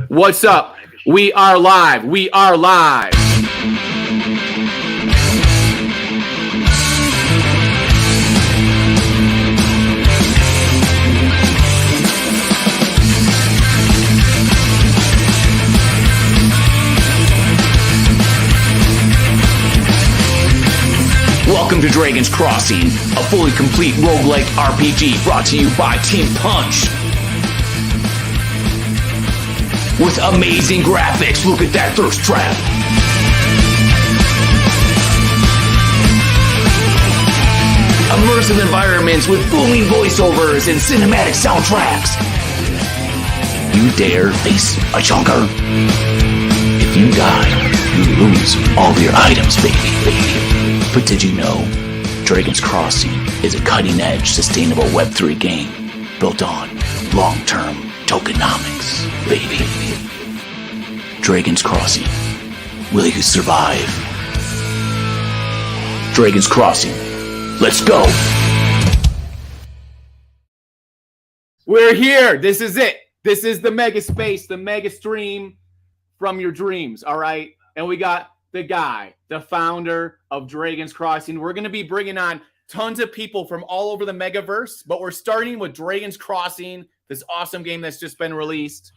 What's up? We are live. We are live. Welcome to Dragon's Crossing, a fully complete roguelike RPG brought to you by Team Punch. With amazing graphics, look at that thirst trap. Immersive environments with booming voiceovers and cinematic soundtracks. You dare face a chunker? If you die, you lose all of your items, baby. But did you know Dragon's Crossing is a cutting-edge, sustainable Web3 game built on long-term tokenomics, baby. Dragon's Crossing. Will you survive? Dragon's Crossing. Let's go. We're here. This is it. This is the mega space, the mega stream from your dreams, all right? And we got the guy, the founder of Dragon's Crossing. We're going to be bringing on tons of people from all over the Megaverse, but we're starting with Dragon's Crossing, this awesome game that's just been released.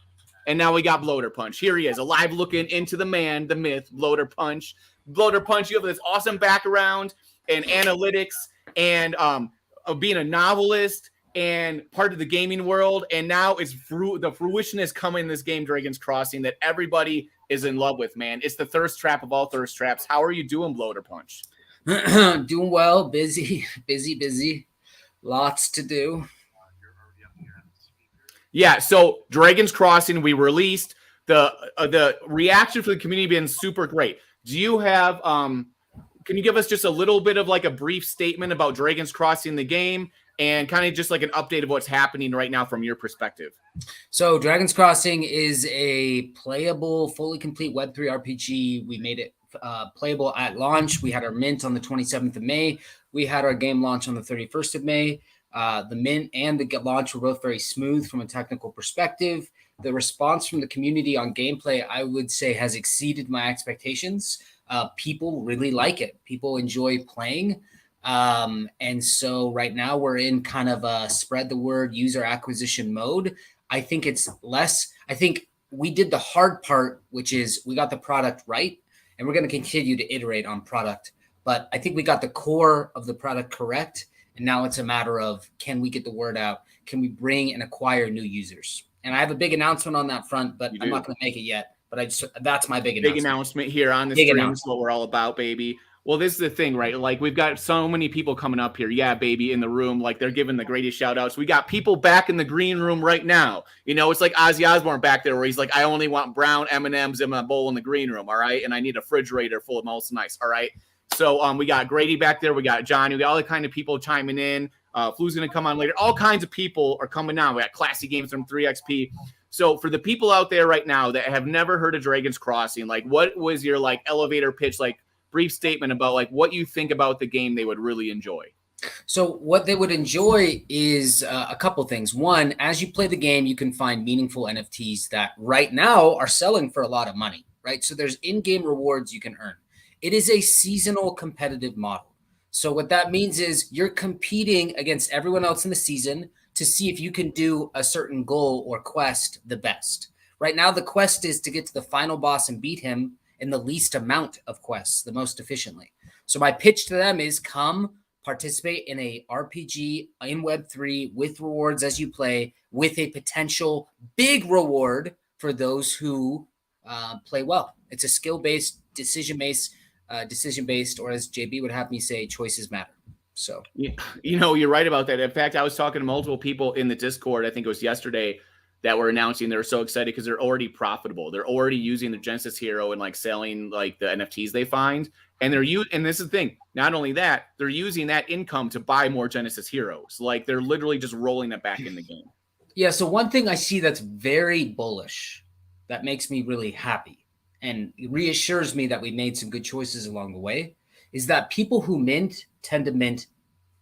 And now we got Bloater Punch. Here he is, alive looking into the man, the myth, Bloater Punch. Bloater Punch, you have this awesome background and analytics and being a novelist and part of the gaming world. And now it's the fruition is coming in this game, Dragon's Crossing, that everybody is in love with, man. It's the thirst trap of all thirst traps. How are you doing, Bloater Punch? Doing well, busy. Lots to do. Yeah, so Dragon's Crossing, we released the reaction from the community been super great. Do you have can you give us just a little bit of like a brief statement about Dragon's Crossing, the game, and kind of just like an update of what's happening right now from your perspective? So Dragon's Crossing is a playable, fully complete Web3 RPG. We made it playable at launch. We had our mint on the 27th of May. We had our game launch on the 31st of May. The mint and the launch were both very smooth from a technical perspective. The response from the community on gameplay, I would say, has exceeded my expectations. People really like it. People enjoy playing. And so right now we're in kind of a spread the word user acquisition mode. I think we did the hard part, which is we got the product right, and we're going to continue to iterate on product. But I think we got the core of the product correct. And now it's a matter of, can we get the word out? Can we bring and acquire new users? And I have a big announcement on that front, but I'm not going to make it yet. But that's my big announcement. Big announcement here on the stream is what we're all about, baby. Well, this is the thing, right? Like, we've got so many people coming up here. Yeah, baby, in the room. Like, they're giving the Grady shout-outs. We got people back in the green room right now. You know, it's like Ozzy Osbourne back there where he's like, I only want brown M&Ms in my bowl in the green room, all right? And I need a refrigerator full of Molson Ice, all right? So we got Grady back there. We got Johnny. We got all the kind of people chiming in. Flu's going to come on later. All kinds of people are coming on. We got Classy Games from 3XP. So for the people out there right now that have never heard of Dragon's Crossing, like, what was your, like, elevator pitch, like, brief statement about, like, what you think about the game they would really enjoy? So what they would enjoy is a couple things. One, as you play the game, you can find meaningful NFTs that right now are selling for a lot of money, right? So there's in-game rewards you can earn. It is a seasonal competitive model. So what that means is you're competing against everyone else in the season to see if you can do a certain goal or quest the best. Right now, the quest is to get to the final boss and beat him in the least amount of quests, the most efficiently. So my pitch to them is come participate in a RPG in Web3 with rewards as you play, with a potential big reward for those who play well. It's a skill-based, decision-based, or as JB would have me say, choices matter. So, you know, you're right about that. In fact, I was talking to multiple people in the Discord, I think it was yesterday, that were announcing they're so excited because they're already profitable. They're already using the Genesis Hero and like selling like the NFTs they find. And and this is the thing, not only that, they're using that income to buy more Genesis Heroes. Like, they're literally just rolling it back in the game. Yeah. So one thing I see that's very bullish, that makes me really happy and reassures me that we made some good choices along the way, is that people who mint tend to mint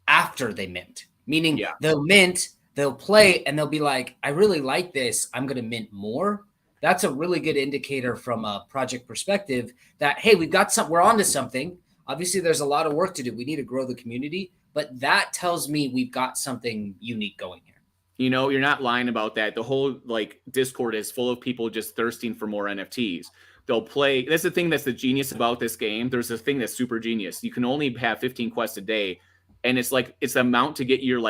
after they mint, meaning they'll mint, they'll play and they'll be like, I really like this. I'm going to mint more. That's a really good indicator from a project perspective that, hey, we're onto something. Obviously, there's a lot of work to do. We need to grow the community, but that tells me we've got something unique going here. You know, you're not lying about that. The whole like Discord is full of people just thirsting for more NFTs. They'll play. That's the thing that's the genius about this game. There's a thing that's super genius. You can only have 15 quests a day, and it's the amount to get your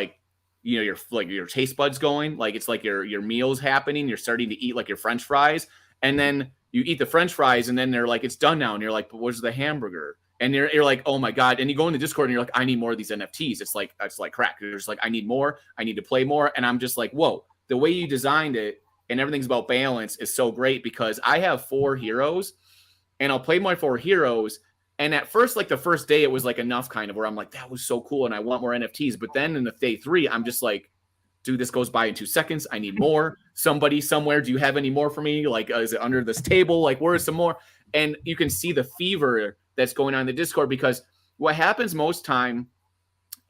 your taste buds going. Like it's like your meals happening. You're starting to eat like your French fries, and then you eat the French fries, and then they're like, it's done now, and you're like, but where's the hamburger? And you're like, oh my God. And you go in the Discord and you're like, I need more of these NFTs. It's like crack. You're just like, I need more. I need to play more. And I'm just like, whoa, the way you designed it and everything's about balance is so great because I have 4 heroes and I'll play my 4 heroes. And at first, like the first day, it was like enough kind of where I'm like, that was so cool. And I want more NFTs. But then in the day 3, I'm just like, dude, this goes by in 2 seconds. I need more. Somebody somewhere, do you have any more for me? Like, is it under this table? Like, where is some more? And you can see the fever that's going on in the Discord because what happens most time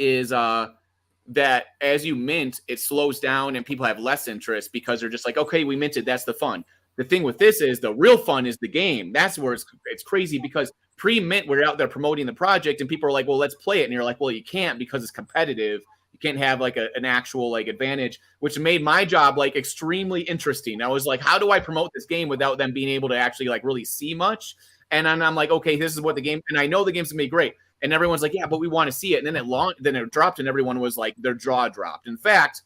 is that as you mint, it slows down and people have less interest because they're just like, okay, we minted. That's the fun. The thing with this is the real fun is the game. That's where it's crazy because pre-mint, we're out there promoting the project and people are like, well, let's play it. And you're like, well, you can't because it's competitive. You can't have like an actual like advantage, which made my job like extremely interesting. I was like, how do I promote this game without them being able to actually like really see much? And I'm like, okay, this is what the game, and I know the game's gonna be great. And everyone's like, yeah, but we want to see it. And then it dropped, and everyone was like, their jaw dropped. In fact,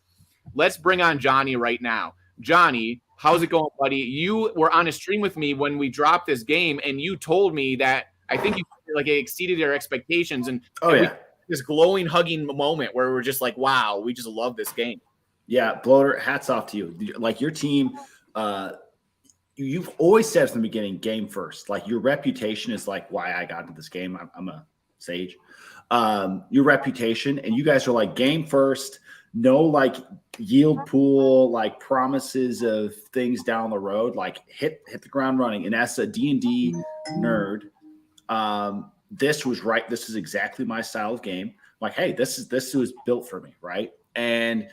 let's bring on Johnny right now. Johnny, how's it going, buddy? You were on a stream with me when we dropped this game, and you told me that I think you like it exceeded your expectations. And this glowing, hugging moment where we're just like, wow, we just love this game. Yeah, Bloater, hats off to you. Like your team, you've always said from the beginning, game first. Like your reputation is like why I got into this game. I'm a sage. Your reputation, and you guys are like game first. No like yield pool, like promises of things down the road. Like hit the ground running. And as a D&D nerd, this was right. This is exactly my style of game. Like, hey, this was built for me, right? And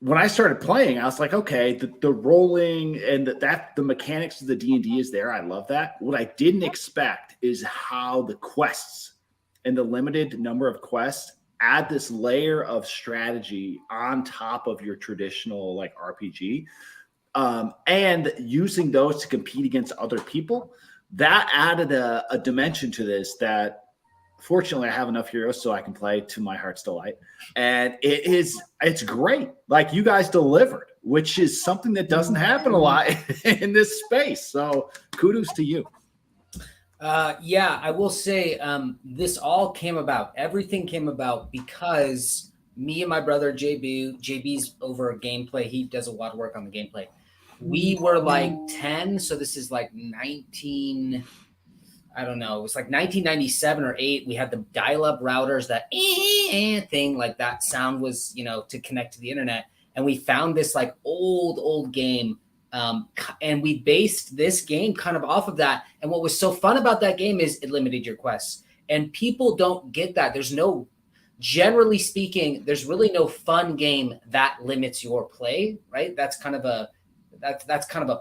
when I started playing, I was like, okay, the rolling and the mechanics of the D&D is there. I love that. What I didn't expect is how the quests and the limited number of quests add this layer of strategy on top of your traditional like RPG, and using those to compete against other people. That added a dimension to this that fortunately I have enough heroes so I can play to my heart's delight. And it's great. Like you guys delivered, which is something that doesn't happen a lot in this space. So kudos to you. Yeah, I will say this all came about. Everything came about because me and my brother JB's over gameplay. He does a lot of work on the gameplay. We were like 10, so this is like 19. I don't know. It was like 1997 or 8. We had the dial-up routers, that thing, like that sound was, to connect to the internet. And we found this like old game. And we based this game kind of off of that. And what was so fun about that game is it limited your quests. And people don't get that. Generally speaking, there's really no fun game that limits your play, right? That's kind of a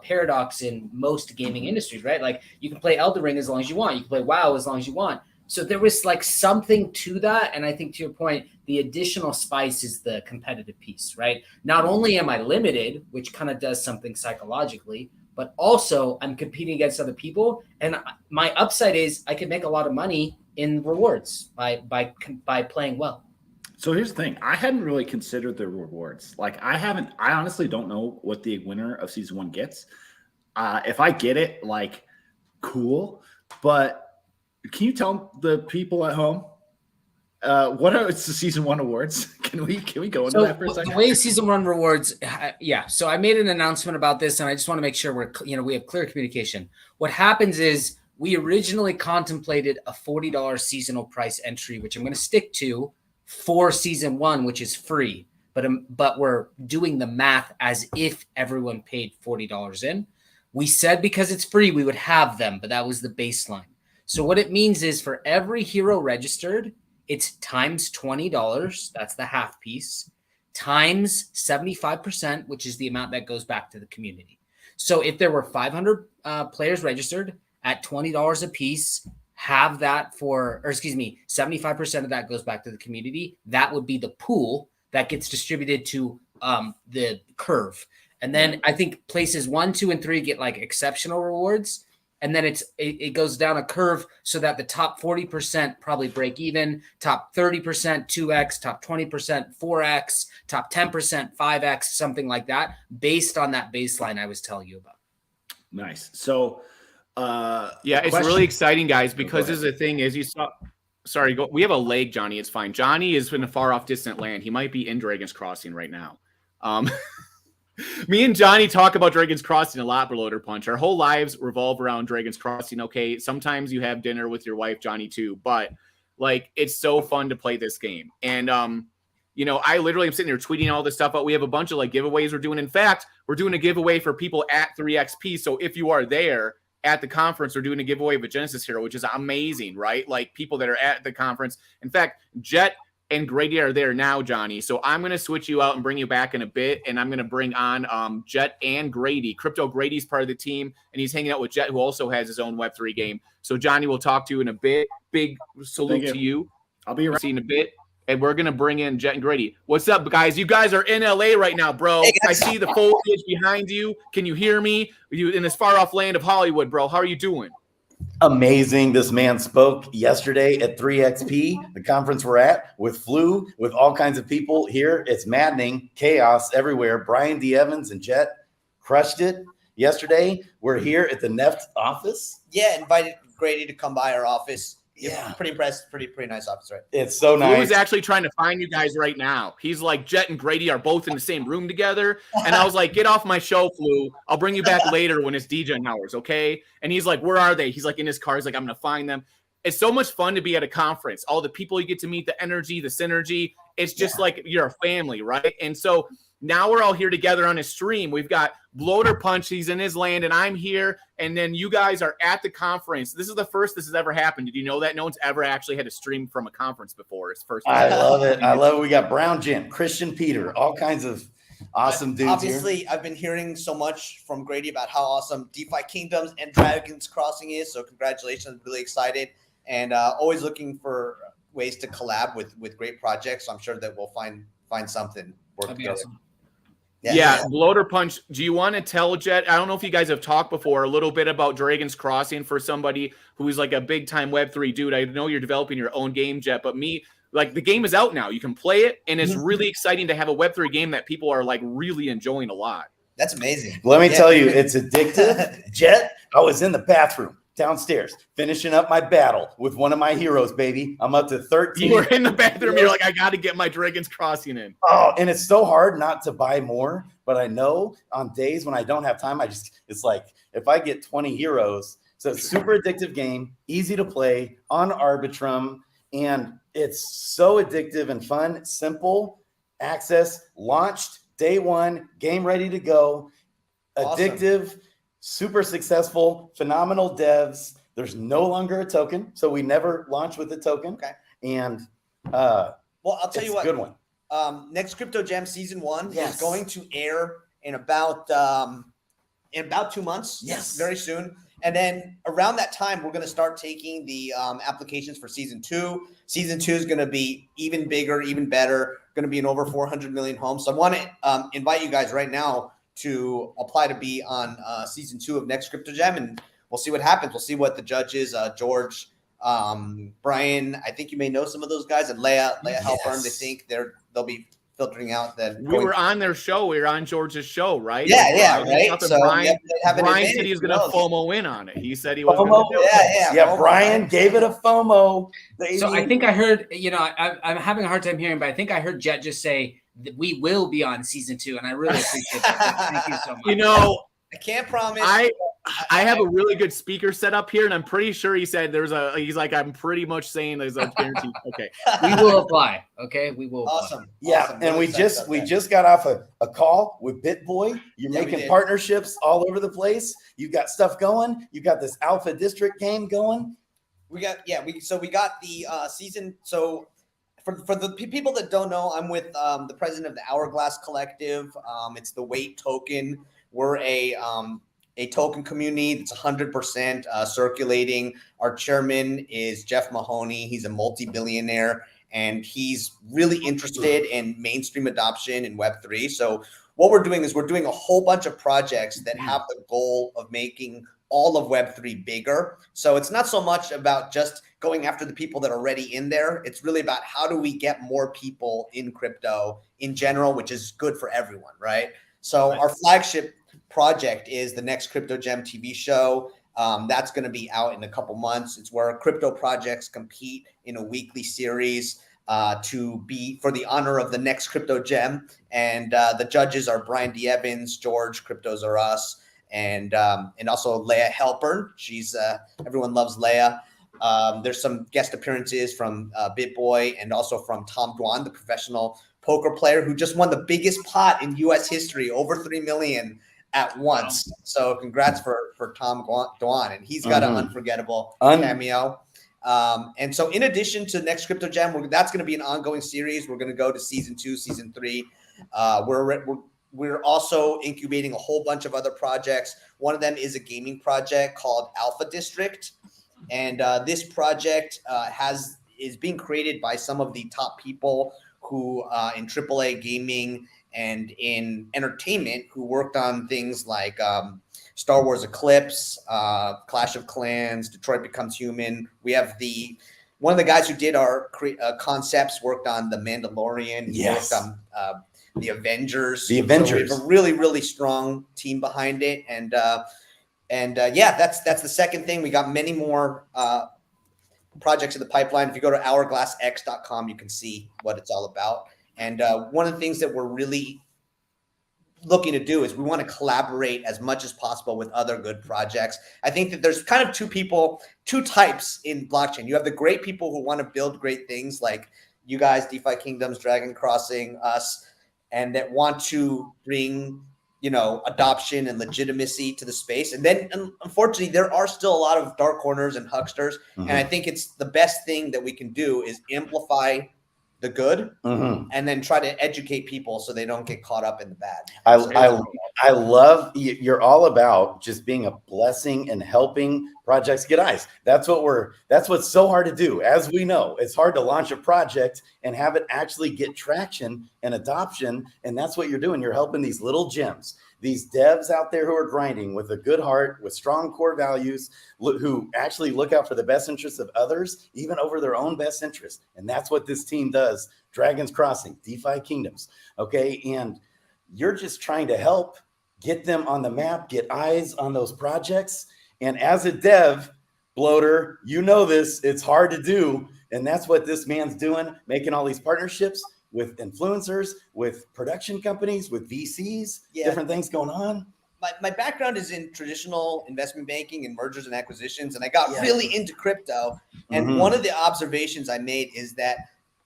paradox in most gaming industries, right? Like you can play Elden Ring as long as you want. You can play WoW as long as you want. So there was like something to that. And I think to your point, the additional spice is the competitive piece, right? Not only am I limited, which kind of does something psychologically, but also I'm competing against other people. And my upside is I can make a lot of money in rewards by playing well. So here's the thing. I hadn't really considered the rewards. Like I honestly don't know what the winner of season 1 gets. If I get it, like cool. But can you tell the people at home what are the season 1 awards? Can we go into that for a second? The way season 1 rewards, yeah. So I made an announcement about this, and I just want to make sure we have clear communication. What happens is we originally contemplated a $40 seasonal price entry, which I'm going to stick to for season 1, which is free. But we're doing the math as if everyone paid $40 in. We said because it's free, we would have them, but that was the baseline. So what it means is for every hero registered, it's times $20. That's the half piece times 75%, which is the amount that goes back to the community. So if there were 500 players registered at $20 a piece, have that for, or excuse me, 75% of that goes back to the community. That would be the pool that gets distributed to the curve. And then I think places 1, 2, and 3 get like exceptional rewards. And then it goes down a curve so that the top 40% probably break even, top 30% 2x, top 20% 4x, top 10% 5x, something like that, based on that baseline I was telling you about. Nice. So yeah, it's really exciting, guys, because this is the thing is you saw. Sorry, we have a lag, Johnny. It's fine. Johnny is in a far off distant land. He might be in Dragon's Crossing right now. Me and Johnny talk about Dragon's Crossing a lot, Bloater Punch. Our whole lives revolve around Dragon's Crossing. Okay, sometimes you have dinner with your wife, Johnny, too. But like, it's so fun to play this game. And you know, I literally am sitting there tweeting all this stuff out. We have a bunch of like giveaways we're doing. In fact, we're doing a giveaway for people at 3XP. So if you are there at the conference, we're doing a giveaway of a Genesis hero, which is amazing, right? Like people that are at the conference. In fact, Jett and Grady are there now, Johnny. So I'm going to switch you out and bring you back in a bit. And I'm going to bring on Jett and Grady. Crypto Grady's part of the team, and he's hanging out with Jett, who also has his own Web3 game. So Johnny, we'll talk to you in a bit. Big salute to you. I'll be around. See you in a bit. And we're going to bring in Jett and Grady. What's up, guys? You guys are in LA right now, bro. Hey, I see the foliage behind you. Can you hear me? You in this far off land of Hollywood, bro. How are you doing? Amazing. This man spoke yesterday at 3XP, the conference we're at, with Flu, with all kinds of people here. It's maddening, chaos everywhere. Brian D. Evans and Jett crushed it yesterday. We're here at the Neft office. Yeah, invited Grady to come by our office. Yeah. Pretty impressed. Pretty nice office, right? It's so nice. Flu is actually trying to find you guys right now. He's like, Jett and Grady are both in the same room together. And I was like, get off my show, Flu. I'll bring you back later when it's DJ hours, okay? And he's like, where are they? He's like in his car. He's like, I'm going to find them. It's so much fun to be at a conference. All the people you get to meet, the energy, the synergy. It's just like you're a family, right? And so now we're all here together on a stream. We've got Bloater Punch. He's in his land, and I'm here. And then you guys are at the conference. This is the first this has ever happened. Did you know that? No one's ever actually had to stream from a conference before. It's first. I love it. I love it. We got Brown Jim, Christian Peter, all kinds of awesome dudes Obviously, here. I've been hearing so much from Grady about how awesome DeFi Kingdoms and Dragon's Crossing is. So congratulations. I'm really excited. And always looking for ways to collab with great projects. So I'm sure that we'll find something work That'd be together. awesome. Yeah, Bloater Punch. Do you want to tell Jett? I don't know if you guys have talked before a little bit about Dragon's Crossing for somebody who's like a big time Web3 dude. I know you're developing your own game, Jett, but like the game is out now. You can play it, and it's really exciting to have a Web3 game that people are like really enjoying a lot. That's amazing. Let me tell you, it's addictive. Jett, I was in the bathroom downstairs finishing up my battle with one of my heroes, baby. I'm up to 13. You were in the bathroom. You're like, I got to get my Dragon's Crossing in. Oh, and it's so hard not to buy more. But I know on days when I don't have time, it's like if I get 20 heroes. So it's super addictive game, easy to play on Arbitrum. And it's so addictive and fun, simple access, launched day one, game ready to go, addictive, super successful, phenomenal devs. There's no longer a token, so we never launch with a token. Okay. And well, I'll tell you what. Good one. Next Crypto Jam Season 1 Yes. is going to air in about 2 months. Yes. Very soon. And then around that time, we're going to start taking the applications for Season 2. Season 2 is going to be even bigger, even better, going to be in over 400 million homes. So I want to invite you guys right now to apply to be on Season 2 of Next Crypto Jam, and we'll see what happens. We'll see what the judges, George, Brian, I think you may know some of those guys, and Leia Halpern, they think they'll be filtering out that we were on their show. We were on George's show, right? Yeah, right. So Brian Brian said he was going to FOMO in on it. He said he was FOMO? going to do it. Yeah, Brian gave it a FOMO. Baby. So I think I heard, I'm having a hard time hearing, but I think I heard Jett just say that we will be on Season 2, and I really appreciate that. Thank you so much. I can't promise. I have a really good speaker set up here, and I'm pretty sure he said he's like, I'm pretty much saying there's a guarantee. Okay. We will apply. Okay. We will apply. Awesome. Yeah. Awesome. And Really we just got off a call with BitBoy. You're Yeah, we making did. partnerships all over the place. You got stuff going. You got this Alpha District game going. We got the season. So for the people that don't know, I'm with the president of the Hourglass Collective. It's the Wait token. We're a token community that's 100% circulating. Our chairman is Jeff Mahoney. He's a multi-billionaire, and he's really interested in mainstream adoption in Web3. So what we're doing is we're doing a whole bunch of projects that have the goal of making all of Web3 bigger. So it's not so much about just going after the people that are already in there. It's really about how do we get more people in crypto in general, which is good for everyone, right? So our flagship project is the next Crypto Gem TV show. That's going to be out in a couple months. It's where crypto projects compete in a weekly series to be for the honor of the next Crypto Gem. And the judges are Brian D. Evans, George, Cryptos Are Us, and also Leah Halpern. She's everyone loves Leah. There's some guest appearances from BitBoy and also from Tom Dwan, the professional poker player who just won the biggest pot in U.S. history, over $3 million at once. So congrats for Tom Dwan, and he's got an unforgettable cameo. And so in addition to Next Crypto Gem, that's going to be an ongoing series. We're going to go to season 2, season 3. We're also incubating a whole bunch of other projects. One of them is a gaming project called Alpha District. And this project is being created by some of the top people who in AAA gaming and in entertainment who worked on things like Star Wars Eclipse, Clash of Clans, Detroit Becomes Human. We have one of the guys who did our concepts worked on The Mandalorian. He worked on the Avengers. The Avengers. So we have a really, really strong team behind it. And that's the second thing. We got many more projects in the pipeline. If you go to hourglassx.com, you can see what it's all about. And one of the things that we're really looking to do is we want to collaborate as much as possible with other good projects. I think that there's kind of two types in blockchain. You have the great people who want to build great things like you guys, DeFi Kingdoms, Dragon Crossing, us, and that want to bring adoption and legitimacy to the space. And then unfortunately, there are still a lot of dark corners and hucksters. And I think it's the best thing that we can do is amplify the good and then try to educate people so they don't get caught up in the bad. I love you're all about just being a blessing and helping projects get eyes. That's what's so hard to do. As we know, it's hard to launch a project and have it actually get traction and adoption. And that's what you're doing. You're helping these little gems, these devs out there who are grinding with a good heart, with strong core values, who actually look out for the best interests of others, even over their own best interests. And that's what this team does. Dragons Crossing, DeFi Kingdoms. Okay. And you're just trying to help get them on the map, get eyes on those projects. And as a dev, Bloater, you know this, it's hard to do. And that's what this man's doing, making all these partnerships with influencers, with production companies, with VCs, different things going on. My background is in traditional investment banking and mergers and acquisitions, and I got really into crypto. And one of the observations I made is that,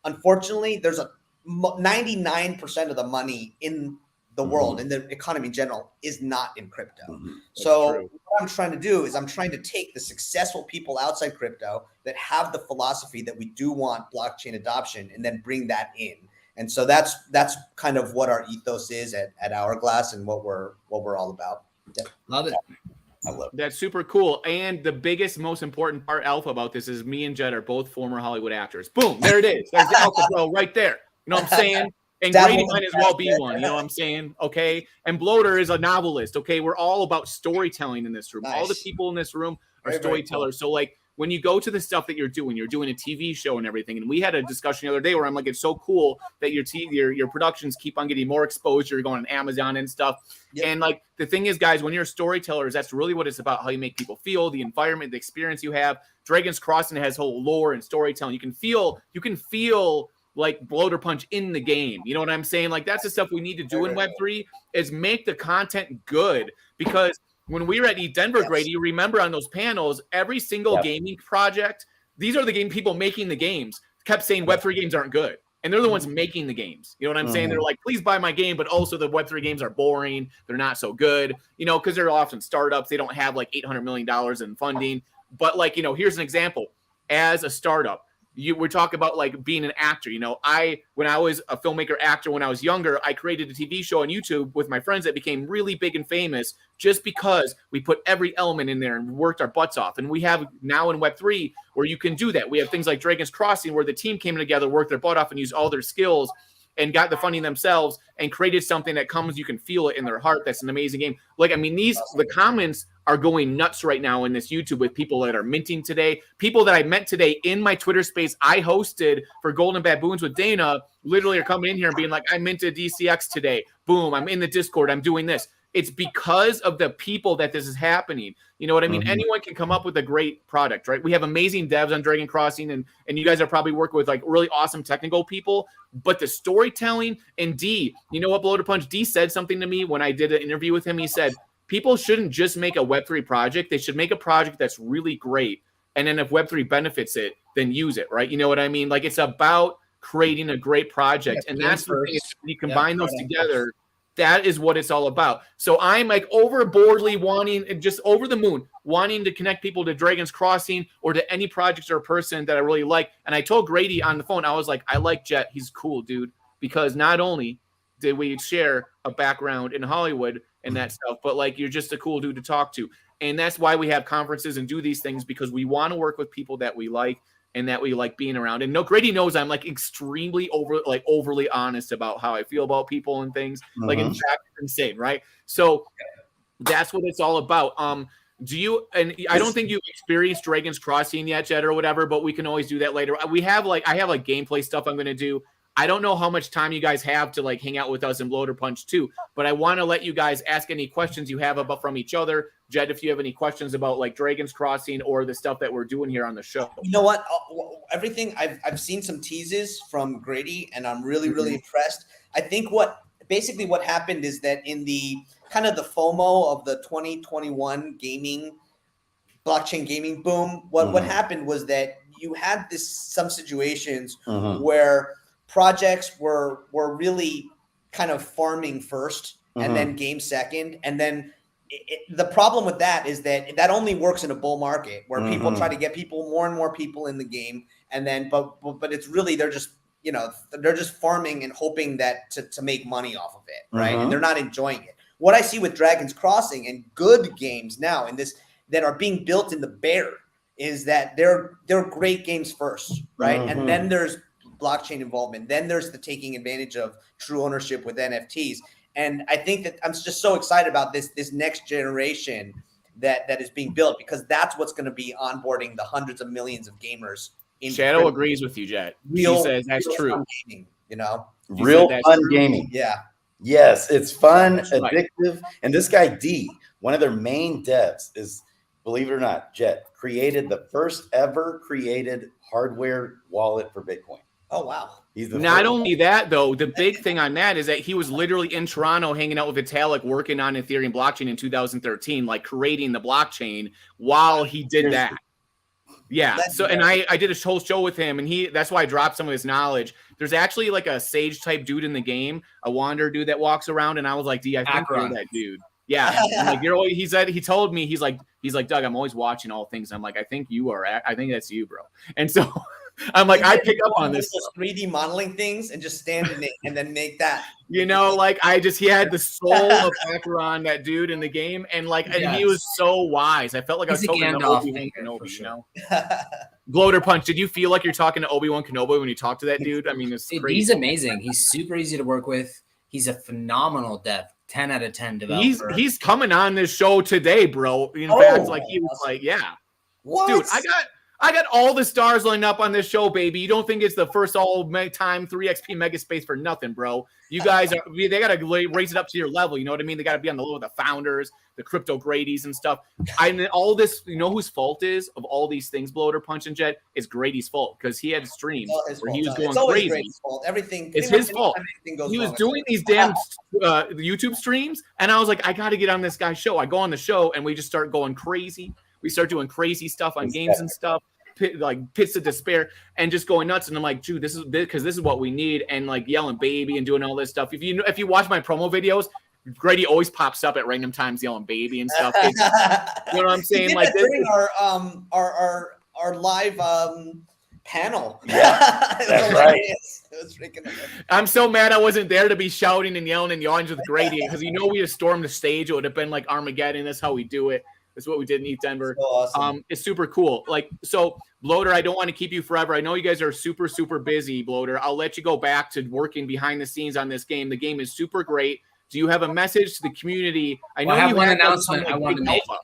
unfortunately, there's 99% of the money in the world and the economy in general is not in crypto. So what I'm trying to do is I'm trying to take the successful people outside crypto that have the philosophy that we do want blockchain adoption and then bring that in. And so that's kind of what our ethos is at Hourglass and what we're all about. Yeah. Love it. I love it. That's super cool. And the biggest, most important part, Alpha, about this is me and Jett are both former Hollywood actors. Boom, there it is. There's the Alpha bro right there. You know what I'm saying? And Grady might as well be one. You know what I'm saying? Okay. And Bloater is a novelist. Okay. We're all about storytelling in this room. Nice. All the people in this room are storytellers. Cool. So like when you go to the stuff that you're doing a TV show and everything. And we had a discussion the other day where I'm like, it's so cool that your productions keep on getting more exposure. You're going on Amazon and stuff. Yep. And like the thing is, guys, when you're storytellers, that's really what it's about. How you make people feel, the environment, the experience you have. Dragons Crossing has whole lore and storytelling. You can feel like Bloater Punch in the game. You know what I'm saying? Like that's the stuff we need to do in Web3 is make the content good. Because when we were at Denver, Grady, you remember on those panels, every single gaming project, these are the game people making the games, kept saying Web3 games aren't good. And they're the ones making the games. You know what I'm saying? They're like, please buy my game, but also the Web3 games are boring. They're not so good, because they're often startups. They don't have like $800 million in funding. But like, here's an example. As a startup, we're talking about like being an actor. You know, when I was a filmmaker actor when I was younger, I created a TV show on YouTube with my friends that became really big and famous just because we put every element in there and worked our butts off. And we have now in Web3 where you can do that. We have things like Dragon's Crossing where the team came together, worked their butt off, and used all their skills and got the funding themselves and created something that comes, you can feel it in their heart. That's an amazing game. Like, I mean, the comments are going nuts right now in this YouTube with people that are minting today. People that I met today in my Twitter space I hosted for Golden Baboons with Dana literally are coming in here and being like, I minted DCX today. Boom, I'm in the Discord. I'm doing this. It's because of the people that this is happening. You know what I mean? Anyone can come up with a great product, right? We have amazing devs on Dragon Crossing, and you guys are probably working with like really awesome technical people. But the storytelling and D, you know what, Bloater Punch? D said something to me when I did an interview with him. He said, people shouldn't just make a Web3 project. They should make a project that's really great. And then if Web3 benefits it, then use it, right? You know what I mean? Like, it's about creating a great project. And that's the thing. When you combine those together, that is what it's all about. So I'm like overboardly wanting and just over the moon, wanting to connect people to Dragon's Crossing or to any projects or person that I really like. And I told Grady on the phone, I was like, I like Jett. He's cool, dude. Because not only did we share a background in Hollywood and that stuff, but like, you're just a cool dude to talk to. And that's why we have conferences and do these things, because we want to work with people that we like and that we like being around. And no, Grady knows I'm like extremely overly honest about how I feel about people and things. Like, in fact, it's insane, right? So that's what it's all about. Do you, and I don't think you've experienced Dragon's Crossing yet, Jett, or whatever, but we can always do that later. I have like gameplay stuff I'm going to do. I don't know how much time you guys have to like hang out with us in Bloater Punch too, but I want to let you guys ask any questions you have about from each other. Jett, if you have any questions about like Dragon's Crossing or the stuff that we're doing here on the show. You know what? Everything I've seen some teases from Grady, and I'm really impressed. I think what happened is that in the kind of the FOMO of the 2021 blockchain gaming boom, what happened was that you had some situations where projects were really kind of farming first and then game second. And then the problem with that is that only works in a bull market where people try to get more and more people in the game. And then, but it's really, they're just farming and hoping that to make money off of it. Right. And they're not enjoying it. What I see with Dragon's Crossing and good games now in this that are being built in the bear is that they're great games first. Right. And then there's blockchain involvement. Then there's the taking advantage of true ownership with NFTs. And I think that I'm just so excited about this next generation that is being built, because that's what's going to be onboarding the hundreds of millions of gamers. Shadow agrees with you, Jett. He says that's true. Gaming, you know, real fun gaming. Yeah. Yes, it's fun, addictive. Right. And this guy D, one of their main devs, is, believe it or not, Jett created the first ever created hardware wallet for Bitcoin. Oh, wow. Not only that, though, the big thing on that is that he was literally in Toronto hanging out with Vitalik, working on Ethereum blockchain in 2013, like creating the blockchain while he did that. Yeah. So, and I did a whole show with him, and that's why I dropped some of his knowledge. There's actually like a sage type dude in the game, a wanderer dude that walks around, and I was like, D, I think you're that dude. Yeah. I'm like, you're always, he told me, he's like, Doug, I'm always watching all things. I'm like, I think you are. I think that's you, bro. And so I'm like, I pick up on this 3D modeling things and just stand in it and then make that. You know, like he had the soul of Akua, that dude in the game, and like, and he was so wise. I felt like I was talking to Obi-Wan Kenobi, you know. Bloater Punch, did you feel like you're talking to Obi-Wan Kenobi when you talk to that dude? I mean, it's crazy. He's amazing. He's super easy to work with. He's a phenomenal dev. 10 out of 10 developer. He's coming on this show today, bro. In fact, like he was like, yeah. What? Dude, I got all the stars lined up on this show, baby. You don't think it's the first all-time 3XP Mega Space for nothing, bro. You guys they got to raise it up to your level. You know what I mean? They got to be on the level of the founders, the crypto Gradys and stuff. All this, you know whose fault is of all these things, Bloater Punch and Jett, is Grady's fault, because he had streams where he was going crazy. Grady's fault. Everything. It's his fault. He was doing these damn YouTube streams, and I was like, I got to get on this guy's show. I go on the show, and we just start going crazy. We start doing crazy stuff on games and stuff. Like pits of despair and just going nuts, and I'm like, dude, this is what we need, and like yelling baby and doing all this stuff. If you watch my promo videos, Grady always pops up at random times yelling baby and stuff. You know what I'm saying? Like during our live panel. Yeah, It was that's hilarious. It was freaking hilarious. I'm so mad I wasn't there to be shouting and yelling and yawning with Grady because we had stormed the stage. It would have been like Armageddon. That's how we do it. That's what we did in East Denver. So awesome. It's super cool. So Bloater, I don't want to keep you forever. I know you guys are super, super busy, Bloater. I'll let you go back to working behind the scenes on this game. The game is super great. Do you have a message to the community? I know I have you one had announcement I want to make. alpha.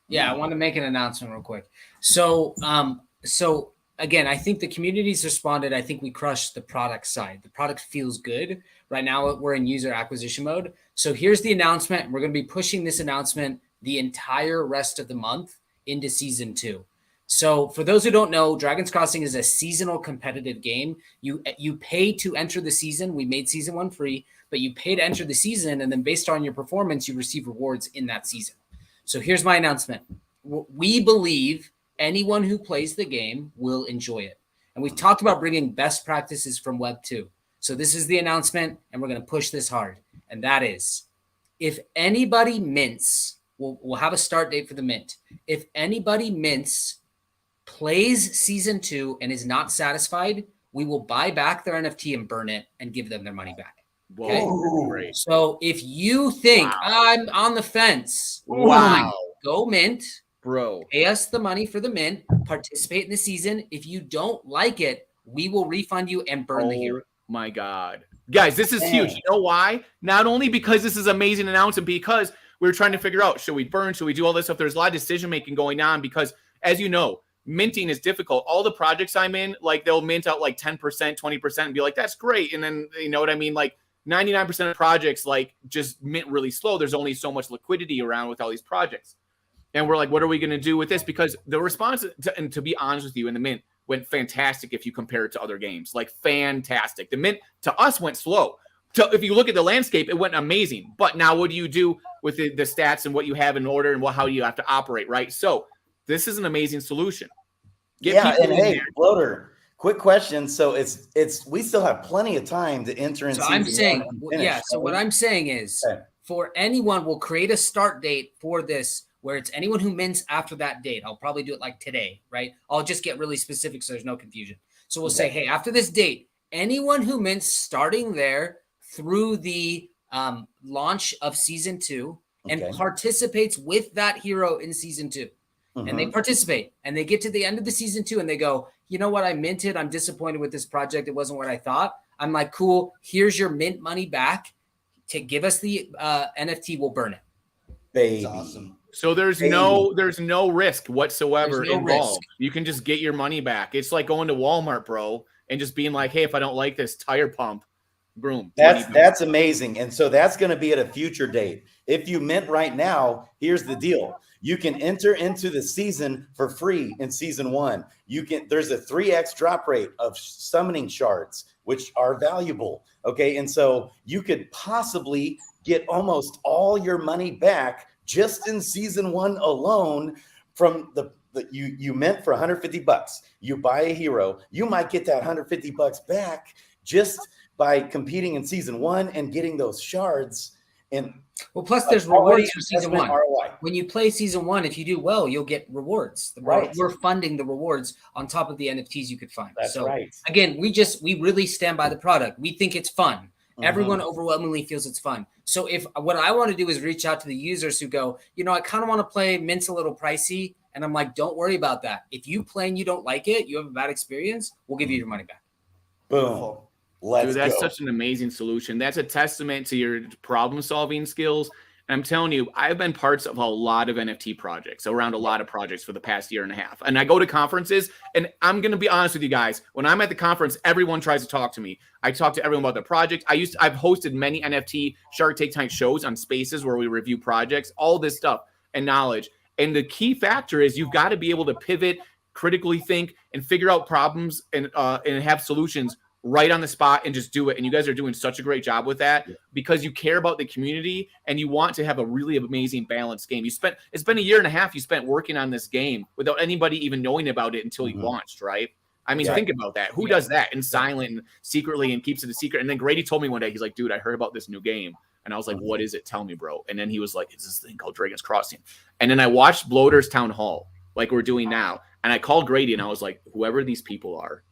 Yeah, I want to make an announcement real quick. So again, I think the community's responded. I think we crushed the product side. The product feels good. Right now, we're in user acquisition mode. So here's the announcement. We're going to be pushing this announcement the entire rest of the month into season 2. So for those who don't know, Dragon's Crossing is a seasonal competitive game. You pay to enter the season. We made season 1 free, but you pay to enter the season, and then based on your performance, you receive rewards in that season. So here's my announcement. We believe anyone who plays the game will enjoy it. And we've talked about bringing best practices from Web 2. So this is the announcement, and we're going to push this hard. And that is, if anybody mints, we'll have a start date for the mint. If anybody mints, plays season 2 and is not satisfied, we will buy back their NFT and burn it and give them their money back. Okay? Whoa, great. So if you think I'm on the fence, Wow. go mint, Bro. pay us the money for the mint, participate in the season. If you don't like it, we will refund you and burn the hero. My God. Guys, this is huge. You know why? Not only because this is amazing announcement, because we're trying to figure out, should we burn? Should we do all this stuff? There's a lot of decision-making going on because, as you know, minting is difficult. All the projects I'm in, like they'll mint out like 10%, 20% and be like, that's great. And then, you know what I mean? Like 99% of projects like just mint really slow. There's only so much liquidity around with all these projects. And we're like, what are we going to do with this? Because the response, and to be honest with you, in the mint went fantastic if you compare it to other games. Like fantastic. The mint to us went slow. If you look at the landscape, it went amazing. But now what do you do with the stats and what you have in order and how you have to operate, right? So this is an amazing solution. And hey, Bloater, quick question. So it's we still have plenty of time to enter in. So I'm saying, so what I'm saying is for anyone, we'll create a start date for this where it's anyone who mints after that date. I'll probably do it like today, right? I'll just get really specific so there's no confusion. So we'll say, hey, after this date, anyone who mints starting there through the launch of season 2 and participates with that hero in season 2. And they participate and they get to the end of the season 2 and they go, you know what? I minted. I'm disappointed with this project. It wasn't what I thought. I'm like, cool. Here's your mint money back. To give us the NFT. We'll burn it. Baby. That's awesome. So there's no risk whatsoever involved. risk. You can just get your money back. It's like going to Walmart, bro, and just being like, hey, if I don't like this tire pump, boom. That's amazing. And so that's going to be at a future date. If you mint right now, here's the deal. You can enter into the season for free in season 1. There's a 3x drop rate of summoning shards, which are valuable. Okay. And so you could possibly get almost all your money back just in season 1 alone from you mint for $150. You buy a hero, you might get that $150 back just by competing in season 1 and getting those shards. And plus there's rewards for season 1. ROI. When you play season 1, if you do well, you'll get rewards. We're funding the rewards on top of the NFTs you could find. That's right. Again, we really stand by the product. We think it's fun. Everyone overwhelmingly feels it's fun. So if what I want to do is reach out to the users who go, I kind of want to play Mint's a little pricey. And I'm like, don't worry about that. If you play and you don't like it, you have a bad experience, we'll give you your money back. Boom. Dude, that's such an amazing solution. That's a testament to your problem-solving skills. And I'm telling you, I've been parts of a lot of NFT projects, around a lot of projects for the past year and a half. And I go to conferences, and I'm going to be honest with you guys. When I'm at the conference, everyone tries to talk to me. I talk to everyone about their project. I've hosted many NFT Shark Tank type shows on Spaces where we review projects, all this stuff and knowledge. And the key factor is you've got to be able to pivot, critically think, and figure out problems and have solutions right on the spot and just do it. And you guys are doing such a great job with that because you care about the community and you want to have a really amazing balanced game. It's been a year and a half you spent working on this game without anybody even knowing about it until you launched, right? I mean, think about that. Who does that in silent and secretly and keeps it a secret? And then Grady told me one day, he's like, dude, I heard about this new game. And I was like, what is it? Tell me, bro. And then he was like, it's this thing called Dragon's Crossing. And then I watched Bloater's Town Hall like we're doing now. And I called Grady and I was like, whoever these people are,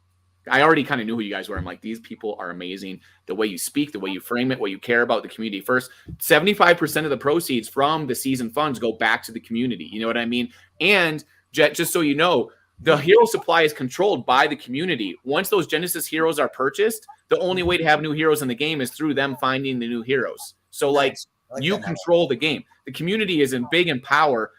I already kind of knew who you guys were. I'm like, these people are amazing. The way you speak, the way you frame it, what you care about the community first. 75% of the proceeds from the season funds go back to the community. You know what I mean? And Jett, just so you know, the hero supply is controlled by the community. Once those Genesis heroes are purchased, the only way to have new heroes in the game is through them finding the new heroes. So like you control the game. The community is in big in power.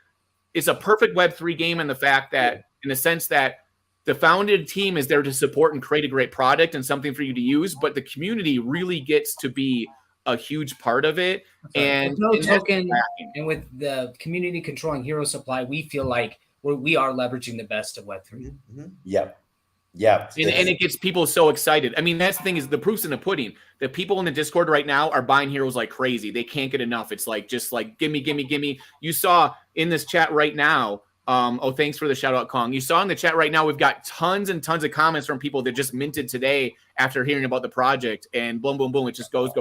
It's a perfect Web3 game in the fact that, in the sense that the founded team is there to support and create a great product and something for you to use, but the community really gets to be a huge part of it. And, and with the community controlling hero supply, we feel like we are leveraging the best of Web3. Mm-hmm. Yep. Yeah. And it gets people so excited. I mean, that's the thing, is the proof's in the pudding. The people in the Discord right now are buying heroes like crazy. They can't get enough. It's like, just like, gimme, gimme, gimme. You saw in this chat right now, thanks for the shout out, Kong. You saw in the chat right now, we've got tons and tons of comments from people that just minted today after hearing about the project, and boom, boom, boom. It just goes.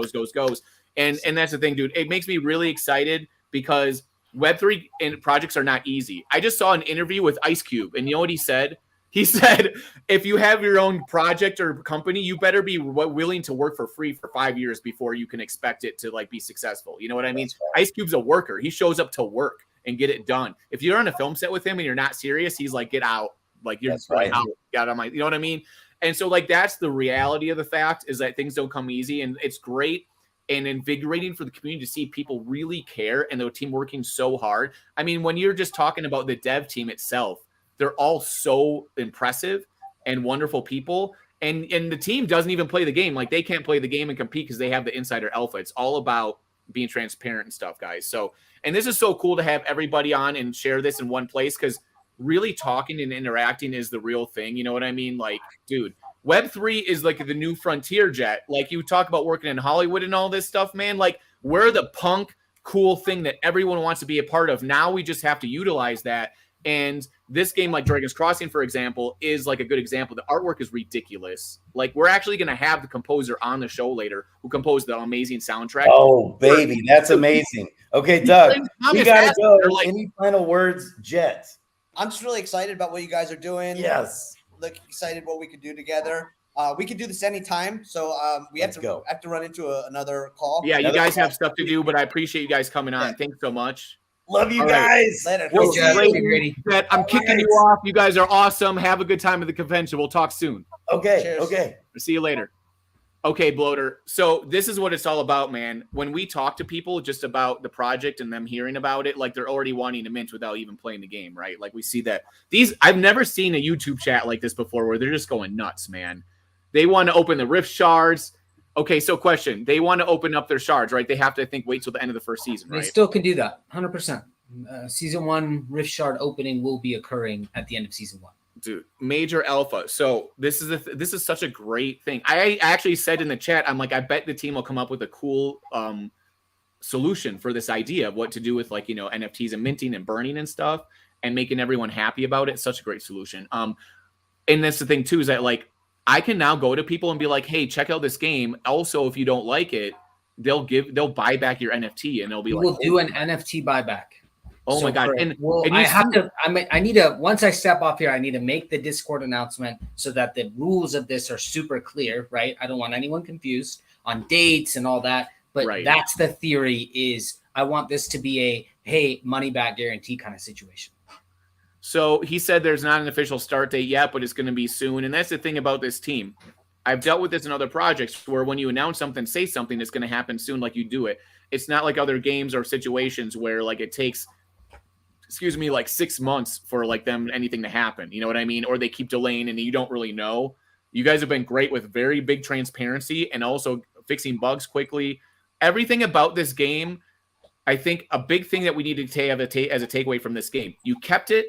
And that's the thing, dude. It makes me really excited because Web3 and projects are not easy. I just saw an interview with Ice Cube, and you know what he said? He said, if you have your own project or company, you better be willing to work for free for 5 years before you can expect it to like be successful. You know what I mean? Ice Cube's a worker. He shows up to work and get it done. If you're on a film set with him and you're not serious, he's like, get out. Like, you're out. Get on my, you know what I mean? And so like, that's the reality of the fact, is that things don't come easy, and it's great and invigorating for the community to see people really care and the team working so hard. I mean, when you're just talking about the dev team itself, they're all so impressive and wonderful people. And the team doesn't even play the game. Like, they can't play the game and compete because they have the insider alpha. It's all about being transparent and stuff, guys. So, and this is so cool to have everybody on and share this in one place, because really talking and interacting is the real thing. You know what I mean? Like, dude, Web3 is like the new frontier, Jett. Like, you talk about working in Hollywood and all this stuff, man. Like, we're the punk cool thing that everyone wants to be a part of. Now we just have to utilize that. And this game, like Dragon's Crossing, for example, is like a good example. The artwork is ridiculous. Like, we're actually going to have the composer on the show later who composed the amazing soundtrack. Oh, baby, that's amazing. Okay, Doug, we got to go. Like, any final words, Jett? I'm just really excited about what you guys are doing. Yes. Look, excited what we could do together. We could do this anytime. So we have to run into another call. Yeah, you guys have stuff to do, but I appreciate you guys coming on. Yeah. Thanks so much. Love you guys. Later. Well, Jett, I'm kicking you off. You guys are awesome. Have a good time at the convention. We'll talk soon. Okay. Cheers. Okay. See you later. Okay, Bloater. So this is what it's all about, man. When we talk to people just about the project and them hearing about it, like, they're already wanting to mint without even playing the game, right? Like, we see that I've never seen a YouTube chat like this before where they're just going nuts, man. They want to open the rift shards. Okay, so question. They want to open up their shards, right? They have to, I think, wait till the end of the first season, right? They still can do that, 100%. Season 1 rift shard opening will be occurring at the end of season 1. Dude, major alpha. So this is such a great thing. I actually said in the chat, I'm like, I bet the team will come up with a cool solution for this idea of what to do with, like, you know, NFTs and minting and burning and stuff and making everyone happy about it. Such a great solution. And that's the thing too, is that, like, I can now go to people and be like, hey, check out this game. Also, if you don't like it, they'll buy back your NFT, and they'll be we'll do an NFT buyback. Oh my God. And I need to, once I step off here, I need to make the Discord announcement so that the rules of this are super clear, right? I don't want anyone confused on dates and all that, but that's the theory, is I want this to be a, hey, money back guarantee kind of situation. So he said there's not an official start date yet, but it's going to be soon. And that's the thing about this team. I've dealt with this in other projects where when you announce something, say something, it's going to happen soon, like you do it. It's not like other games or situations where, like, it takes, like 6 months for, like, anything to happen. You know what I mean? Or they keep delaying and you don't really know. You guys have been great with very big transparency and also fixing bugs quickly. Everything about this game, I think a big thing that we need to have as a takeaway from this game, you kept it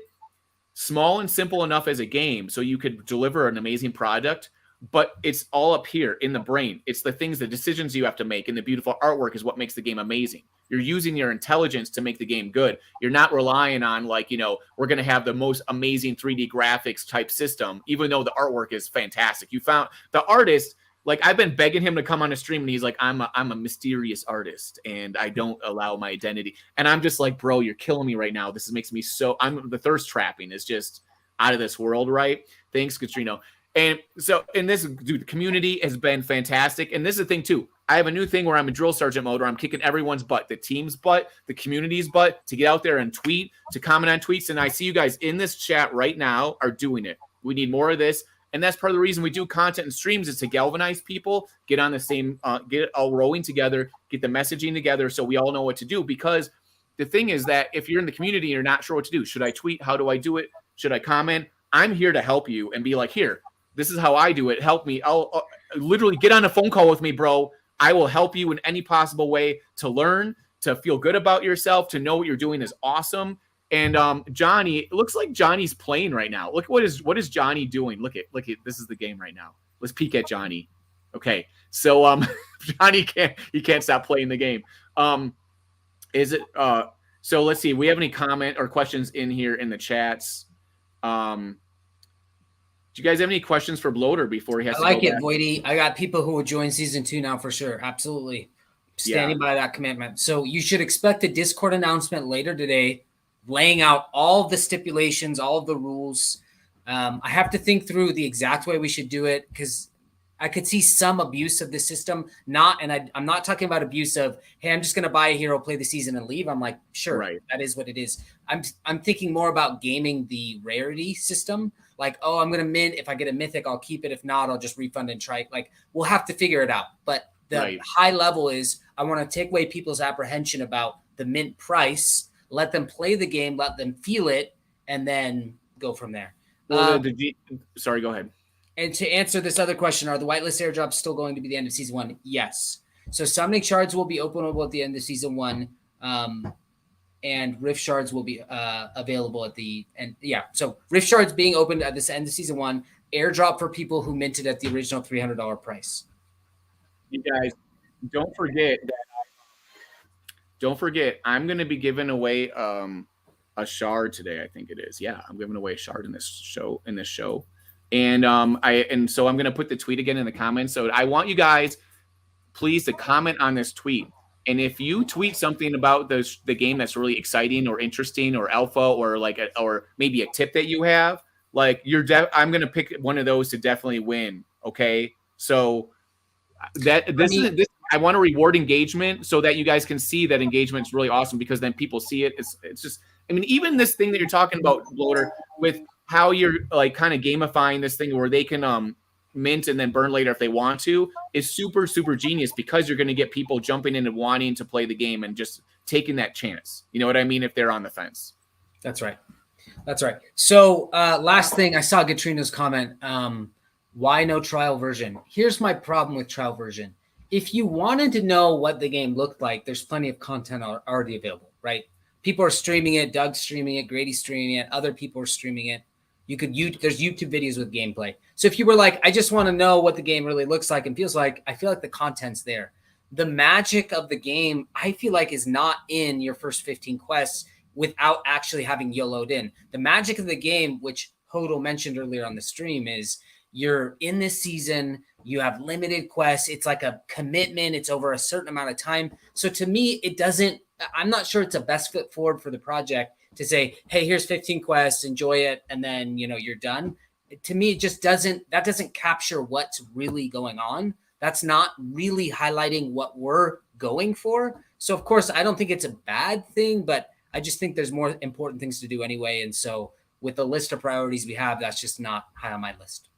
small and simple enough as a game so you could deliver an amazing product, but it's all up here in the brain. It's the things, the decisions you have to make, and the beautiful artwork is what makes the game amazing. You're using your intelligence to make the game good. You're not relying on, like, you know, we're going to have the most amazing 3D graphics type system, even though the artwork is fantastic. You found the artist. Like, I've been begging him to come on a stream, and he's like, I'm a mysterious artist, and I don't allow my identity. And I'm just like, bro, you're killing me right now. This makes me so, the thirst trapping is just, out of this world, right? Thanks, Katrina. And so, and this, dude, the community has been fantastic. And this is the thing too. I have a new thing where I'm in drill sergeant mode, where I'm kicking everyone's butt, the team's butt, the community's butt, to get out there and tweet, to comment on tweets. And I see you guys in this chat right now are doing it. We need more of this. And that's part of the reason we do content and streams, is to galvanize people, get on the same, get it all rowing together, get the messaging together so we all know what to do. Because the thing is that if you're in the community and you're not sure what to do, should I tweet? How do I do it? Should I comment? I'm here to help you and be like, here, this is how I do it. Help me. I'll literally get on a phone call with me, bro. I will help you in any possible way to learn, to feel good about yourself, to know what you're doing is awesome. And Johnny, it looks like Johnny's playing right now. Look, what is Johnny doing? Look at this is the game right now. Let's peek at Johnny. Okay, so Johnny can't stop playing the game. Is it so let's see. We have any comment or questions in here in the chats? Do you guys have any questions for Bloater before he has to I like go it, back? Voidy. I got people who will join season 2 now for sure. Absolutely. Standing by that commitment. So you should expect a Discord announcement later today, laying out all of the stipulations, all of the rules. I have to think through the exact way we should do it, because I could see some abuse of the system. I'm not talking about abuse of, hey, I'm just going to buy a hero, play the season, and leave. I'm like, sure, Right. that is what it is. I'm thinking more about gaming the rarity system. Like, oh, I'm going to mint. If I get a mythic, I'll keep it. If not, I'll just refund and try. Like, we'll have to figure it out. But the high level is, I want to take away people's apprehension about the mint price, let them play the game, let them feel it, and then go from there. Well, sorry, go ahead. And to answer this other question, are the whitelist airdrops still going to be the end of season 1? Yes. So summoning shards will be openable at the end of season 1. And rift shards will be available at the end. Yeah. So rift shards being opened at this end of season 1, airdrop for people who minted at the original $300 price. You guys, don't forget, I'm going to be giving away a shard today. I think it is. Yeah, I'm giving away a shard in this show. And so I'm going to put the tweet again in the comments. So I want you guys, please, to comment on this tweet. And if you tweet something about the game that's really exciting or interesting or alpha or or maybe a tip that you have, like I'm going to pick one of those to definitely win. Okay. So I want to reward engagement so that you guys can see that engagement is really awesome, because then people see it. It's just, I mean, even this thing that you're talking about, Bloater, with how you're like kind of gamifying this thing where they can mint and then burn later if they want to, is super, super genius, because you're going to get people jumping in and wanting to play the game and just taking that chance. You know what I mean? If they're on the fence. That's right. So last thing, I saw Katrina's comment. Why no trial version? Here's my problem with trial version. If you wanted to know what the game looked like, there's plenty of content already available, right? People are streaming it. Doug's streaming it. Grady's streaming it. Other people are streaming it. There's YouTube videos with gameplay. So if you were like, I just want to know what the game really looks like and feels like, I feel like the content's there. The magic of the game, I feel like, is not in your first 15 quests without actually having YOLO'd in. The magic of the game, which Hodel mentioned earlier on the stream, is you're in this season, you have limited quests. It's like a commitment. It's over a certain amount of time. So to me, I'm not sure it's a best foot forward for the project to say, hey, here's 15 quests, enjoy it, and then, you're done. To me, it just doesn't capture what's really going on. That's not really highlighting what we're going for. So, of course, I don't think it's a bad thing, but I just think there's more important things to do anyway. And so with the list of priorities we have, that's just not high on my list.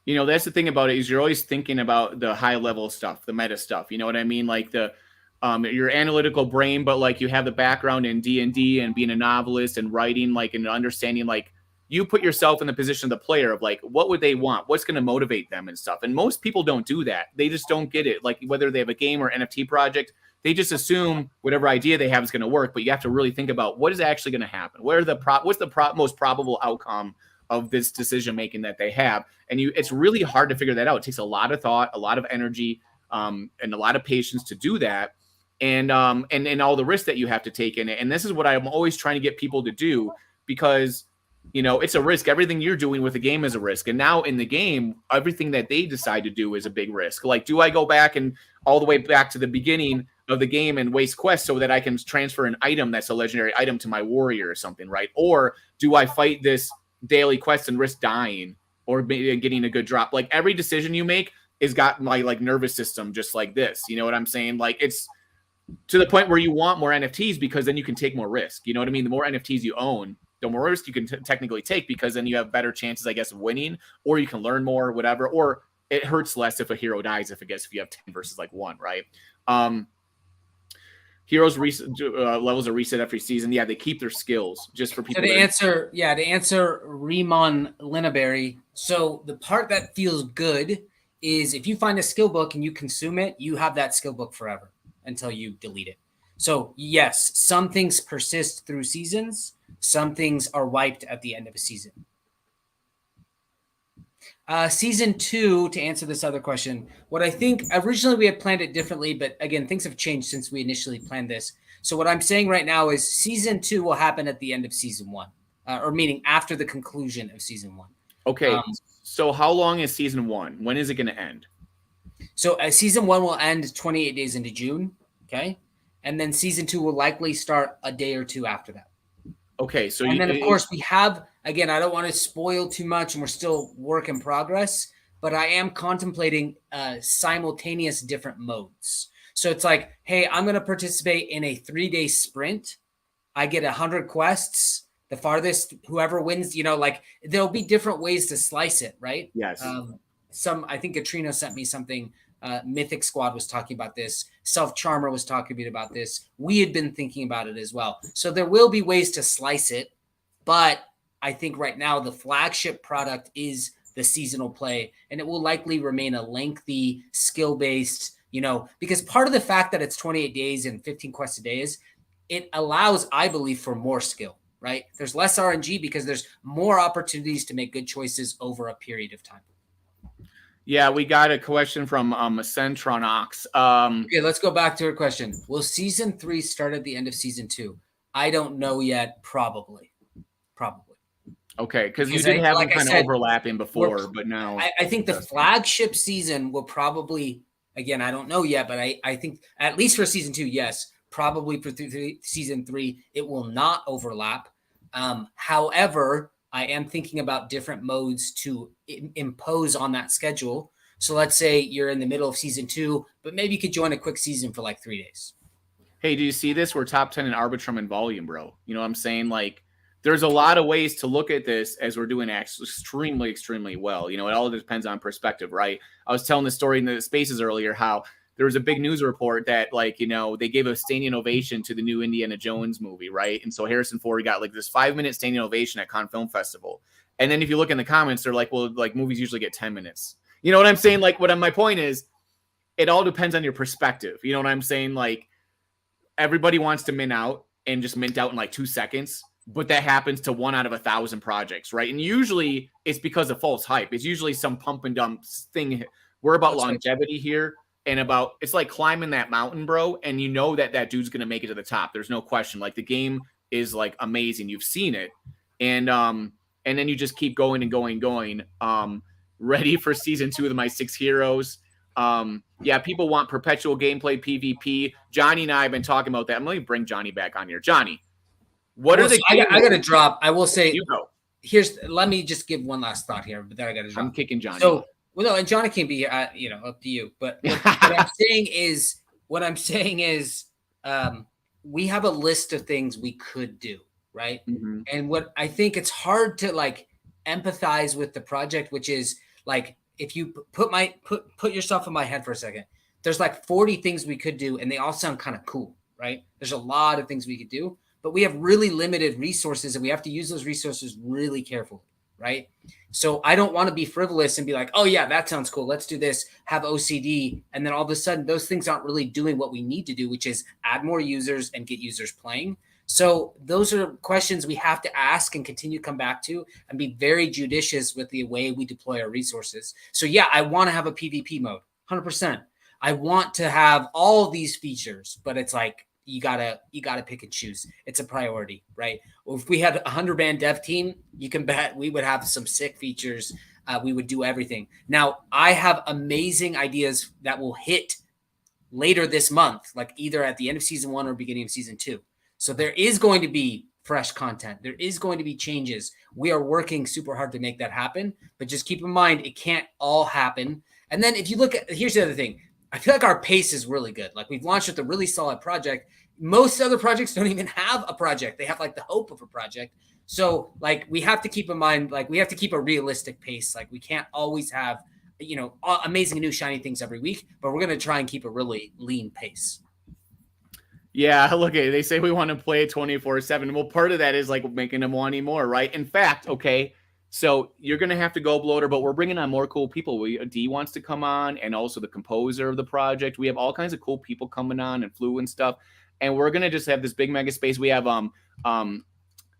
That's the thing about it, is you're always thinking about the high level stuff, the meta stuff. You know what I mean? Like your analytical brain, but like you have the background in D&D and being a novelist and writing, like, and understanding, like, you put yourself in the position of the player of like, what would they want? What's going to motivate them and stuff. And most people don't do that. They just don't get it. Like, whether they have a game or NFT project, they just assume whatever idea they have is going to work, but you have to really think about what is actually going to happen. What's the most probable outcome of this decision-making that they have. And it's really hard to figure that out. It takes a lot of thought, a lot of energy, and a lot of patience to do that. And all the risks that you have to take in it. And this is what I'm always trying to get people to do, because, it's a risk. Everything you're doing with the game is a risk. And now in the game, everything that they decide to do is a big risk. Like, do I go back and all the way back to the beginning of the game and waste quests so that I can transfer an item that's a legendary item to my warrior or something, right? Or do I fight this daily quests and risk dying or getting a good drop. Like every decision you make is got my like nervous system just like this. You know what I'm saying? Like it's to the point where you want more NFTs because then you can take more risk. You know what I mean? The more NFTs you own, the more risk you can technically take because then you have better chances, I guess, of winning, or you can learn more, or whatever, or it hurts less if a hero dies, if you have 10 versus like 1, right? Heroes levels are reset every season. Yeah, they keep their skills just for people. So to answer Riemann Lineberry, so the part that feels good is if you find a skill book and you consume it, you have that skill book forever until you delete it. So yes, some things persist through seasons. Some things are wiped at the end of a season. Season 2, to answer this other question, what I think originally we had planned it differently, but again, things have changed since we initially planned this. So what I'm saying right now is season 2 will happen at the end of season 1, or meaning after the conclusion of season 1. Okay. So how long is season 1? When is it going to end? So season 1 will end 28 days into June. Okay. And then season 2 will likely start a day or two after that. Okay. So and then of course we have, again, I don't want to spoil too much and we're still work in progress, but I am contemplating simultaneous different modes. So it's like, hey, I'm going to participate in a 3-day sprint. I get 100 quests. The farthest, whoever wins, you know, like there'll be different ways to slice it, right? Yes. I think Katrina sent me something. Mythic Squad was talking about this. Self Charmer was talking about this. We had been thinking about it as well. So there will be ways to slice it, but I think right now the flagship product is the seasonal play, and it will likely remain a lengthy skill-based, you know, because part of the fact that it's 28 days and 15 quests a day is it allows, I believe, for more skill, right? There's less RNG because there's more opportunities to make good choices over a period of time. Yeah, we got a question from Centronox. Okay, let's go back to her question. Will season 3 start at the end of season 2? I don't know yet. Probably. Okay, because you did have them kind of overlapping before, but now I think the flagship season will probably, again, I don't know yet, but I think at least for season 2, yes. Probably for season 3, it will not overlap. However, I am thinking about different modes to impose on that schedule. So let's say you're in the middle of season 2, but maybe you could join a quick season for like 3 days. Hey, do you see this? We're top 10 in Arbitrum and volume, bro. You know what I'm saying? Like, there's a lot of ways to look at this as we're doing extremely, extremely well. You know, it all depends on perspective, right? I was telling the story in the spaces earlier how there was a big news report that, like, you know, they gave a standing ovation to the new Indiana Jones movie, right? And so Harrison Ford got like this 5-minute standing ovation at Cannes Film Festival. And then if you look in the comments, they're like, well, like movies usually get 10 minutes. You know what I'm saying? Like, my point is, it all depends on your perspective. You know what I'm saying? Like, everybody wants to mint out and just mint out in like 2 seconds, but that happens to 1 out of 1,000 projects, right? And usually it's because of false hype. It's usually some pump and dump thing. We're about longevity here. And about, it's like climbing that mountain, bro. And you know that dude's going to make it to the top. There's no question. Like the game is like amazing. You've seen it. And then you just keep going and going. Ready for season 2 of my 6 heroes. Yeah, people want perpetual gameplay PvP. Johnny and I have been talking about that. I'm going to bring Johnny back on here. Johnny, what are the I got to drop. I will say, you go. Let me just give one last thought here, but then I got to drop. I'm kicking Johnny. So, well, no, and Johnny can be, you know, up to you. But what I'm saying is, we have a list of things we could do, right? Mm-hmm. And what I think it's hard to like empathize with the project, which is like if you put yourself in my head for a second, there's like 40 things we could do, and they all sound kind of cool, right? There's a lot of things we could do, but we have really limited resources, and we have to use those resources really carefully. Right. So I don't want to be frivolous and be like, oh yeah, that sounds cool. Let's do this, have OCD. And then all of a sudden those things aren't really doing what we need to do, which is add more users and get users playing. So those are questions we have to ask and continue to come back to and be very judicious with the way we deploy our resources. So yeah, I want to have a PvP mode, 100%. I want to have all these features, but it's like, you gotta pick and choose. It's a priority, right? Well, if we had a 100-man dev team, you can bet we would have some sick features. We would do everything. Now, I have amazing ideas that will hit later this month, like either at the end of season 1 or beginning of season 2. So there is going to be fresh content. There is going to be changes. We are working super hard to make that happen, but just keep in mind, it can't all happen. And then if you look at, here's the other thing. I feel like our pace is really good. Like we've launched with a really solid project. Most other projects don't even have a project. They have like the hope of a project. So like we have to keep in mind, like we have to keep a realistic pace. Like we can't always have, amazing new shiny things every week, but we're going to try and keep a really lean pace. Yeah, look at it. They say we want to play it 24/7. Well, part of that is like making them wanting more, right? In fact, okay, so you're going to have to go, Bloater, but we're bringing on more cool people. D wants to come on, and also the composer of the project. We have all kinds of cool people coming on, and Flu and stuff. And we're going to just have this big mega space. We have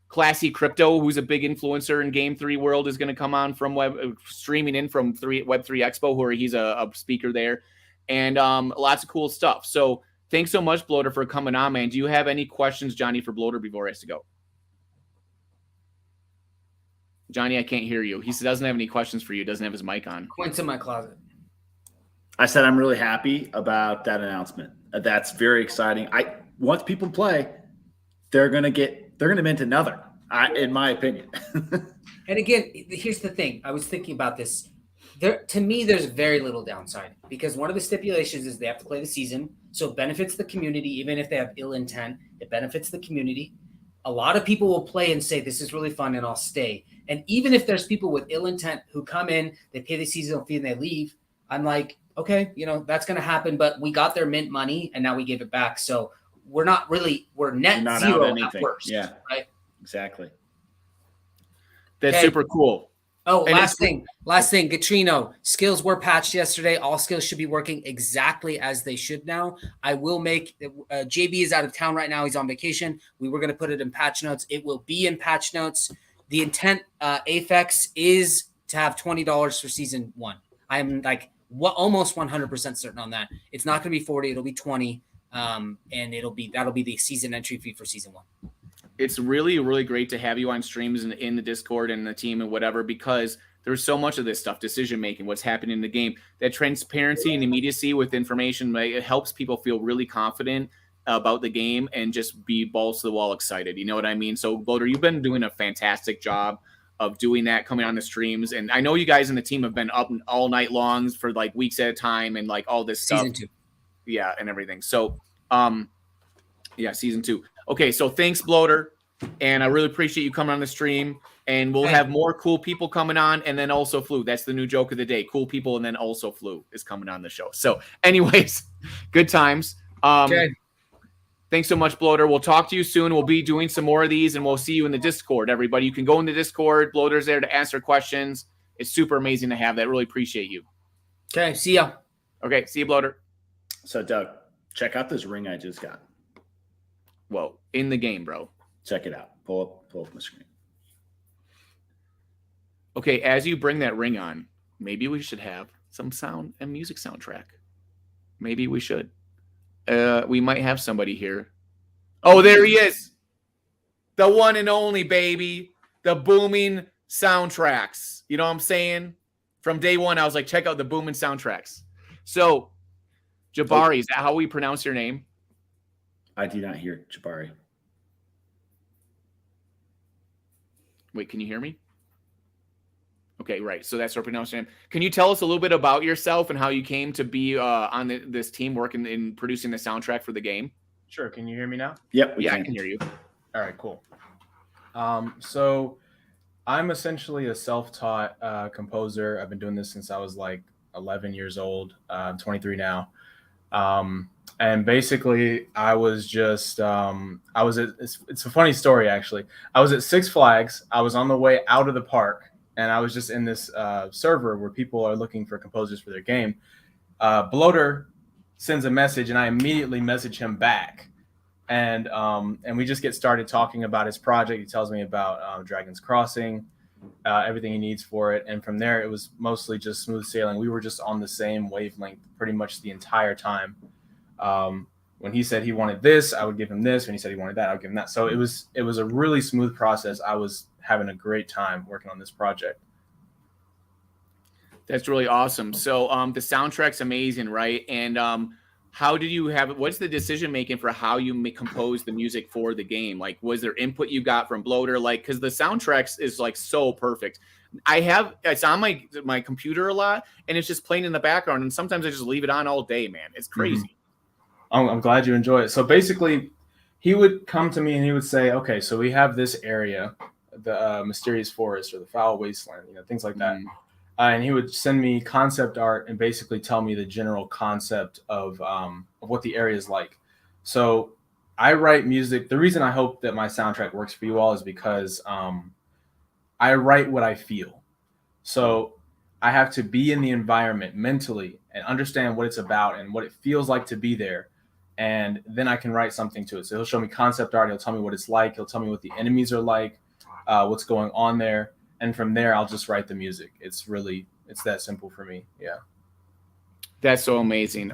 Classy Crypto, who's a big influencer in Game 3 world, is going to come on from streaming in from Web3 Expo, where he's a speaker there. And lots of cool stuff. So thanks so much, Bloater, for coming on, man. Do you have any questions, Johnny, for Bloater before he has to go? Johnny, I can't hear you. He doesn't have any questions for you. Doesn't have his mic on. Went in my closet. I said I'm really happy about that announcement. That's very exciting. Once people play, they're gonna mint another, in my opinion. And again, here's the thing. I was thinking about this. To me, there's very little downside because one of the stipulations is they have to play the season. So it benefits the community, even if they have ill intent. It benefits the community. A lot of people will play and say, this is really fun and I'll stay. And even if there's people with ill intent who come in, they pay the seasonal fee and they leave, I'm like, okay, that's going to happen. But we got their mint money and now we gave it back. So we're net zero at worst. Yeah, right? Exactly. That's super cool. Oh, and last thing, Gatrino, skills were patched yesterday. All skills should be working exactly as they should now. I will make JB is out of town right now. He's on vacation. We were going to put it in patch notes. It will be in patch notes. The intent, Aphex, is to have $20 for season 1. I am like almost 100% certain on that. It's not going to be 40. It'll be 20. And that'll be the season entry fee for season 1. It's really, really great to have you on streams and in the Discord and the team and whatever, because there's so much of this stuff, decision-making, what's happening in the game, that transparency and immediacy with information, right? It helps people feel really confident about the game and just be balls to the wall excited. You know what I mean? So Bloater, you've been doing a fantastic job of doing that, coming on the streams. And I know you guys in the team have been up all night long for like weeks at a time and like all this stuff. Season 2. Yeah. And everything. So, season 2. Okay, so thanks, Bloater, and I really appreciate you coming on the stream, and we'll have more cool people coming on, and then also Flu. That's the new joke of the day. Cool people, and then also Flu is coming on the show. So anyways, good times. Okay. Thanks so much, Bloater. We'll talk to you soon. We'll be doing some more of these, and we'll see you in the Discord, everybody. You can go in the Discord. Bloater's there to answer questions. It's super amazing to have that. Really appreciate you. Okay, see ya. Okay, see you, Bloater. So, Doug, check out this ring I just got. Whoa, in the game, bro. Check it out. Pull up my screen. Okay, as you bring that ring on, maybe we should have some sound and music soundtrack. Maybe we should. We might have somebody here. Oh, there he is. The one and only, baby. The booming soundtracks. You know what I'm saying? From day one, I was like, check out the booming soundtracks. So, Jahbari, is that how we pronounce your name? I do not hear Jahbari. Wait, can you hear me? Okay, right. So that's our pronunciation. Can you tell us a little bit about yourself and how you came to be on this team working in producing the soundtrack for the game? Sure. Can you hear me now? Yep. I can hear you. All right, cool. So I'm essentially a self-taught composer. I've been doing this since I was like 11 years old. I'm 23 now. And basically I was just, it's a funny story, actually. I was at Six Flags. I was on the way out of the park, and I was just in this server where people are looking for composers for their game. Bloater sends a message, and I immediately message him back. And we just get started talking about his project. He tells me about Dragon's Crossing, everything he needs for it. And from there, it was mostly just smooth sailing. We were just on the same wavelength pretty much the entire time. When he said he wanted this, I would give him this. When he said he wanted that, I would give him that. So it was a really smooth process. I was having a great time working on this project. That's really awesome. So the soundtrack's amazing, right? And how did you have? What's the decision making for how you compose the music for the game? Like, was there input you got from Bloater? Like, because the soundtracks is like so perfect. It's on my computer a lot, and it's just playing in the background. And sometimes I just leave it on all day, man. It's crazy. I'm glad you enjoy it. So basically, he would come to me and he would say, okay, so we have this area, the mysterious forest or the foul wasteland, things like that. And he would send me concept art and basically tell me the general concept of what the area is like. So I write music. The reason I hope that my soundtrack works for you all is because I write what I feel. So I have to be in the environment mentally and understand what it's about and what it feels like to be there. And then I can write something to it. So he'll show me concept art. He'll tell me what it's like. He'll tell me what the enemies are like, what's going on there. And from there, I'll just write the music. It's that simple for me. Yeah. That's so amazing.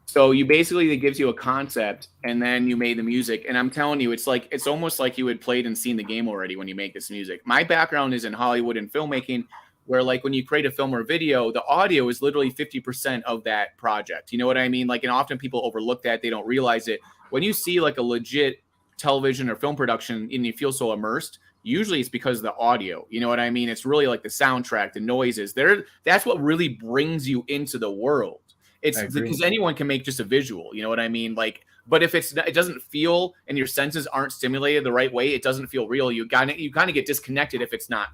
So you basically, it gives you a concept and then you made the music. And I'm telling you, it's almost like you had played and seen the game already when you make this music. My background is in Hollywood and filmmaking, where like when you create a film or video, the audio is literally 50% of that project. You know what I mean? Like, and often people overlook that. They don't realize it. When you see like a legit television or film production and you feel so immersed, usually it's because of the audio. You know what I mean? It's really like the soundtrack, the noises there. That's what really brings you into the world. It's because anyone can make just a visual, you know what I mean? Like, but if it doesn't feel and your senses aren't stimulated the right way, it doesn't feel real. You kind of get disconnected if it's not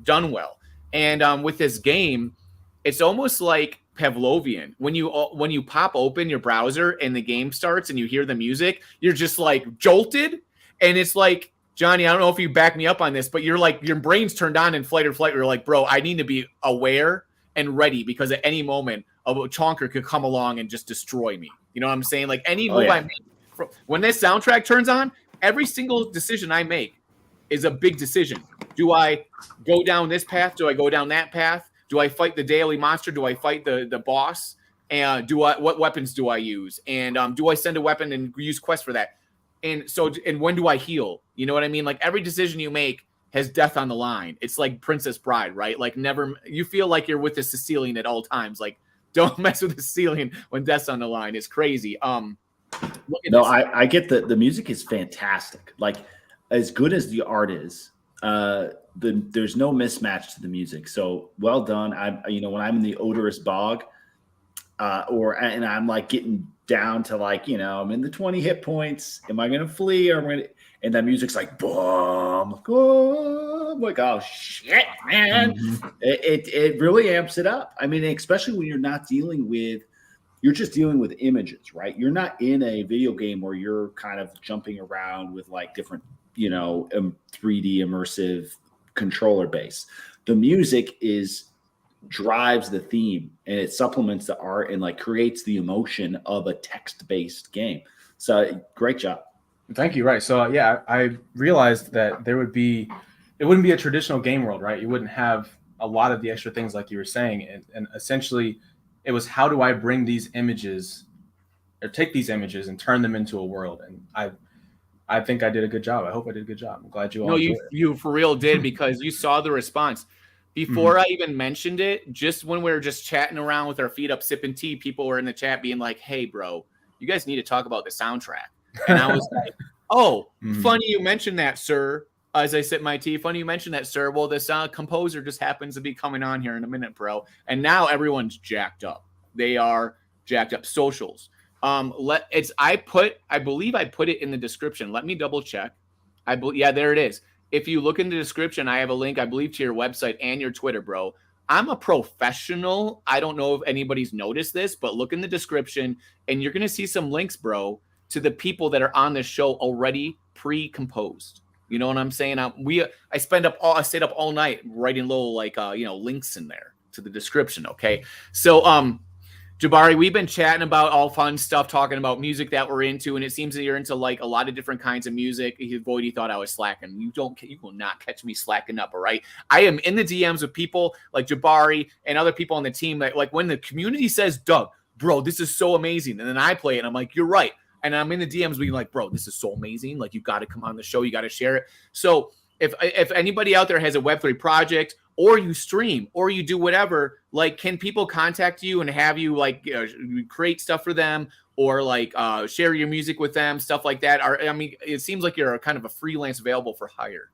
done well. And with this game, it's almost like Pavlovian. When you pop open your browser and the game starts and you hear the music, you're just like jolted. And it's like, Johnny, I don't know if you back me up on this, but you're like, your brain's turned on in fight or flight. You're like, bro, I need to be aware and ready because at any moment a chonker could come along and just destroy me. You know what I'm saying? Like any move I make, when this soundtrack turns on, every single decision I make is a big decision. Do I go down this path? Do I go down that path? Do I fight the daily monster? Do I fight the boss? And what weapons do I use? And do I send a weapon and use quest for that? And when do I heal? You know what I mean? Like every decision you make has death on the line. It's like Princess Bride, right? Like you feel like you're with the Sicilian at all times. Like don't mess with the Sicilian when death's on the line. It's crazy. I get the music is fantastic. Like as good as the art is, there's no mismatch to the music. So well done. When I'm in the odorous bog, and I'm like getting down to like, I'm in the 20 hit points. Am I going to flee or and that music's like, boom, I'm like, oh shit, man. Mm-hmm. It really amps it up. I mean, especially when you're just dealing with images, right? You're not in a video game where you're kind of jumping around with like different, 3D immersive controller base. The music drives the theme and it supplements the art and like creates the emotion of a text-based game. So great job. Thank you. Right. So I realized that it wouldn't be a traditional game world, right? You wouldn't have a lot of the extra things like you were saying. And essentially it was, how do I bring these images or take these images and turn them into a world? And I think I did a good job. I hope I did a good job. I'm glad you all enjoyed it. You for real did, because you saw the response. Before I even mentioned it, just when we were just chatting around with our feet up sipping tea, people were in the chat being like, hey, bro, you guys need to talk about the soundtrack. And I was like, funny you mentioned that, sir. As I sip my tea, funny you mentioned that, sir. Well, this composer just happens to be coming on here in a minute, bro. And now everyone's jacked up. They are jacked up. Socials. I believe I put it in the description. Let me double check. There it is. If you look in the description, I have a link, I believe, to your website and your Twitter, bro. I'm a professional. I don't know if anybody's noticed this, but look in the description and you're going to see some links, bro, to the people that are on this show already pre-composed. You know what I'm saying? I stayed up all night writing little links in there to the description. Okay. So, Jahbari, we've been chatting about all fun stuff, talking about music that we're into, and it seems that you're into like a lot of different kinds of music. Voidy thought I was slacking. You will not catch me slacking up, all right? I am in the DMs with people like Jahbari and other people on the team that, like, when the community says, Doug, bro, this is so amazing, and then I play it, and I'm like, you're right. And I'm in the DMs being like, bro, this is so amazing. Like, you got to come on the show. You got to share it. So if anybody out there has a Web3 project or you stream, or you do whatever, like, can people contact you and have you like create stuff for them, or like share your music with them, stuff like that? I mean, it seems like you're kind of a freelance available for hire.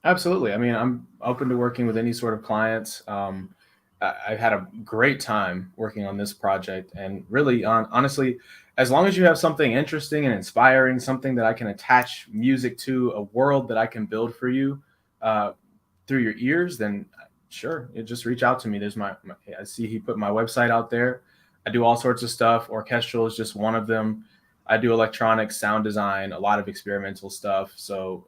Absolutely. I mean, I'm open to working with any sort of clients. I've had a great time working on this project, and really, honestly, as long as you have something interesting and inspiring, something that I can attach music to, a world that I can build for you through your ears, then sure, just reach out to me. There's I see he put my website out there. I do all sorts of stuff. Orchestral is just one of them. I do electronic sound design, a lot of experimental stuff. So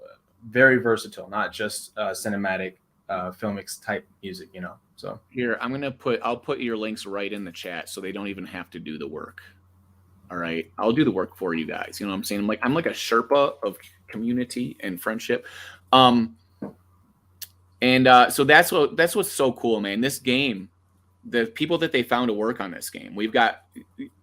very versatile, not just cinematic filmics type music, you know. So here, I'll put your links right in the chat so they don't even have to do the work. All right, I'll do the work for you guys. You know what I'm saying? I'm like a Sherpa of community and friendship. So that's what's so cool, man. This game, the people that they found to work on this game, we've got,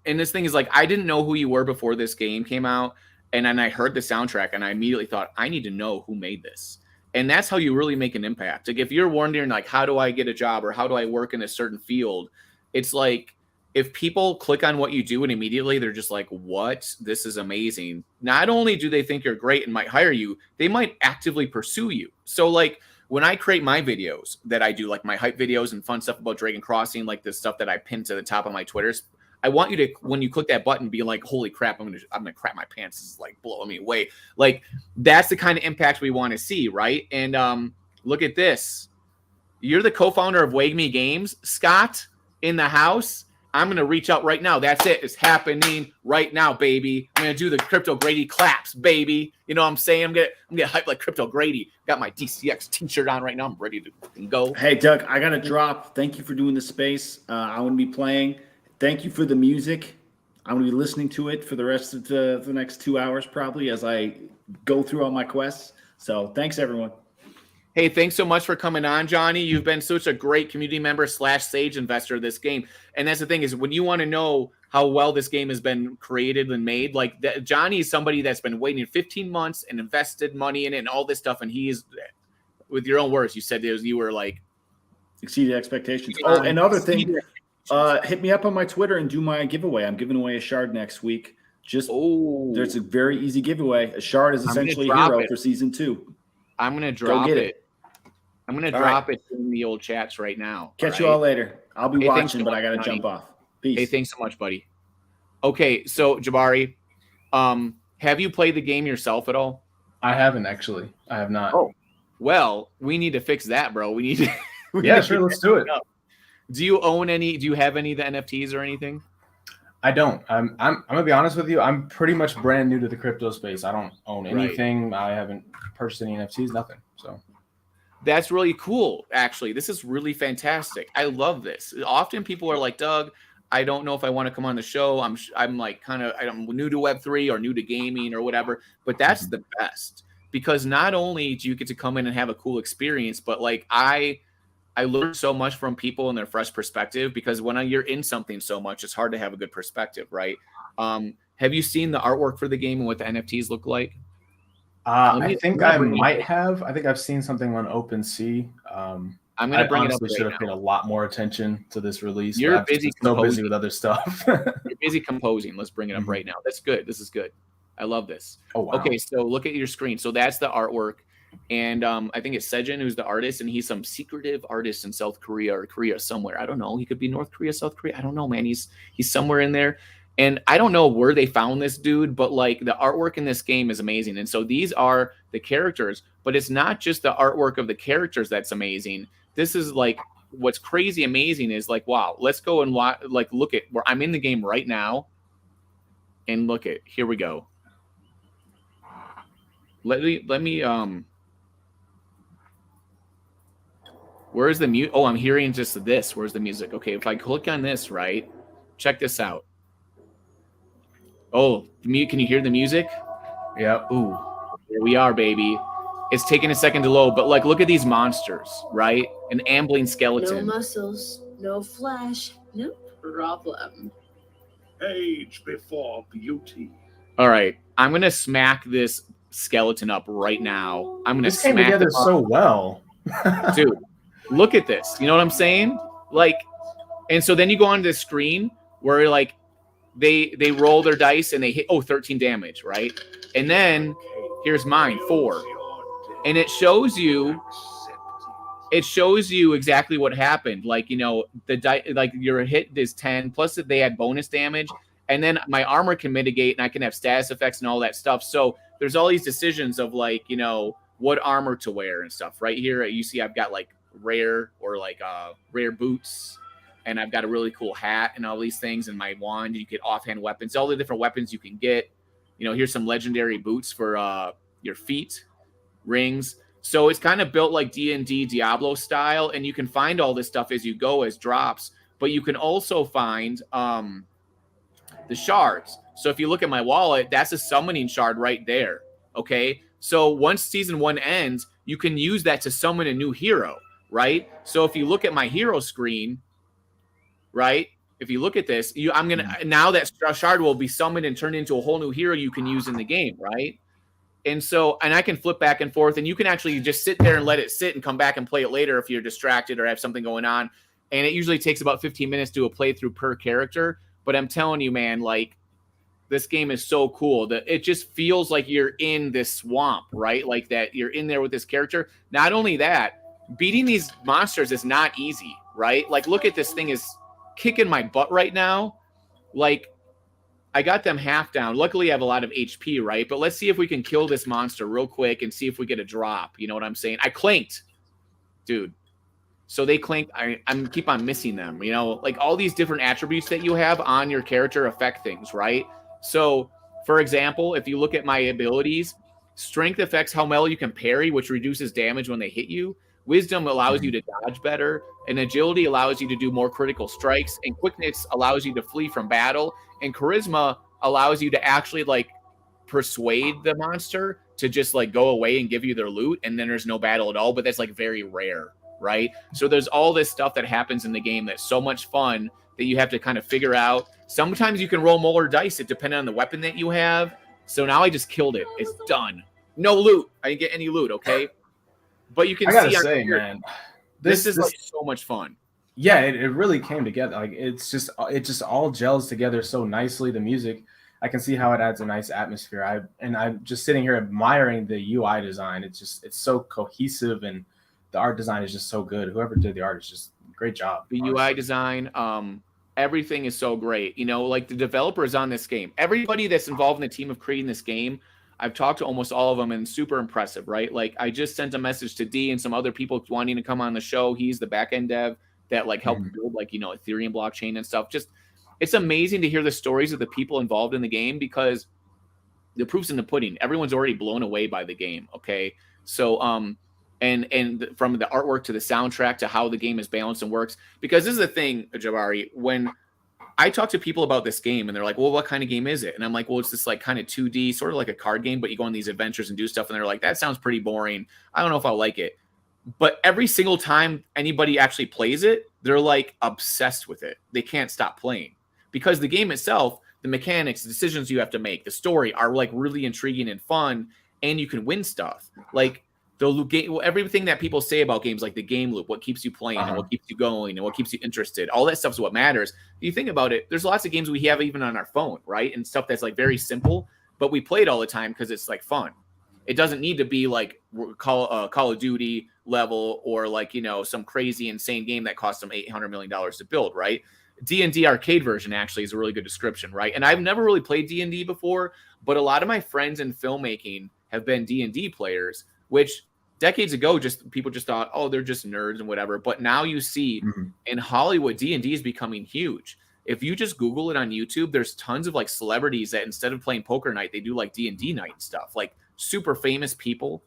and this thing is like, I didn't know who you were before this game came out, and then I heard the soundtrack, and I immediately thought, I need to know who made this. And that's how you really make an impact. Like, if you're wondering, like, how do I get a job, or how do I work in a certain field? It's like, if people click on what you do and immediately they're just like, what? This is amazing. Not only do they think you're great and might hire you, they might actively pursue you. So, like, when I create my videos that I do, like my hype videos and fun stuff about Dragon Crossing, like the stuff that I pin to the top of my Twitters, I want you to, when you click that button, be like, holy crap, I'm gonna crap my pants. This is like blowing me away. Like, that's the kind of impact we want to see, right? And look at this. You're the co-founder of WebThree Games, Scott, in the house. I'm gonna reach out right now. That's it. It's happening right now, baby. I'm gonna do the Crypto Grady claps, baby. You know what I'm saying? I'm gonna hype like Crypto Grady. Got my DCX t-shirt on right now. I'm ready to go. Hey, Doug, I gotta drop. Thank you for doing the space. I want to be playing. Thank you for the music. I'm going to be listening to it for the rest of the next 2 hours, probably, as I go through all my quests. So thanks, everyone. Hey, thanks so much for coming on, Johnny. You've been such a great community member / Sage investor of this game. And that's the thing, is when you want to know how well this game has been created and made, like, Johnny is somebody that's been waiting 15 months and invested money in it and all this stuff. And he is, with your own words, you said you were like, exceeded expectations. Oh, another thing. Hit me up on my Twitter and do my giveaway. I'm giving away a shard next week. There's a very easy giveaway. A shard is essentially a hero for season 2. I'm gonna drop it. I'm gonna drop it in the old chats right now. Catch you all later. I'll be watching, but I gotta jump off. Peace. Hey, thanks so much, buddy. Okay, so Jahbari, have you played the game yourself at all? I haven't, actually. I have not. Oh, well, we need to fix that, bro. We need to. Yeah, sure. Let's do it. Do you own any? Do you have any of the NFTs or anything? I don't. I'm gonna be honest with you. I'm pretty much brand new to the crypto space. I don't own anything. Right. I haven't purchased any NFTs. Nothing. So that's really cool. Actually, this is really fantastic. I love this. Often people are like, Doug, I don't know if I want to come on the show. I'm like I'm new to Web3 or new to gaming or whatever. But that's the best, because not only do you get to come in and have a cool experience, but like I learned so much from people and their fresh perspective, because when you're in something so much, it's hard to have a good perspective, right? Have you seen the artwork for the game and what the NFTs look like? I think I might have. I think I've seen something on OpenSea. I'm going to bring it up right should have now. paid a lot more attention to this release. You're busy. So busy with other stuff. You're busy composing. Let's bring it up right now. That's good. This is good. I love this. Oh, wow. Okay, so look at your screen. So that's the artwork. And I think it's Sejin who's the artist, and he's some secretive artist in South Korea or Korea somewhere. I don't know. He could be North Korea, South Korea. I don't know, man. He's somewhere in there. And I don't know where they found this dude, but like the artwork in this game is amazing. And so these are the characters, but it's not just the artwork of the characters that's amazing. This is like what's crazy amazing is like, wow, let's go and look at where I'm in the game right now. And look at, here we go. Let me where's the mute? Oh, I'm hearing just this. Where's the music? Okay, if I click on this, right? Check this out. Oh, can you hear the music? Yeah. Ooh, here we are, baby. It's taking a second to load, but like, look at these monsters, right? An ambling skeleton. No muscles, no flesh, no problem. Age before beauty. All right, I'm gonna smack this skeleton up right now. I'm gonna this came together so well, dude. look at this. You know what I'm saying? Like, and so then you go on this screen where like they roll their dice and they hit 13 damage, right? And then here's mine, 4. And it shows you exactly what happened. Like, you know, like your hit is 10 plus that they had bonus damage, and then my armor can mitigate and I can have status effects and all that stuff. So there's all these decisions of like, you know, what armor to wear and stuff. Right here you see I've got like rare boots, and I've got a really cool hat and all these things, and my wand. You get offhand weapons, all the different weapons you can get. You know, here's some legendary boots for your feet, rings. So it's kind of built like D&D Diablo style, and you can find all this stuff as you go as drops, but you can also find the shards. So if you look at my wallet, that's a summoning shard right there. Okay. So once season 1 ends, you can use that to summon a new hero, right? So if you look at my hero screen, right? If you look at this, now that shard will be summoned and turned into a whole new hero you can use in the game, right? And I can flip back and forth, and you can actually just sit there and let it sit and come back and play it later if you're distracted or have something going on. And it usually takes about 15 minutes to do a playthrough per character. But I'm telling you, man, like, this game is so cool that it just feels like you're in this swamp, right? Like that you're in there with this character. Not only that, beating these monsters is not easy, right? Like, look at this thing is kicking my butt right now. Like, I got them half down. Luckily, I have a lot of HP, right? But let's see if we can kill this monster real quick and see if we get a drop. You know what I'm saying? I clanked, dude. So they clanked. I'm keep on missing them. You know, like all these different attributes that you have on your character affect things, right? So, for example, if you look at my abilities, strength affects how well you can parry, which reduces damage when they hit you. Wisdom allows you to dodge better, and agility allows you to do more critical strikes, and quickness allows you to flee from battle, and charisma allows you to actually like persuade the monster to just like go away and give you their loot, and then there's no battle at all. But that's like very rare, right? So there's all this stuff that happens in the game that's so much fun that you have to kind of figure out. Sometimes you can roll more dice, it depending on the weapon that you have. So now I just killed it. It's done. No loot. I didn't get any loot, okay? But you can see, man, this is like so much fun. Yeah, it really came together. Like it just all gels together so nicely. The music, I can see how it adds a nice atmosphere. I'm just sitting here admiring the UI design. It's so cohesive, and the art design is just so good. Whoever did the art is just great job. The UI design, everything is so great. You know, like the developers on this game, everybody that's involved in the team of creating this game, I've talked to almost all of them, and super impressive, right? Like I just sent a message to D and some other people wanting to come on the show. He's the backend dev that like helped build like, you know, Ethereum blockchain and stuff. Just, it's amazing to hear the stories of the people involved in the game, because the proof's in the pudding. Everyone's already blown away by the game. Okay. So, and from the artwork to the soundtrack to how the game is balanced and works, because this is the thing, Jahbari, when I talk to people about this game and they're like, well, what kind of game is it? And I'm like, well, it's this like kind of 2D, sort of like a card game, but you go on these adventures and do stuff. And they're like, that sounds pretty boring. I don't know if I'll like it. But every single time anybody actually plays it, they're like obsessed with it. They can't stop playing, because the game itself, the mechanics, the decisions you have to make, the story are like really intriguing and fun, and you can win stuff. Like everything that people say about games, like the game loop, what keeps you playing and what keeps you going and what keeps you interested, all that stuff is what matters. If you think about it, there's lots of games we have even on our phone, right? And stuff that's like very simple, but we play it all the time because it's like fun. It doesn't need to be like Call of Duty level, or like, you know, some crazy insane game that cost them $800 million to build, right? D&D arcade version actually is a really good description, right? And I've never really played D&D before, but a lot of my friends in filmmaking have been D&D players, which decades ago, people just thought, oh, they're just nerds and whatever. But now you see in Hollywood, D&D is becoming huge. If you just Google it on YouTube, there's tons of like celebrities that instead of playing poker night, they do like D&D night and stuff, like super famous people,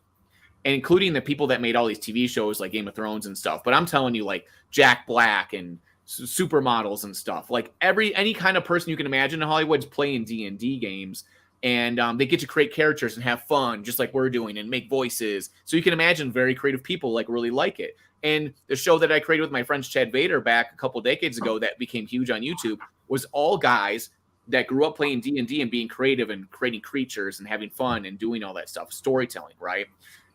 and including the people that made all these TV shows like Game of Thrones and stuff. But I'm telling you, like Jack Black and supermodels and stuff, like any kind of person you can imagine in Hollywood's playing D&D games. And they get to create characters and have fun, just like we're doing, and make voices. So you can imagine very creative people like really like it. And the show that I created with my friends Chad Vader back a couple decades ago that became huge on YouTube was all guys that grew up playing D&D and being creative and creating creatures and having fun and doing all that stuff, storytelling, right?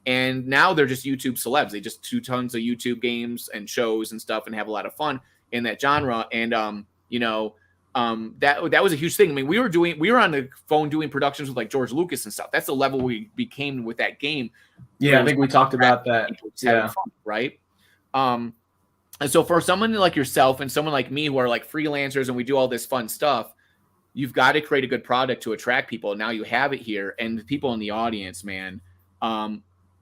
And now they're just YouTube celebs. They just do tons of YouTube games and shows and stuff and have a lot of fun in that genre. And that was a huge thing. I mean, we were on the phone doing productions with like George Lucas and stuff. That's the level we became with that game. Yeah, I think we talked about that. Yeah. Fun, right. And so for someone like yourself and someone like me who are like freelancers and we do all this fun stuff, you've got to create a good product to attract people. Now you have it here, and the people in the audience, man.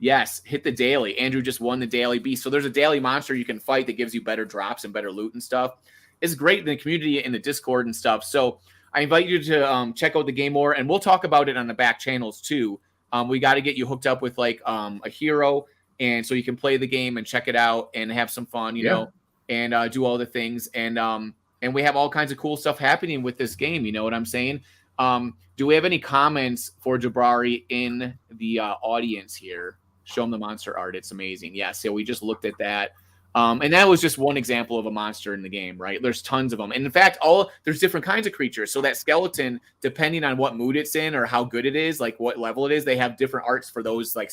Yes, hit the daily. Andrew just won the daily beast. So there's a daily monster you can fight that gives you better drops and better loot and stuff. It's great in the community, in the Discord and stuff. So I invite you to check out the game more, and we'll talk about it on the back channels too. We got to get you hooked up with like a hero, and so you can play the game and check it out and have some fun, you know, and do all the things. And we have all kinds of cool stuff happening with this game. You know what I'm saying? Do we have any comments for Jahbari in the audience here? Show them the monster art. It's amazing. Yeah, so we just looked at that. And that was just one example of a monster in the game, right? There's tons of them. And in fact, there's different kinds of creatures. So that skeleton, depending on what mood it's in or how good it is, like what level it is, they have different arts for those. Like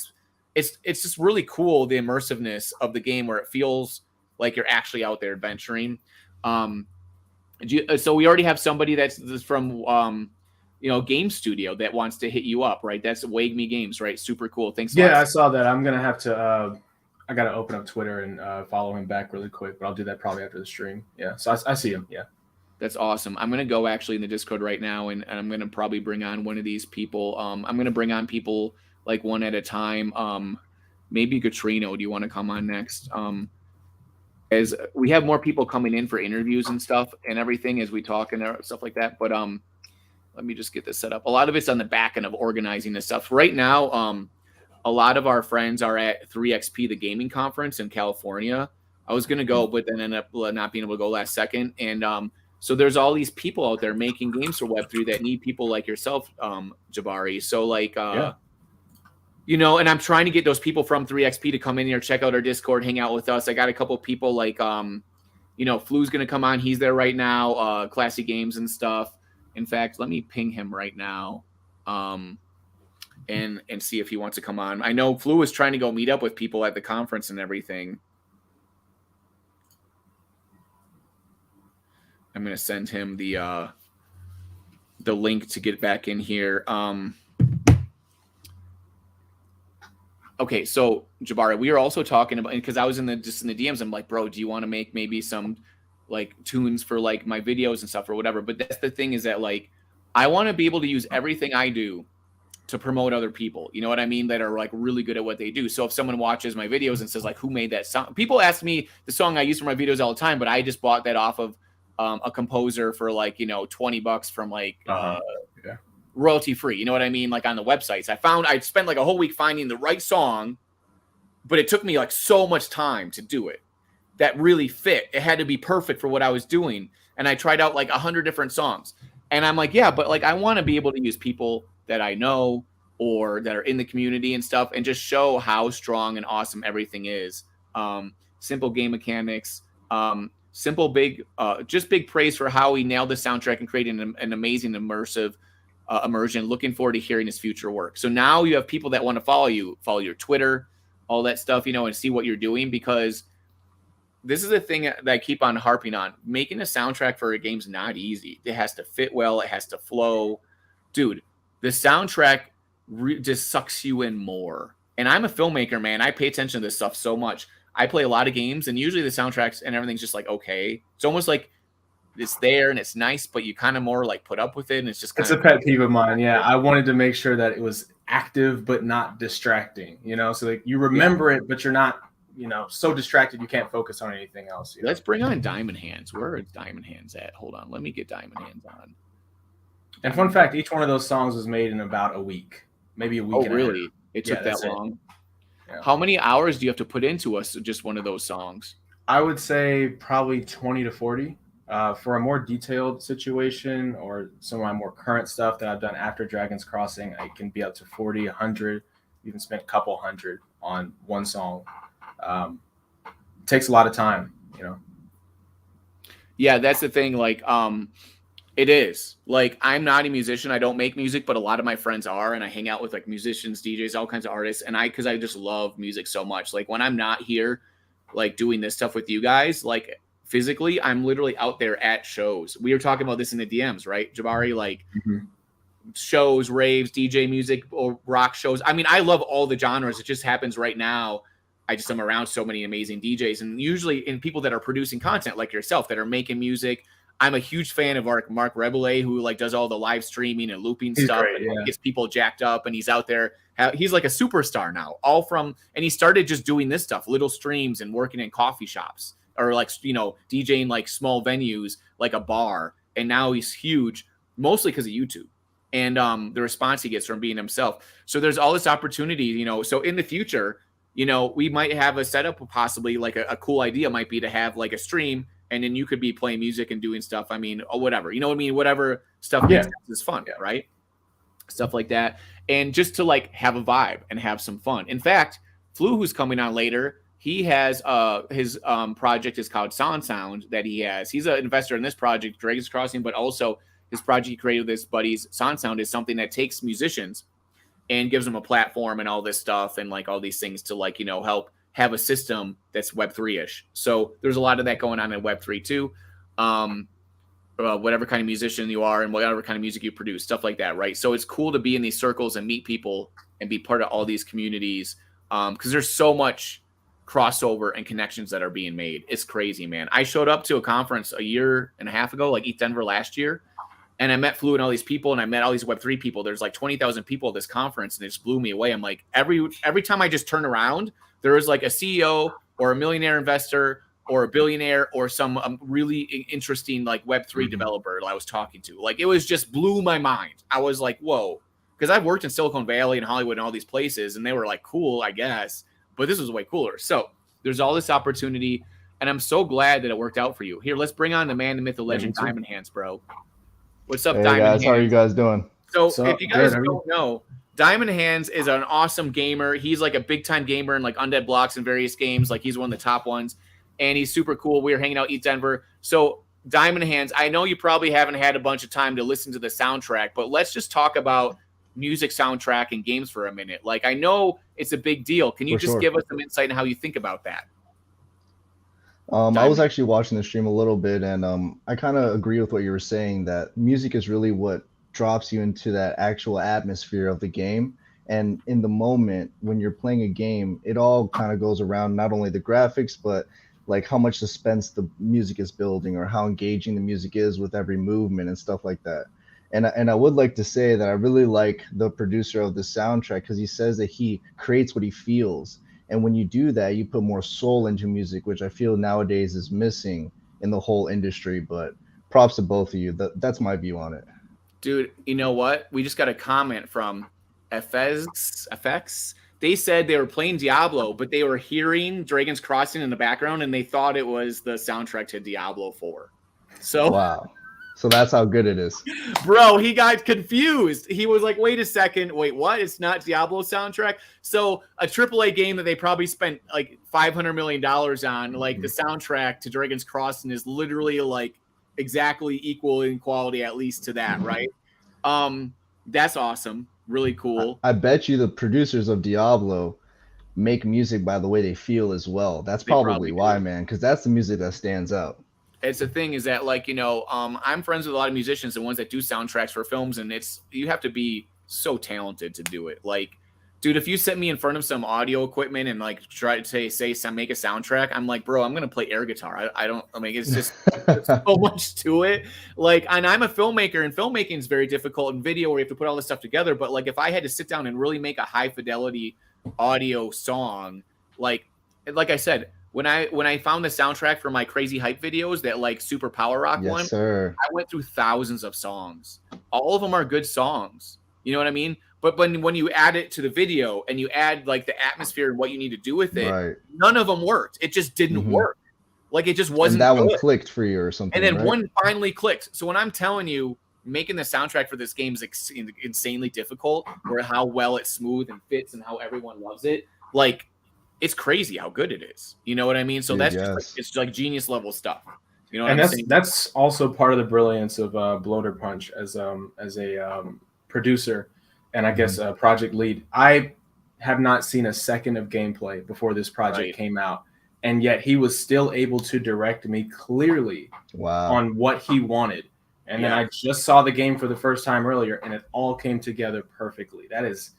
it's just really cool, the immersiveness of the game where it feels like you're actually out there adventuring. So we already have somebody that's from Game Studio that wants to hit you up, right? That's WebThree Games, right? Super cool. Thanks. Yeah, I saw that. I'm gonna have to. I got to open up Twitter and follow him back really quick, but I'll do that probably after the stream. Yeah, so I see him. Yeah, that's awesome. I'm going to go actually in the Discord right now, and I'm going to probably bring on one of these people. I'm going to bring on people like one at a time. Maybe Katrino, do you want to come on next? As we have more people coming in for interviews and stuff and everything as we talk and stuff like that. But let me just get this set up. A lot of it's on the back end of organizing this stuff. Right now, a lot of our friends are at 3XP, the gaming conference in California. I was going to go, but then ended up not being able to go last second. And so there's all these people out there making games for Web3 that need people like yourself, Jahbari. So like, and I'm trying to get those people from 3XP to come in here, check out our Discord, hang out with us. I got a couple of people like, Flu's going to come on. He's there right now, Classy Games and stuff. In fact, let me ping him right now. And see if he wants to come on. I know Flu was trying to go meet up with people at the conference and everything. I'm going to send him the link to get back in here. Okay, so Jahbari, we are also talking about, because I was in the DMs. I'm like, bro, do you want to make maybe some like tunes for like my videos and stuff or whatever? But that's the thing, is that like I want to be able to use everything I do to promote other people, you know what I mean, that are like really good at what they do. So if someone watches my videos and says like, who made that song? People ask me the song I use for my videos all the time, but I just bought that off of a composer for like, $20 from like royalty free, you know what I mean? Like on the websites, I spent like a whole week finding the right song, but it took me like so much time to do it that really fit. It had to be perfect for what I was doing. And I tried out like 100 different songs, and I'm like, yeah, but like, I want to be able to use people that I know or that are in the community and stuff, and just show how strong and awesome everything is. Simple game mechanics, just big praise for how he nailed the soundtrack and created an amazing immersive immersion. Looking forward to hearing his future work. So now you have people that want to follow your Twitter, all that stuff, and see what you're doing, because this is a thing that I keep on harping on. Making a soundtrack for a game's not easy. It has to fit well. It has to flow. Dude, the soundtrack just sucks you in more. And I'm a filmmaker, man. I pay attention to this stuff so much. I play a lot of games, and usually the soundtracks and everything's just like, okay. It's almost like it's there and it's nice, but you kind of more like put up with it. And it's just it's a pet peeve of mine. Yeah. I wanted to make sure that it was active, but not distracting, so like you remember it, but you're not, so distracted you can't focus on anything else. Let's bring on Diamond Hands. Where is Diamond Hands at? Hold on. Let me get Diamond Hands on. And fun fact, each one of those songs was made in about a week, maybe a week. Oh, really? It took that long? Yeah. How many hours do you have to put into just one of those songs? I would say probably 20 to 40. For a more detailed situation or some of my more current stuff that I've done after Dragon's Crossing, I can be up to 40, 100, even spent a couple hundred on one song. It takes a lot of time, Yeah, that's the thing. Like, It is. Like, I'm not a musician. I don't make music, but a lot of my friends are, and I hang out with like musicians, DJs, all kinds of artists. And because I just love music so much. Like, when I'm not here, like doing this stuff with you guys, like physically, I'm literally out there at shows. We were talking about this in the DMs, right, Jahbari? Like shows, raves, DJ music, or rock shows. I mean, I love all the genres. It just happens right now. I just am around so many amazing DJs, and usually in people that are producing content like yourself that are making music. I'm a huge fan of Mark Rebele, who like does all the live streaming and looping stuff, great, and gets people jacked up, and he's out there. He's like a superstar now, and he started just doing this stuff, little streams and working in coffee shops or like, DJing like small venues, like a bar. And now he's huge, mostly because of YouTube and the response he gets from being himself. So there's all this opportunity, so in the future, we might have a setup, possibly like a cool idea might be to have like a stream. And then you could be playing music and doing stuff. I mean, or whatever, whatever stuff makes sense is fun, right? Stuff like that. And just to like have a vibe and have some fun. In fact, Flu, who's coming on later, he has his project is called Sound that he has. He's an investor in this project, Dragon's Crossing, but also his project he created with his buddies, Sound is something that takes musicians and gives them a platform and all this stuff and like all these things to like, help have a system that's Web3-ish. So there's a lot of that going on in Web3 too. Whatever kind of musician you are and whatever kind of music you produce, stuff like that, right? So it's cool to be in these circles and meet people and be part of all these communities because there's so much crossover and connections that are being made. It's crazy, man. I showed up to a conference a year and a half ago, like ETH last year, and I met Flu and all these people, and I met all these Web3 people. There's like 20,000 people at this conference, and it just blew me away. I'm like, every time I just turn around, there was like a CEO or a millionaire investor or a billionaire or some really interesting like Web3 developer that I was talking to. Like, it was just blew my mind. I was like, whoa, because I've worked in Silicon Valley and Hollywood and all these places, and they were like cool, I guess, but this was way cooler. So there's all this opportunity, and I'm so glad that it worked out for you. Here, let's bring on the man, the myth, the legend, Diamond Hands, bro. What's up, Hey Diamond guys, Hands? how are you guys doing? So if you guys don't know, Diamond Hands is an awesome gamer. He's like a big time gamer in like Undead blocks and various games. Like, he's one of the top ones, and he's super cool. We were hanging out, Eat Denver. So Diamond Hands, I know you probably haven't had a bunch of time to listen to the soundtrack, but let's just talk about music soundtrack and games for a minute. Like, I know it's a big deal. Can you give us some insight on how you think about that? I was actually watching the stream a little bit, and I kind of agree with what you were saying, that music is really what drops you into that actual atmosphere of the game. And in the moment when you're playing a game, it all kind of goes around not only the graphics, but like how much suspense the music is building or how engaging the music is with every movement and stuff like that. And I would like to say that I really like the producer of the soundtrack, because he says that he creates what he feels. And when you do that, you put more soul into music, which I feel nowadays is missing in the whole industry. But props to both of you. That's my view on it. Dude, you know what? We just got a comment from FX. They said they were playing Diablo, but they were hearing Dragon's Crossing in the background, and they thought it was the soundtrack to Diablo 4. So wow. So that's how good it is. Bro, he got confused. He was like, wait a second. Wait, what? It's not Diablo soundtrack? So a AAA game that they probably spent like $500 million on, like the soundtrack to Dragon's Crossing is literally like exactly equal in quality, at least to that, right? That's awesome. Really cool. I bet you the producers of Diablo make music by the way they feel as well. That's probably why, man, because that's the music that stands out. It's the thing is that, like, I'm friends with a lot of musicians and ones that do soundtracks for films, and you have to be so talented to do it. Like, dude, if you set me in front of some audio equipment and like try to make a soundtrack, I'm like, bro, I'm gonna play air guitar. It's just so much to it. Like, and I'm a filmmaker, and filmmaking is very difficult in video where you have to put all this stuff together. But like, if I had to sit down and really make a high fidelity audio song, like I said. When I found the soundtrack for my crazy hype videos, that like super power rock one, sir. I went through thousands of songs. All of them are good songs. You know what I mean? But when you add it to the video and you add like the atmosphere and what you need to do with it, right. None of them worked. It just didn't work. Like, it just wasn't. And that good. one clicked for you or something. And then right? one finally clicked. So when I'm telling you, making the soundtrack for this game is insanely difficult, or how well it's smooth and fits and how everyone loves it, like, it's crazy how good it is. You know what I mean? So Dude, that's yes. just like, it's like genius level stuff. You know what And I'm saying? that's also part of the brilliance of Bloater Punch as a producer and I guess a project lead. I have not seen a second of gameplay before this project came out, and yet he was still able to direct me clearly on what he wanted. And then I just saw the game for the first time earlier, and it all came together perfectly. That is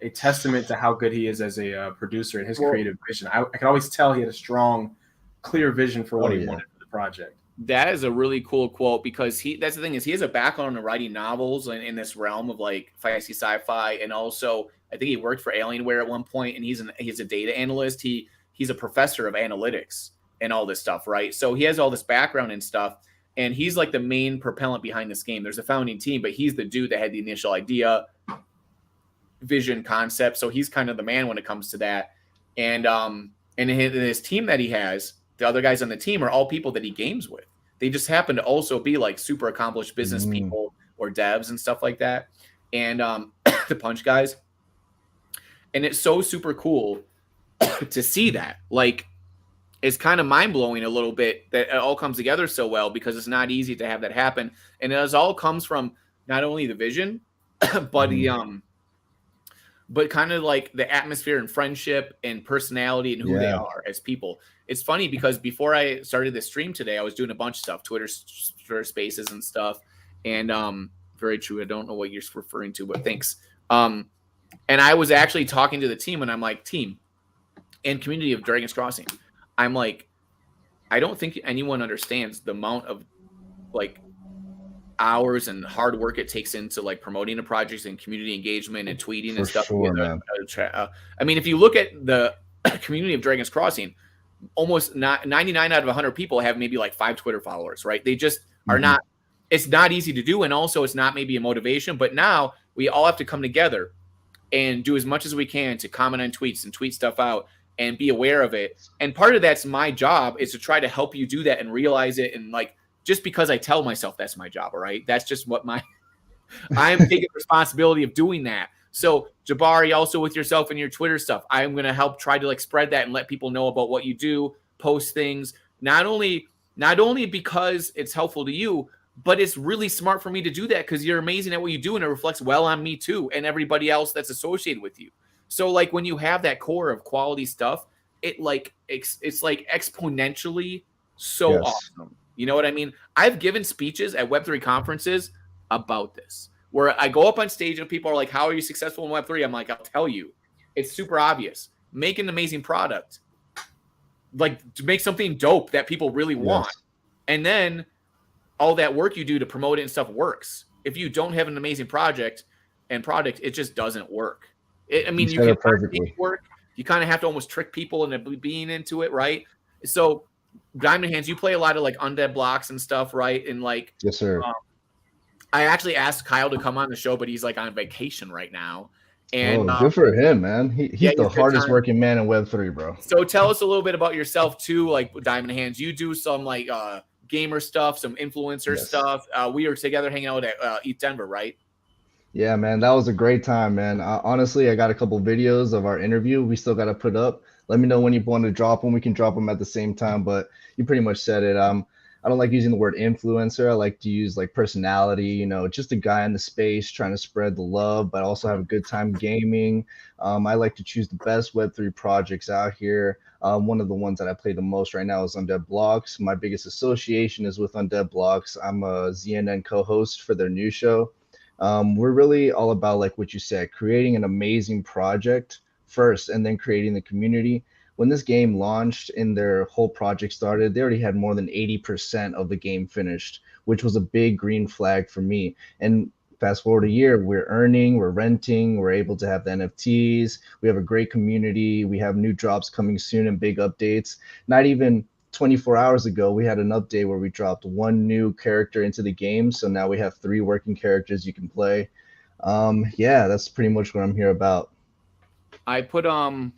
a testament to how good he is as a producer and his creative vision. I could always tell he had a strong, clear vision for what he wanted for the project. That is a really cool quote because that's the thing is he has a background in writing novels and in this realm of like fantasy sci-fi, and also I think he worked for Alienware at one point, and he's a data analyst. He's a professor of analytics and all this stuff, right? So he has all this background and stuff, and he's like the main propellant behind this game. There's a founding team, but he's the dude that had the initial idea, vision, concept. So he's kind of the man when it comes to that. And his team that he has, the other guys on the team are all people that he games with. They just happen to also be like super accomplished business people or devs and stuff like that. And the Punch guys. And it's so super cool to see that. Like, it's kind of mind-blowing a little bit that it all comes together so well because it's not easy to have that happen. And it all comes from not only the vision, but but kind of like the atmosphere and friendship and personality and who they are as people. It's funny because before I started this stream today, I was doing a bunch of stuff, Twitter spaces and stuff. And very true. I don't know what you're referring to, but thanks. And I was actually talking to the team, and I'm like, team and community of Dragon's Crossing. I'm like, I don't think anyone understands the amount of like hours and hard work it takes into like promoting a project and community engagement and tweeting and stuff. I mean, if you look at the community of Dragon's Crossing, almost 99 out of 100 people have maybe like 5 Twitter followers, right? They just are not, it's not easy to do. And also it's not maybe a motivation, but now we all have to come together and do as much as we can to comment on tweets and tweet stuff out and be aware of it. And part of that's my job is to try to help you do that and realize it. And like, just because I tell myself that's my job, all right? That's just what I'm taking responsibility of doing that. So Jahbari, also with yourself and your Twitter stuff, I'm going to help try to like spread that and let people know about what you do, post things, not only because it's helpful to you, but it's really smart for me to do that because you're amazing at what you do and it reflects well on me too and everybody else that's associated with you. So like when you have that core of quality stuff, it's like exponentially so awesome. You know what I mean? I've given speeches at Web3 conferences about this, where I go up on stage and people are like, how are you successful in Web3? I'm like, I'll tell you. It's super obvious. Make an amazing product. Like, to make something dope that people really want. And then all that work you do to promote it and stuff works. If you don't have an amazing product, it just doesn't work. I mean, you can make work. You kind of have to almost trick people into being into it, right? So Diamond Hands, you play a lot of like Undead blocks and stuff, right? And like, yes, sir. I actually asked Kyle to come on the show, but he's like on vacation right now. And good for him, man. He's the hardest working man in Web3, bro. So tell us a little bit about yourself too, like Diamond Hands. You do some like gamer stuff, some influencer stuff. We were together hanging out at Eat Denver, right? Yeah, man, that was a great time, man. Honestly, I got a couple videos of our interview. We still got to put up. Let me know when you want to drop them. We can drop them at the same time, but you pretty much said it. I don't like using the word influencer. I like to use like personality, you know, just a guy in the space trying to spread the love, but also have a good time gaming. I like to choose the best Web3 projects out here. One of the ones that I play the most right now is Undead Blocks. My biggest association is with Undead Blocks. I'm a ZNN co-host for their new show. We're really all about, like what you said, creating an amazing project first and then creating the community. When this game launched and their whole project started, they already had more than 80% of the game finished, which was a big green flag for me. And fast forward a year, we're earning, we're renting, we're able to have the NFTs. We have a great community. We have new drops coming soon and big updates. Not even 24 hours ago, we had an update where we dropped 1 new character into the game. So now we have 3 working characters you can play. Yeah, that's pretty much what I'm here about. I put a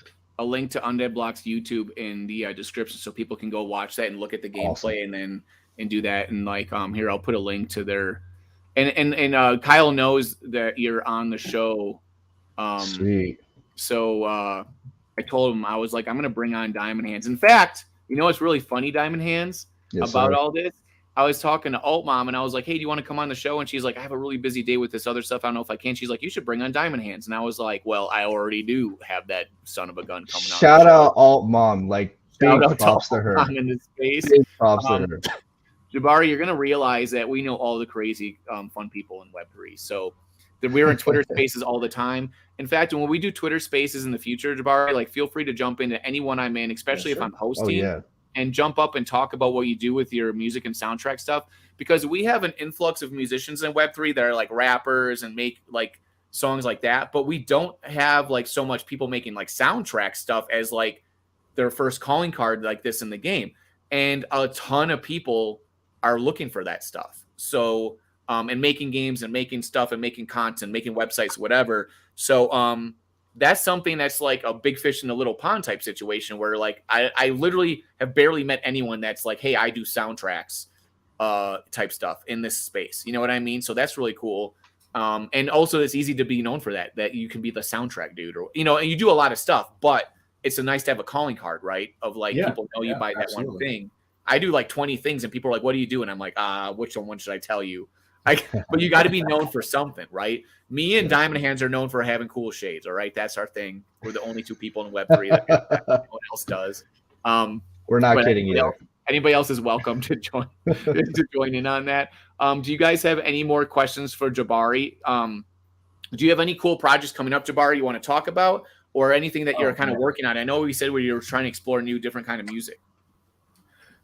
link to Undead Block's YouTube in the description so people can go watch that and look at the gameplay and do that. And like here, I'll put a link to their and Kyle knows that you're on the show. Sweet. So I told him, I was like, I'm gonna bring on Diamond Hands. In fact, you know what's really funny, Diamond Hands, about all this I was talking to Alt Mom and I was like, hey, do you want to come on the show? And she's like, I have a really busy day with this other stuff. I don't know if I can. She's like, you should bring on Diamond Hands. And I was like, well, I already do have that son of a gun coming out. Shout out Alt Mom. Like, big Shout out props to her. in this space. Big props to her. Jahbari, you're going to realize that we know all the crazy, fun people in Web3. So we're in Twitter spaces all the time. In fact, when we do Twitter spaces in the future, Jahbari, like, feel free to jump into any one I'm in, especially if I'm hosting, and jump up and talk about what you do with your music and soundtrack stuff. Because we have an influx of musicians in Web3 that are like rappers and make like songs like that. But we don't have like so much people making like soundtrack stuff as like their first calling card like this in the game. And a ton of people are looking for that stuff. So, and making games and making stuff and making content, making websites, whatever. So, that's something that's like a big fish in a little pond type situation where like, I literally have barely met anyone that's like, hey, I do soundtracks, type stuff in this space. You know what I mean? So that's really cool. And also it's easy to be known for that you can be the soundtrack dude, or, you know, and you do a lot of stuff, but it's a nice to have a calling card, right? Of like, people know you by that one thing. I do like 20 things and people are like, what do you do? And I'm like, which one should I tell you? But you got to be known for something, right? Me and Diamond Hands are known for having cool shades. All right. That's our thing. We're the only two people in Web3 that no one else does. We're not kidding you. Anybody else is welcome to join in on that. Do you guys have any more questions for Jahbari? Do you have any cool projects coming up, Jahbari, you want to talk about, or anything that you're kind of working on? I know we said where you're trying to explore new, different kind of music.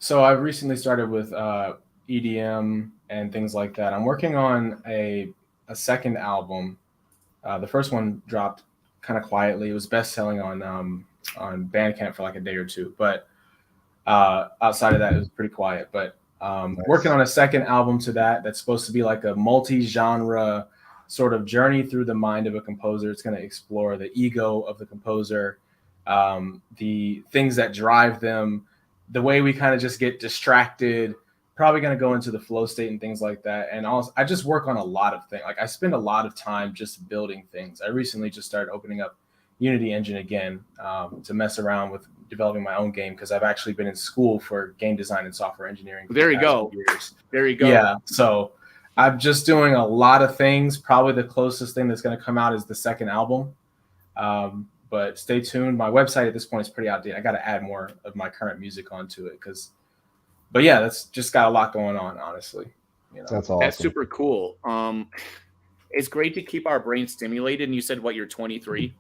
So I recently started with EDM and things like that. I'm working on a second album. The first one dropped kind of quietly. It was best selling on Bandcamp for like a day or two, but outside of that, it was pretty quiet. But working on a second album to that's supposed to be like a multi-genre sort of journey through the mind of a composer. It's going to explore the ego of the composer, the things that drive them, the way we kind of just get distracted, probably going to go into the flow state and things like that. And also, I just work on a lot of things. Like I spend a lot of time just building things. I recently just started opening up Unity Engine again to mess around with developing my own game, because I've actually been in school for game design and software engineering. There you go. There you go. Yeah. So I'm just doing a lot of things. Probably the closest thing that's going to come out is the second album. But stay tuned. My website at this point is pretty outdated. I got to add more of my current music onto it but yeah, that's just got a lot going on, honestly. You know? That's awesome. That's super cool. It's great to keep our brain stimulated. And you said, what, you're 23?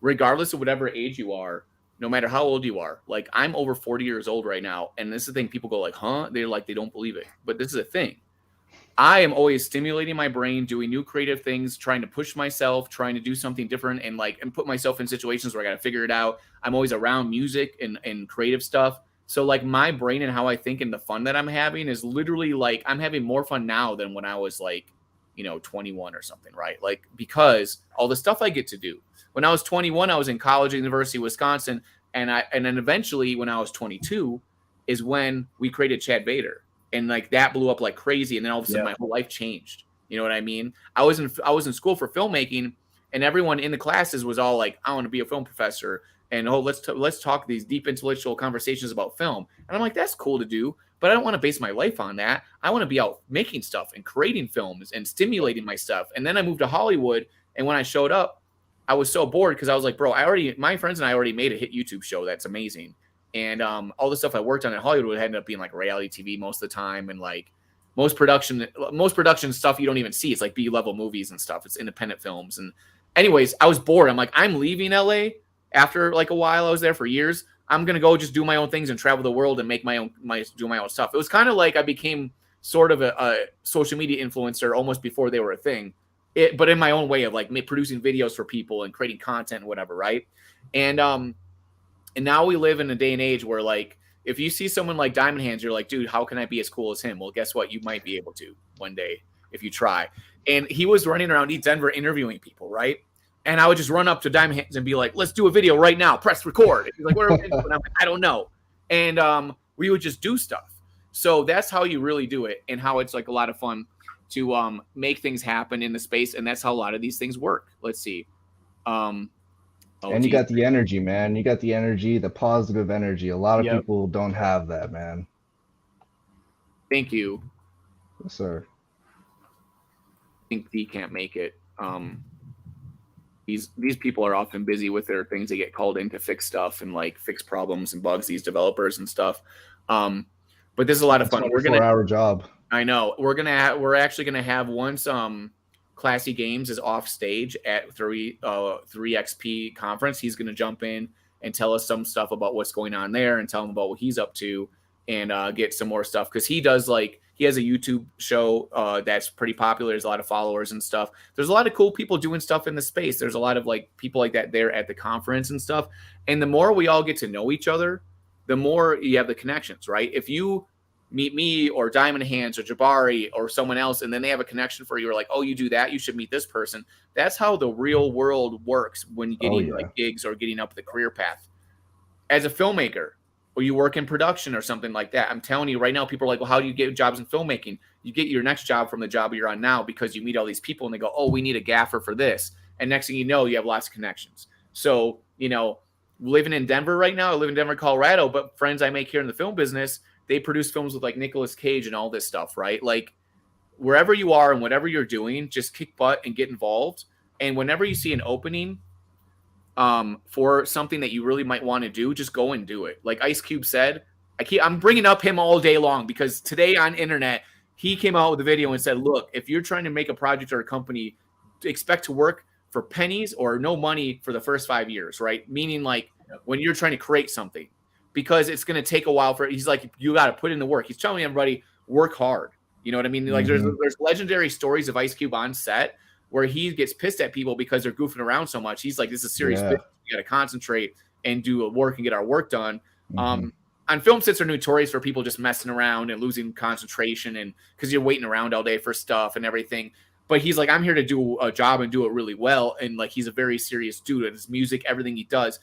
Regardless of whatever age you are, no matter how old you are, like I'm over 40 years old right now. And this is the thing, people go like, huh? They're like, they don't believe it. But this is a thing. I am always stimulating my brain, doing new creative things, trying to push myself, trying to do something different, and put myself in situations where I got to figure it out. I'm always around music and creative stuff. So like my brain and how I think and the fun that I'm having is literally like I'm having more fun now than when I was like, 21 or something, right? Like, because all the stuff I get to do. When I was 21, I was in college at University of Wisconsin, and then eventually when I was 22 is when we created Chad Vader. And like that blew up like crazy, and then all of a sudden my whole life changed. You know what I mean? I was in school for filmmaking, and everyone in the classes was all like, "I want to be a film professor," and let's talk these deep intellectual conversations about film. And I'm like, that's cool to do, but I don't want to base my life on that. I want to be out making stuff and creating films and stimulating my stuff. And then I moved to Hollywood, and when I showed up, I was so bored because I was like, bro, my friends and I already made a hit YouTube show that's amazing. And all the stuff I worked on in Hollywood ended up being like reality TV most of the time, and like most production stuff you don't even see. It's like B-level movies and stuff. It's independent films. And anyways, I was bored. I'm like, I'm leaving LA after like a while. I was there for years. I'm gonna go just do my own things and travel the world and make do my own stuff. It was kind of like I became sort of a social media influencer almost before they were a thing. But in my own way of like producing videos for people and creating content and whatever, right? And now we live in a day and age where, like, if you see someone like Diamond Hands, you're like, dude, how can I be as cool as him? Well, guess what? You might be able to one day if you try. And he was running around East Denver interviewing people, right? And I would just run up to Diamond Hands and be like, let's do a video right now. Press record. And he's like, what are we doing? I'm like, I don't know. And we would just do stuff. So that's how you really do it, and how it's like a lot of fun to make things happen in the space. And that's how a lot of these things work. Let's see. And you got the energy, man. You got the energy, the positive energy. A lot of people don't have that, man. Thank you. Yes, sir. I think D can't make it. These people are often busy with their things. They get called in to fix stuff and like fix problems and bugs, these developers and stuff. But this is a lot of fun. We're gonna 24-hour job. I know. We're actually gonna have once Classy Games is off stage at 3XP conference. He's gonna jump in and tell us some stuff about what's going on there and tell him about what he's up to and get some more stuff because he does he has a YouTube show that's pretty popular. There's a lot of followers and stuff. There's a lot of cool people doing stuff in the space. There's a lot of like people like that there at the conference and stuff. And the more we all get to know each other, the more you have the connections, right? If you meet me or Diamond Hands or Jahbari or someone else, and then they have a connection for you, or like, oh, you do that, you should meet this person. That's how the real world works when you getting like gigs or getting up the career path. As a filmmaker, or you work in production or something like that, I'm telling you right now, people are like, well, how do you get jobs in filmmaking? You get your next job from the job you're on now because you meet all these people and they go, oh, we need a gaffer for this. And next thing you know, you have lots of connections. So, living in Denver right now, I live in Denver, Colorado, but friends I make here in the film business, they produce films with like Nicolas Cage and all this stuff, right? Like wherever you are and whatever you're doing, just kick butt and get involved. And whenever you see an opening for something that you really might want to do, just go and do it. Like Ice Cube said, I'm bringing up him all day long because today on internet, he came out with a video and said, look, if you're trying to make a project or a company, expect to work for pennies or no money for the first 5 years, right? Meaning like when you're trying to create something, because it's going to take a while he's like, you got to put in the work. He's telling everybody, work hard. You know what I mean? Like there's legendary stories of Ice Cube on set where he gets pissed at people because they're goofing around so much. He's like, this is serious business. You got to concentrate and do work and get our work done. On film sets are notorious for people just messing around and losing concentration and because you're waiting around all day for stuff and everything. But he's like, I'm here to do a job and do it really well. And like, he's a very serious dude at his music, everything he does.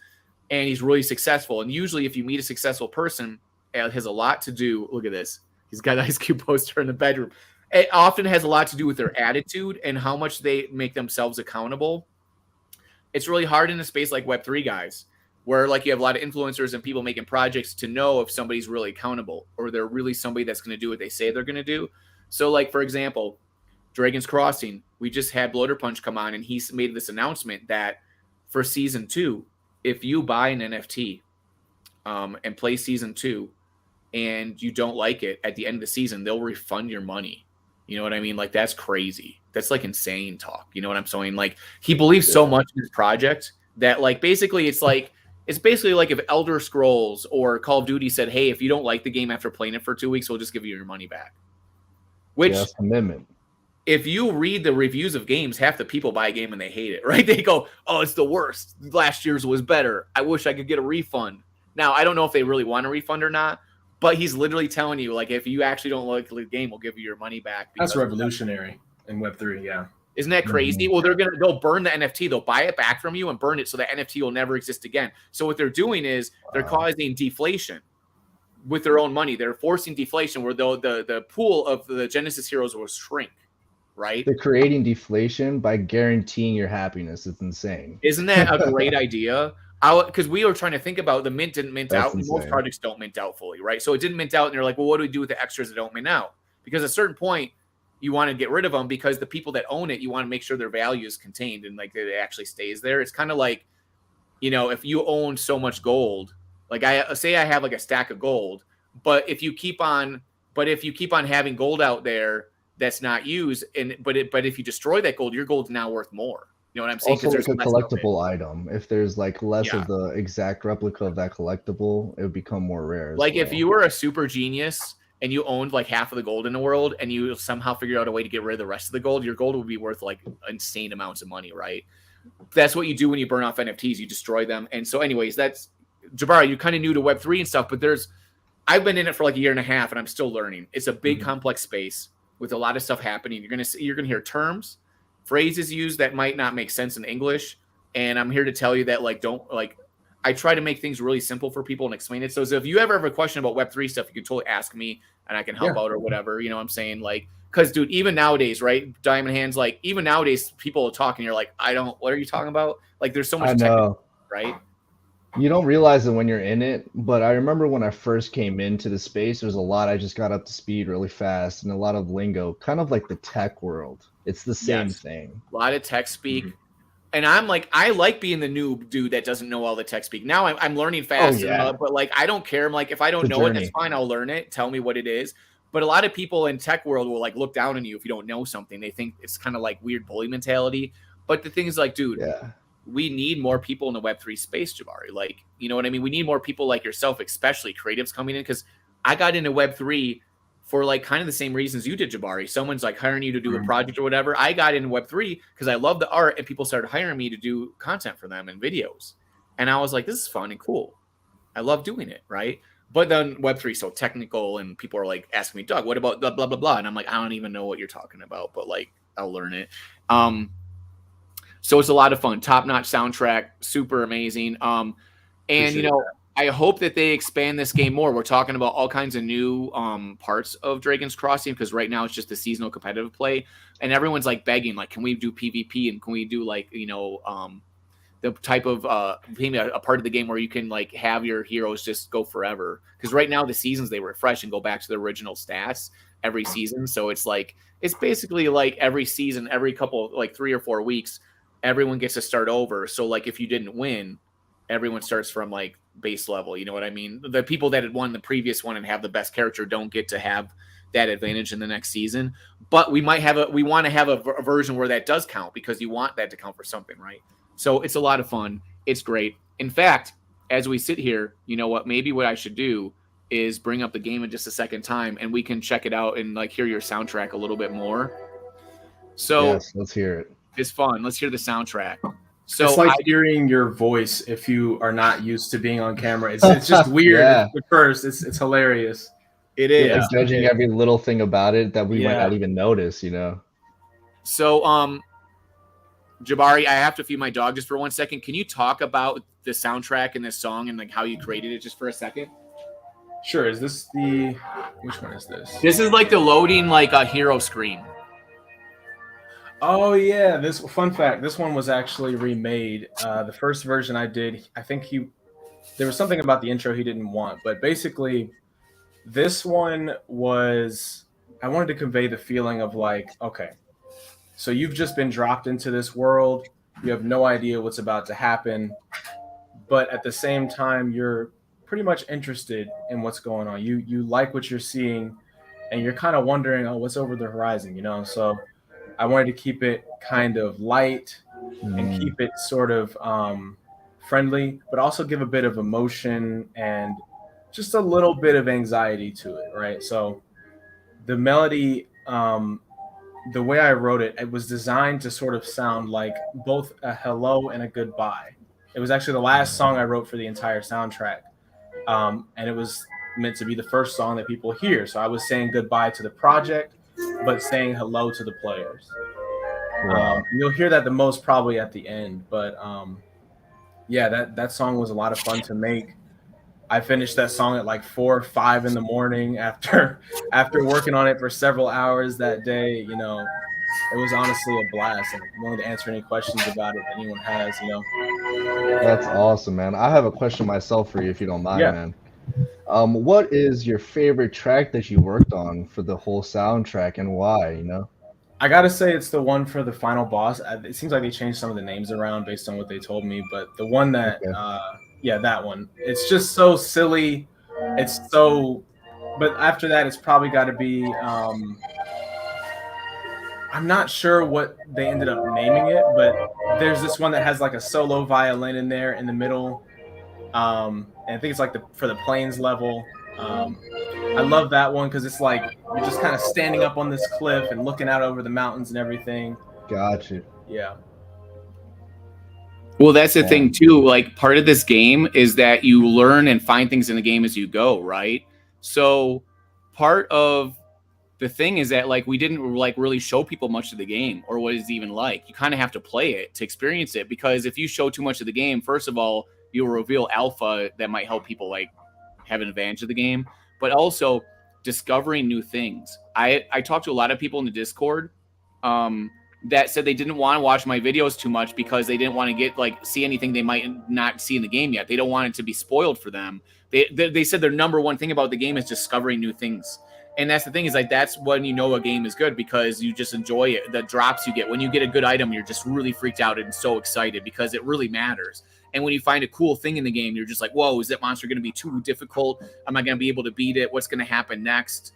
And he's really successful. And usually if you meet a successful person, it has a lot to do. Look at this. He's got an Ice Cube poster in the bedroom. It often has a lot to do with their attitude and how much they make themselves accountable. It's really hard in a space like Web3 guys, where like you have a lot of influencers and people making projects to know if somebody's really accountable or they're really somebody that's going to do what they say they're going to do. So like, for example, Dragon's Crossing, we just had Bloater Punch come on and he's made this announcement that for season 2, if you buy an NFT and play season 2 and you don't like it at the end of the season, they'll refund your money. You know what I mean? Like that's crazy. That's like insane talk. You know what I'm saying? Like he believes so much in his project that like basically it's basically like if Elder Scrolls or Call of Duty said, hey, if you don't like the game after playing it for 2 weeks, we'll just give you your money back. Which commitment. If you read the reviews of games, half the people buy a game and they hate it, right? They go, oh, it's the worst. Last year's was better. I wish I could get a refund. Now, I don't know if they really want a refund or not, but he's literally telling you, like, if you actually don't like the game, we'll give you your money back. That's revolutionary in Web3, yeah. Isn't that crazy? Well, they'll burn the NFT. They'll buy it back from you and burn it so that NFT will never exist again. So what they're doing is they're causing deflation with their own money. They're forcing deflation where the pool of the Genesis heroes will shrink. Right? They're creating deflation by guaranteeing your happiness. It's insane. Isn't that a great idea? Because we were trying to think about the mint didn't mint out. Insane. Most projects don't mint out fully, right? So it didn't mint out, and they're like, well, what do we do with the extras that don't mint out? Because at a certain point, you want to get rid of them because the people that own it, you want to make sure their value is contained and like it actually stays there. It's kind of like, if you own so much gold, like I have like a stack of gold, but if you keep on having gold out there that's not used, but if you destroy that gold, your gold's now worth more. You know what I'm saying? Also, it's a collectible item. If there's like less of the exact replica of that collectible, it would become more rare. Like if you were a super genius and you owned like half of the gold in the world, and you somehow figure out a way to get rid of the rest of the gold, your gold would be worth like insane amounts of money, right? That's what you do when you burn off NFTs. You destroy them. And so, anyways, that's Jahbari. You're kind of new to Web3 and stuff, but I've been in it for like a year and a half, and I'm still learning. It's a big, complex space with a lot of stuff happening. You're gonna hear terms, phrases used that might not make sense in English, and I'm here to tell you that I try to make things really simple for people and explain it. So if you ever have a question about Web3 stuff, you can totally ask me and I can help out or whatever. You know what I'm saying? Like, because dude, even nowadays, right? Diamond Hands, like even nowadays, people are talking. You're like, what are you talking about? Like, there's so much technical, right? You don't realize it when you're in it, but I remember when I first came into the space, there was a lot. I just got up to speed really fast and a lot of lingo, kind of like the tech world. It's the same Yes. thing. A lot of tech speak. And I'm like, I like being the noob dude that doesn't know all the tech speak. Now I'm learning fast, yeah. but like, I don't care. I'm like, if I don't The know it, that's journey. fine. I'll learn it. Tell me what it is. But a lot of people in tech world will like look down on you if you don't know something. They think it's kind of like weird bully mentality. But the thing is like, dude, Yeah. we need more people in the Web3 space, Jahbari. Like, you know what I mean? We need more people like yourself, especially creatives coming in. Because I got into Web3 for like kind of the same reasons you did, Jahbari. Someone's like hiring you to do a project or whatever. I got into Web3 because I love the art and people started hiring me to do content for them and videos. And I was like, this is fun and cool. I love doing it, right? But then Web3 is so technical and people are like asking me, Doug, what about blah, blah, blah, blah? And I'm like, I don't even know what you're talking about, but like, I'll learn it. So it's a lot of fun. Top-notch soundtrack, super amazing. And you know, I hope that they expand this game more. We're talking about all kinds of new parts of Dragon's Crossing because right now it's just the seasonal competitive play, and everyone's like begging, like, can we do PvP and can we do like the type of maybe a part of the game where you can like have your heroes just go forever? Because right now the seasons they refresh and go back to the original stats every season, so it's like it's basically like every season, every couple like 3 or 4 weeks. Everyone gets to start over. So like if you didn't win, everyone starts from like base level. You know what I mean? The people that had won the previous one and have the best character don't get to have that advantage in the next season. But we want to have a version where that does count because you want that to count for something, right? So it's a lot of fun. It's great. In fact, as we sit here, you know what? Maybe what I should do is bring up the game in just a second time and we can check it out and like hear your soundtrack a little bit more. So Yes, let's hear it. It's fun. Let's hear the soundtrack. So it's like hearing your voice if you are not used to being on camera. It's just weird at first. It's hilarious. It is. Like judging every little thing about it that we might not even notice, you know. So Jahbari, I have to feed my dog just for 1 second. Can you talk about the soundtrack and this song and like how you created it just for a second? Sure. Is this which one is this? This is like the loading like a hero screen. Oh yeah, this fun fact. This one was actually remade. The first version I did, I think there was something about the intro he didn't want, but basically, this one was I wanted to convey the feeling of like, okay, so you've just been dropped into this world, you have no idea what's about to happen, but at the same time, you're pretty much interested in what's going on. You like what you're seeing, and you're kind of wondering, oh, what's over the horizon, you know? So I wanted to keep it kind of light and keep it sort of friendly, but also give a bit of emotion and just a little bit of anxiety to it, right? So the melody, the way I wrote it, it was designed to sort of sound like both a hello and a goodbye. It was actually the last song I wrote for the entire soundtrack. And it was meant to be the first song that people hear. So I was saying goodbye to the project, but saying hello to the players. You'll hear that the most probably at the end, but yeah, that song was a lot of fun to make. I finished that song at like 4 or 5 in the morning after working on it for several hours that day. You know, it was honestly a blast, and I'm willing to answer any questions about it that anyone has. You know, that's awesome, man. I have a question myself for you, if you don't mind, man. What is your favorite track that you worked on for the whole soundtrack, and why? You know, I gotta say it's the one for the final boss. It seems like they changed some of the names around based on what they told me, but the one that, yeah, that one. It's just so silly. It's so, but after that, it's probably got to be. I'm not sure what they ended up naming it, but there's this one that has like a solo violin in there in the middle. And I think it's like for the plains level. I love that one because it's like you're just kind of standing up on this cliff and looking out over the mountains and everything. Gotcha. Yeah. Well, that's the thing too. Like part of this game is that you learn and find things in the game as you go, right? So part of the thing is that like we didn't like really show people much of the game or what it's even like. You kind of have to play it to experience it, because if you show too much of the game, first of all, you'll reveal alpha that might help people like have an advantage of the game, but also discovering new things. I talked to a lot of people in the Discord, that said they didn't want to watch my videos too much because they didn't want to get see anything they might not see in the game yet. They don't want it to be spoiled for them. They said their number one thing about the game is discovering new things. And that's the thing is that's when you know a game is good because you just enjoy it. The drops you get when you get a good item, you're just really freaked out and so excited because it really matters. And when you find a cool thing in the game, you're just like, whoa, is that monster going to be too difficult? Am I going to be able to beat it? What's going to happen next?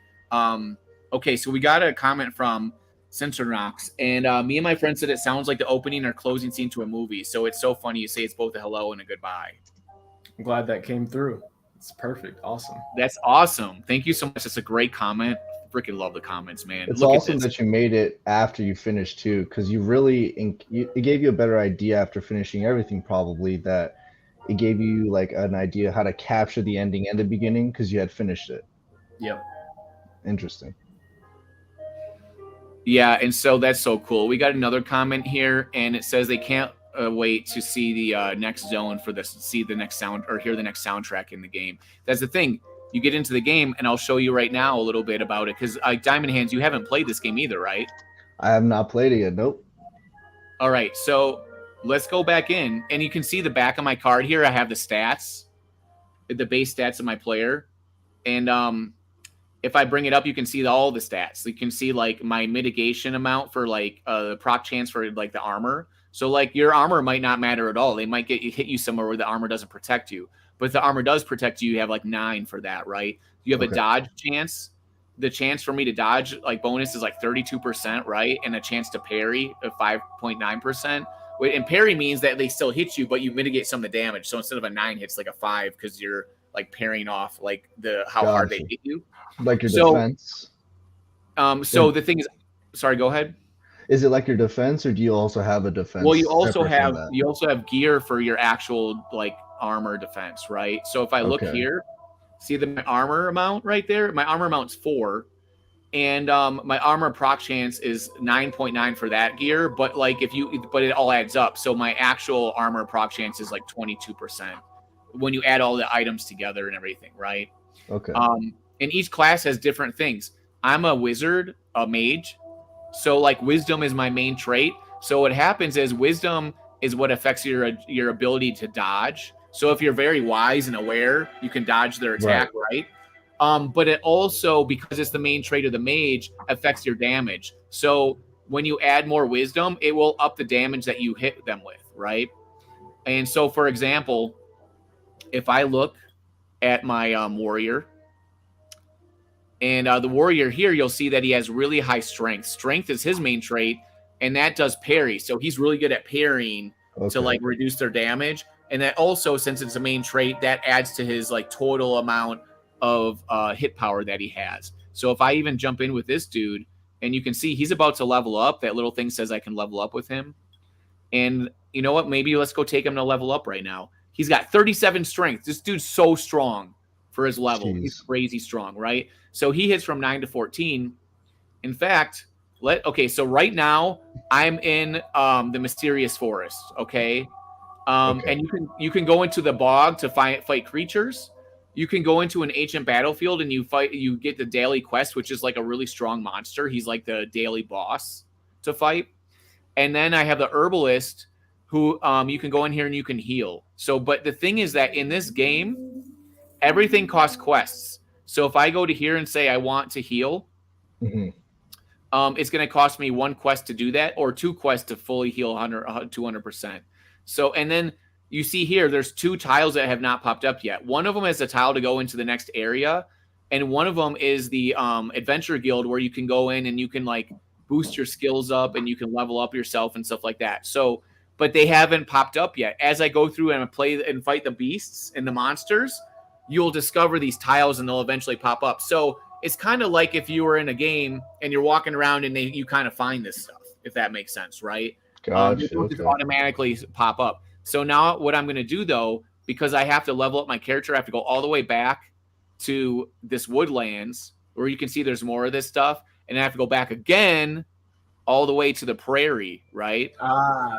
Okay, so we got a comment from Centronox, and me and my friend said it sounds like the opening or closing scene to a movie. So it's so funny you say it's both a hello and a goodbye. I'm glad that came through. It's perfect. Awesome. That's awesome. Thank you so much. That's a great comment. Freaking love the comments, man. It's Look awesome at this. that you made it after you finished too, because you really it gave you a better idea after finishing everything. Probably that it gave you like an idea how to capture the ending and the beginning because you had finished it. Yep. Interesting. Yeah, and so that's so cool. We got another comment here, and it says they can't wait to see the next zone for this, see the next sound or hear the next soundtrack in the game. That's the thing. You get into the game, and I'll show you right now a little bit about it because Diamond Hands, you haven't played this game either, right? I have not played it yet. Nope. All right, so let's go back in, and you can see the back of my card here. I have the stats, the base stats of my player, and if I bring it up, you can see all the stats. You can see like my mitigation amount for like the proc chance for like the armor. So like your armor might not matter at all. They might hit you somewhere where the armor doesn't protect you. But if the armor does protect you, you have like 9 for that, right? You have a dodge chance. The chance for me to dodge like bonus is like 32%, right? And a chance to parry of 5.9%. And parry means that they still hit you, but you mitigate some of the damage. So instead of a 9 hits like a 5 because you're like parrying off like how hard they hit you. Like your defense. So the thing is, sorry, go ahead. Is it like your defense, or do you also have a defense? Well, you also have gear for your actual like armor defense, right? So if I look here, see my armor amount right there. My armor amount's 4, and my armor proc chance is 9.9 for that gear. But like but it all adds up. So my actual armor proc chance is like 22% when you add all the items together and everything, right? Okay. And each class has different things. I'm a wizard, a mage. So like wisdom is my main trait. So what happens is wisdom is what affects your ability to dodge. So if you're very wise and aware, you can dodge their attack, right? But it also, because it's the main trait of the mage, affects your damage. So when you add more wisdom, it will up the damage that you hit them with, right? And so for example, if I look at my warrior, and the warrior here, you'll see that he has really high strength. Strength is his main trait, and that does parry. So he's really good at parrying to like reduce their damage. And that also, since it's a main trait, that adds to his like total amount of hit power that he has. So if I even jump in with this dude, and you can see he's about to level up. That little thing says I can level up with him. And you know what? Maybe let's go take him to level up right now. He's got 37 strength. This dude's so strong for his level. Jeez. He's crazy strong, right? So he hits from 9 to 14. In fact, so right now I'm in the mysterious forest, okay? And you can go into the bog to fight creatures. You can go into an ancient battlefield and you get the daily quest, which is like a really strong monster. He's like the daily boss to fight. And then I have the herbalist who you can go in here and you can heal. So, but the thing is that in this game, everything costs quests. So if I go to here and say I want to heal, it's going to cost me 1 quest to do that, or 2 quests to fully heal 200%. So, and then you see here, there's 2 tiles that have not popped up yet. One of them is a tile to go into the next area, and one of them is the Adventure Guild, where you can go in and you can like boost your skills up and you can level up yourself and stuff like that. So, but they haven't popped up yet. As I go through and play and fight the beasts and the monsters, you'll discover these tiles and they'll eventually pop up. So it's kind of like if you were in a game and you're walking around and you kind of find this stuff, if that makes sense, right? Gotcha. Just automatically pop up. So now what I'm going to do, though, because I have to level up my character, I have to go all the way back to this woodlands where you can see there's more of this stuff. And I have to go back again all the way to the prairie, right?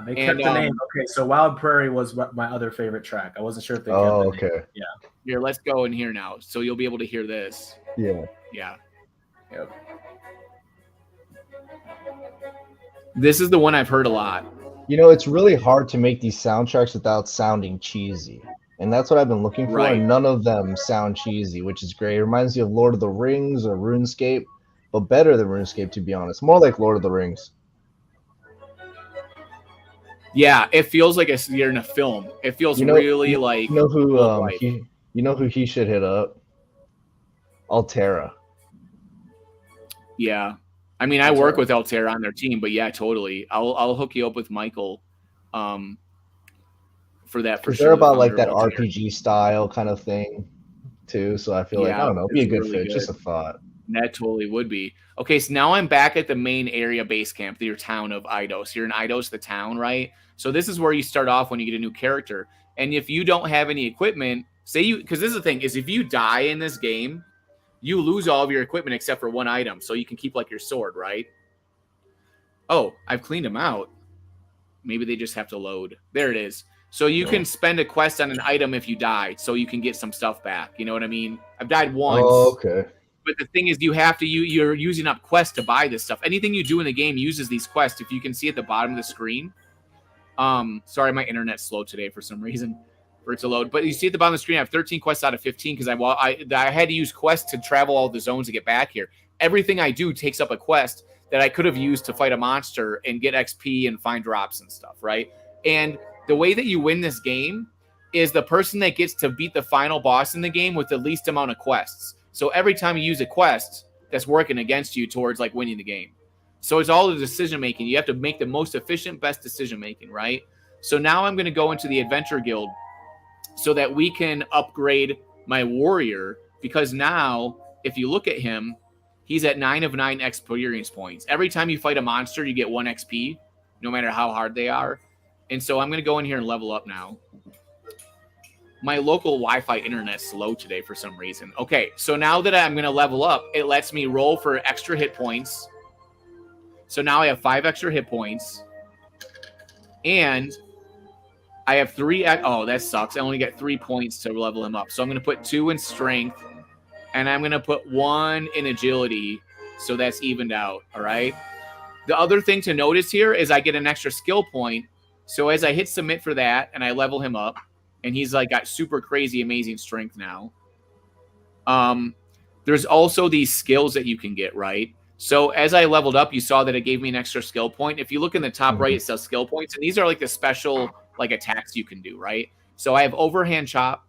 They kept the name. Okay, so Wild Prairie was my other favorite track. I wasn't sure if they kept the name. Yeah. Here, let's go in here now. So you'll be able to hear this. Yeah. Yeah. Yep. This is the one I've heard a lot. You know, it's really hard to make these soundtracks without sounding cheesy. And that's what I've been looking for. Right. And none of them sound cheesy, which is great. It reminds me of Lord of the Rings or RuneScape, but better than RuneScape, to be honest. More like Lord of the Rings. Yeah, it feels like you're in a film. It feels really like. You know who you know who he should hit up? Altera. Yeah. I mean, I work with Altera on their team, but yeah, totally. I'll hook you up with Michael for that for sure. They're about like that RPG style kind of thing too. So I feel like, I don't know, it'd be a good really fit. Just a thought. That totally would be. Okay, so now I'm back at the main area base camp, your town of Eidos. You're in Eidos, the town, right? So this is where you start off when you get a new character. And if you don't have any equipment, because this is the thing, is if you die in this game, you lose all of your equipment except for one item. So you can keep like your sword, right? Oh, I've cleaned them out. Maybe they just have to load. There it is. So you can spend a quest on an item if you die, so you can get some stuff back. You know what I mean? I've died once. Oh, okay. But the thing is, you're using up quests to buy this stuff. Anything you do in the game uses these quests. If you can see at the bottom of the screen. Sorry, my internet's slow today for some reason for it to load. But you see at the bottom of the screen, I have 13 quests out of 15 because I had to use quests to travel all the zones to get back here. Everything I do takes up a quest that I could have used to fight a monster and get XP and find drops and stuff, right? And the way that you win this game is the person that gets to beat the final boss in the game with the least amount of quests. So every time you use a quest, that's working against you towards like winning the game. So it's all the decision making. You have to make the most efficient, best decision making, right? So now I'm going to go into the Adventure Guild so that we can upgrade my warrior, because now if you look at him, he's at 9 of 9 experience points. Every time you fight a monster, you get 1 XP, no matter how hard they are. And so I'm going to go in here and level up now. My local Wi-Fi internet's slow today for some reason. Okay, so now that I'm going to level up, it lets me roll for extra hit points. So now I have 5 extra hit points. And I have 3. Oh, that sucks. I only get 3 points to level him up. So I'm going to put 2 in strength. And I'm going to put 1 in agility. So that's evened out. All right. The other thing to notice here is I get an extra skill point. So as I hit submit for that and I level him up, and he's like got super crazy, amazing strength now. There's also these skills that you can get, right? So as I leveled up, you saw that it gave me an extra skill point. If you look in the top right, it says skill points. And these are like the special like attacks you can do, right? So I have overhand chop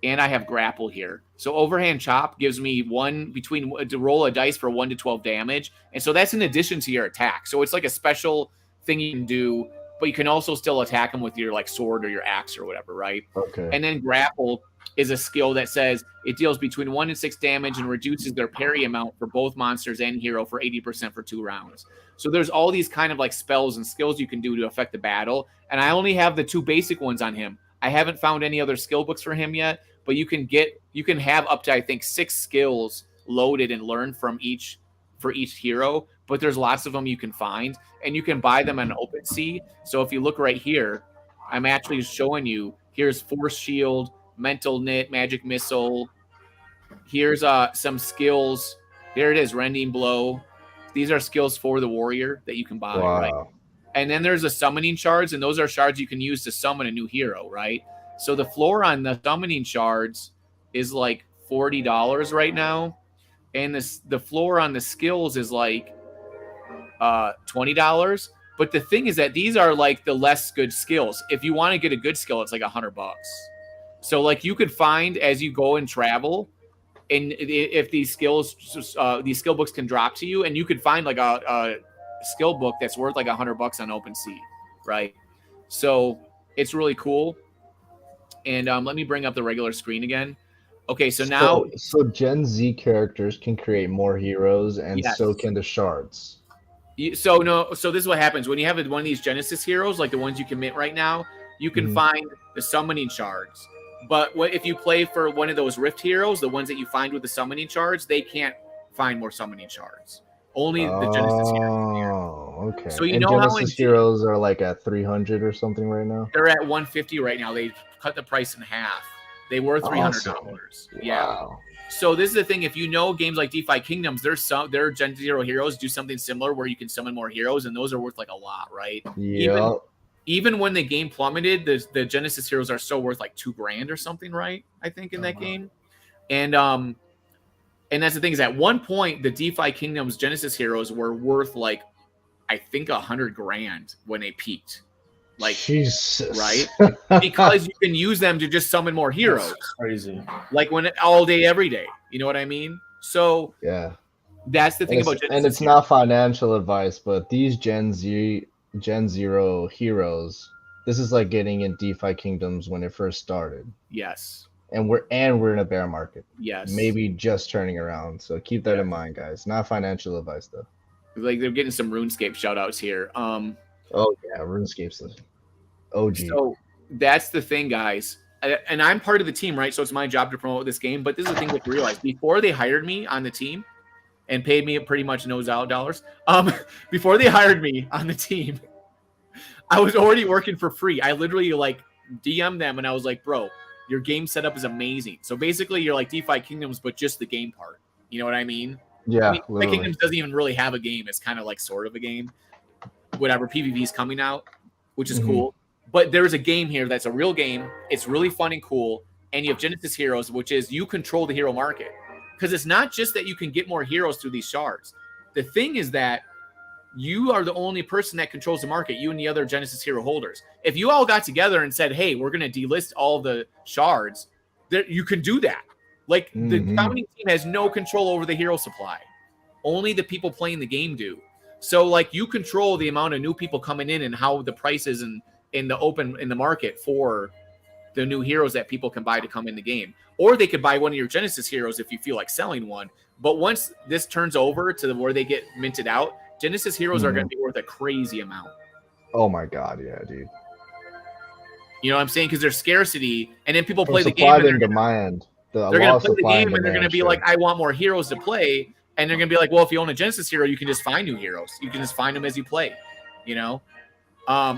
and I have grapple here. So overhand chop gives me to roll a dice for 1 to 12 damage. And so that's in addition to your attack. So it's like a special thing you can do, but you can also still attack them with your like sword or your axe or whatever, right? Okay. And then grapple is a skill that says it deals between 1 and 6 damage and reduces their parry amount for both monsters and hero for 80% for 2 rounds. So there's all these kind of like spells and skills you can do to affect the battle. And I only have the 2 basic ones on him. I haven't found any other skill books for him yet, but you can have up to, I think, 6 skills loaded and learned for each hero. But there's lots of them you can find, and you can buy them on OpenSea. So if you look right here, I'm actually showing you, here's Force Shield, Mental Knit, Magic Missile. Here's some skills. There it is, Rending Blow. These are skills for the warrior that you can buy, right? And then there's the summoning shards, and those are shards you can use to summon a new hero, right? So the floor on the summoning shards is like $40 right now. And the floor on the skills is like $20. But the thing is that these are like the less good skills. If you want to get a good skill, it's like $100. So like you could find as you go and travel, and if these skill books can drop to you, and you could find like a skill book that's worth like $100 on OpenSea, right? So it's really cool. And let me bring up the regular screen again. Okay, so now Gen Z characters can create more heroes, and so can the shards. So this is what happens when you have one of these Genesis heroes, like the ones you can mint right now. You can find the summoning shards, but if you play for one of those Rift heroes, the ones that you find with the summoning shards, they can't find more summoning shards. Only the Genesis heroes. Oh, okay. So and Genesis heroes are like at 300 or something right now. They're at 150 right now. They cut the price in half. They were $300. Awesome. Yeah. Wow. So this is the thing. If you know games like DeFi Kingdoms, their Gen Zero heroes do something similar where you can summon more heroes, and those are worth like a lot, right? Yeah. Even when the game plummeted, the Genesis heroes are still worth like $2,000 or something, right? I think in that game. And that's the thing is at one point the DeFi Kingdoms Genesis heroes were worth like I think $100,000 when they peaked. Like Jesus. right? Because you can use them to just summon more heroes. That's crazy. Like when all day, every day. You know what I mean? So Yeah. that's the thing about Genesis. And it's not financial advice, but these Gen Zero heroes, this is like getting in DeFi Kingdoms when it first started. Yes. And we're in a bear market. Yes. Maybe just turning around. So keep that in mind, guys. Not financial advice though. Like they're getting some RuneScape shout outs here. Oh yeah, RuneScape's the OG. So that's the thing, guys. And I'm part of the team, right? So it's my job to promote this game. But this is the thing that you realize. Before they hired me on the team and paid me pretty much no dollars, before they hired me on the team, I was already working for free. I literally like DM'd them and I was like, bro, your game setup is amazing. So basically you're like DeFi Kingdoms, but just the game part. You know what I mean? Yeah. I mean, DeFi Kingdoms doesn't even really have a game. It's kind of like sort of a game. Whatever, PvP is coming out, which is cool. But there's a game here that's a real game. It's really fun and cool. And you have Genesis heroes, which is you control the hero market. Because it's not just that you can get more heroes through these shards. The thing is that you are the only person that controls the market, you and the other Genesis hero holders. If you all got together and said, hey, we're going to delist all the shards, you can do that. Like the founding team has no control over the hero supply. Only the people playing the game do. So like you control the amount of new people coming in and how the prices and in the market for the new heroes that people can buy to come in the game. Or they could buy one of your Genesis heroes if you feel like selling one. But once this turns over to where they get minted out, Genesis heroes are going to be worth a crazy amount. Oh my god, yeah, dude. You know what I'm saying? Because there's scarcity, and then people play the Supply game. and demand. They're going to play the game, and they're going to be like, I want more heroes to play. And they're going to be like, well, if you own a Genesis hero, you can just find new heroes. You can just find them as you play, you know,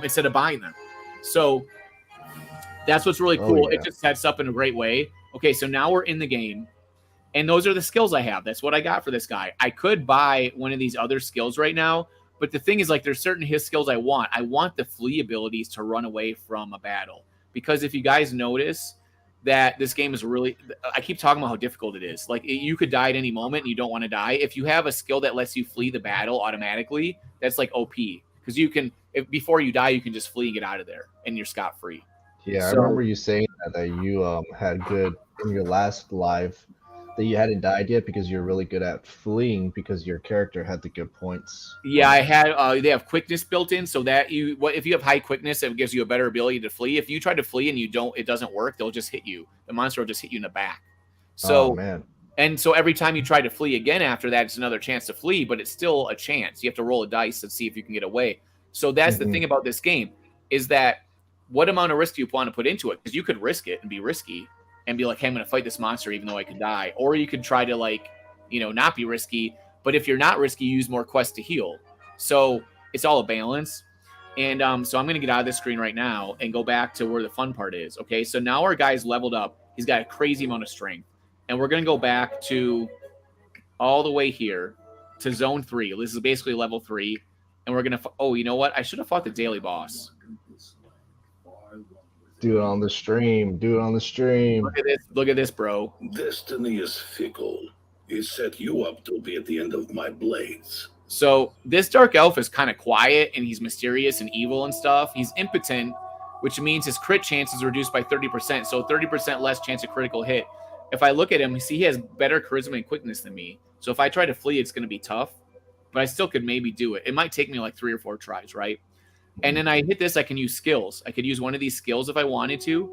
instead of buying them. So that's what's really cool. Yeah. It just sets up in a great way. Okay, so now we're in the game, and those are the skills I have. That's what I got for this guy. I could buy one of these other skills right now, but the thing is, like, there's certain his skills I want. I want the flee abilities to run away from a battle. Because if you guys notice that this game is really, I keep talking about how difficult it is. Like, you could die at any moment and you don't want to die. If you have a skill that lets you flee the battle automatically, that's like OP. Because you can, before you die, you can just flee and get out of there, and you're scot-free. Yeah, I remember you saying that you had good in your last live, that you hadn't died yet because you're really good at fleeing because your character had the good points. Yeah, I had. They have quickness built in, so that if you have high quickness, it gives you a better ability to flee. If you try to flee and it doesn't work, they'll just hit you. The monster will just hit you in the back. So, man. And so every time you try to flee again after that, it's another chance to flee, but it's still a chance. You have to roll a dice and see if you can get away. So that's the thing about this game, is that what amount of risk do you want to put into it? Because you could risk it and be risky and be like, hey, I'm going to fight this monster even though I could die. Or you could try to, like, not be risky. But if you're not risky, you use more quests to heal. So it's all a balance. And so I'm going to get out of this screen right now and go back to where the fun part is. Okay, so now our guy's leveled up. He's got a crazy amount of strength. And we're going to go back to all the way here to zone 3. This is basically level 3. And we're going to, oh, you know what? I should have fought the daily boss. Do it on the stream. Do it on the stream. Look at this. Look at this, bro. Destiny is fickle. It set you up to be at the end of my blades. So this dark elf is kind of quiet, and he's mysterious and evil and stuff. He's impotent, which means his crit chance is reduced by 30%. So 30% less chance of critical hit. If I look at him, see he has better charisma and quickness than me. So if I try to flee, it's going to be tough. But I still could maybe do it. It might take me like 3 or 4 tries, right? And then I hit this, I can use skills. I could use one of these skills if I wanted to,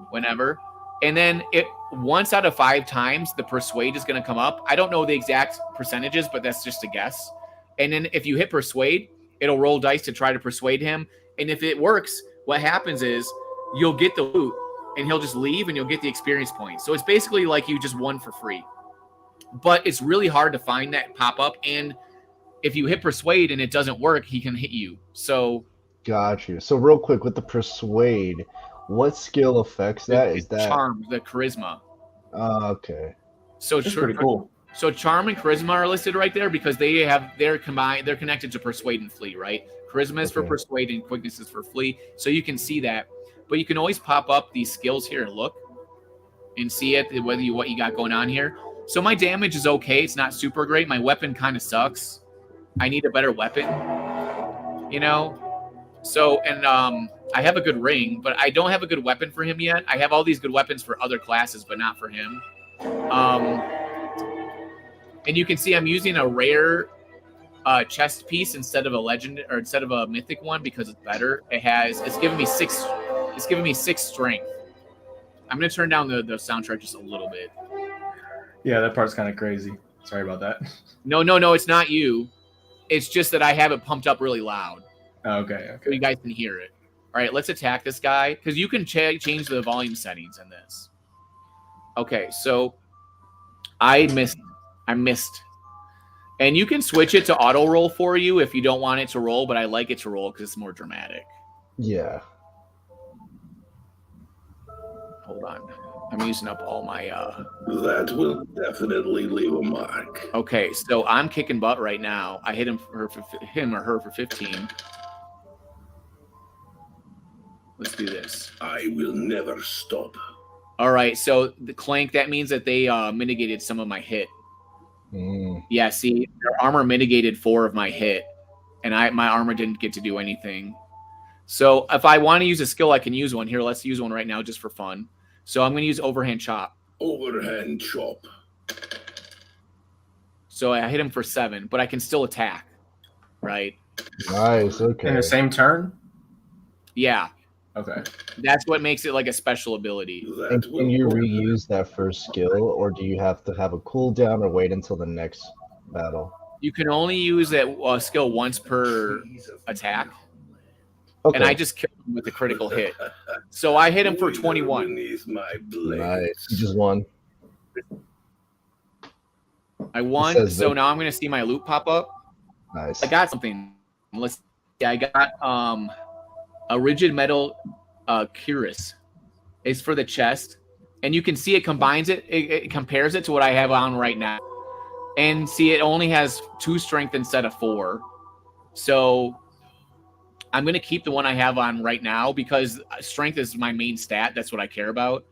whenever. And then once out of 5 times, the persuade is going to come up. I don't know the exact percentages, but that's just a guess. And then if you hit persuade, it'll roll dice to try to persuade him. And if it works, what happens is you'll get the loot, and he'll just leave, and you'll get the experience points. So it's basically like you just won for free. But it's really hard to find that pop up. And if you hit persuade and it doesn't work, he can hit you. So... Got you. So real quick with the persuade, What skill affects that? Is that charm, the charisma? okay? So That's pretty cool. So charm and charisma are listed right there because they're combined. They're connected to persuade and flee, right? Charisma is for Okay. persuade and quickness is for flee. So you can see that, but you can always pop up these skills here and look and see it what you got going on here. So my damage is okay. It's not super great. My weapon kind of sucks. I need a better weapon, you know. So and I have a good ring, but I don't have a good weapon for him yet. I have all these good weapons for other classes, but not for him. And you can see I'm using a rare chest piece instead of a legend or instead of a mythic one because it's better. It's giving me 6 strength. I'm gonna turn down the soundtrack just a little bit. Yeah, that part's kind of crazy. Sorry about that. No, it's not you. It's just that I have it pumped up really loud. Okay. So you guys can hear it. All right, let's attack this guy because you can change the volume settings in this. Okay, so I missed. And you can switch it to auto roll for you if you don't want it to roll, but I like it to roll because it's more dramatic. Yeah. Hold on. I'm using up all my That will definitely leave a mark. Okay, so I'm kicking butt right now. I hit him or her for 15. Let's do this. I will never stop. All right, so the clank, that means that they mitigated some of my hit. Yeah, see, their armor mitigated 4 of my hit, and my armor didn't get to do anything. So if I want to use a skill, I can use one. Here, let's use one right now just for fun. So I'm going to use overhand chop. Overhand chop. So I hit him for 7, but I can still attack, right? Nice. Okay. In the same turn? Yeah. Okay. That's what makes it like a special ability. And can you reuse that first skill, or do you have to have a cooldown or wait until the next battle? You can only use that skill once per attack. Okay. And I just killed him with a critical hit. So I hit him for 21. Beneath my blade. Nice. You just won. I won. says So that- now I'm going to see my loot pop up. Nice. I got something. Let's see. I got a rigid metal cuirass. It's for the chest. And you can see it combines it. It compares it to what I have on right now. And see, it only has 2 strength instead of 4. So I'm going to keep the one I have on right now because strength is my main stat. That's what I care about.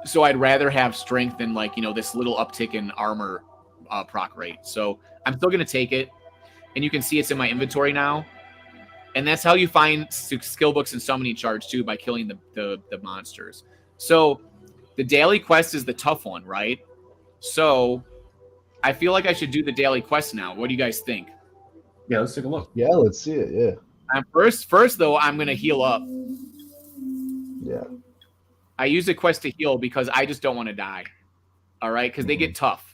So I'd rather have strength than this little uptick in armor proc rate. So I'm still going to take it. And you can see it's in my inventory now. And that's how you find skill books and summoning charge too, by killing the monsters. So the daily quest is the tough one, right? So I feel like I should do the daily quest now. What do you guys think? Yeah, let's take a look. Yeah, let's see it. Yeah. First though, I'm gonna heal up. Yeah. I use the quest to heal because I just don't want to die. All right, because they get tough.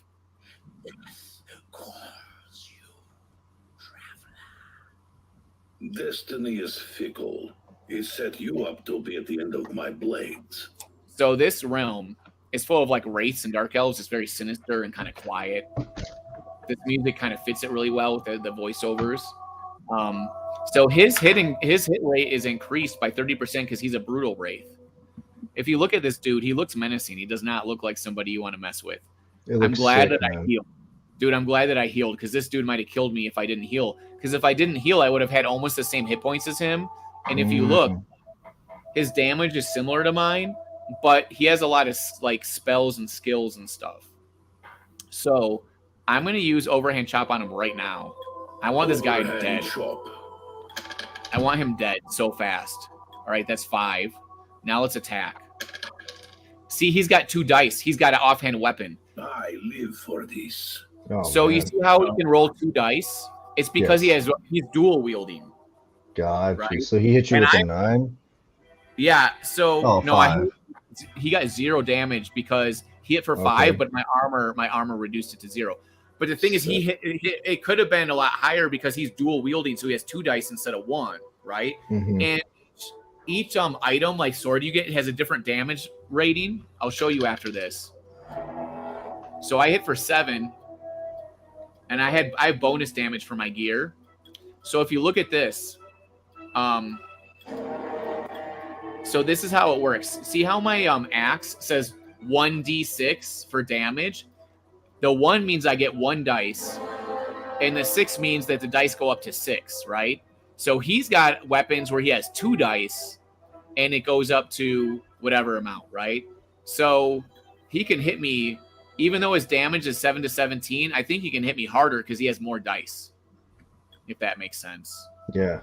Destiny is fickle. He set you up to be at the end of my blades. So this realm is full of wraiths and dark elves. It's very sinister and kind of quiet. This music kind of fits it really well with the voiceovers. So his hit rate is increased by 30% because he's a brutal wraith. If you look at this dude, he looks menacing. He does not look like somebody you want to mess with. I'm glad that I healed. Dude, I'm glad that I healed because this dude might have killed me if I didn't heal. Because if I didn't heal, I would have had almost the same hit points as him. And if you look, his damage is similar to mine, but he has a lot of spells and skills and stuff. So I'm going to use overhand chop on him right now. I want this guy dead. I want him dead so fast. All right, that's 5. Now let's attack. See, he's got 2 dice. He's got an offhand weapon. I live for this. Oh, so man. you see how he can roll 2 dice? It's because he's dual wielding. God. Right? So he hit you And with a 9? Yeah. So no, 5. He got 0 damage because he hit for 5, but my armor reduced it to 0. But the thing is, it could have been a lot higher because he's dual wielding, so he has 2 dice instead of 1, right? And each item, like sword you get, has a different damage rating. I'll show you after this. So I hit for 7, and I have bonus damage for my gear. So if you look at this, So this is how it works. See how my axe says 1d6 for damage? The 1 means I get 1 dice, and the 6 means that the dice go up to 6, right? So he's got weapons where he has 2 dice, and it goes up to whatever amount, right? So he can hit me, even though his damage is 7 to 17, I think he can hit me harder because he has more dice, if that makes sense. Yeah.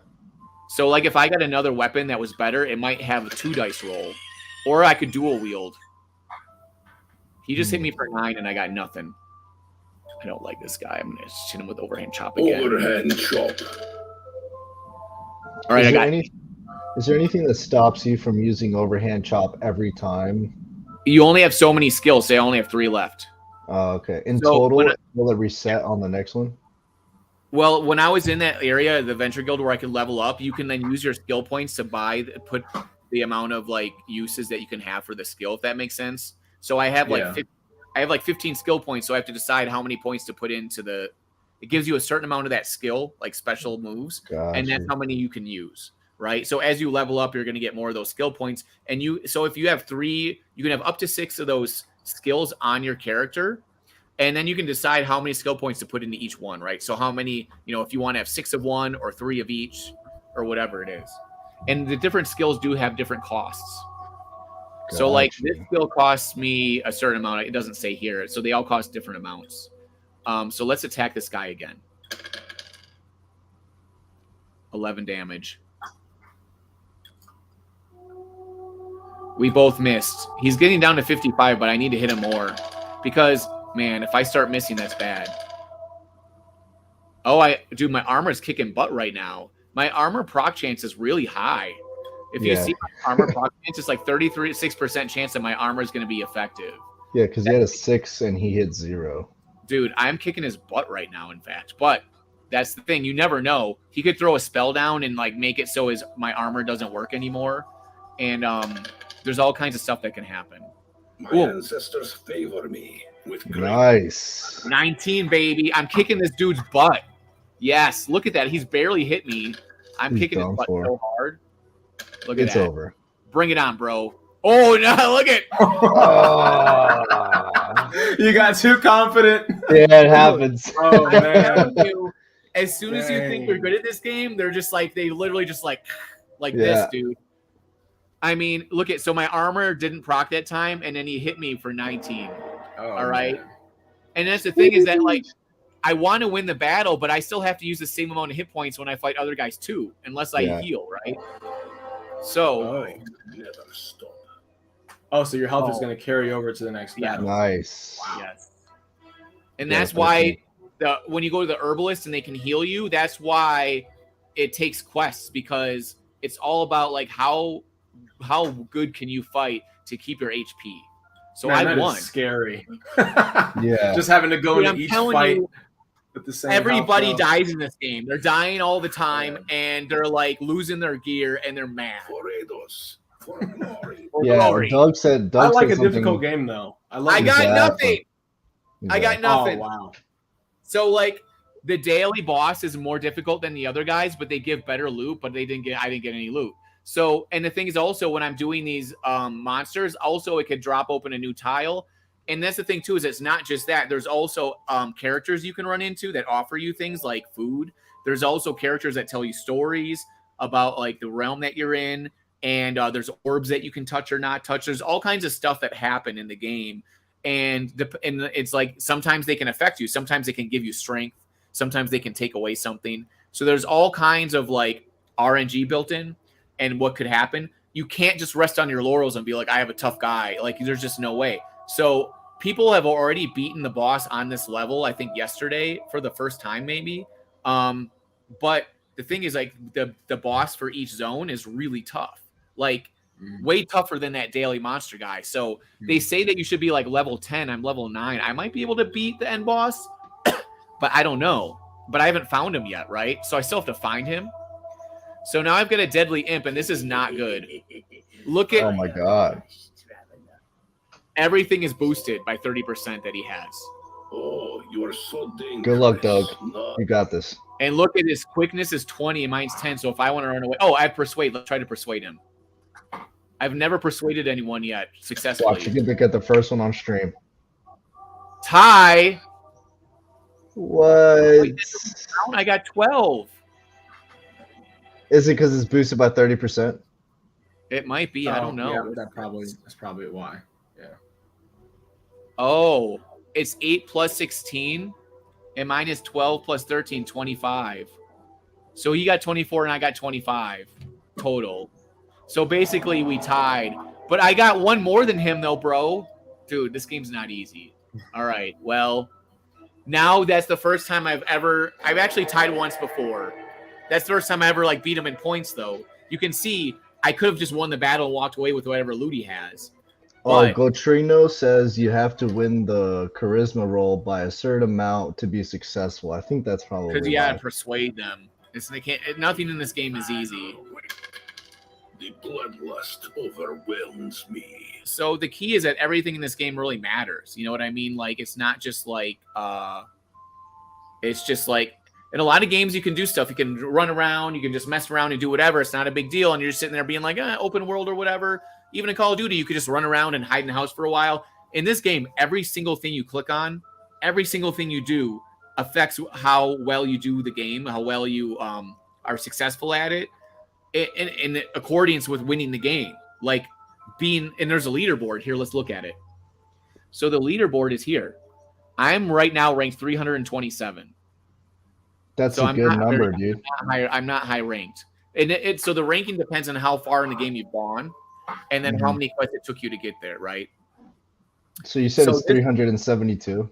So, like, if I got another weapon that was better, it might have a 2 dice roll, or I could dual wield. He just hit me for 9, and I got nothing. I don't like this guy. I'm gonna hit him with overhand chop again. Overhand chop. All right, Is there anything that stops you from using overhand chop every time? You only have so many skills, so I only have 3 left. Okay. In So total, will it reset on the next one? Well, when I was in that area, the Venture Guild, where I could level up, you can then use your skill points to put the amount of like uses that you can have for the skill, if that makes sense. So I have like 15 skill points, so I have to decide how many points to put into the. It gives you a certain amount of that skill, like special moves, and that's how many you can use, right? So as you level up, you're going to get more of those skill points, and so if you have 3, you can have up to 6 of those skills on your character. And then you can decide how many skill points to put into each one, right? So how many, if you want to have 6 of one or 3 of each or whatever it is. And the different skills do have different costs. Gotcha. So like this skill costs me a certain amount. It doesn't say here. So they all cost different amounts. So let's attack this guy again. 11 damage. We both missed. He's getting down to 55, but I need to hit him more because... Man, if I start missing, that's bad. Oh, dude, my armor's kicking butt right now. My armor proc chance is really high. If you see my armor proc chance, it's like 36% chance that my armor is going to be effective. Yeah, because he had a 6 and he hit 0. Dude, I'm kicking his butt right now, in fact. But that's the thing. You never know. He could throw a spell down and like make it so my armor doesn't work anymore. And there's all kinds of stuff that can happen. My ancestors favor me. Nice. 19, baby. I'm kicking this dude's butt. Yes, look at that. He's barely hit me. I'm kicking his butt so hard. Look at that. It's over. Bring it on, bro. Oh, no, look at You got too confident. Yeah, it happens. Oh, man. As soon as you think you're good at this game, they're just like, they literally just like this, dude. I mean, look at, so my armor didn't proc that time, and then he hit me for 19. All right. Man. And that's the thing is that, like, I want to win the battle, but I still have to use the same amount of hit points when I fight other guys too, unless I heal, right? So. Never stop. Oh, so your health is going to carry over to the next battle. Nice. Wow. Yes. And that's why when you go to the herbalist and they can heal you, that's why it takes quests, because it's all about like how good can you fight to keep your HP. So I won. Scary. Yeah. Just having to go into each fight with the same. Everybody dies in this game. They're dying all the time, and they're like losing their gear, and they're mad. For glory. Yeah, Doug said. I like a difficult game though. I got nothing. I got nothing. Oh, wow. So like the daily boss is more difficult than the other guys, but they give better loot. But I didn't get any loot. So, and the thing is also when I'm doing these monsters, also it could drop open a new tile. And that's the thing too, is it's not just that. There's also characters you can run into that offer you things like food. There's also characters that tell you stories about like the realm that you're in. And there's orbs that you can touch or not touch. There's all kinds of stuff that happen in the game. And it's like sometimes they can affect you. Sometimes they can give you strength. Sometimes they can take away something. So there's all kinds of like RNG built in. And what could happen, you can't just rest on your laurels and be like, I have a tough guy. Like, there's just no way. So people have already beaten the boss on this level, I think yesterday for the first time maybe. But the thing is, like, the boss for each zone is really tough. Like, way tougher than that daily monster guy. So they say that you should be like level 10. I'm level 9. I might be able to beat the end boss, but I don't know. But I haven't found him yet, right? So I still have to find him. So now I've got a deadly imp, and this is not good. Look at... Oh, my God. Everything is boosted by 30% that he has. Oh, you are so dangerous. Good luck, Doug. No. You got this. And look at his quickness is 20 and mine's 10. So if I want to run away, oh, I have persuade. Let's try to persuade him. I've never persuaded anyone yet successfully. Watch, you get the first one on stream. Tie. What? I got 12. Is it because it's boosted by 30%? It might be. I don't know. Yeah, that's probably why. Yeah. Oh, it's 8 plus 16, and mine is 12 plus 13, 25. So he got 24 and I got 25 total. So basically we tied. But I got one more than him though, bro. Dude, this game's not easy. All right. Well, now that's the first time I've actually tied once before. That's the first time I ever like beat him in points though. You can see I could have just won the battle and walked away with whatever loot he has. Oh, Gotrino says you have to win the charisma roll by a certain amount to be successful. I think that's probably because you gotta persuade them. Nothing in this game is easy. The bloodlust overwhelms me. So the key is that everything in this game really matters. You know what I mean? Like it's not just like it's just like in a lot of games you can do stuff. You can run around, you can just mess around and do whatever. It's not a big deal, and you're just sitting there being like, open world or whatever. Even in Call of Duty, you could just run around and hide in the house for a while. In this game, every single thing you click on, every single thing you do affects how well you do the game, how well you are successful at it, in accordance with winning the game. Like and there's a leaderboard here. Let's look at it. So the leaderboard is here. I'm right now ranked 327. That's a good number, dude. I'm not high ranked. And so the ranking depends on how far in the game you've gone. And then how many quests it took you to get there, right? So you said it's 372.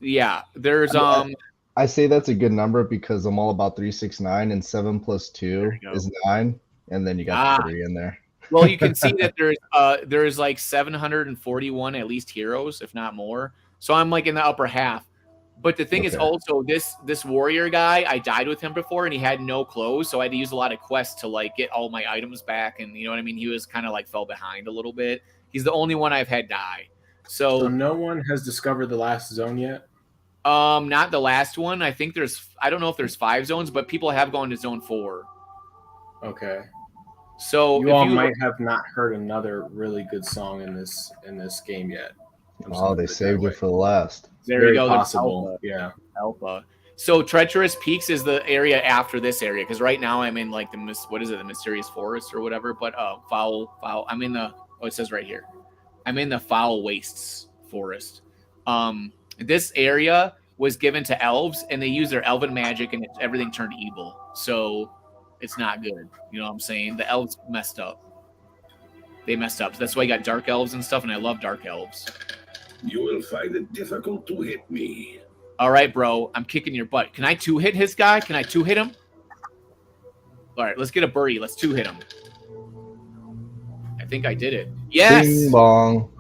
Yeah, there's I say that's a good number because I'm all about 369, and 7 plus 2 is 9, and then you got 3 in there. Well, you can see that there's like 741 at least heroes, if not more. So I'm like in the upper half. But the thing is also this warrior guy, I died with him before and he had no clothes, so I had to use a lot of quests to like get all my items back, and you know what I mean? He was kind of like fell behind a little bit. He's the only one I've had die. So no one has discovered the last zone yet? Not the last one. I think I don't know if there's 5 zones, but people have gone to zone 4. Okay. So you all might have not heard another really good song in this game yet. Oh, they saved it for the last. There you go. Possible. Yeah. Alpha. So Treacherous Peaks is the area after this area, because right now I'm in like the Mysterious Forest or whatever. But foul. I'm in the it says right here. I'm in the Foul Wastes Forest. This area was given to elves, and they used their elven magic, and everything turned evil. So it's not good. You know what I'm saying? The elves messed up. They messed up. So that's why you got dark elves and stuff, and I love dark elves. You will find it difficult to hit me. All right, bro. I'm kicking your butt. Can I 2-hit his guy? Can I 2-hit him? All right, let's get a birdie. Let's 2-hit him. I think I did it. Yes. Bing bong.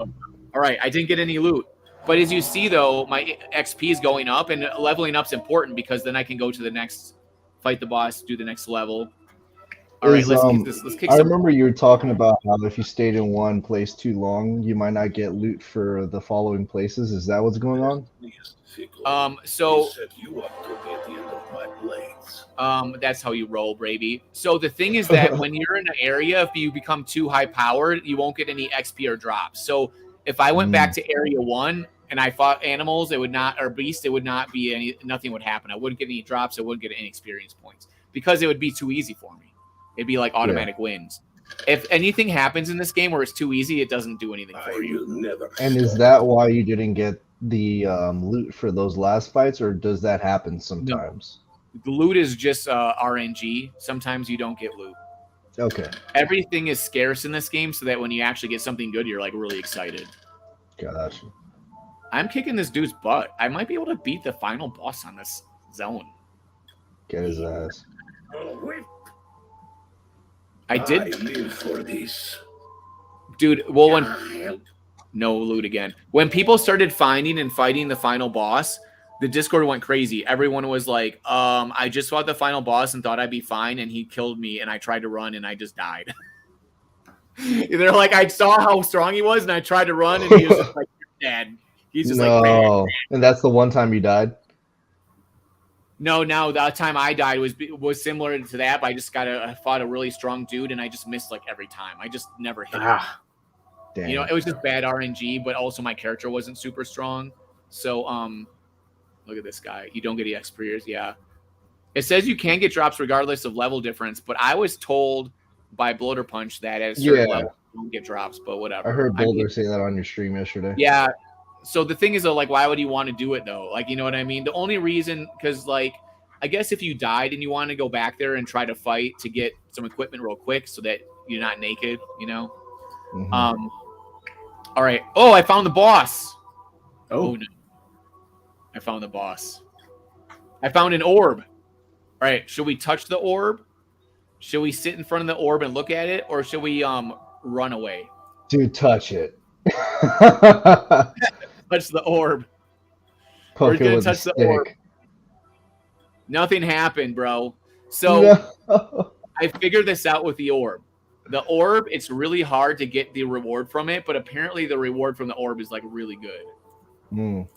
All right, I didn't get any loot. But as you see, though, my XP is going up, and leveling up is important because then I can go to the next, fight the boss, do the next level. All right, let's kick I some. remember you were talking about how if you stayed in one place too long, you might not get loot for the following places. Is that what's going on? So set you up to be at the end of my blades. That's how you roll, Brady. So the thing is that when you're in an area, if you become too high powered, you won't get any XP or drops. So if I went back to area 1 and I fought animals, beasts, it would not be nothing would happen. I wouldn't get any drops. I wouldn't get any experience points because it would be too easy for me. It'd be like automatic wins. If anything happens in this game where it's too easy, it doesn't do anything for you. And is that why you didn't get the loot for those last fights, or does that happen sometimes? No. The loot is just RNG. Sometimes you don't get loot. Okay. Everything is scarce in this game, so that when you actually get something good, you're like really excited. Gotcha. I'm kicking this dude's butt. I might be able to beat the final boss on this zone. Get his ass. I did. I live for this. Dude, well, no loot again. When people started finding and fighting the final boss, the Discord went crazy. Everyone was like, I just fought the final boss and thought I'd be fine, and he killed me, and I tried to run, and I just died. They're like, I saw how strong he was, and I tried to run, and he was just like, you're dead. He's just like, man. No, and that's the one time you died. No, the time I died was similar to that, but I fought a really strong dude, and I just missed like every time. I just never hit him. Damn. You know, it was just bad RNG, but also my character wasn't super strong. So, look at this guy. You don't get EX per years. Yeah. It says you can get drops regardless of level difference, but I was told by Bloater Punch that at a certain level you don't get drops, but whatever. I heard Boulder say that on your stream yesterday. Yeah. So the thing is, though, like, why would you want to do it, though? Like, you know what I mean? The only reason, because, like, I guess if you died and you want to go back there and try to fight to get some equipment real quick so that you're not naked, you know? Mhm. All right. Oh, I found the boss. Oh, No. I found the boss. I found an orb. All right. Should we touch the orb? Should we sit in front of the orb and look at it? Or should we run away? Dude, touch it. Touch the orb. Poke We're going it to with a touch the orb. stick. Nothing happened, bro. So No. I figured this out with the orb. The orb, it's really hard to get the reward from it, but apparently the reward from the orb is like really good. Mm.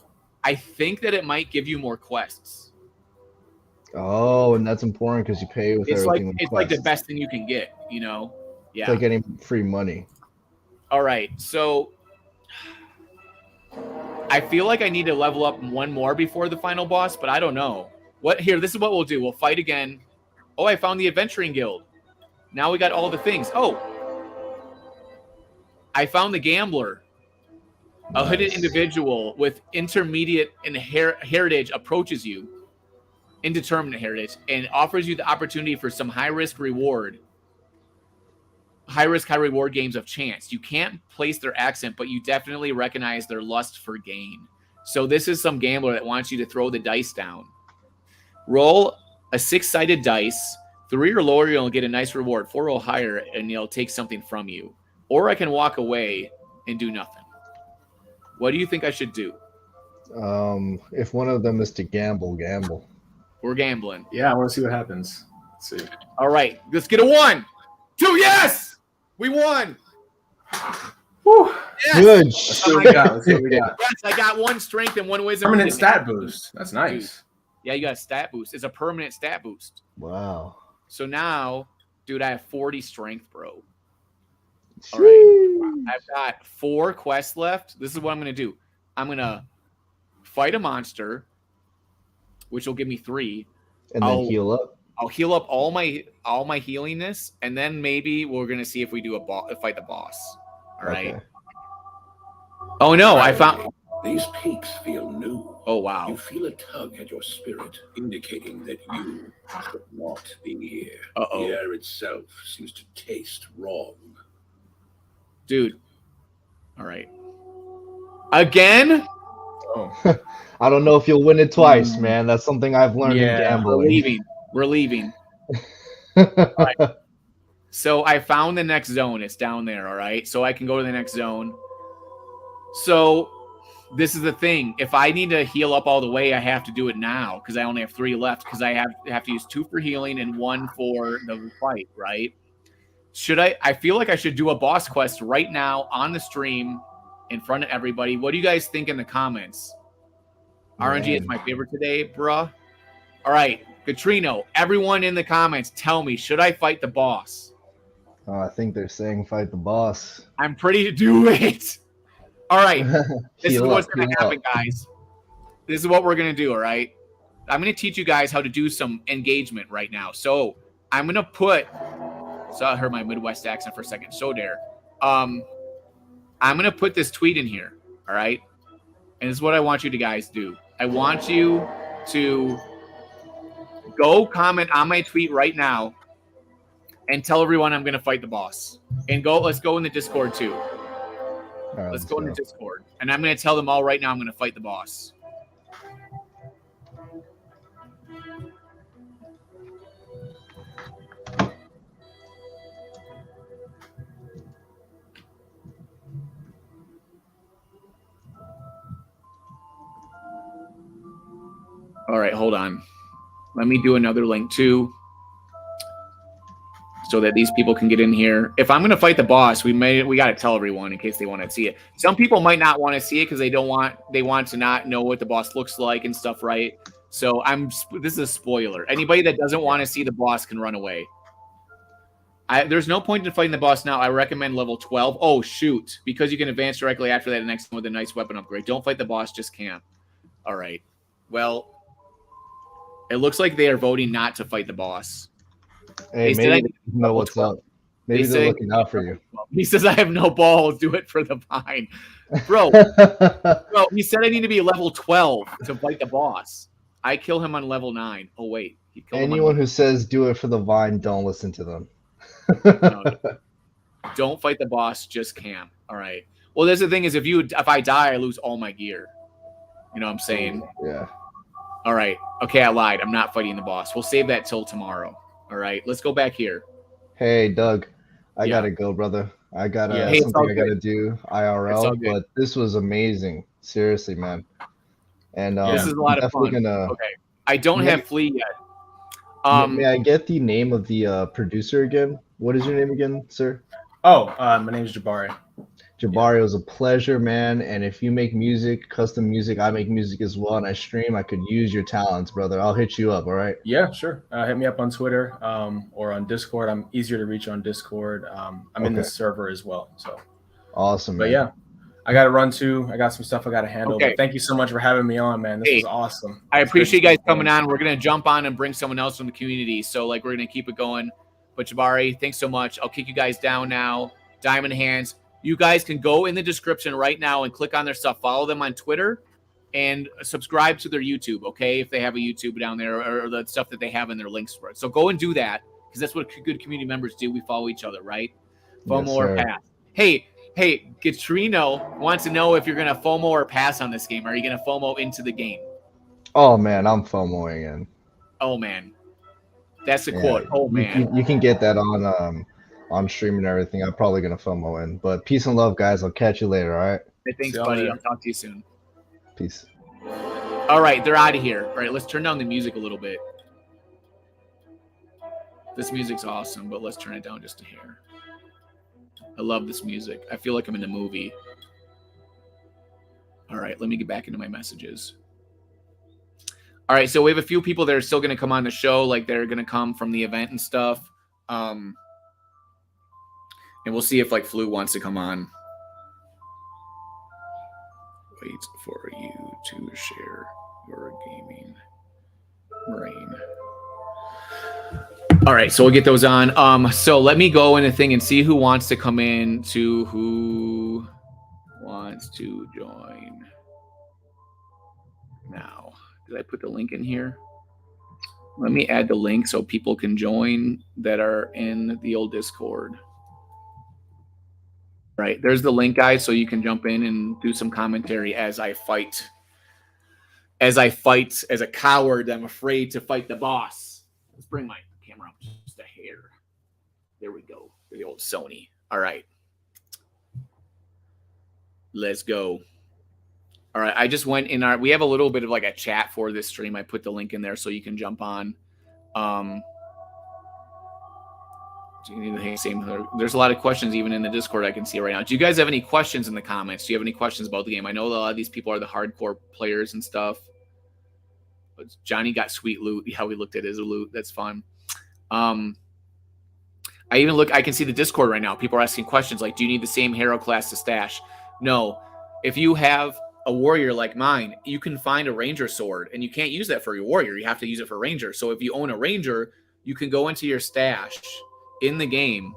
I think that it might give you more quests. Oh, and that's important because you pay with It's like everything. it's like the best thing you can get, you know? Yeah. It's like getting free money. All right. So I feel like I need to level up one more before the final boss, but I don't know. This is what we'll do. We'll fight again. Oh, I found the adventuring guild. Now we got all the things. Oh, I found the gambler. A hooded individual with intermediate heritage approaches you, indeterminate heritage, and offers you the opportunity for some high-risk reward. High-risk, high-reward games of chance. You can't place their accent, but you definitely recognize their lust for gain. So this is some gambler that wants you to throw the dice down. Roll a 6-sided dice. 3 or lower, you'll get a nice reward. 4 or higher, and you'll take something from you. Or I can walk away and do nothing. What do you think I should do? If one of them is to gamble. We're gambling. yeah. I want to see what happens. Let's see. All right, let's get a 1, 2. Yes, we won. Whew. Yes. Good. Let's see what we got. Let's see what we got. Yes, I got 1 strength and 1 wisdom. Permanent stat boost. That's nice. Yeah, you got a stat boost. It's a permanent stat boost. Wow. So now, dude, I have 40 strength, bro. All right, I've got 4 quests left. This is what I'm going to do. I'm going to fight a monster, which will give me 3. And then heal up. I'll heal up all my healingness, and then maybe we're going to see if we do fight the boss. All right. Okay. Oh, no, I found... These peaks feel new. Oh, wow. You feel a tug at your spirit, indicating that you should not be here. Uh-oh. The air itself seems to taste wrong. Dude. All right. Again? Oh. I don't know if you'll win it twice, man. That's something I've learned in gambling. We're leaving. All right. So I found the next zone. It's down there, all right? So I can go to the next zone. So this is the thing. If I need to heal up all the way, I have to do it now because I only have 3 left because I have to use 2 for healing and 1 for the fight, right? Should I feel like I should do a boss quest right now on the stream in front of everybody. What do you guys think in the comments? RNG is my favorite today, bruh. All right, Katrino, everyone in the comments, tell me, should I fight the boss? I think they're saying fight the boss. I'm pretty to do it. All right, this is Heal what's up, going to heal happen, up. guys. This is what we're going to do, all right? I'm going to teach you guys how to do some engagement right now. So I'm going to put... So I heard my Midwest accent for a second. So there. I'm going to put this tweet in here, all right? And this is what I want you to guys do. I want you to go comment on my tweet right now and tell everyone I'm going to fight the boss. And let's go in the Discord too. All right, Let's go in the Discord. And I'm going to tell them all right now I'm going to fight the boss. All right, hold on. Let me do another link too. so that these people can get in here. If I'm going to fight the boss, we got to tell everyone in case they want to see it. Some people might not want to see it because they want to not know what the boss looks like and stuff, right? So this is a spoiler. Anybody that doesn't want to see the boss can run away. There's no point in fighting the boss now. I recommend level 12. Oh, shoot. Because you can advance directly after that next one with a nice weapon upgrade. Don't fight the boss, just camp. All right. Well, it looks like they are voting not to fight the boss. Hey, maybe they know what's up. Maybe they're looking out for you. He says, I have no balls. Do it for the vine. Bro, he said I need to be level 12 to fight the boss. I kill him on level 9. Oh, wait. Anyone who says do it for the vine, don't listen to them. No. Don't fight the boss, just camp. All right. Well, there's the thing is, if I die, I lose all my gear. You know what I'm saying? Yeah. All right. Okay, I lied. I'm not fighting the boss. We'll save that till tomorrow. All right. Let's go back here. Hey, Doug. I gotta go, brother. I got something I gotta do IRL, but this was amazing. Seriously, man. And this is a lot of fun. Okay. I don't have Flea yet. May I get the name of the producer again? What is your name again, sir? Oh, my name is Jahbari. Jahbari, it was a pleasure, man. And if you make music, custom music, I make music as well, and I stream, I could use your talents, brother. I'll hit you up, all right? Yeah, sure. Hit me up on Twitter or on Discord. I'm easier to reach on Discord. I'm in the server as well. So awesome, man. But yeah, I got to run too. I got some stuff I got to handle. Okay. But thank you so much for having me on, man. This was awesome. I appreciate you guys coming on. We're going to jump on and bring someone else from the community. So, we're going to keep it going. But Jahbari, thanks so much. I'll kick you guys down now. Diamond Hands. You guys can go in the description right now and click on their stuff. Follow them on Twitter and subscribe to their YouTube, okay? If they have a YouTube down there or the stuff that they have in their links for it. So go and do that because that's what good community members do. We follow each other, right? FOMO or pass. Hey, Gatrino wants to know if you're going to FOMO or pass on this game. Are you going to FOMO into the game? Oh, man, I'm FOMOing in. Oh, man. That's the quote. Oh, man. You can get that on stream and everything. I'm probably going to FOMO in. But peace and love, guys. I'll catch you later, all right? Hey, thanks, buddy. I'll talk to you soon. Peace. All right, they're out of here. All right, let's turn down the music a little bit. This music's awesome, but let's turn it down just a hair. I love this music. I feel like I'm in a movie. All right, let me get back into my messages. All right, so we have a few people that are still going to come on the show, like they're going to come from the event and stuff. And we'll see if Flu wants to come on. Wait for you to share your gaming brain. All right, so we'll get those on. So let me go in a thing and see who wants to come in who wants to join now. Did I put the link in here? Let me add the link so people can join that are in the old Discord. Right, there's the link, guys, so you can jump in and do some commentary as I fight. As I fight as a coward, I'm afraid to fight the boss. Let's bring my camera up just a hair. There we go. The old Sony. All right. Let's go. All right, I just went in we have a little bit of a chat for this stream. I put the link in there so you can jump on. There's a lot of questions even in the Discord I can see right now. Do you guys have any questions in the comments? Do you have any questions about the game? I know a lot of these people are the hardcore players and stuff. But Johnny got sweet loot. How we looked at his loot. That's fun. I can see the Discord right now. People are asking questions like, do you need the same hero class to stash? No. If you have a warrior like mine, you can find a ranger sword, and you can't use that for your warrior. You have to use it for ranger. So if you own a ranger, you can go into your stash in the game,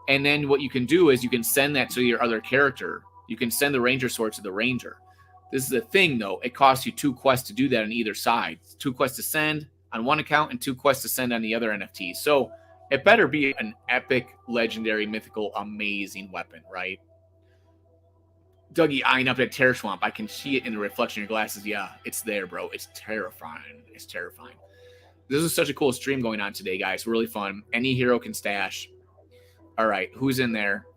and then what you can do is you can send that to your other character. You can send the ranger sword to the ranger. This is the thing, though. It costs you 2 quests to do that on either side. 2 quests to send on one account and 2 quests to send on the other NFT. So it better be an epic, legendary, mythical, amazing weapon, right? Dougie eyeing up at Terror Swamp. I can see it in the reflection of your glasses. Yeah, it's there, bro. It's terrifying. It's terrifying. This is such a cool stream going on today, guys. Really fun. Any hero can stash. All right, who's in there?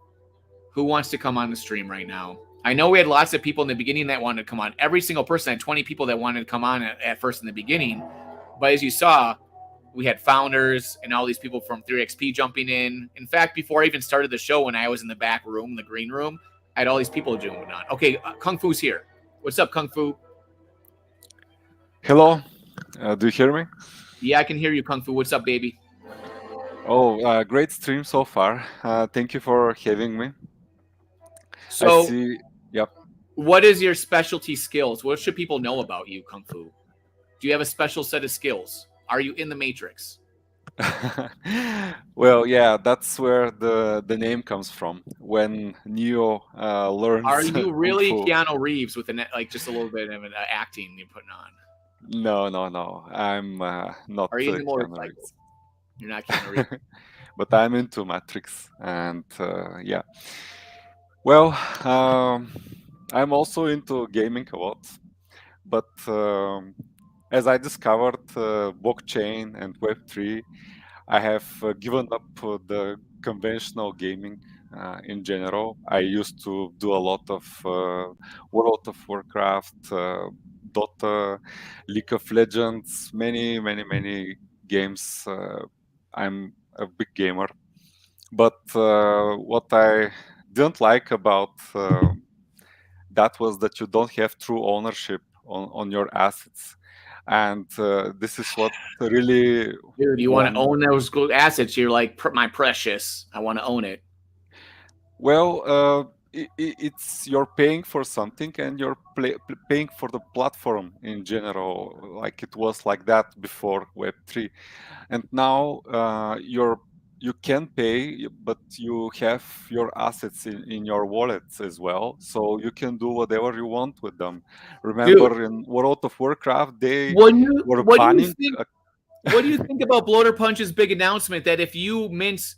Who wants to come on the stream right now? I know we had lots of people in the beginning that wanted to come on. Every single person had 20 people that wanted to come on at first in the beginning. But as you saw, we had founders and all these people from 3XP jumping in. In fact, before I even started the show, when I was in the back room, the green room, I had all these people jumping on. Okay, Kung Fu's here. What's up, Kung Fu? Hello, do you hear me? Yeah, I can hear you, Kung Fu. What's up, baby? Oh, great stream so far. Thank you for having me. So, I see. Yep. what is your specialty skills? What should people know about you, Kung Fu? Do you have a special set of skills? Are you in the Matrix? Well, yeah, that's where the name comes from. When Neo learns. Are you really Kung Fu. Keanu Reeves with like just a little bit of an acting you're putting on? No. I'm not. Are you in the Keanu motorcycle? Reeves. You're not Keanu Reeves. But I'm into Matrix, and yeah. Well, I'm also into gaming a lot, but as I discovered blockchain and Web3, I have given up the conventional gaming in general. I used to do a lot of World of Warcraft, Dota, League of Legends, many games. I'm a big gamer. But what I didn't like about that was that you don't have true ownership on your assets. And this is what really... Dude, you want to own those assets. You're like, my precious. I want to own it. Well, it's you're paying for something, and you're paying for the platform in general. Like it was like that before Web3, and now you can pay, but you have your assets in your wallets as well, so you can do whatever you want with them. Remember, Dude, in World of Warcraft, they what were do you banning. think? What do you think about Bloater Punch's big announcement that if you mint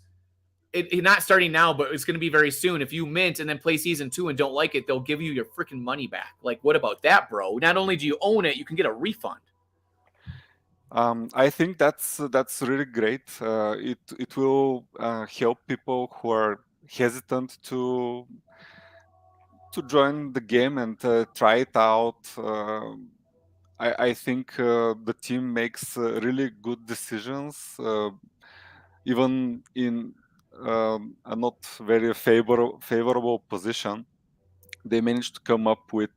it, not starting now, but it's going to be very soon. If you mint and then play season 2 and don't like it, they'll give you your freaking money back. Like, what about that, bro? Not only do you own it, you can get a refund. I think that's really great. It will help people who are hesitant to join the game and try it out. I think the team makes really good decisions, even in a not very favorable position. They managed to come up with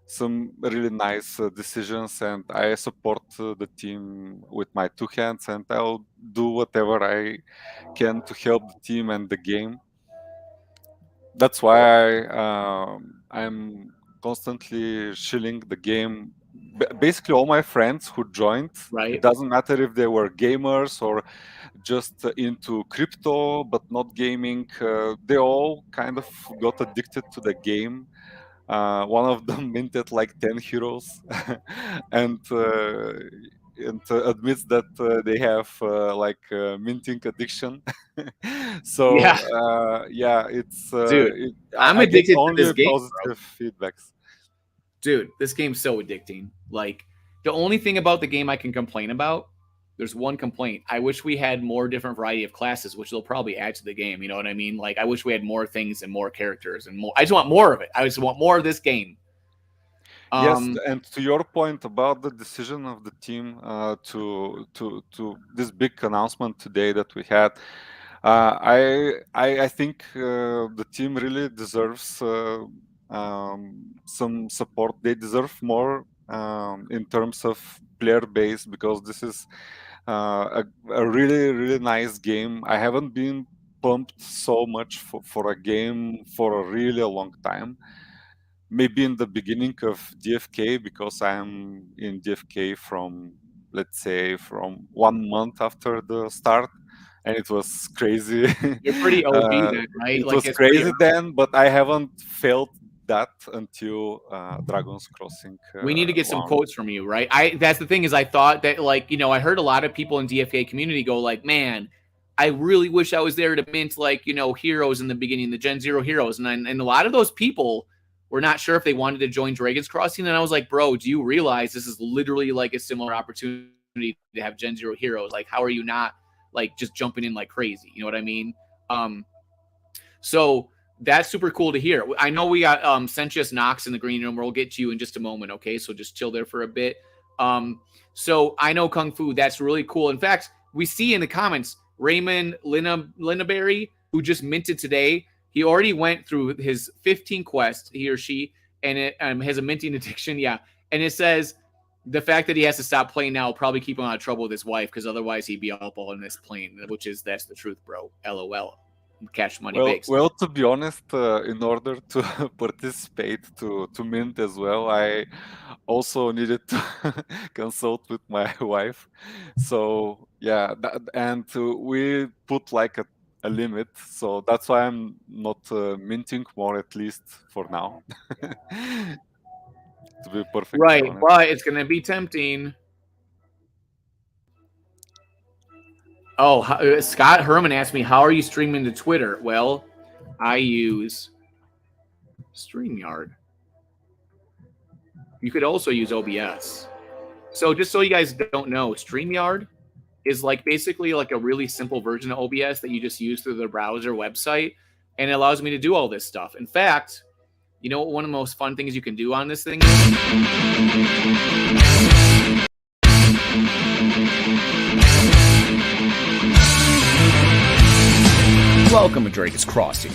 some really nice decisions, and I support the team with my 2 hands, and I'll do whatever I can to help the team and the game. That's why I'm constantly shilling the game. Basically, all my friends who joined, Right. It doesn't matter if they were gamers or just into crypto but not gaming, they all kind of got addicted to the game. One of them minted like 10 heroes and admits that they have like minting addiction. So yeah, it's Dude, I'm I get addicted to only this game, positive feedbacks. Dude, this game's so addicting. Like, the only thing about the game I can complain about, there's one complaint. I wish we had more different variety of classes, which they'll probably add to the game. You know what I mean? Like, I wish we had more things and more characters and more. I just want more of it. I just want more of this game. Yes, and to your point about the decision of the team to this big announcement today that we had, I think the team really deserves some support. They deserve more in terms of player base, because this is a really nice game. I haven't been pumped so much for a game for a really long time. Maybe in the beginning of DFK, because I'm in DFK from, let's say, from 1 month after the start, and it was crazy. You're pretty OG then, right? It Like, was it's crazy pretty- then, but I haven't felt that until Dragon's Crossing. We need to get some launched. quotes from you, right? That's the thing, is I thought that, like, you know, I heard a lot of people in DFK community go like, man, I really wish I was there to mint, like, you know, heroes in the beginning, the Gen Zero heroes. And a lot of those people were not sure if they wanted to join Dragon's Crossing. And I was like, bro, do you realize this is literally like a similar opportunity to have Gen Zero heroes? Like, how are you not like just jumping in like crazy? You know what I mean? So that's super cool to hear. I know we got Sentius Knox in the green room. We'll get to you in just a moment. Okay. So just chill there for a bit. So I know Kung Fu. That's really cool. In fact, we see in the comments Raymond Linnaberry, who just minted today. He already went through his 15 quests, he or she, and it has a minting addiction. Yeah, and it says the fact that he has to stop playing now will probably keep him out of trouble with his wife, because otherwise he'd be up all in this plane. That's the truth, bro. LOL. Cash money bakes. Well, to be honest, in order to participate to mint as well, I also needed to consult with my wife. So yeah, and we put like a limit. So that's why I'm not minting more, at least for now. To be perfectly Right, honest. but it's gonna be tempting. Oh, Scott Herman asked me, how are you streaming to Twitter? Well, I use StreamYard. You could also use OBS. So just so you guys don't know, StreamYard is like basically like a really simple version of OBS that you just use through the browser website, and it allows me to do all this stuff. In fact, you know what one of the most fun things you can do on this thing is? Welcome to Dragon's Crossing.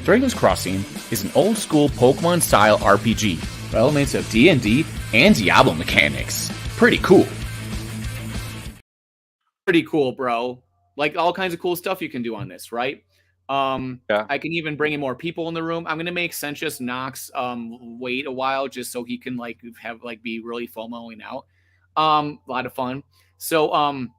Dragon's Crossing is an old-school Pokemon-style RPG with elements of D&D and Diablo mechanics. Pretty cool. Pretty cool, bro. Like all kinds of cool stuff you can do on this, right? Yeah. I can even bring in more people in the room. I'm gonna make Sensuous Nox wait a while just so he can like have like be really FOMOing out. A lot of fun. So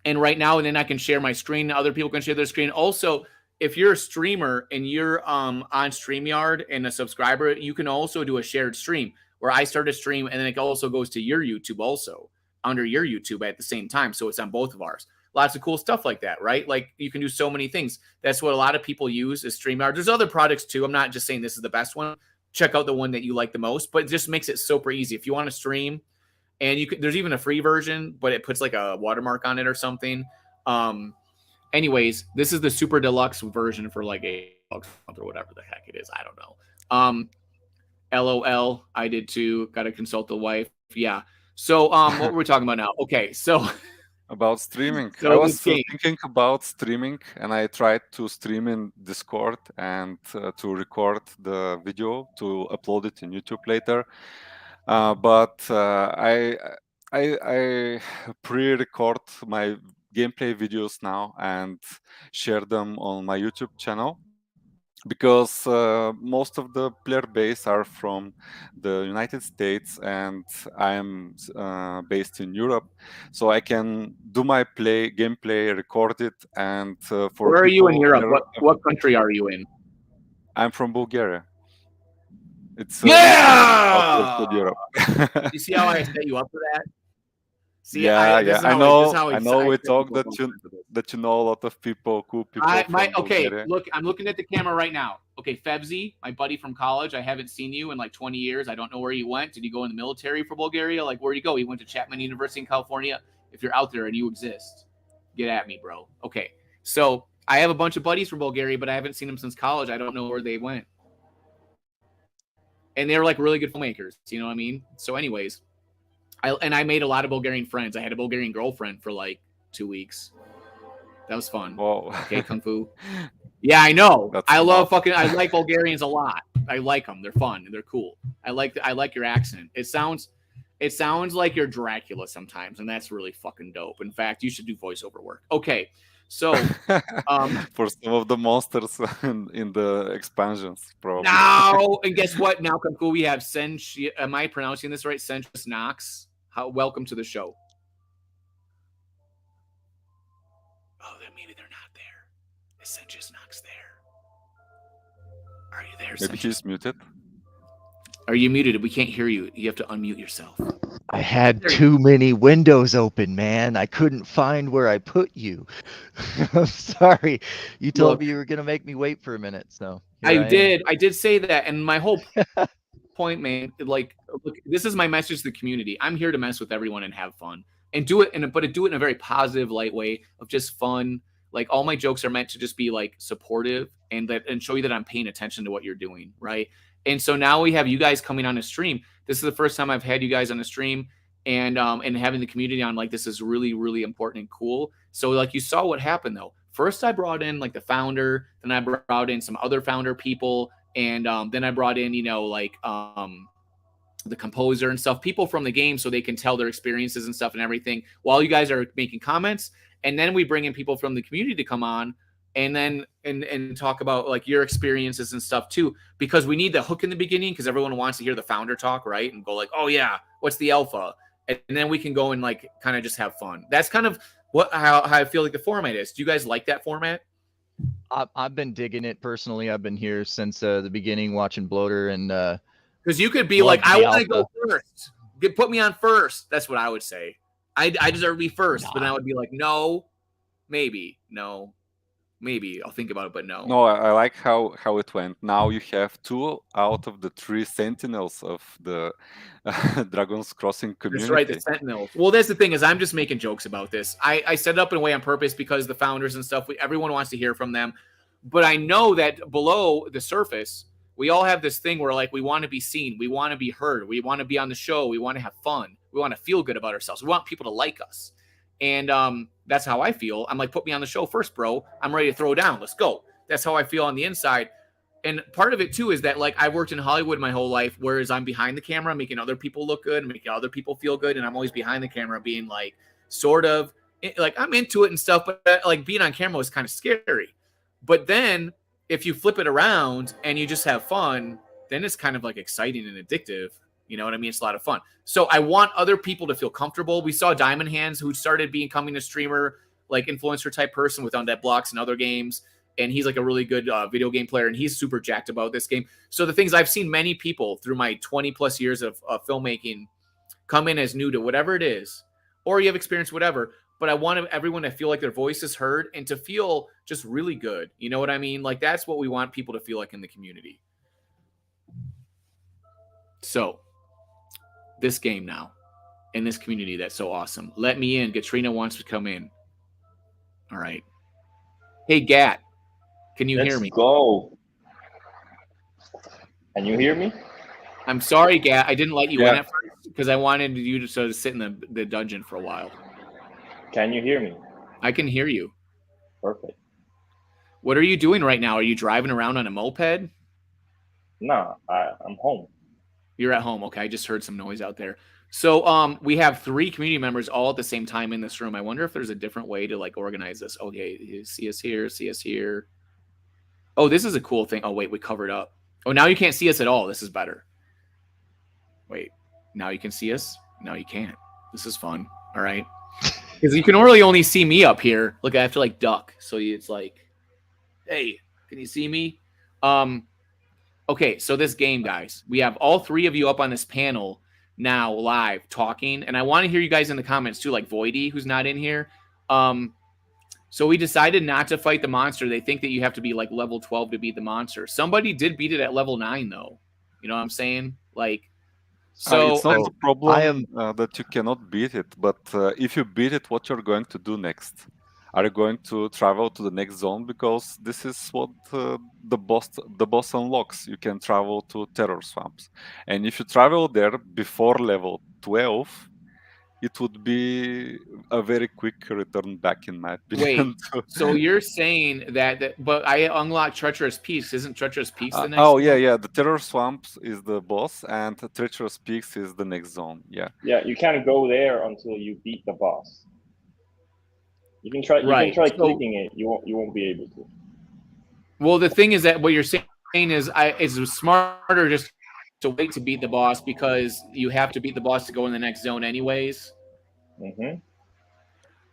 and right now, and then I can share my screen. Other people can share their screen. Also, if you're a streamer and you're on StreamYard and a subscriber, you can also do a shared stream where I start a stream and then it also goes to your YouTube also under your YouTube at the same time. So it's on both of ours. Lots of cool stuff like that, right? Like you can do so many things. That's what a lot of people use is StreamYard. There's other products too. I'm not just saying this is the best one. Check out the one that you like the most, but it just makes it super easy. If you want to stream, and you could, there's even a free version, but it puts like a watermark on it or something. Anyways, this is the super deluxe version for like a or whatever the heck it is. I don't know. LOL. I did too. Got to consult the wife. Yeah. So what were we talking about now? Okay. So about streaming. So I was this game. thinking about streaming, and I tried to stream in Discord and to record the video to upload it in YouTube later. But I pre-record my gameplay videos now and share them on my YouTube channel, because most of the player base are from the United States and I am based in Europe, so I can do my gameplay, record it, and for where are you in people Europe? What country are you in? I'm from Bulgaria. It's yeah. Europe. You see how I set you up for that? See, yeah, I know. We talk that you know a lot of people, cool people. Okay, look, I'm looking at the camera right now. Okay, Febzi, my buddy from college. I haven't seen you in like 20 years. I don't know where you went. Did you go in the military for Bulgaria? Like, where'd you go? He went to Chapman University in California. If you're out there and you exist, get at me, bro. Okay, so I have a bunch of buddies from Bulgaria, but I haven't seen them since college. I don't know where they went. And they're like really good filmmakers. You know what I mean? So anyways, I made a lot of Bulgarian friends. I had a Bulgarian girlfriend for like 2 weeks. That was fun. Whoa. Okay, Kung Fu. Yeah, I know. That's I like Bulgarians a lot. I like them. They're fun and they're cool. I like your accent. It sounds like you're Dracula sometimes, and that's really fucking dope. In fact, you should do voiceover work. Okay. So, for some of the monsters in the expansions, probably. Now, and guess what? Now, Kung Fu, we have am I pronouncing this right? Sensuous Nox. Welcome to the show. Oh, then maybe they're not there. Is Sensuous Nox there? Are you there? Maybe he's muted. Are you muted? We can't hear you. You have to unmute yourself. I had too many windows open, man. I couldn't find where I put you. I'm sorry. You told me you were going to make me wait for a minute. So I did say that. And my whole point, man, like, look, this is my message to the community. I'm here to mess with everyone and have fun and do it do it in a very positive, light way of just fun. Like all my jokes are meant to just be like supportive and show you that I'm paying attention to what you're doing. Right. And so now we have you guys coming on a stream. This is the first time I've had you guys on a stream. and having the community on like this is really, really important and cool. So like you saw what happened though. First, I brought in like the founder, then I brought in some other founder people, and then I brought in, you know, like the composer and stuff, people from the game, so they can tell their experiences and stuff and everything while you guys are making comments. And then we bring in people from the community to come on and then and talk about like your experiences and stuff too, because we need the hook in the beginning because everyone wants to hear the founder talk, right? And go like, oh yeah, what's the alpha? And then we can go and like kind of just have fun. That's kind of how I feel like the format is. Do you guys like that format? I've been digging it personally. I've been here since the beginning watching Bloater and because you could be like, I want to go first. Put me on first. That's what I would say. I deserve to be first, but then I would be like, no, maybe, no, maybe I'll think about it, but no. No, I like how it went. Now you have 2 out of the 3 sentinels of the Dragon's Crossing community. That's right, the sentinels. Well, that's the thing is I'm just making jokes about this. I set it up in a way on purpose because the founders and stuff, everyone wants to hear from them. But I know that below the surface, we all have this thing where like we want to be seen, we want to be heard, we want to be on the show, we want to have fun, we want to feel good about ourselves, we want people to like us. And that's how I feel. I'm like, put me on the show first, bro. I'm ready to throw down. Let's go. That's how I feel on the inside. And part of it too is that like I worked in Hollywood my whole life, whereas I'm behind the camera making other people look good, making other people feel good, and I'm always behind the camera being like sort of like I'm into it and stuff, but like being on camera was kind of scary. But then if you flip it around and you just have fun, then it's kind of like exciting and addictive. You know what I mean? It's a lot of fun. So I want other people to feel comfortable. We saw Diamond Hands, who started becoming a streamer, like influencer type person with Undead Blocks and other games. And he's like a really good video game player, and he's super jacked about this game. So the things I've seen many people through my 20 plus years of filmmaking come in as new to whatever it is, or you have experience, whatever. But I want everyone to feel like their voice is heard and to feel just really good. You know what I mean? Like that's what we want people to feel like in the community. So this game now in this community, that's so awesome. Let me in. Katrina wants to come in. All right. Hey, Gat, can you hear me? Let's go. Can you hear me? I'm sorry, Gat. I didn't let you in at first because I wanted you to sort of sit in the dungeon for a while. Can you hear me? I can hear you. Perfect. What are you doing right now? Are you driving around on a moped? No, I'm home. You're at home. Okay, I just heard some noise out there. So we have 3 community members all at the same time in this room. I wonder if there's a different way to like organize this. Okay, see us here, see us here. Oh, this is a cool thing. Oh, wait, we covered up. Oh, now you can't see us at all. This is better. Wait, now you can see us? No, you can't. This is fun. All right. Because you can really only see me up here. Look, I have to like duck. So it's like, hey, can you see me? Okay, so this game, guys, we have all 3 of you up on this panel now live talking. And I want to hear you guys in the comments too, like Voidy, who's not in here. So we decided not to fight the monster. They think that you have to be like level 12 to beat the monster. Somebody did beat it at level 9 though. You know what I'm saying? Like, so it's not a problem that you cannot beat it, but if you beat it, what you're going to do next? Are you going to travel to the next zone? Because this is what the boss unlocks. You can travel to terror swamps, and if you travel there before level 12, it would be a very quick return back, in my opinion. Wait, so you're saying that but I unlocked Treacherous Peaks. Isn't Treacherous Peaks the next Oh, one? yeah. The Terror Swamps is the boss, and Treacherous Peaks is the next zone. Yeah. Yeah, you can't go there until you beat the boss. You can try. You Right, can try so- clicking it. You won't be able to. Well, the thing is that what you're saying is it's smarter just to wait to beat the boss because you have to beat the boss to go in the next zone anyways. Mm-hmm.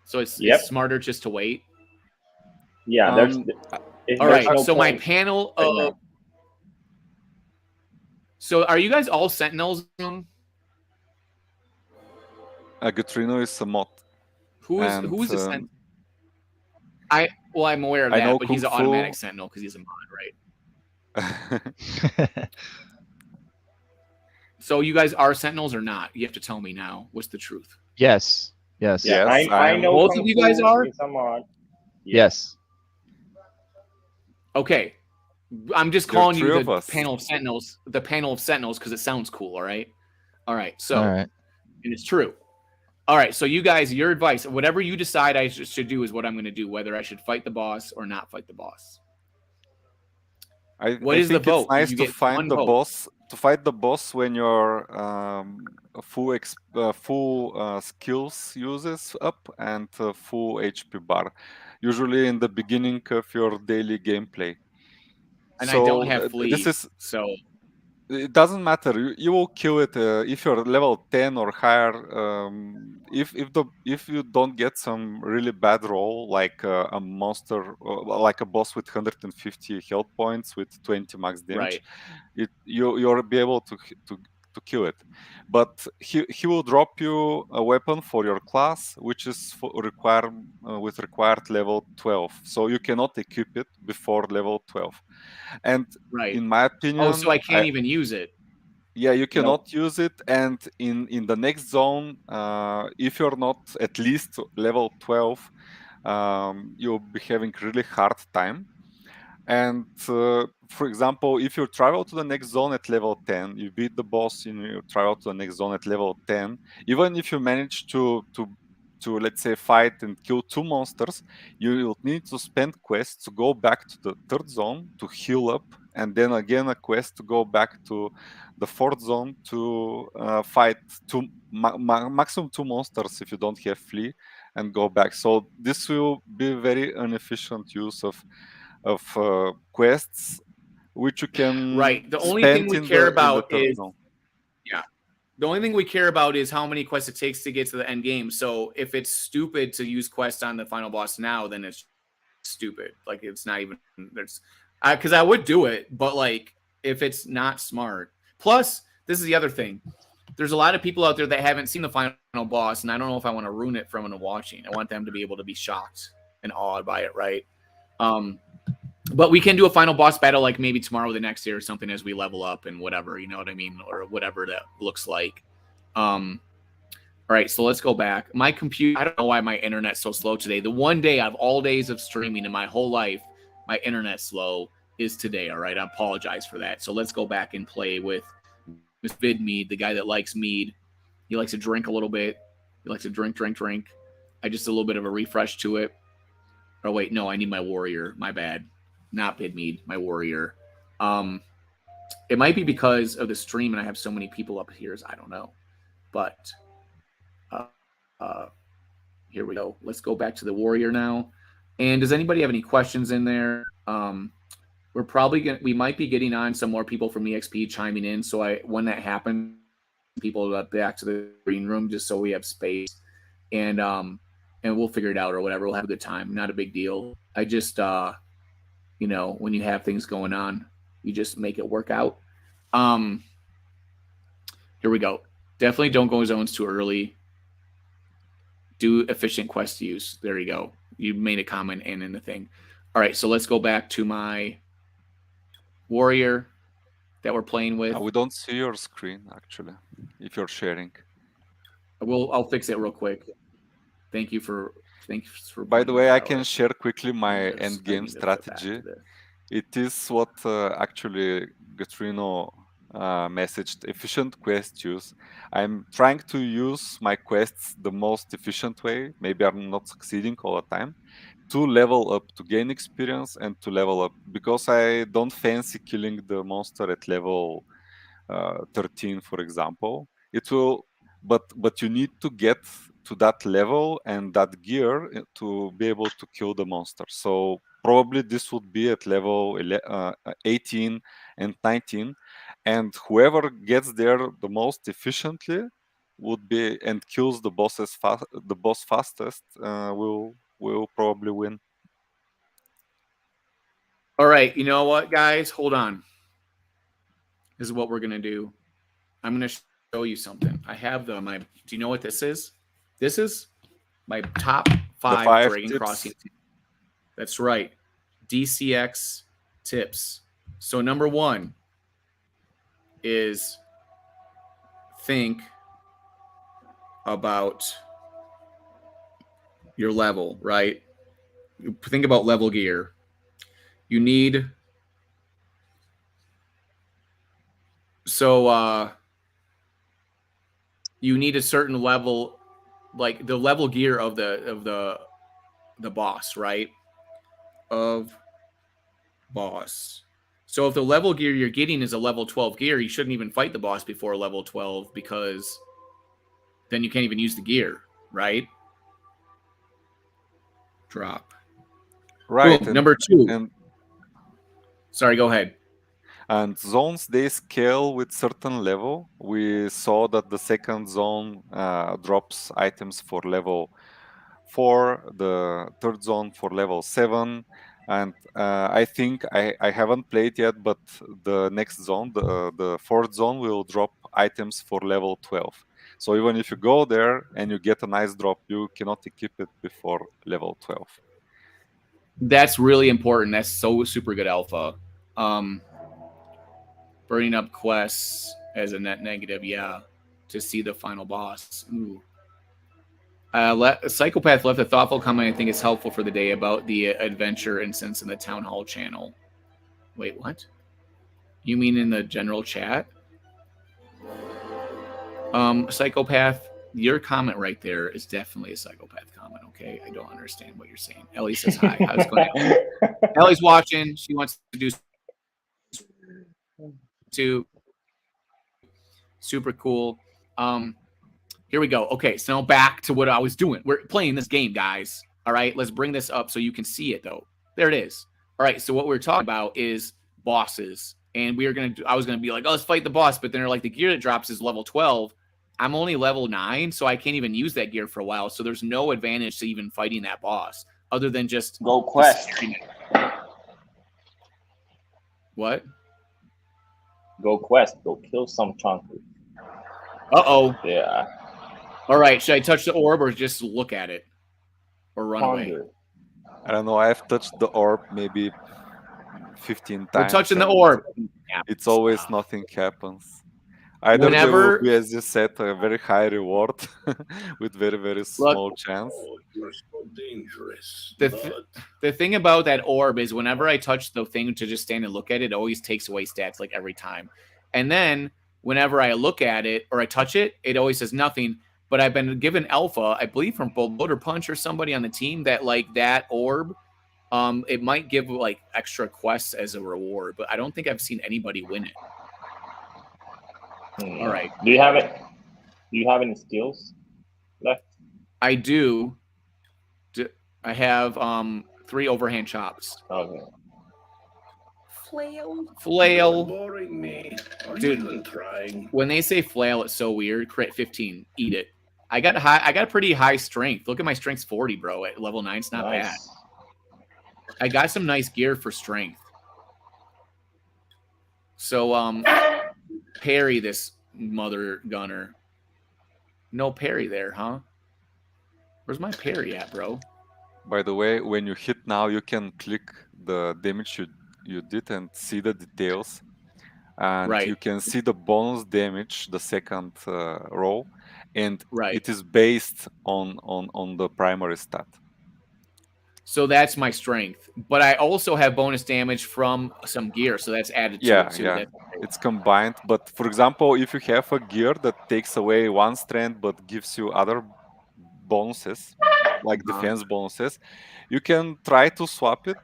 So it's Yep. smarter just to wait. Yeah, All there's right. no So my point panel. right now. So are you guys all Sentinels? Gatrino is a mod. Who's a Sentinel? I'm aware of I that, know but he's an Kung Fu. automatic Sentinel because he's a mod, right? So you guys are Sentinels or not? You have to tell me now. What's the truth? Yes. Yes. Yeah, Yes, I know Both Kung of you Fu guys are? is a mod. Yes. Okay. I'm just There are calling you 3 of the us. panel of Sentinels, because it sounds cool, all right? All right. So All right. and it's true. All right, so you guys, your advice, whatever you decide I should do is what I'm going to do, whether I should fight the boss or not fight the boss. What I is the think it's vote? nice You to get find one the vote. boss to fight the boss when your full skills uses up and full HP bar, usually in the beginning of your daily gameplay. And I don't So have this flee, is so it doesn't matter. You will kill it if you're level 10 or higher. If you don't get some really bad roll like a monster, like a boss with 150 health points with 20 max damage, right. you'll be able to kill it. But he will drop you a weapon for your class, which is with required level 12. So you cannot equip it before level 12. And Right. in my Oh, so opinion, I can't even use it. yeah, you Nope. cannot use it. And in the next zone, if you're not at least level 12, you'll be having really hard time. And for example, if you travel to the next zone at level 10, you beat the boss and you travel to the next zone at level 10, even if you manage to let's say fight and kill 2 monsters, you will need to spend quests to go back to the 3rd zone to heal up, and then again a quest to go back to the 4th zone to fight maximum 2 monsters if you don't have flee, and go back. So this will be very inefficient use of quests, which you can Right. The only thing spend we in care the 3rd about is zone. yeah. The only thing we care about is how many quests it takes to get to the end game. So if it's stupid to use quests on the final boss now, then it's stupid. Like it's not even there's because I would do it, but like if it's not smart. Plus, this is the other thing. There's a lot of people out there that haven't seen the final boss, and I don't know if I want to ruin it for them watching. I want them to be able to be shocked and awed by it, right? But we can do a final boss battle like maybe tomorrow or the next day or something as we level up and whatever, you know what I mean? Or whatever that looks like. All right, so let's go back. My computer, I don't know why my internet's so slow today. The one day out of all days of streaming in my whole life, my internet's slow is today, all right? I apologize for that. So let's go back and play with Vid Mead, the guy that likes mead. He likes to drink a little bit. He likes to drink. I just a little bit of a refresh to it. Oh, wait, no, I need my warrior. My bad. Not Bidmead, my warrior. It might be because of the stream and I have so many people up here. I don't know. But here we go. Let's go back to the warrior now. And does anybody have any questions in there? We're probably we might be getting on some more people from EXP chiming in. So when that happens, people back to the green room just so we have space. And we'll figure it out or whatever. We'll have a good time. Not a big deal. I just you know, when you have things going on, you just make it work out. Here we go. Definitely don't go zones too early. Do efficient quest use. There you go. You made a comment and in the thing. All right, so let's go back to my warrior that we're playing with. We don't see your screen actually, if you're sharing. I'll fix it real quick. Thanks for. By the way, I can share quickly my end game strategy. It is what actually Gatrino messaged: efficient quest use. I'm trying to use my quests the most efficient way. Maybe I'm not succeeding all the time. To level up, to gain experience, and to level up, because I don't fancy killing the monster at level 13, for example. It will, but you need to get to that level and that gear to be able to kill the monster. So probably this would be at level 18 and 19, and whoever gets there the most efficiently would be and kills the boss fastest will probably win. All right, you know what, guys? Hold on. This is what we're gonna do. I'm gonna show you something. I have my. Do you know what this is? This is my top 5 Dragon tips. Crossing. That's right, DCX tips. So number 1 is think about your level, right? Think about level gear. You need you need a certain level, like the level gear of the boss, right? Of boss. So if the level gear you're getting is a level 12 gear, you shouldn't even fight the boss before level 12 because then you can't even use the gear, right? Drop. Right. Boom, number 2. And sorry, go ahead. And zones, they scale with certain level. We saw that the second zone drops items for level 4, the third zone for level 7. And I think I haven't played yet, but the next zone, the fourth zone, will drop items for level 12. So even if you go there and you get a nice drop, you cannot equip it before level 12. That's really important. That's so super good alpha. Burning up quests as a net negative, yeah, to see the final boss. Ooh. Psychopath left a thoughtful comment I think is helpful for the day about the adventure instance in the Town Hall channel. Wait, what? You mean in the general chat? Psychopath, your comment right there is definitely a psychopath comment, okay? I don't understand what you're saying. Ellie says hi. How's it going? Ellie's watching. She wants to do too. Super cool. Here we go. Okay, so now back to what I was doing. We're playing this game, guys. All right, let's bring this up so you can see it, though. There it is. All right, so what we're talking about is bosses. And I was gonna be like, oh, let's fight the boss, but then they're like, the gear that drops is level 12. I'm only level 9, so I can't even use that gear for a while. So there's no advantage to even fighting that boss other than just go quest. What? Go quest. Go kill some chunky. Uh-oh. Yeah. All right, should I touch the orb or just look at it? Or run away? I don't know. I've touched the orb maybe 15 times. We're touching the orb. It's always nothing happens. Either there will be, as you said, a very high reward with very, very small chance. Oh, you're so dangerous. The thing about that orb is whenever I touch the thing to just stand and look at it, it always takes away stats like every time. And then whenever I look at it or I touch it, it always says nothing. But I've been given alpha, I believe from Bloater Punch or somebody on the team that like that orb, it might give like extra quests as a reward, but I don't think I've seen anybody win it. All right. Do you have it? Do you have any skills left? I do. I have 3 overhand chops. Okay. Flail. Boring me. Dude, Even trying. when they say flail, it's so weird. Crit 15. Eat it. I got a pretty high strength. Look at my strength's 40, bro. At level 9, it's not bad. I got some nice gear for strength. So parry this mother gunner. No parry there, huh? Where's my parry at, bro? By the way, when you hit now, you can click the damage you did and see the details. And you can see the bonus damage, the second row. And it is based on the primary stat. So that's my strength. But I also have bonus damage from some gear, so that's added to it too. Yeah, it's combined. But for example, if you have a gear that takes away 1 strength but gives you other bonuses, like defense bonuses, you can try to swap it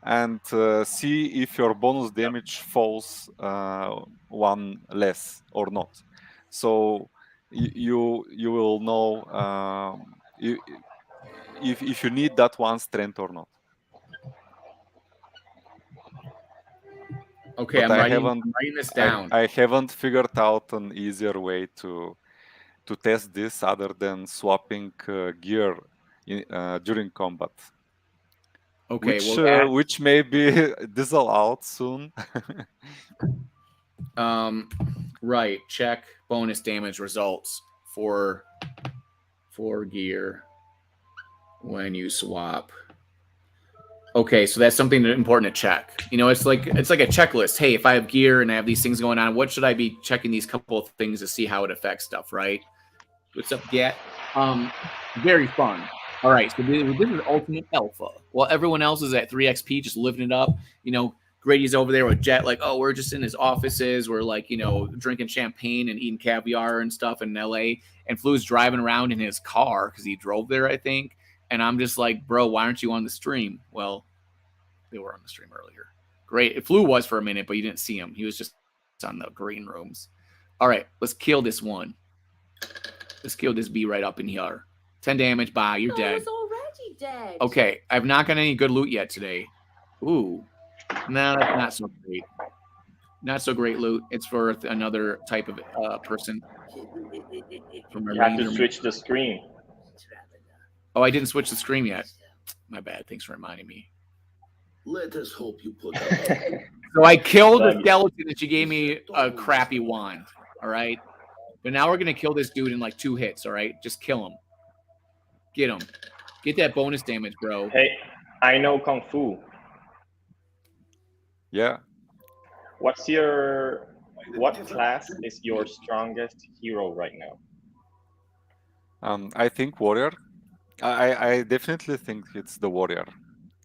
and see if your bonus damage falls 1 less or not. So you will know if you need that 1 strength or not. Okay, but I'm writing this down. I haven't figured out an easier way to test this other than swapping gear during combat. Okay, which may be disallowed soon. Right. Check bonus damage results for gear when you swap. Okay, so that's something important to check. You know, it's like a checklist. Hey, if I have gear and I have these things going on, what should I be checking these couple of things to see how it affects stuff, right? What's up, Jett? Very fun. All right, so this is Ultimate Alpha. While everyone else is at 3 XP, just living it up, you know, Grady's over there with Jett, like, oh, we're just in his offices. We're like, you know, drinking champagne and eating caviar and stuff in LA. And Flu's driving around in his car because he drove there, I think. And I'm just like, bro, why aren't you on the stream? Well, they were on the stream earlier. Great. Flu was for a minute, but you didn't see him. He was just on the green rooms. All right, let's kill this one. Let's kill this bee right up in here. 10 damage. Bye. You're dead. was already dead. Okay, I've not got any good loot yet today. Ooh. No, that's not so great. Not so great loot. It's for another type of person. From You have to switch the screen. Oh, I didn't switch the screen yet. My bad. Thanks for reminding me. Let us hope you put up. So I killed the skeleton and she gave me a crappy wand. All right. But now we're going to kill this dude in like 2 hits. All right. Just kill him. Get him. Get that bonus damage, bro. Hey, I know Kung Fu. Yeah. What class is your strongest hero right now? I think warrior. I definitely think it's the warrior.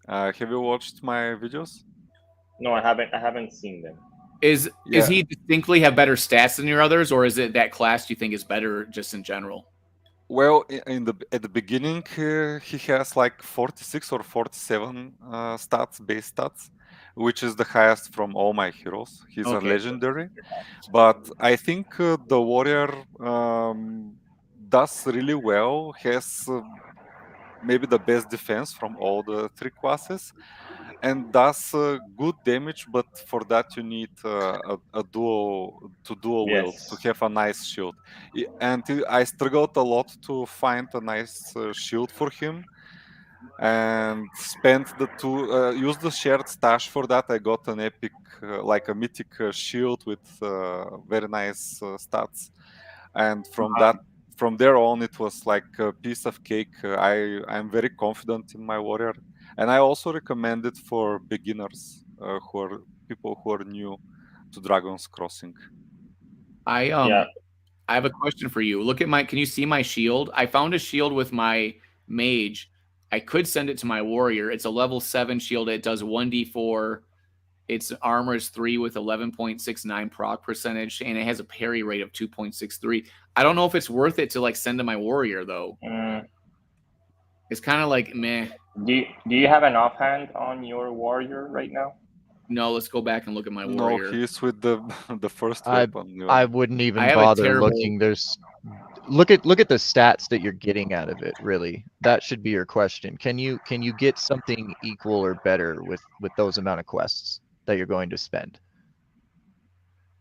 Have you watched my videos? No, I haven't seen them. Is he distinctly have better stats than your others, or is it that class you think is better just in general? Well, at the beginning, he has like 46 or 47 base stats, which is the highest from all my heroes. He's a legendary, but I think the warrior does really well. Has maybe the best defense from all the 3 classes, and does good damage. But for that, you need a dual wield to have a nice shield. And I struggled a lot to find a nice shield for him, and spent use the shared stash for that. I got an epic, like a mythic shield with very nice stats, and from there on, it was like a piece of cake. I'm very confident in my warrior, and I also recommend it for beginners, people who are new to Dragon's Crossing. I have a question for you. Look at can you see my shield? I found a shield with my mage. I could send it to my warrior. It's a level 7 shield. It does 1d4. Its armor is 3 with 11.69 proc percentage, and it has a parry rate of 2.63. I don't know if it's worth it to like send to my warrior though. It's kind of like meh. Do you have an offhand on your warrior right now? No, let's go back and look at my warrior. No, he's with the first weapon. I wouldn't even bother looking. There's look at the stats that you're getting out of it. Really, that should be your question. Can you get something equal or better with those amount of quests that you're going to spend?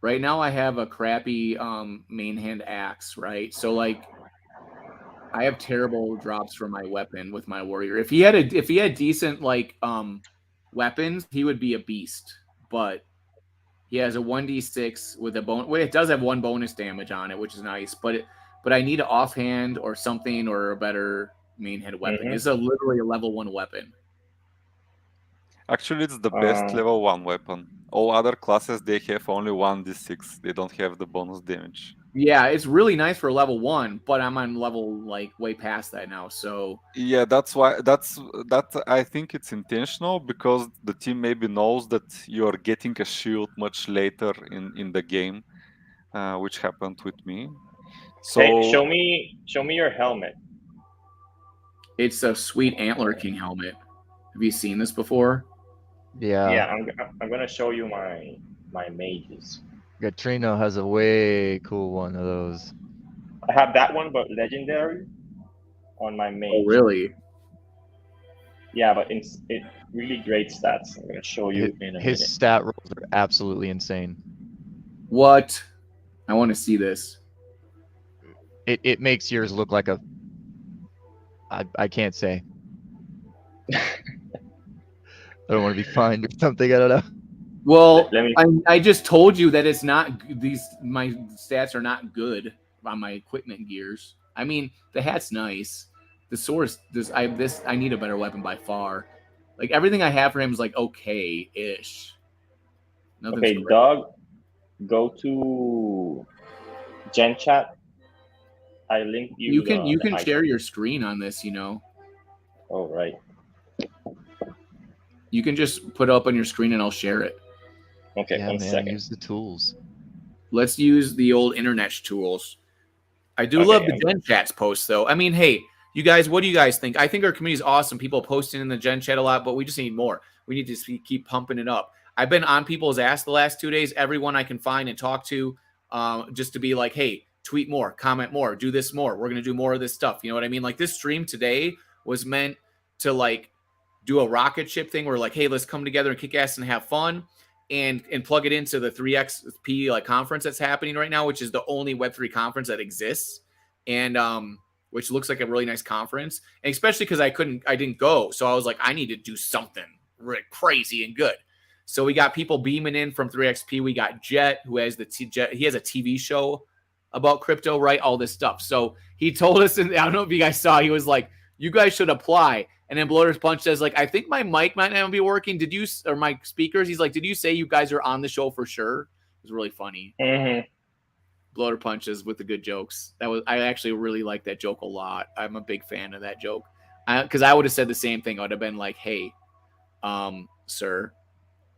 Right now, I have a crappy main hand axe. Right, so like, I have terrible drops for my weapon with my warrior. If he had decent like weapons, he would be a beast. But he has a 1d6 with a bonus. Well, it does have 1 bonus damage on it, which is nice. But I need an offhand or something, or a better main hand weapon. It's literally a level 1 weapon. Actually, it's the best level 1 weapon. All other classes, they have only 1d6. They don't have the bonus damage. Yeah, it's really nice for level 1, but I'm on level like way past that now. So yeah, that's why I think it's intentional, because the team maybe knows that you are getting a shield much later in the game, which happened with me. So hey, show me your helmet. It's a sweet Antler King helmet. Have you seen this before? Yeah. Yeah, I'm gonna show you my mages. Gatrino has a way cool one of those. I have that one, but legendary on my mage. Oh, really? Yeah, but it really great stats. I'm gonna show you in a His minute. stat rolls are absolutely insane. What? I want to see this. It makes yours look like a. I can't say. I don't want to be fined or something. I don't know. Well, I just told you that it's not my stats are not good on my equipment gears. I mean, the hat's nice. The sword I need a better weapon by far. Like, everything I have for him is like okay-ish. Okay, Doug, go to Gen Chat. I linked you. You can share your screen on this, you know. Oh, right. You can just put it up on your screen and I'll share it. Okay, Yeah, one man, second. use the tools. Let's use the old internet tools. I do Okay, love the Gen Chats posts, though. I mean, hey, you guys, what do you guys think? I think our community is awesome. People posting in the Gen Chat a lot, but we just need more. We need to keep pumping it up. I've been on people's ass the last 2 days. Everyone I can find and talk to, just to be like, hey, tweet more, comment more, do this more. We're gonna do more of this stuff. You know what I mean? Like this stream today was meant to like do a rocket ship thing where like, hey, let's come together and kick ass and have fun. And plug it into the 3XP like conference that's happening right now, which is the only Web3 conference that exists, and which looks like a really nice conference. And especially because I didn't go, so I was like, I need to do something really crazy and good. So we got people beaming in from 3XP. We got Jett, who has he has a TV show about crypto, right? All this stuff. So he told us, and I don't know if you guys saw, he was like, you guys should apply. And then Bloater Punch says, like, I think my mic might not be working. Did you, or my speakers? He's like, did you say you guys are on the show for sure? It was really funny. Mm-hmm. Bloater Punches with the good jokes. I actually really like that joke a lot. I'm a big fan of that joke. Because I would have said the same thing. I would have been like, hey, sir,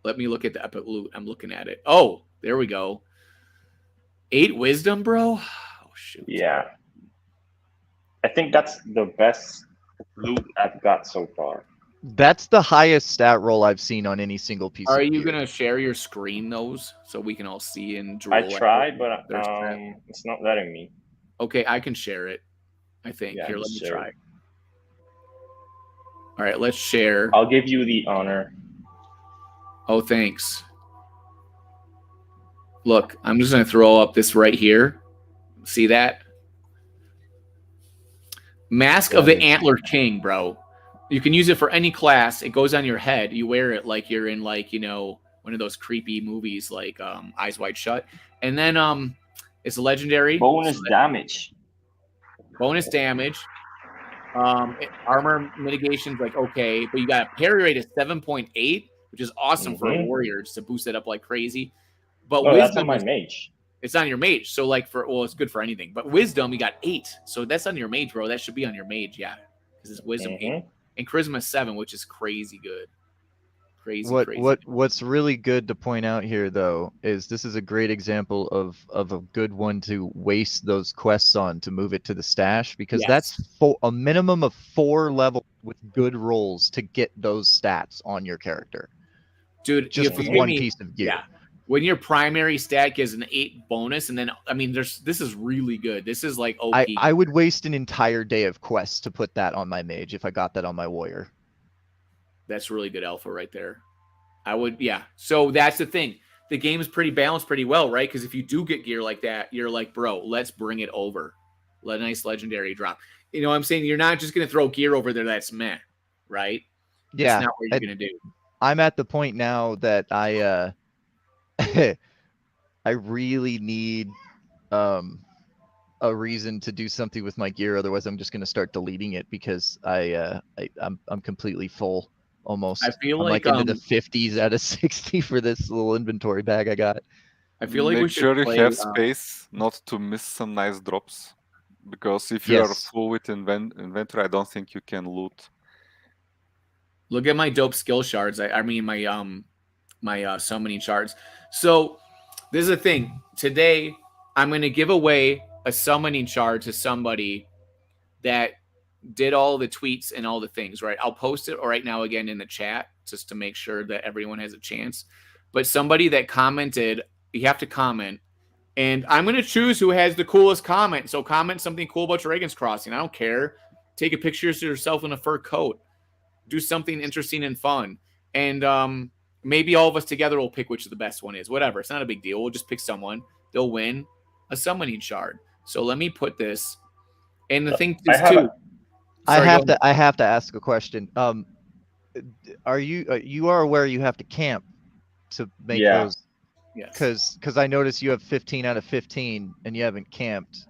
let me look at the epic loot. I'm looking at it. Oh, there we go. 8 wisdom, bro. Oh, shoot. Yeah. I think that's the best loot I've got so far. That's the highest stat roll I've seen on any single piece. Are of you gear. gonna share your screen those so we can all see and drool? I tried, but it's not letting me. Okay, I can share it. I think. Yeah, Here, let me share try. it. All right, let's share. I'll give you the honor. Oh, thanks. Look, I'm just gonna throw up this right here. See that? Mask of the Antler King, bro. You can use it for any class. It goes on your head. You wear it like you're in like, you know, one of those creepy movies like Eyes Wide Shut. And then it's legendary. Bonus damage. Bonus damage. Armor mitigation's like okay, but you got a parry rate of 7.8, which is awesome for a warrior just to boost it up like crazy. But that's on my mage. It's on your mage. So like it's good for anything. But wisdom, you got 8. So that's on your mage, bro. That should be on your mage, yeah. Because it's wisdom 8. And charisma 7, which is crazy good. Crazy. What's really good to point out here though is this is a great example of a good one to waste those quests on to move it to the stash, because that's a minimum of 4 levels with good rolls to get those stats on your character. Dude, just with one piece of gear. Yeah. When your primary stat gives an 8 bonus, and then I mean, this is really good. This is like OP. I would waste an entire day of quests to put that on my mage if I got that on my warrior. That's really good alpha right there. I would, yeah. So that's the thing. The game is pretty balanced pretty well, right? Because if you do get gear like that, you're like, bro, let's bring it over. Let a nice legendary drop. You know what I'm saying? You're not just going to throw gear over there that's meh, right? Yeah. That's not what you're going to do. I'm at the point now that I really need a reason to do something with my gear. Otherwise, I'm just going to start deleting it because I'm completely full almost. I feel I'm like into the 50s out of 60 for this little inventory bag I got. I feel like make we should sure play, you have space not to miss some nice drops, because if you are full with inventory, I don't think you can loot. Look at my dope skill shards. I mean my summoning shards. So this is the thing. Today I'm going to give away a summoning shard to somebody that did all the tweets and all the things, right? I'll post it right now again in the chat just to make sure that everyone has a chance. But somebody that commented, you have to comment, and I'm going to choose who has the coolest comment. So comment something cool about Dragons Crossing. I don't care. Take a picture of yourself in a fur coat. Do something interesting and fun. And maybe all of us together will pick which the best one is. Whatever. It's not a big deal. We'll just pick someone. They'll win a summoning shard. So let me put this. And the thing is too. I have to ask a question. Are you are aware you have to camp to make those? Yes. Because I noticed you have 15 out of 15 and you haven't camped.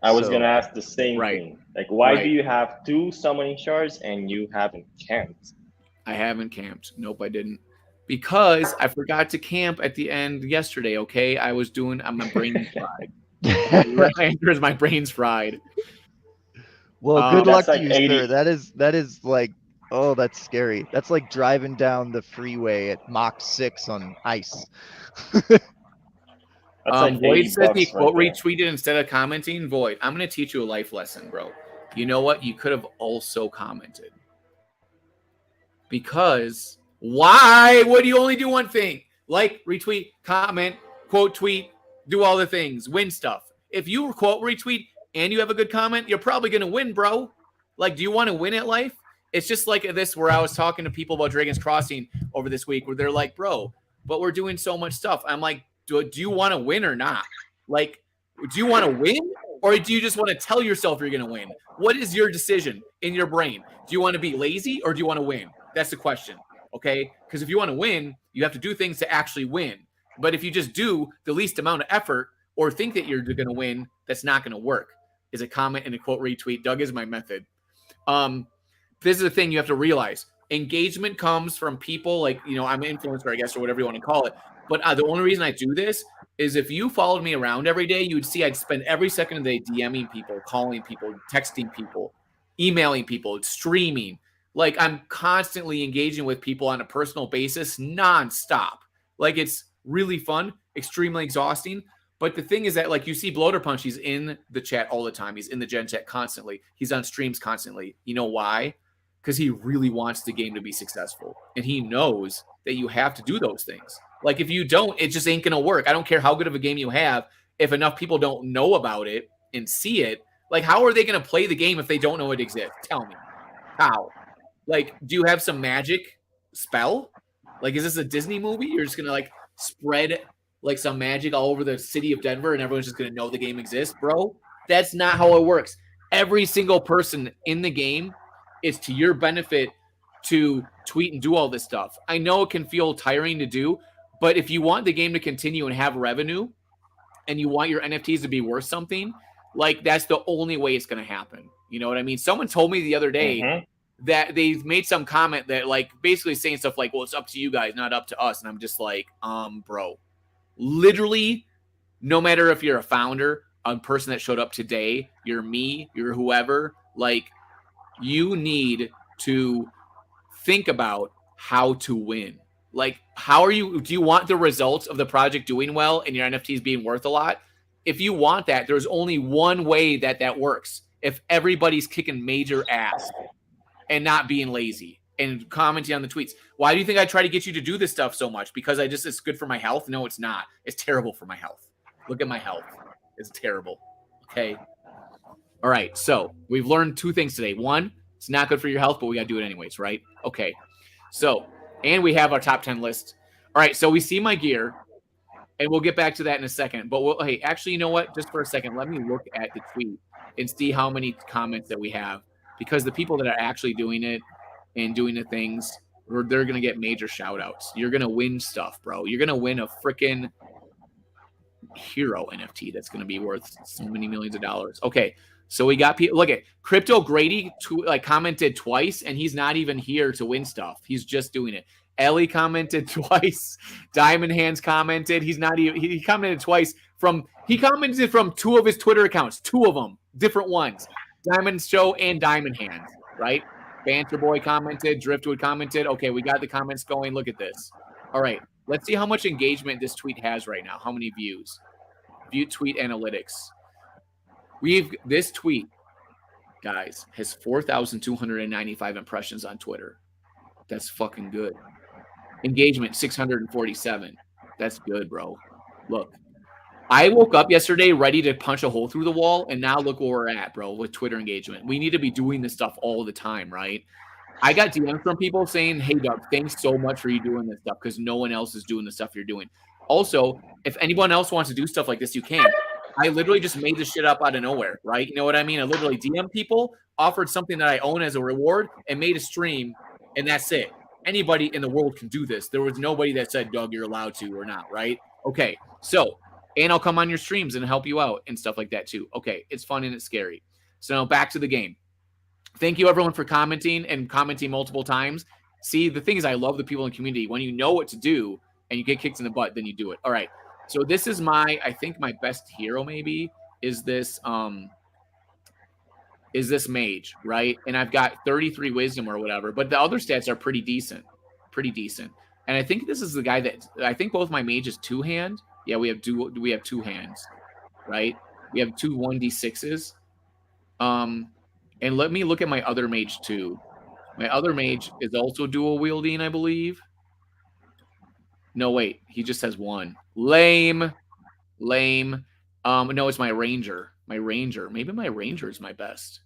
I was gonna ask the same thing. Like, why do you have 2 summoning shards and you haven't camped? I haven't camped. Nope, I didn't. Because I forgot to camp at the end yesterday, okay? I was doing my brain fried. My brain's fried. Well, good luck to you, sir. That is like, oh, that's scary. That's like driving down the freeway at Mach 6 on ice. That's like Void 80 says he bucks quote right there. retweeted instead of commenting. Void, I'm going to teach you a life lesson, bro. You know what? You could have also commented. Because why would you only do one thing? Like, retweet, comment, quote tweet, do all the things, win stuff. If you quote retweet and you have a good comment, you're probably going to win, bro. Like, do you want to win at life? It's just like this where I was talking to people about Dragon's Crossing over this week where they're like, bro, but we're doing so much stuff. I'm like, do you want to win or not? Like, do you want to win or do you just want to tell yourself you're going to win? What is your decision in your brain? Do you want to be lazy or do you want to win? That's the question, okay? Because if you want to win, you have to do things to actually win. But if you just do the least amount of effort or think that you're going to win, that's not going to work. Is a comment and a quote retweet. Doug is my method. This is the thing you have to realize. Engagement comes from people like, you know, I'm an influencer, I guess, or whatever you want to call it. But the only reason I do this is if you followed me around every day, you would see I'd spend every second of the day DMing people, calling people, texting people, emailing people, streaming. Like I'm constantly engaging with people on a personal basis nonstop. Like it's really fun, extremely exhausting. But the thing is that like you see Bloater Punch, he's in the chat all the time. He's in the Gen chat constantly. He's on streams constantly. You know why? Because he really wants the game to be successful. And he knows that you have to do those things. Like if you don't, it just ain't going to work. I don't care how good of a game you have. If enough people don't know about it and see it, like how are they going to play the game if they don't know it exists? Tell me. How? Like, do you have some magic spell? Like, is this a Disney movie? You're just going to like spread like some magic all over the city of Denver and everyone's just going to know the game exists, bro? That's not how it works. Every single person in the game is to your benefit to tweet and do all this stuff. I know it can feel tiring to do, but if you want the game to continue and have revenue and you want your NFTs to be worth something, like that's the only way it's going to happen. You know what I mean? Someone told me the other day that they made some comment that like basically saying stuff like, well, it's up to you guys, not up to us. And I'm just like, bro, literally, no matter if you're a founder, a person that showed up today, you're me, you're whoever, like you need to think about how to win. Like, do you want the results of the project doing well and your NFTs being worth a lot? If you want that, there's only one way that works. If everybody's kicking major ass and not being lazy and commenting on the tweets. Why do you think I try to get you to do this stuff so much? Because it's good for my health? No, it's not. It's terrible for my health. Look at my health. It's terrible. Okay. All right. So we've learned two things today. One, it's not good for your health, but we got to do it anyways, right? Okay. So, and we have our top 10 list. All right. So we see my gear and we'll get back to that in a second. But hey, actually, you know what? Just for a second, let me look at the tweet and see how many comments that we have, because the people that are actually doing it and doing the things, they're going to get major shout outs. You're going to win stuff, bro. You're going to win a freaking hero NFT that's going to be worth so many millions of dollars. Okay. So we got people. Look at Crypto Grady commented twice, and he's not even here to win stuff. He's just doing it. Ellie commented twice. Diamond Hands commented. He's not even. He commented twice He commented from two of his Twitter accounts. Two of them, different ones. Diamond Show and Diamond Hands. Right. Banter Boy commented. Driftwood commented. Okay, we got the comments going. Look at this. All right. Let's see how much engagement this tweet has right now. How many views? View tweet analytics. This tweet, guys, has 4,295 impressions on Twitter. That's fucking good. Engagement, 647. That's good, bro. Look, I woke up yesterday ready to punch a hole through the wall, and now look where we're at, bro, with Twitter engagement. We need to be doing this stuff all the time, right? I got DMs from people saying, hey, Doug, thanks so much for you doing this stuff because no one else is doing the stuff you're doing. Also, if anyone else wants to do stuff like this, you can. I literally just made this shit up out of nowhere, right? You know what I mean? I literally DM people, offered something that I own as a reward, and made a stream, and that's it. Anybody in the world can do this. There was nobody that said, Doug, you're allowed to or not, right? Okay, so, and I'll come on your streams and help you out and stuff like that too. Okay, it's fun and it's scary. So now back to the game. Thank you, everyone, for commenting and commenting multiple times. See, the thing is, I love the people in the community. When you know what to do and you get kicked in the butt, then you do it. All right. So this is I think my best hero maybe is this mage, right? And I've got 33 wisdom or whatever, but the other stats are pretty decent. And I think this is the guy that I think both my mages two hand. Yeah, we have two hands, right? We have two 1d6s. And let me look at my other mage too. My other mage is also dual wielding, I believe. No, wait, he just has one. Lame. No, it's my ranger. Maybe my ranger is my best.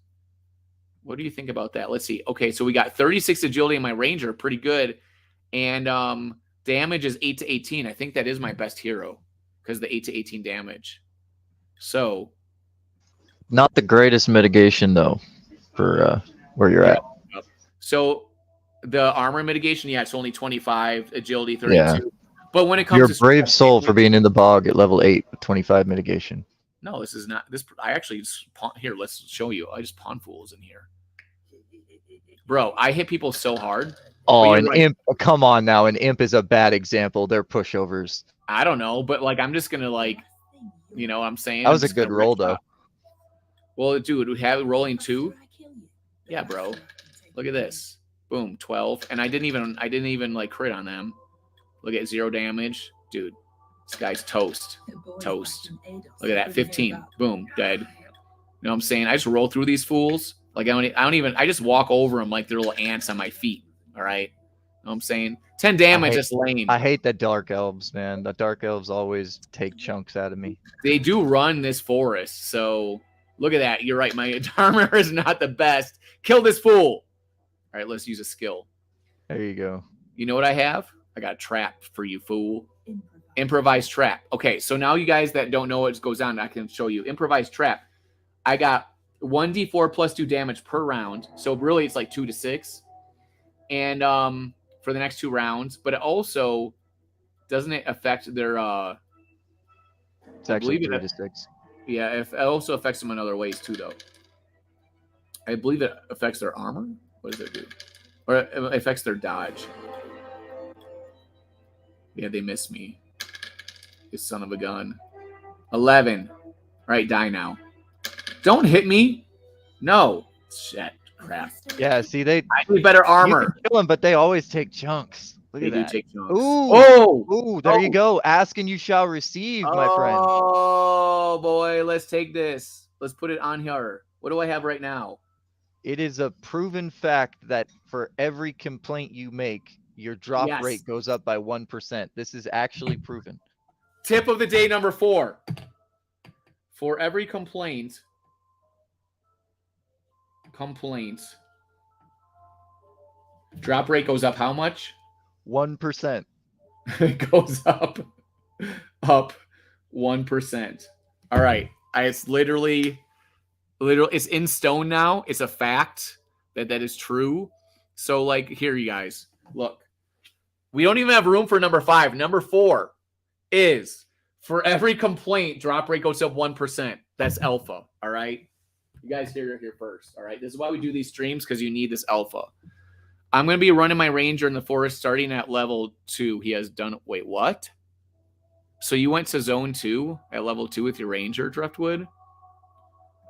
What do you think about that? Let's see. Okay, so we got 36 agility in my ranger, pretty good. And damage is 8 to 18. I think that is my best hero because the 8 to 18 damage. So not the greatest mitigation though for where you're at. So the armor mitigation, yeah, it's only 25, agility 32. Yeah. But when it comes you're to a brave soul for being in the bog at level 8 with 25 mitigation. No, this is not this. I actually just here. Let's show you. I just pawn fools in here, bro. I hit people so hard. Oh, an imp! Come on now, an imp is a bad example. They're pushovers. I don't know, but like I'm just gonna like, you know, what I'm saying that was a good roll though. Well, dude, we have rolling 2. Yeah, bro. Look at this. Boom, 12, and I didn't even like crit on them. Look at 0 damage, dude. This guy's toast. Look at that, 15. Boom, dead. You know what I'm saying? I just roll through these fools. Like I just walk over them like they're little ants on my feet. All right. You know what I'm saying? 10 damage, that's lame. I hate the dark elves, man. The dark elves always take chunks out of me. They do run this forest, so look at that. You're right. My armor is not the best. Kill this fool. All right, let's use a skill. There you go. You know what I have? I got a trap for you, fool. Improvised trap. Okay, so now you guys that don't know what goes on, I can show you. Improvised trap. I got 1d4 plus 2 damage per round. So really it's like 2 to 6. And for the next 2 rounds. But it also doesn't it affect their it's actually 3 to 6. Yeah, it also affects them in other ways too, though. I believe it affects their armor. What does it do? Or it affects their dodge. Yeah, they missed me. You son of a gun. 11. All right, die now. Don't hit me. No. Shit. Crap. Yeah, see, I need better armor. You can kill them, but they always take chunks. Look at that. They do take chunks. Ooh, there you go. Ask and you shall receive, my friend. Oh, boy. Let's take this. Let's put it on here. What do I have right now? It is a proven fact that for every complaint you make, your drop rate goes up by 1%. This is actually proven. Tip of the day number 4. For every complaint, drop rate goes up how much? 1%. It goes up 1%. All right. It's literally, it's in stone now. It's a fact that is true. So like here, you guys, look. We don't even have room for number 5. Number 4 is for every complaint, drop rate goes up 1%. That's alpha. All right. You guys hear it here first. All right. This is why we do these streams, because you need this alpha. I'm going to be running my ranger in the forest starting at level 2. He has done. Wait, what? So you went to zone 2 at level 2 with your ranger, Driftwood?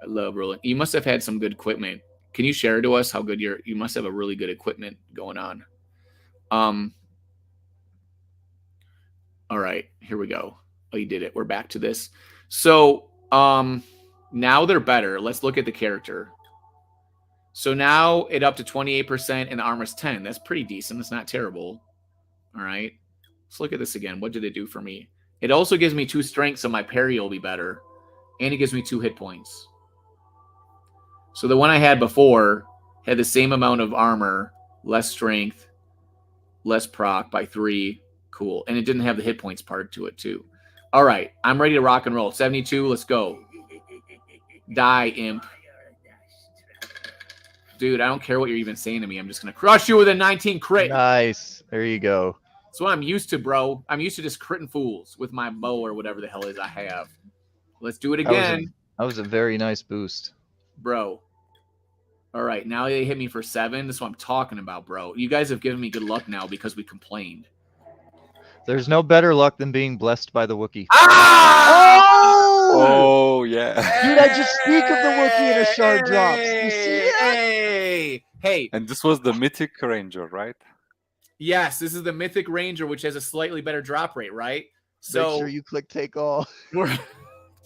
I love rolling. You must have had some good equipment. Can you share to us how good you must have a really good equipment going on? All right, here we go. Oh, you did it. We're back to this. So now they're better. Let's look at the character. So now it up to 28% and the armor's 10. That's pretty decent. It's not terrible. All right. Let's look at this again. What did it do for me? It also gives me 2 strength, so my parry will be better. And it gives me 2 hit points. So the one I had before had the same amount of armor, less strength, less proc by 3. Cool. And it didn't have the hit points part to it too. All right. I'm ready to rock and roll. 72. Let's go. Die, imp. Dude, I don't care what you're even saying to me. I'm just going to crush you with a 19 crit. Nice. There you go. That's what I'm used to, bro. I'm used to just critting fools with my bow or whatever the hell is I have. Let's do it again. That was a very nice boost. Bro. All right. Now they hit me for 7. That's what I'm talking about, bro. You guys have given me good luck now because we complained. There's no better luck than being blessed by the Wookiee. Oh, yeah. Dude, I just speak of the Wookiee in a shard drops. You see that? Hey. And this was the mythic ranger, right? Yes, this is the Mythic Ranger, which has a slightly better drop rate, right? So make sure you click take all. We're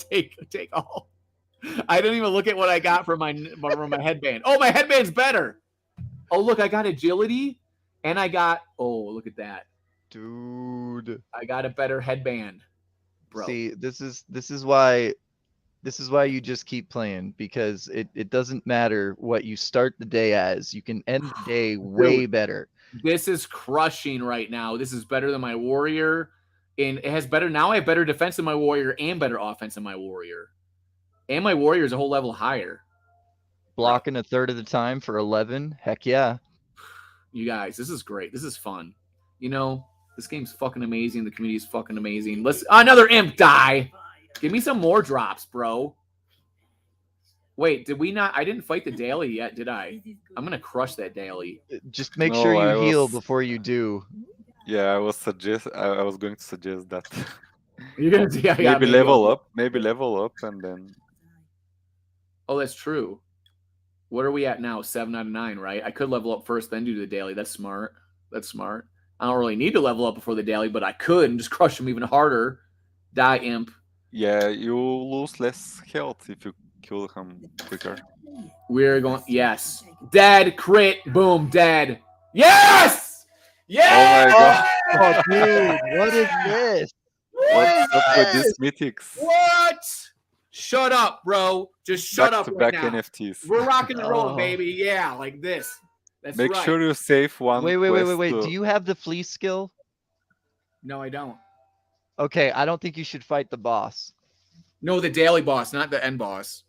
take all. I didn't even look at what I got for my headband. Oh, my headband's better. Oh, look, I got agility, and I got. Oh, look at that, dude. I got a better headband, bro. See, this is why you just keep playing, because it doesn't matter what you start the day as. You can end the day way better. This is crushing right now. This is better than my warrior, and it has better. Now I have better defense than my warrior and better offense than my warrior, and my warrior is a whole level higher. Blocking a third of the time for 11. Heck yeah. You guys, this is great. This is fun. You know, this game's fucking amazing. The community is fucking amazing. Let's another imp die. Give me some more drops, bro. Wait, did we not? I didn't fight the daily yet, did I? I'm gonna crush that daily. Just make sure you heal before you do. Yeah, I was going to suggest that. You're gonna maybe level up, and then. Oh, that's true. What are we at now? 7 out of 9, right? I could level up first, then do the daily. That's smart. That's smart. I don't really need to level up before the daily, but I could and just crush them even harder. Die, imp. Yeah, you lose less health if you kill him quicker. We're going. Yes. Dead. Crit. Boom. Dead. Yes. Yes. Oh my god. Oh, dude, what is this? What's up with these mythics? What? Shut up, bro. Just shut up right now. NFTs. We're rocking and rolling, baby. Yeah, like this. That's Make right. sure you save one. Wait. Do you have the fleece skill? No, I don't. Okay, I don't think you should fight the boss. No, the daily boss, not the end boss.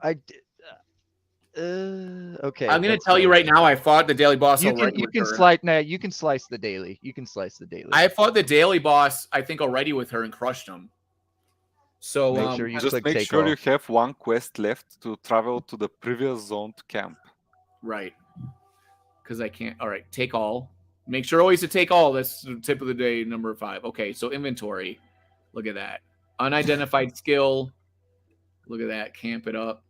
Okay. I'm gonna tell you right now. I fought the daily boss already. You can slice. Nah, you can slice the daily. You can slice the daily. I fought the daily boss, I think, already with her and crushed him. So make sure you just make sure you have one quest left to travel to the previous zoned camp. Right. Because I can't. All right, take all. Make sure always to take all. That's the tip of the day, number 5. Okay, so inventory. Look at that. Unidentified skill. Look at that. Camp it up.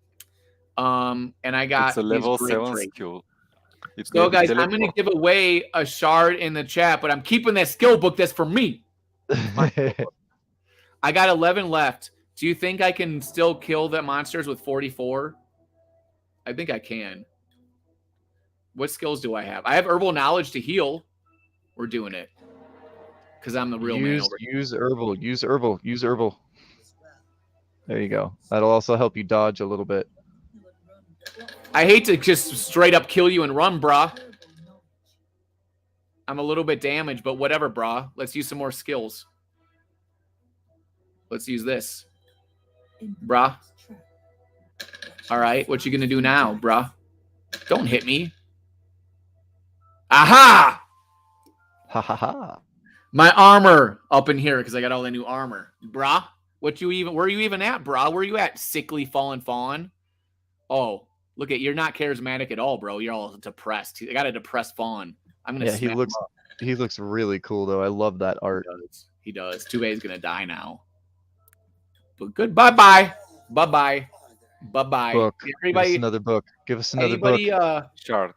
And I got it's a level 7 traits. skill. So guys, I'm gonna give away a shard in the chat, but I'm keeping that skill book. That's for me. I got 11 left. Do you think I can still kill the monsters with 44? I think I can. What skills do I have? I have herbal knowledge to heal. We're doing it. Because I'm the real man over here. Use herbal. Use herbal. Use herbal. There you go. That'll also help you dodge a little bit. I hate to just straight up kill you and run, brah. I'm a little bit damaged, but whatever, brah. Let's use some more skills. Let's use this. Brah. All right, what you gonna do now, brah? Don't hit me. Aha! Ha ha ha. My armor up in here because I got all the new armor. Brah, where you even at, brah? Where you at, sickly fallen fawn? Oh, look at, you're not charismatic at all, bro. You're all depressed. I got a depressed fawn. I'm gonna he looks really cool though. I love that art. He does. 2A's gonna die now. But good. Bye-bye. Bye-bye. Bye-bye. Book. Everybody, give us another book. Give us another book. Sure.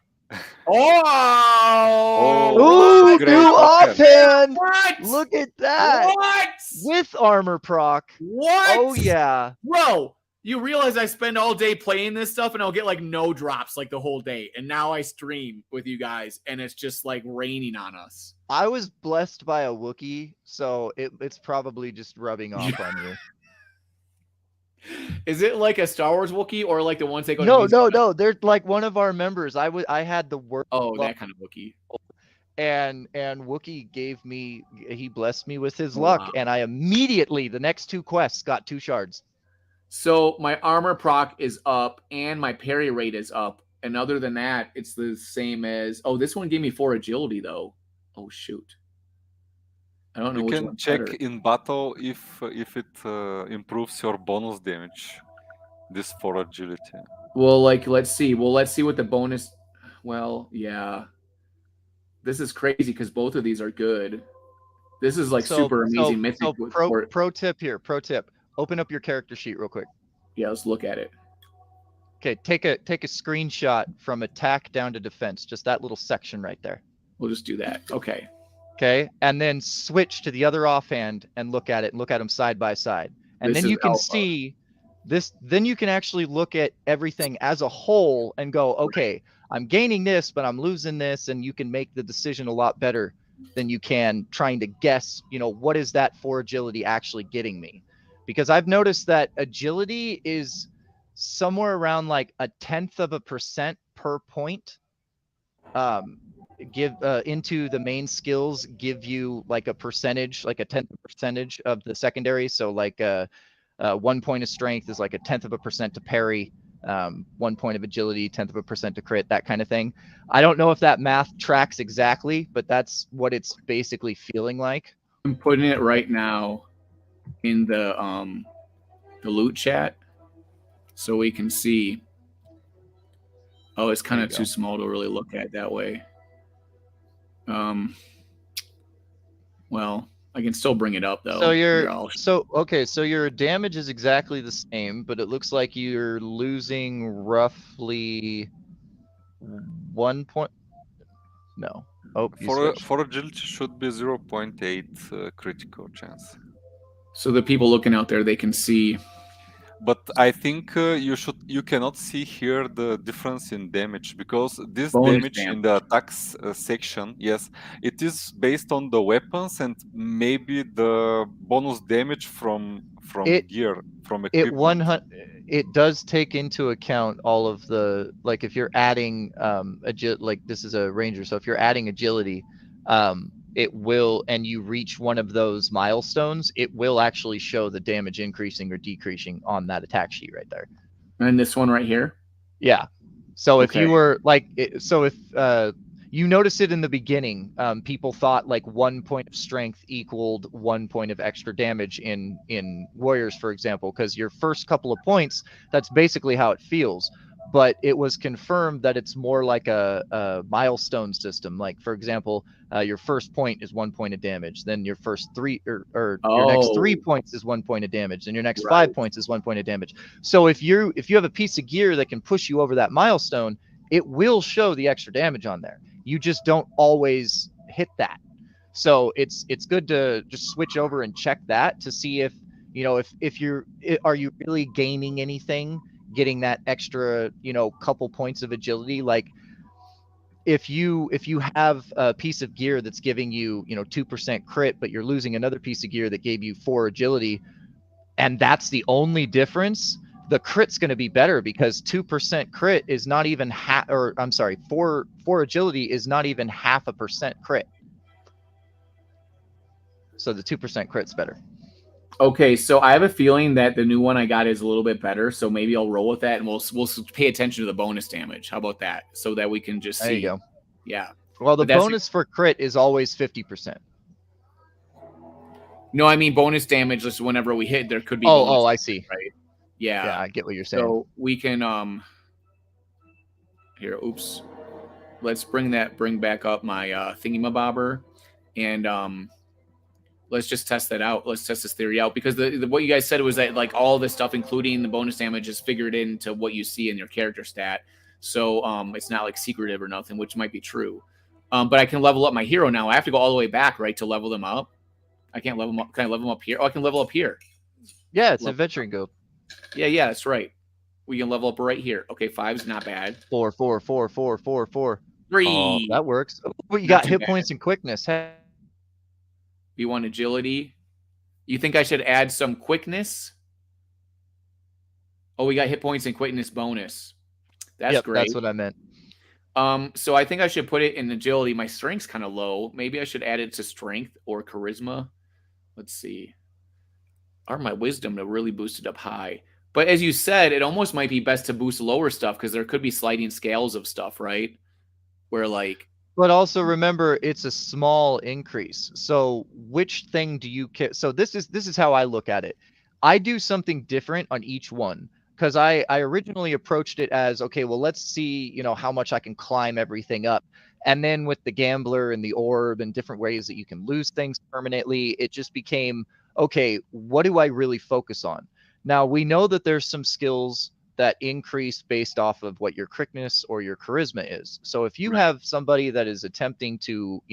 Oh! Ooh, new offhand! What? Look at that! What? With armor proc. What? Oh yeah. Bro, you realize I spend all day playing this stuff and I'll get like no drops like the whole day. And now I stream with you guys and it's just like raining on us. I was blessed by a Wookiee, so it's probably just rubbing off on you. Is it like a Star Wars Wookiee or like the ones that go? No. They're like one of our members. I had the work. Oh, that kind of Wookiee. And Wookiee gave me. He blessed me with his luck, and I immediately the next 2 quests got 2 shards. So my armor proc is up and my parry rate is up, and other than that, it's the same as. Oh, this one gave me 4 agility though. Oh shoot. I don't know. You can check in battle if it improves your bonus damage. This for agility. Well, like let's see. Well, let's see what the bonus. Well, yeah. This is crazy because both of these are good. This is like super amazing mythic. Pro tip here. Pro tip. Open up your character sheet real quick. Yeah, let's look at it. Okay, take a screenshot from attack down to defense. Just that little section right there. We'll just do that. Okay. Okay, and then switch to the other offhand and look at it. Look at them side by side, and This then is you can alpha. see this. Then you can actually look at everything as a whole and go, okay, I'm gaining this, but I'm losing this, and you can make the decision a lot better than you can trying to guess. What is that for agility actually getting me? Because I've noticed that agility is somewhere around like 0.1% per point. Give into the main skills give you like a percentage, like a 10% of the secondary. So like 1 point of strength is like 0.1% to parry, 1 point of agility, 0.1% to crit, that kind of thing. I don't know if that math tracks exactly, but that's what it's basically feeling like. I'm putting it right now in the loot chat so we can see. Oh, it's kind of too small to really look at that way. Well, I can still bring it up though. So your damage is exactly the same, but it looks like you're losing roughly 1 point. No. Oh, for agility should be 0.8 critical chance. So the people looking out there, they can see. But I think you cannot see here the difference in damage, because this Bonus damage in the attacks section, yes, it is based on the weapons and maybe the bonus damage from gear, from equipment. It does take into account all of the, like if you're adding like this is a ranger, so if you're adding agility, it will, and you reach one of those milestones, it will actually show the damage increasing or decreasing on that attack sheet right there. And this one right here? Yeah. So if you were like, so if you notice it in the beginning, people thought like 1 point of strength equaled 1 point of extra damage in warriors, for example, because your first couple of points, that's basically how it feels. But it was confirmed that it's more like a milestone system. Like, for example, your first point is 1 point of damage. Then your first three or your next 3 points is 1 point of damage. And your next 5 points is 1 point of damage. So if you have a piece of gear that can push you over that milestone, it will show the extra damage on there. You just don't always hit that. So it's good to just switch over and check that to see if are you really gaining anything, getting that extra, couple points of agility. Like if you have a piece of gear that's giving you, 2% crit, but you're losing another piece of gear that gave you 4 agility, and that's the only difference, the crit's going to be better because 2% crit is not even 4 agility is not even 0.5% crit. So the 2% crit's better. Okay, so I have a feeling that the new one I got is a little bit better, so maybe I'll roll with that, and we'll pay attention to the bonus damage. How about that? So that we can just see. There you go. Yeah. Well, the bonus for crit is always 50%. No, I mean bonus damage. Just whenever we hit, there could be. Oh, I see. Right. Yeah. Yeah, I get what you're saying. So we can here. Oops. Let's bring back up my thingamabobber, and let's just test that out. Let's test this theory out, because what you guys said was that like all this stuff, including the bonus damage, is figured into what you see in your character stat. So it's not like secretive or nothing, which might be true. But I can level up my hero now. I have to go all the way back, right, to level them up. I can't level them up. Can I level them up here? Oh, I can level up here. Yeah, it's adventuring guild. Yeah, that's right. We can level up right here. Okay, 5's not bad. 4, 4, 4, 4, 4, 4. 3. Oh, that works. Oh, you got hit points and quickness. Hey. You want agility? You think I should add some quickness? Oh, we got hit points and quickness bonus. That's great. That's what I meant. So I think I should put it in agility. My strength's kind of low. Maybe I should add it to strength or charisma. Let's see. Or my wisdom to really boost it up high. But as you said, it almost might be best to boost lower stuff, because there could be sliding scales of stuff, right? Where like. But also remember, it's a small increase. So which thing do you care? So this is how I look at it. I do something different on each one, because I originally approached it as, okay, well, let's see, how much I can climb everything up. And then with the gambler and the orb and different ways that you can lose things permanently, it just became, okay, what do I really focus on? Now we know that there's some skills that increase based off of what your quickness or your charisma is. So if you have somebody that is attempting to,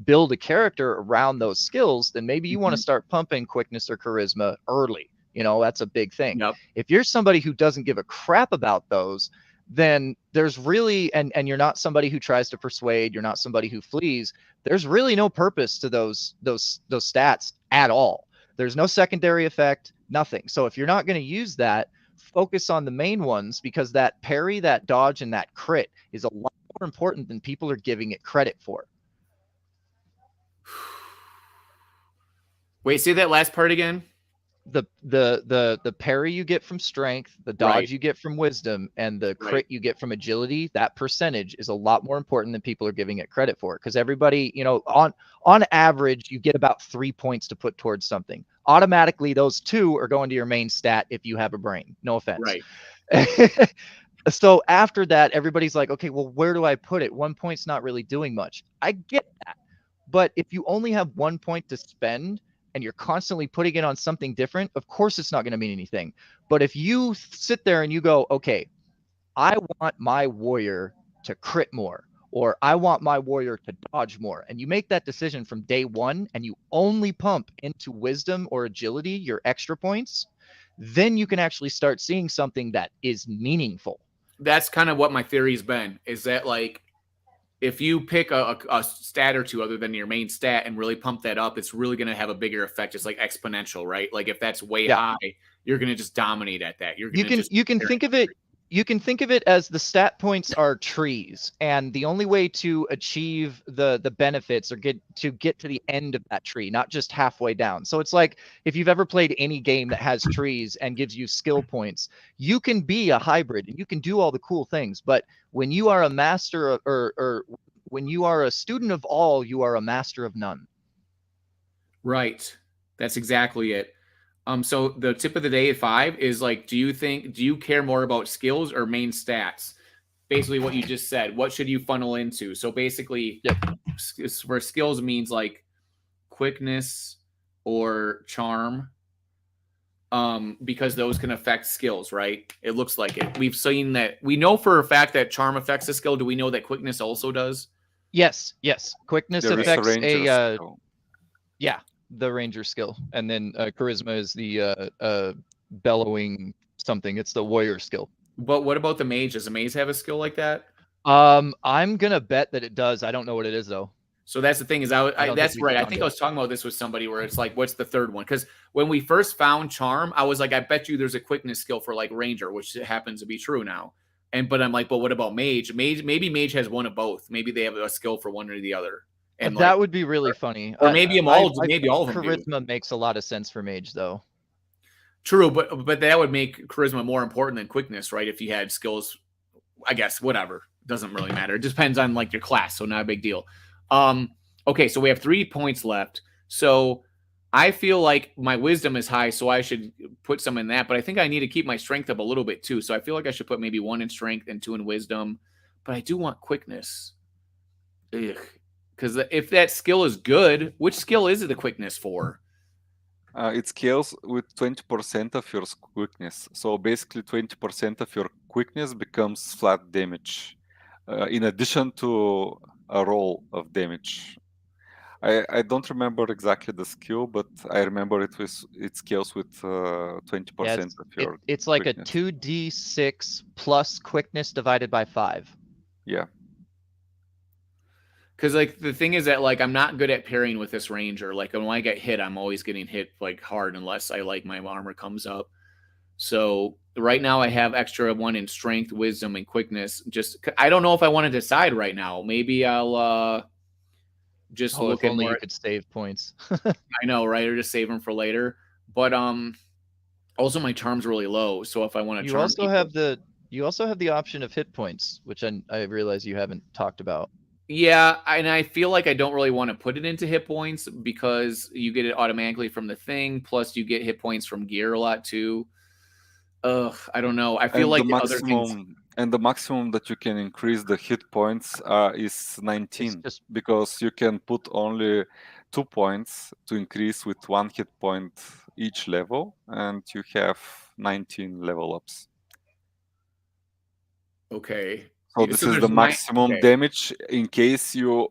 build a character around those skills, then maybe you want to start pumping quickness or charisma early. That's a big thing. Yep. If you're somebody who doesn't give a crap about those, then there's really, and you're not somebody who tries to persuade, you're not somebody who flees, there's really no purpose to those stats at all. There's no secondary effect, nothing. So if you're not going to use that, focus on the main ones, because that parry, that dodge, and that crit is a lot more important than people are giving it credit for. Wait, say that last part again. The parry you get from strength, the dodge you get from wisdom, and the crit you get from agility, that percentage is a lot more important than people are giving it credit for. Because everybody, on average, you get about 3 points to put towards something. Automatically, those 2 are going to your main stat if you have a brain. No offense. Right. So after that, everybody's like, okay, well, where do I put it? 1 point's not really doing much. I get that. But if you only have 1 point to spend, and you're constantly putting it on something different, of course it's not going to mean anything. But if you sit there and you go, okay, I want my warrior to crit more, or I want my warrior to dodge more, and you make that decision from day one, and you only pump into wisdom or agility, your extra points, then you can actually start seeing something that is meaningful. That's kind of what my theory's been, is that like, if you pick a stat or two other than your main stat and really pump that up, it's really going to have a bigger effect. It's like exponential, right? Like if that's way high, you're going to just dominate at that. You can think of it. You can think of it as the stat points are trees, and the only way to achieve the benefits or get to the end of that tree, not just halfway down. So it's like if you've ever played any game that has trees and gives you skill points, you can be a hybrid and you can do all the cool things, but when you are a master or when you are a student of all, you are a master of none. Right. That's exactly it. So the tip of the day at 5 is like, do you care more about skills or main stats? Basically what you just said. What should you funnel into? So basically, for skills means like quickness or charm. Because those can affect skills, right? It looks like it. We've seen that. We know for a fact that charm affects a skill. Do we know that quickness also does? Yes. Quickness affects the ranger skill, and then charisma is the bellowing something. It's the warrior skill. But what about the mage? Does the mage have a skill like that? I'm gonna bet that it does. I don't know what it is though. So that's the thing is, that's right. I think I was talking about this with somebody where it's like, what's the third one? Because when we first found charm, I was like, I bet you there's a quickness skill for like ranger, which happens to be true now. But I'm like, but what about mage? Maybe mage has one of both. Maybe they have a skill for one or the other. And that would be really funny. Or maybe all of them. Charisma makes a lot of sense for mage though. True, but that would make charisma more important than quickness, right? If you had skills, I guess whatever, doesn't really matter. It depends on like your class, so not a big deal. Okay, so we have 3 points left. So I feel like my wisdom is high, so I should put some in that. But I think I need to keep my strength up a little bit too. So I feel like I should put maybe 1 in strength and 2 in wisdom. But I do want quickness. Because if that skill is good, which skill is it the quickness for? It scales with 20% of your quickness. So basically 20% of your quickness becomes flat damage. In addition to a roll of damage. I don't remember exactly the skill, but I remember it scales with 20% of your it's like quickness. A 2d6 plus quickness divided by 5. Yeah. Because like the thing is that like I'm not good at parrying with this ranger. Like when I get hit, I'm always getting hit like hard unless I like my armor comes up. So right now I have extra 1 in strength, wisdom, and quickness. Just I don't know if I want to decide right now. Maybe I'll just look if at only more. You could save points. I know, right? Or just save them for later. But also my charm's really low. So if I want to, you also have the option of hit points, which I realize you haven't talked about. Yeah, and I feel like I don't really want to put it into hit points because you get it automatically from the thing. Plus, you get hit points from gear a lot too. I don't know. I feel like the other things. And the maximum that you can increase the hit points is 19, because you can put only 2 points to increase with 1 hit point each level, and you have 19 level ups. Okay. So this is the maximum damage in case you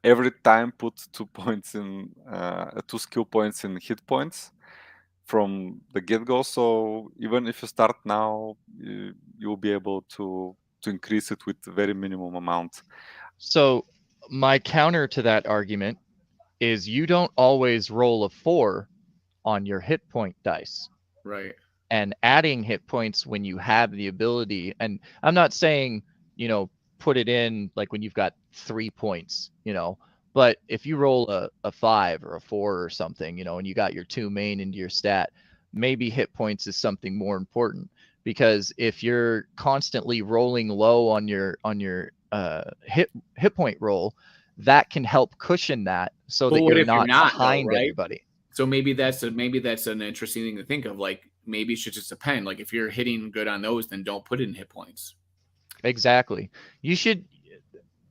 every time put 2 points in 2 skill points in hit points from the get-go. So even if you start now, you'll be able to increase it with very minimum amount. So my counter to that argument is you don't always roll a 4 on your hit point dice. Right. And adding hit points when you have the ability, and I'm not saying, you know, put it in like when you've got 3 points, you know, but if you roll a 5 or a 4 or something, you know, and you got your 2 main into your stat, maybe hit points is something more important, because if you're constantly rolling low on your hit point roll, that can help cushion that so that you're not behind everybody. So maybe that's an interesting thing to think of. Like maybe it should just depend. Like if you're hitting good on those, then don't put it in hit points. Exactly. You should.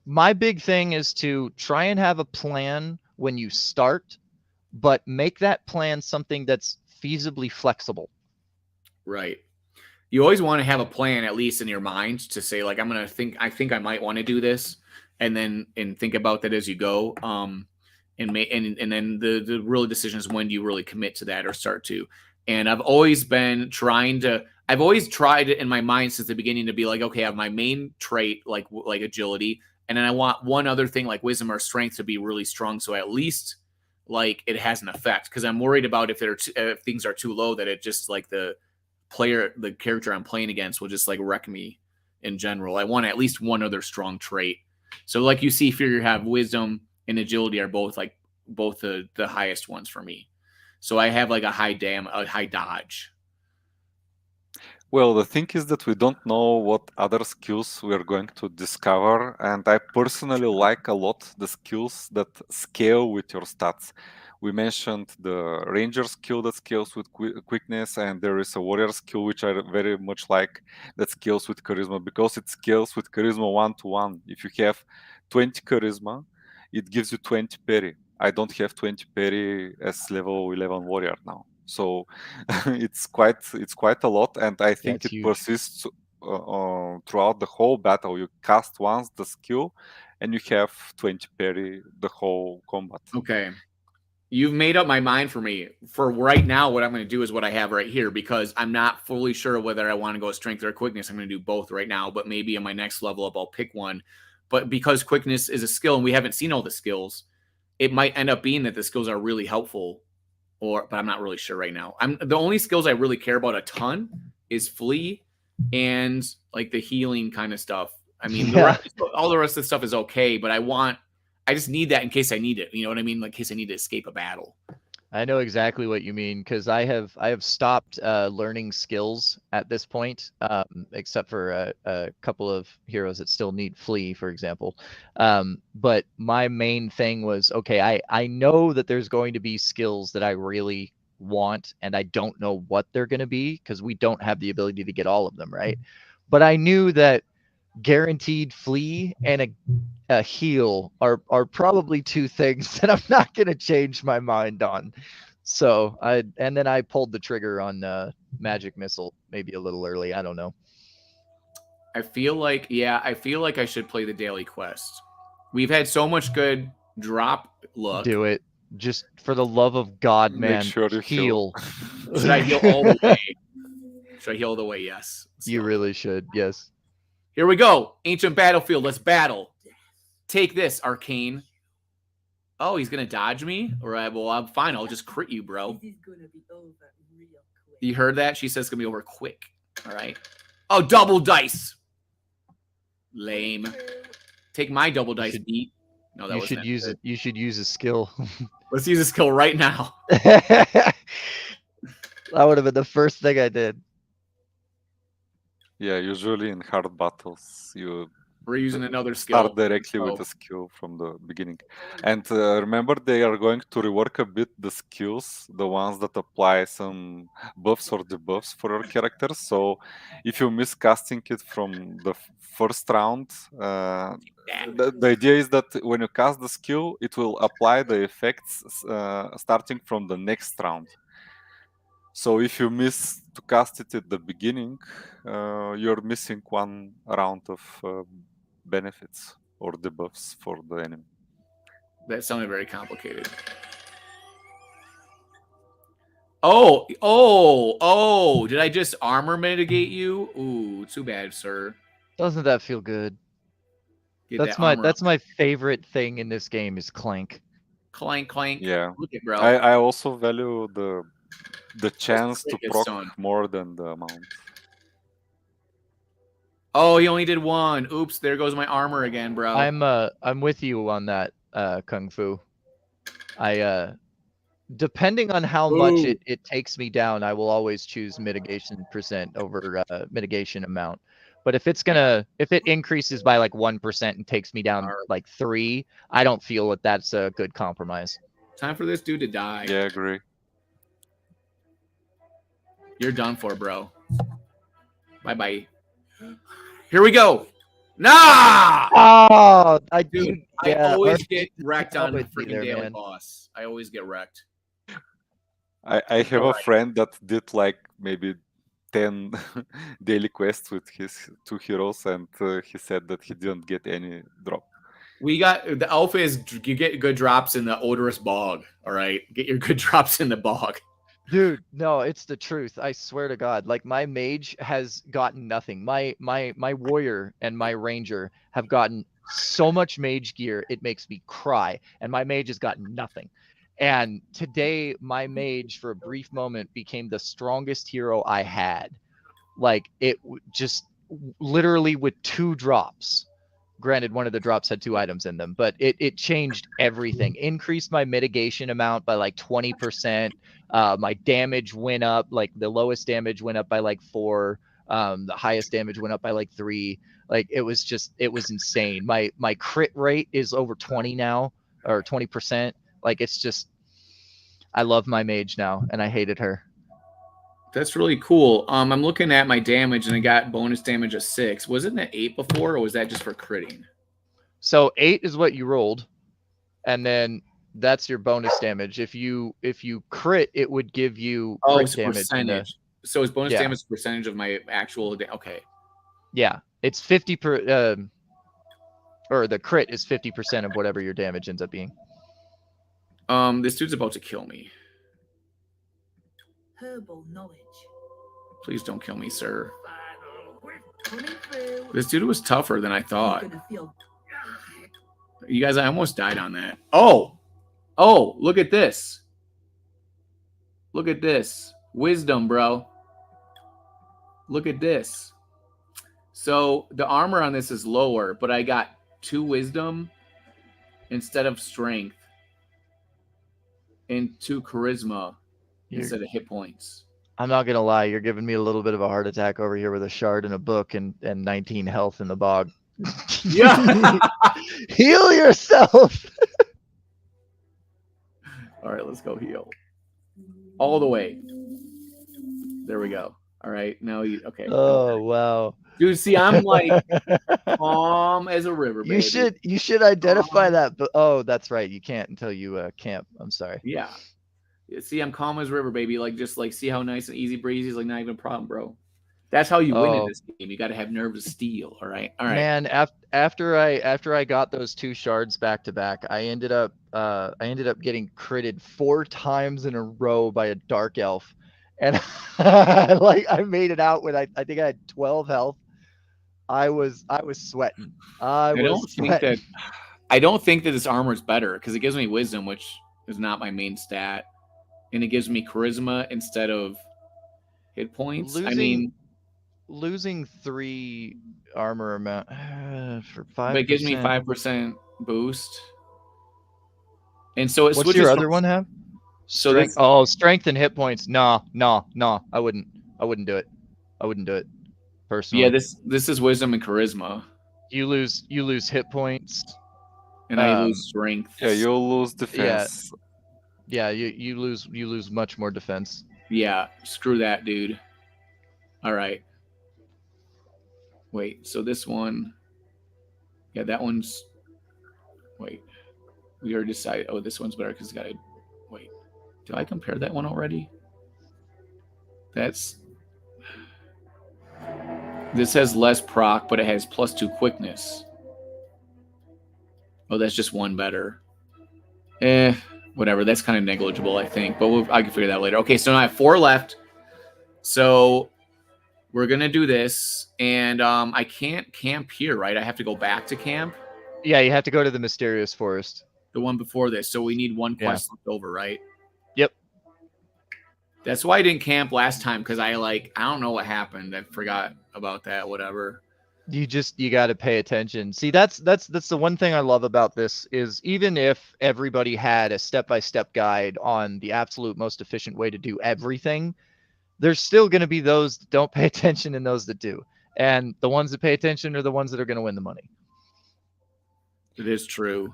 My big thing is to try and have a plan when you start, but make that plan something that's feasibly flexible. Right. You always want to have a plan, at least in your mind, to say like, I think I might want to do this, and think about that as you go. And then the real decision is when do you really commit to that or start to. And I've always been I've always tried in my mind since the beginning to be like, okay, I have my main trait like agility, and then I want one other thing like wisdom or strength to be really strong, so at least like it has an effect, because I'm worried about if things are too low that it just like the character I'm playing against will just like wreck me in general. I want at least one other strong trait. So like you see here, you have wisdom and agility are both the highest ones for me. So I have like a high dodge. Well, the thing is that we don't know what other skills we are going to discover, and I personally like a lot the skills that scale with your stats. We mentioned the ranger skill that scales with quickness, and there is a warrior skill which I very much like that scales with charisma, because it scales with charisma 1-to-1. If you have 20 charisma, it gives you 20 parry. I don't have 20 parry as level 11 warrior now. So it's quite a lot, and I think it persists throughout the whole battle. You cast once the skill, and you have 20 parry the whole combat. Okay, you've made up my mind for me. For right now, what I'm going to do is what I have right here, because I'm not fully sure whether I want to go strength or quickness. I'm going to do both right now, but maybe in my next level up, I'll pick one. But because quickness is a skill, and we haven't seen all the skills, it might end up being that the skills are really helpful. But I'm not really sure right now. The only skills I really care about a ton is flee and like the healing kind of stuff. I mean, all the rest of the stuff is okay, but I just need that in case I need it. You know what I mean? Like in case I need to escape a battle. I know exactly what you mean, because I have stopped learning skills at this point, except for a couple of heroes that still need flee, for example. But my main thing was, okay, I know that there's going to be skills that I really want, and I don't know what they're going to be because we don't have the ability to get all of them, right? But I knew that guaranteed flee and a heal are probably two things that I'm not going to change my mind on. So then I pulled the trigger on magic missile maybe a little early. I don't know. I feel like I should play the daily quest. We've had so much good drop luck. Do it. Just for the love of God, man. Make sure to heal. Should I heal all the way? Should I heal all the way? Yes. You really should. Yes. Here we go. Ancient battlefield. Let's battle. Take this, Arcane. Oh, he's going to dodge me? All right, well, I'm fine. I'll just crit you, bro. This is gonna be over real quick. You heard that? She says it's going to be over quick. All right. Oh, double dice. Lame. Take my double dice beat. No, that you should use it. You should use a skill. Let's use a skill right now. That would have been the first thing I did. Yeah, usually in hard battles, we're using another skill. Start directly with a skill from the beginning. And remember, they are going to rework a bit the skills, the ones that apply some buffs or debuffs for your characters. So if you miss casting it from the first round, the idea is that when you cast the skill, it will apply the effects starting from the next round. So if you miss to cast it at the beginning, you're missing one round of benefits or debuffs for the enemy. That sounded very complicated. Oh! Did I just armor mitigate you? Ooh, too bad, sir. Doesn't that feel good? Get That's that that's my favorite thing in this game is Clank. Clank. Yeah. Look at bro. I also value the chance to cricket, proc son. more than the amount. Oh, he only did one. Oops, there goes my armor again, bro. I'm with you on that, Kung Fu. Depending on how much it takes me down, I will always choose mitigation percent over mitigation amount. But if it increases by like 1% and takes me down like 3, I don't feel that that's a good compromise. Time for this dude to die. Yeah, I agree. You're done for, bro. Bye-bye. Here we go. Nah! Oh, I always RP get wrecked on the with you freaking there, daily man. boss. I always get wrecked. I have a friend that did like maybe 10 daily quests with his 2 heroes, and he said that he didn't get any drop. We got the alpha is you get good drops in the odorous bog. All right, get your good drops in the bog. Dude, no, it's the truth. I swear to God. Like my mage has gotten nothing. My warrior and my ranger have gotten so much mage gear it makes me cry, and my mage has gotten nothing. And today my mage for a brief moment became the strongest hero I had. Like it just literally with 2 drops. Granted, one of the drops had 2 items in them, but it changed everything. Increased my mitigation amount by like 20%. My damage went up, like the lowest damage went up by like 4. The highest damage went up by like 3. Like it was insane. My crit rate is over 20 now, or 20%. Like it's just, I love my mage now, and I hated her. That's really cool. I'm looking at my damage, and I got bonus damage of 6. Wasn't that 8 before, or was that just for critting? So 8 is what you rolled, and then that's your bonus damage. If you crit, it would give you crit it's damage. percentage. So it's bonus damage percentage of my actual. Okay. Yeah, it's 50 per. Or the crit is 50% of whatever your damage ends up being. This dude's about to kill me. Herbal knowledge. Please don't kill me, sir. This dude was tougher than I thought. You guys, I almost died on that. Oh, look at this. Look at this. Wisdom, bro. Look at this. So the armor on this is lower, but I got 2 wisdom instead of strength and 2 charisma instead of hit points. I'm not gonna lie, you're giving me a little bit of a heart attack over here with a shard and a book and 19 health in the bog. Yeah. Heal yourself. All right, let's go heal. All the way. There we go. All right, now you okay. Oh wow. Dude, see, I'm like calm as a river, baby. You should identify that, but oh, that's right. You can't until you camp. I'm sorry. Yeah. See, I'm calm as a river, baby. Like just like see how nice and easy breezy is, like not even a problem, bro. That's how you win in this game. You got to have nerves of steel. All right. Man, after I got those 2 shards back to back, I ended up getting critted 4 times in a row by a dark elf, and like I made it out with I think I had 12 health. I was sweating. I don't think that this armor is better because it gives me wisdom, which is not my main stat, and it gives me charisma instead of hit points. Losing 3 armor amount for 5%. But it gives me 5% boost. And so it What's your other one have? So strength, strength and hit points. No. I wouldn't do it. I wouldn't do it personally. Yeah, this is wisdom and charisma. You lose hit points. And I lose strength. Yeah, you'll lose defense. Yeah, you lose much more defense. Yeah, screw that, dude. All right. Wait, so this one, yeah, that one's. Wait, we already decided. Oh, this one's better because it's got a. Wait, did I compare that one already? This has less proc, but it has +2 quickness. Oh, that's just one better. Whatever. That's kind of negligible, I think. But I can figure that later. Okay, so now I have 4 left. So we're going to do this. And I can't camp here, right? I have to go back to camp? Yeah, you have to go to the Mysterious Forest. The one before this. So we need 1 quest left over, right? Yep. That's why I didn't camp last time, because I don't know what happened. I forgot about that, whatever. You got to pay attention. See, that's the one thing I love about this is even if everybody had a step-by-step guide on the absolute most efficient way to do everything, there's still going to be those that don't pay attention and those that do. And the ones that pay attention are the ones that are going to win the money. It is true.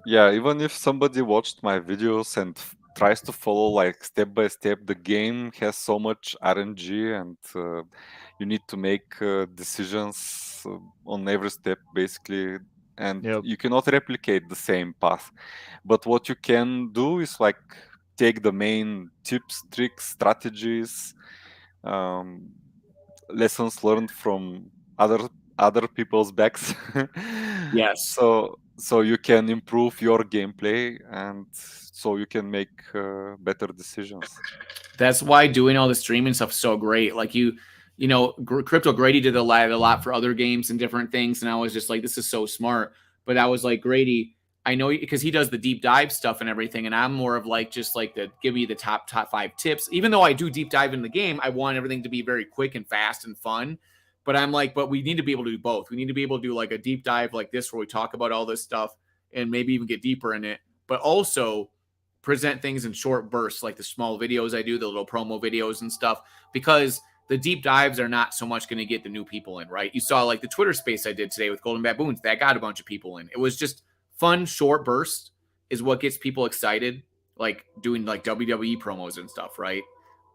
Yeah, even if somebody watched my videos and tries to follow like step by step, the game has so much RNG, and you need to make decisions on every step basically, and you cannot replicate the same path. But what you can do is like take the main tips, tricks, strategies, lessons learned from other people's backs. Yes. So you can improve your gameplay, and so you can make better decisions. That's why doing all the streaming stuff is so great. Like Crypto Grady did a lot for other games and different things, and I was just like, this is so smart. But I was like, Grady, I know, because he does the deep dive stuff and everything, and I'm more of like just like give me the top 5 tips. Even though I do deep dive in the game, I want everything to be very quick and fast and fun. But I'm like, but we need to be able to do both. We need to be able to do like a deep dive like this where we talk about all this stuff and maybe even get deeper in it, but also present things in short bursts, like the small videos I do, the little promo videos and stuff, because the deep dives are not so much going to get the new people in, right? You saw like the Twitter space I did today with Golden Baboons. That got a bunch of people in. It was just fun, short bursts is what gets people excited, like doing like WWE promos and stuff, right?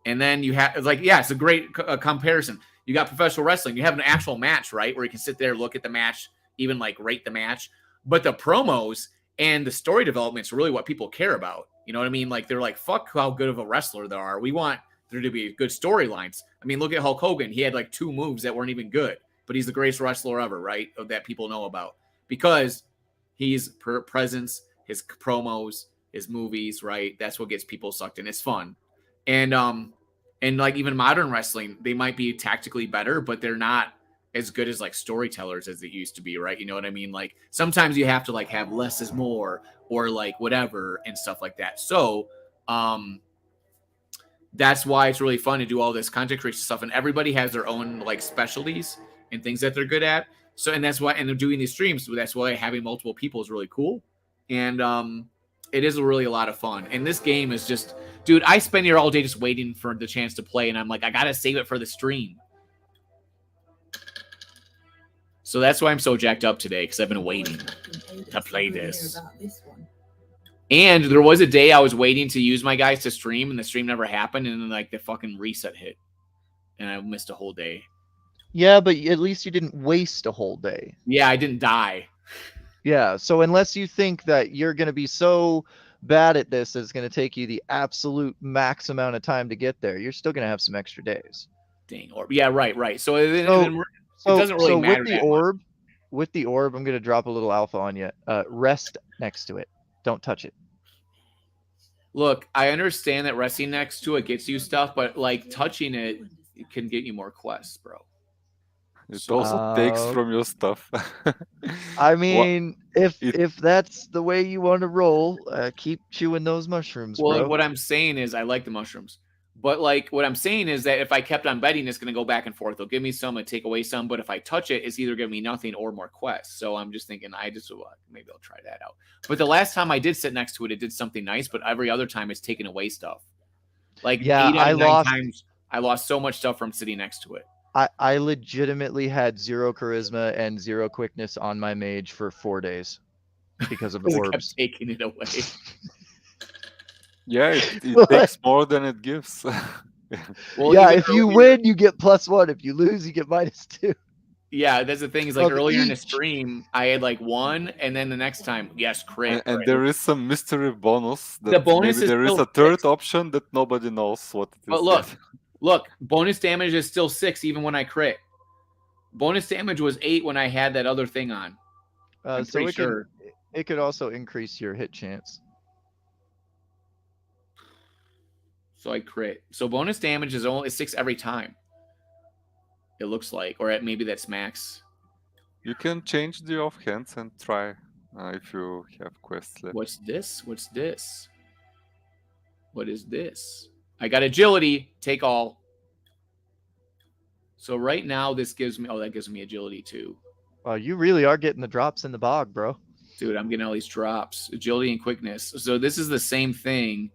And then you have like, yeah, it's a great comparison. You got professional wrestling. You have an actual match, right? Where you can sit there, look at the match, even like rate the match. But the promos and the story development is really what people care about. You know what I mean? Like they're like, fuck how good of a wrestler there are. We want there to be good storylines. I mean, look at Hulk Hogan. He had like 2 moves that weren't even good, but he's the greatest wrestler ever, right? That people know about because he's presence, his promos, his movies, right? That's what gets people sucked in. It's fun. And like even modern wrestling, they might be tactically better, but they're not as good as like storytellers as it used to be, right? You know what I mean? Like sometimes you have to like have less is more or like whatever and stuff like that. So that's why it's really fun to do all this content creation stuff, and everybody has their own like specialties and things that they're good at. So, and that's why, and they're doing these streams. So that's why having multiple people is really cool. And it is really a lot of fun. And this game is just, dude, I spend here all day just waiting for the chance to play. And I'm like, I got to save it for the stream. So that's why I'm so jacked up today, because I've been waiting to play this. And there was a day I was waiting to use my guys to stream, and the stream never happened. And then like the fucking reset hit, and I missed a whole day. Yeah, but at least you didn't waste a whole day. Yeah, I didn't die. Yeah, so unless you think that you're going to be so bad at this that it's going to take you the absolute max amount of time to get there, you're still going to have some extra days. Dang orb. Yeah, right. So it doesn't really matter. With the orb, I'm going to drop a little alpha on you. Rest next to it. Don't touch it. Look, I understand that resting next to it gets you stuff, but like touching it can get you more quests, bro. It also takes from your stuff. I mean, if that's the way you want to roll, keep chewing those mushrooms, well, bro. What I'm saying is I like the mushrooms. But like what I'm saying is that if I kept on betting, it's going to go back and forth. They'll give me some and take away some. But if I touch it, it's either giving me nothing or more quests. So I'm just thinking maybe I'll try that out. But the last time I did sit next to it, it did something nice. But every other time it's taken away stuff. Like 8 out of 9 times I lost so much stuff from sitting next to it. I legitimately had 0 charisma and 0 quickness on my mage for 4 days because of orbs. It kept taking it away. Yeah, it takes more than it gives. Well, yeah, if you win, you get +1. If you lose, you get -2. Yeah, that's the thing. Is like earlier in the stream, I had like 1, and then the next time, yes, crit. And there is some mystery bonus. The bonus maybe there is a third option that nobody knows what it is. But look, Look, bonus damage is still 6 even when I crit. Bonus damage was 8 when I had that other thing on. I'm So pretty sure. it could also increase your hit chance. So I crit. So bonus damage is only 6 every time. It looks like, or maybe that's max. You can change the offhands and try if you have quests left. What's this? What's this? What is this? I got agility. Take all. So right now this gives me, that gives me agility too. Wow, you really are getting the drops in the bog, bro. Dude, I'm getting all these drops. Agility and quickness. So this is the same thing,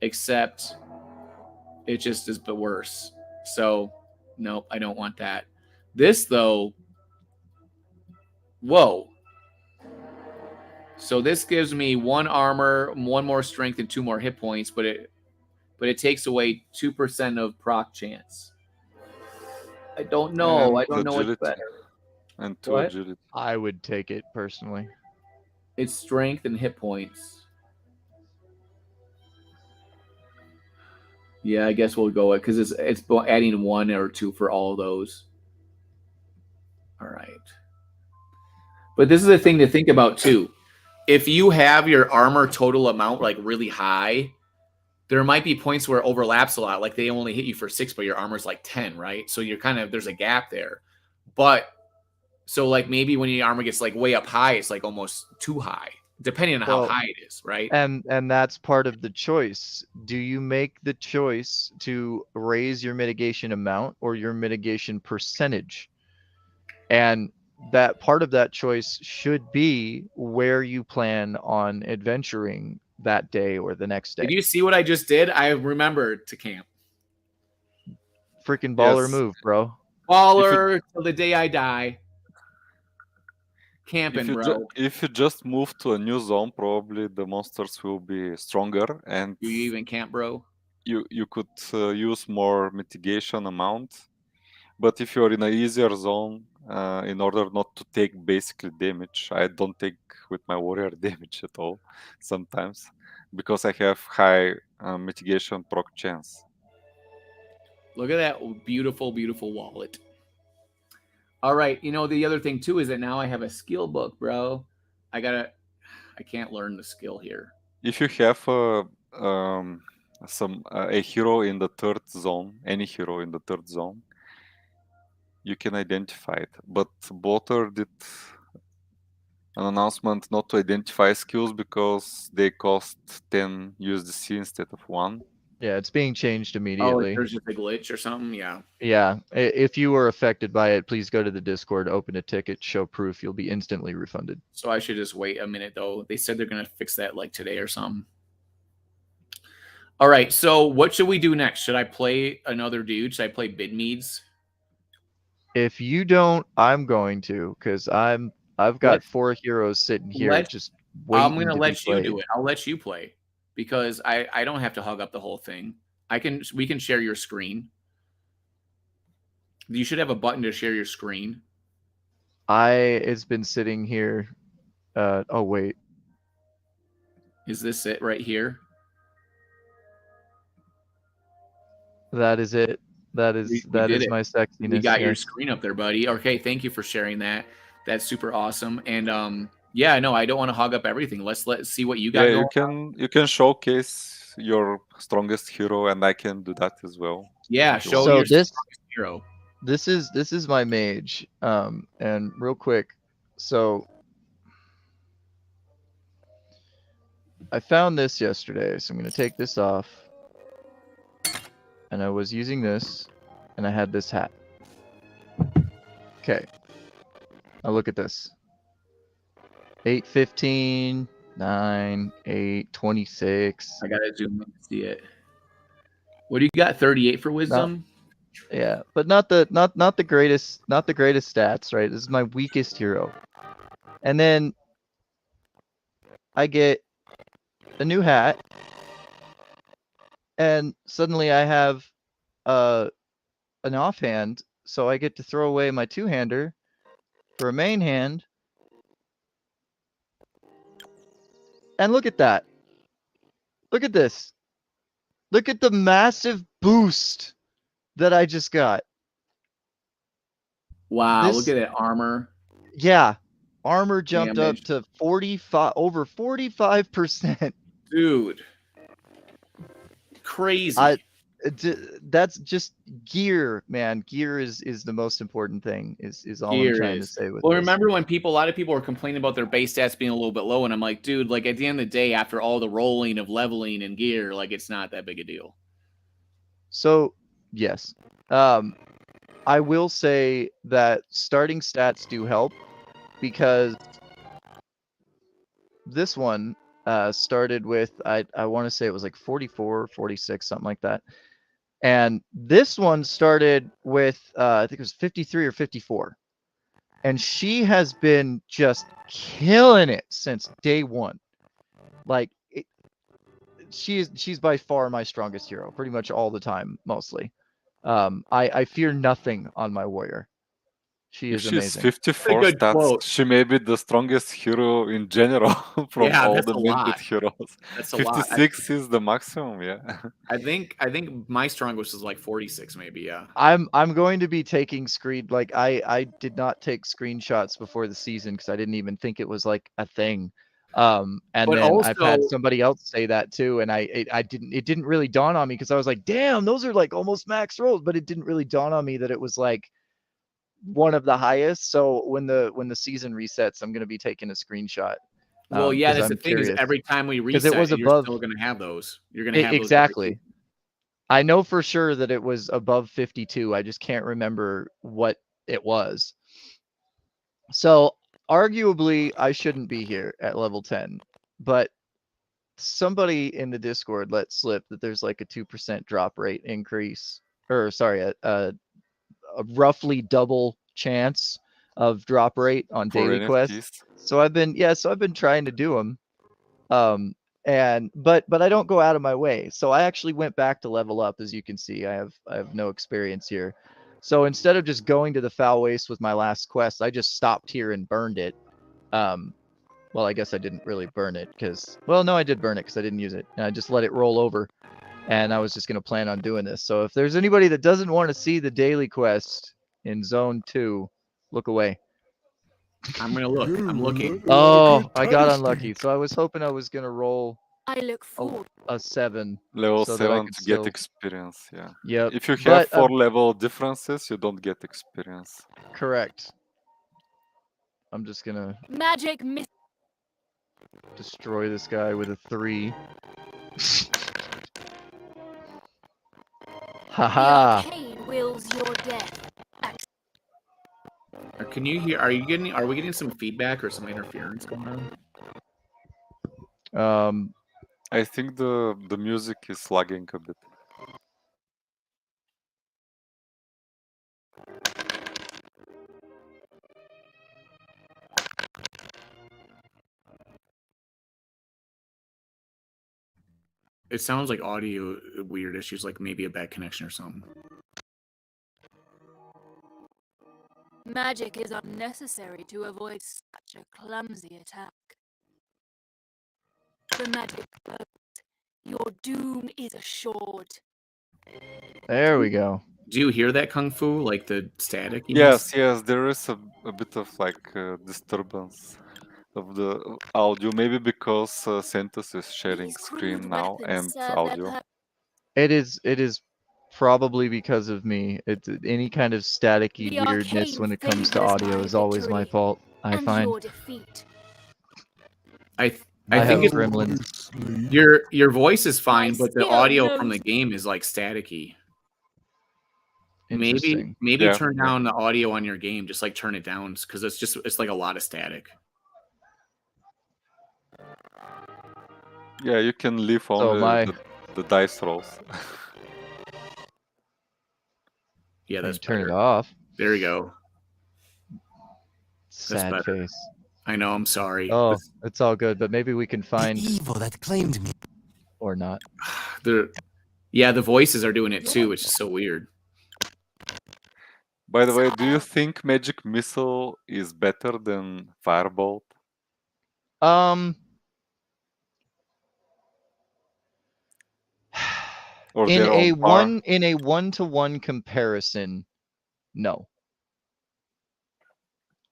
except it just is but worse. So nope, I don't want that. This though, whoa. So this gives me 1 armor, 1 more strength, and 2 more hit points, but it takes away 2% of proc chance. I don't know. I don't know what's better. And 2 What? agility. I would take it personally. It's strength and hit points. Yeah, I guess we'll go with because it's adding 1 or 2 for all of those. All right. But this is a thing to think about too. If you have your armor total amount like really high, there might be points where it overlaps a lot. Like they only hit you for 6, but your armor's like 10, right? So you're there's a gap there. But so like maybe when your armor gets like way up high, it's like almost too high, depending on how high it is, right? And that's part of the choice. Do you make the choice to raise your mitigation amount or your mitigation percentage? And that part of that choice should be where you plan on adventuring that day or the next day. Did you see what I just did? I remembered to camp. Freaking baller move, bro. Baller till the day I die. Camping, bro. If you just move to a new zone, probably the monsters will be stronger, and do you even camp, bro? You could use more mitigation amount, but if you're in an easier zone, in order not to take basically damage, I don't take with my warrior damage at all sometimes because I have high mitigation proc chance. Look at that beautiful, beautiful wallet. All right, the other thing too is that now I have a skill book, bro. I can't learn the skill here. If you have a hero in the 3rd zone, any hero in the 3rd zone, you can identify it. But Bloater did an announcement not to identify skills because they cost 10 USDC instead of 1. Yeah, it's being changed immediately. Oh, there's just a glitch or something? Yeah. Yeah. If you were affected by it, please go to the Discord, open a ticket, show proof. You'll be instantly refunded. So I should just wait a minute, though. They said they're going to fix that like today or something. All right, so what should we do next? Should I play another dude? Should I play Bidmeads? If you don't, I'm going to, because I've got 4 heroes sitting here just waiting. I'm going to let you do it. I'll let you play because I don't have to hug up the whole thing. We can share your screen. You should have a button to share your screen. It's been sitting here. Oh wait. Is this it right here? That is it. That is my sexiness. We got your screen up there, buddy. Okay, thank you for sharing that. That's super awesome. And yeah, no, I don't want to hog up everything. Let's see what you got. Yeah, you can showcase your strongest hero, and I can do that as well. Yeah, show your strongest hero. This is my mage. And real quick, so I found this yesterday, so I'm gonna take this off. And I was using this, and I had this hat. Okay. Now look at this. 8:15, 9, 8, 26. I gotta zoom in to see it. What do you got? 38 for wisdom? Yeah, but not the greatest stats, right? This is my weakest hero. And then I get a new hat. And suddenly I have an offhand, so I get to throw away my two-hander for a main hand. And look at that. Look at this. Look at the massive boost that I just got. Wow, look at that armor. Yeah. Armor jumped Damage. up to 45, over 45%. Dude. Crazy. That's just gear, man. Gear is the most important thing. Is all I'm trying to say with well, this. remember when a lot of people were complaining about their base stats being a little bit low, and I'm like, dude, like at the end of the day, after all the rolling of leveling and gear, like it's not that big a deal. So yes, I will say that starting stats do help, because this one started with I want to say it was like 44, 46, something like that. And this one started with I think it was 53 or 54. And she has been just killing it since day one. Like she's by far my strongest hero, pretty much all the time, mostly. I fear nothing on my warrior. She is If she's amazing. 54 stats, she may be the strongest hero in general from all the minted heroes. That's a 56 is the maximum, yeah. I think my strongest is like 46, maybe, yeah. I'm going to be taking like I did not take screenshots before the season because I didn't even think it was like a thing. And But then I've had also- somebody else say that too, and it didn't really dawn on me because I was like, damn, those are like almost max rolls, but it didn't really dawn on me that it was like one of the highest. So when the season resets, I'm going to be taking a screenshot. Well, yeah, that's I'm the thing is curious. every time we 'Cause reset, it was you're above. still going to have those. You're going to have those Exactly. I know for sure that it was above 52. I just can't remember what it was. So arguably, I shouldn't be here at level 10, but somebody in the Discord let slip that there's like a 2% drop rate increase, or sorry, a roughly double chance of drop rate on For daily NFTs. quests. So I've been trying to do them. But I don't go out of my way. So I actually went back to level up. As you can see, I have no experience here. So instead of just going to the foul waste with my last quest, I just stopped here and burned it. Well, I guess I didn't really burn it because, well, no, I did burn it because I didn't use it. And I just let it roll over. And I was just going to plan on doing this. So if there's anybody that doesn't want to see the daily quest in Zone 2, look away. I'm going to look. I'm looking. Oh, I got unlucky. So I was hoping I was going to roll a 7. Level so that I 7 could to still... get experience, yeah. Yep. If you have But, 4 level differences, you don't get experience. Correct. I'm just gonna Magic miss. destroy this guy with a 3. Haha. Arcane wills your death. Can you hear? Are we getting some feedback or some interference going on? I think the music is lagging a bit. It sounds like audio weird issues, like maybe a bad connection or something. Magic is unnecessary to avoid such a clumsy attack. The magic works. Your doom is assured. There we go. Do you hear that, Kung Fu? Like the static? Yes, there is a bit of like disturbance of the audio, maybe because Centus is sharing screen now and audio. It is probably because of me. It's any kind of staticky weirdness when it comes to audio is always my fault, I find. I I think have it's gremlins. your voice is fine, but the audio from the game is like staticky. Maybe turn down the audio on your game. Just like turn it down because it's like a lot of static. Yeah, you can leave only the dice rolls. Yeah, that's turn better. it off. There you go. Sad better. face. I know. I'm sorry. Oh, it's all good. But maybe we can find the evil that claimed me, or not. The voices are doing it too, which is so weird. By the way, do you think Magic Missile is better than Firebolt? Or In they're a on par? one-to-one comparison, no.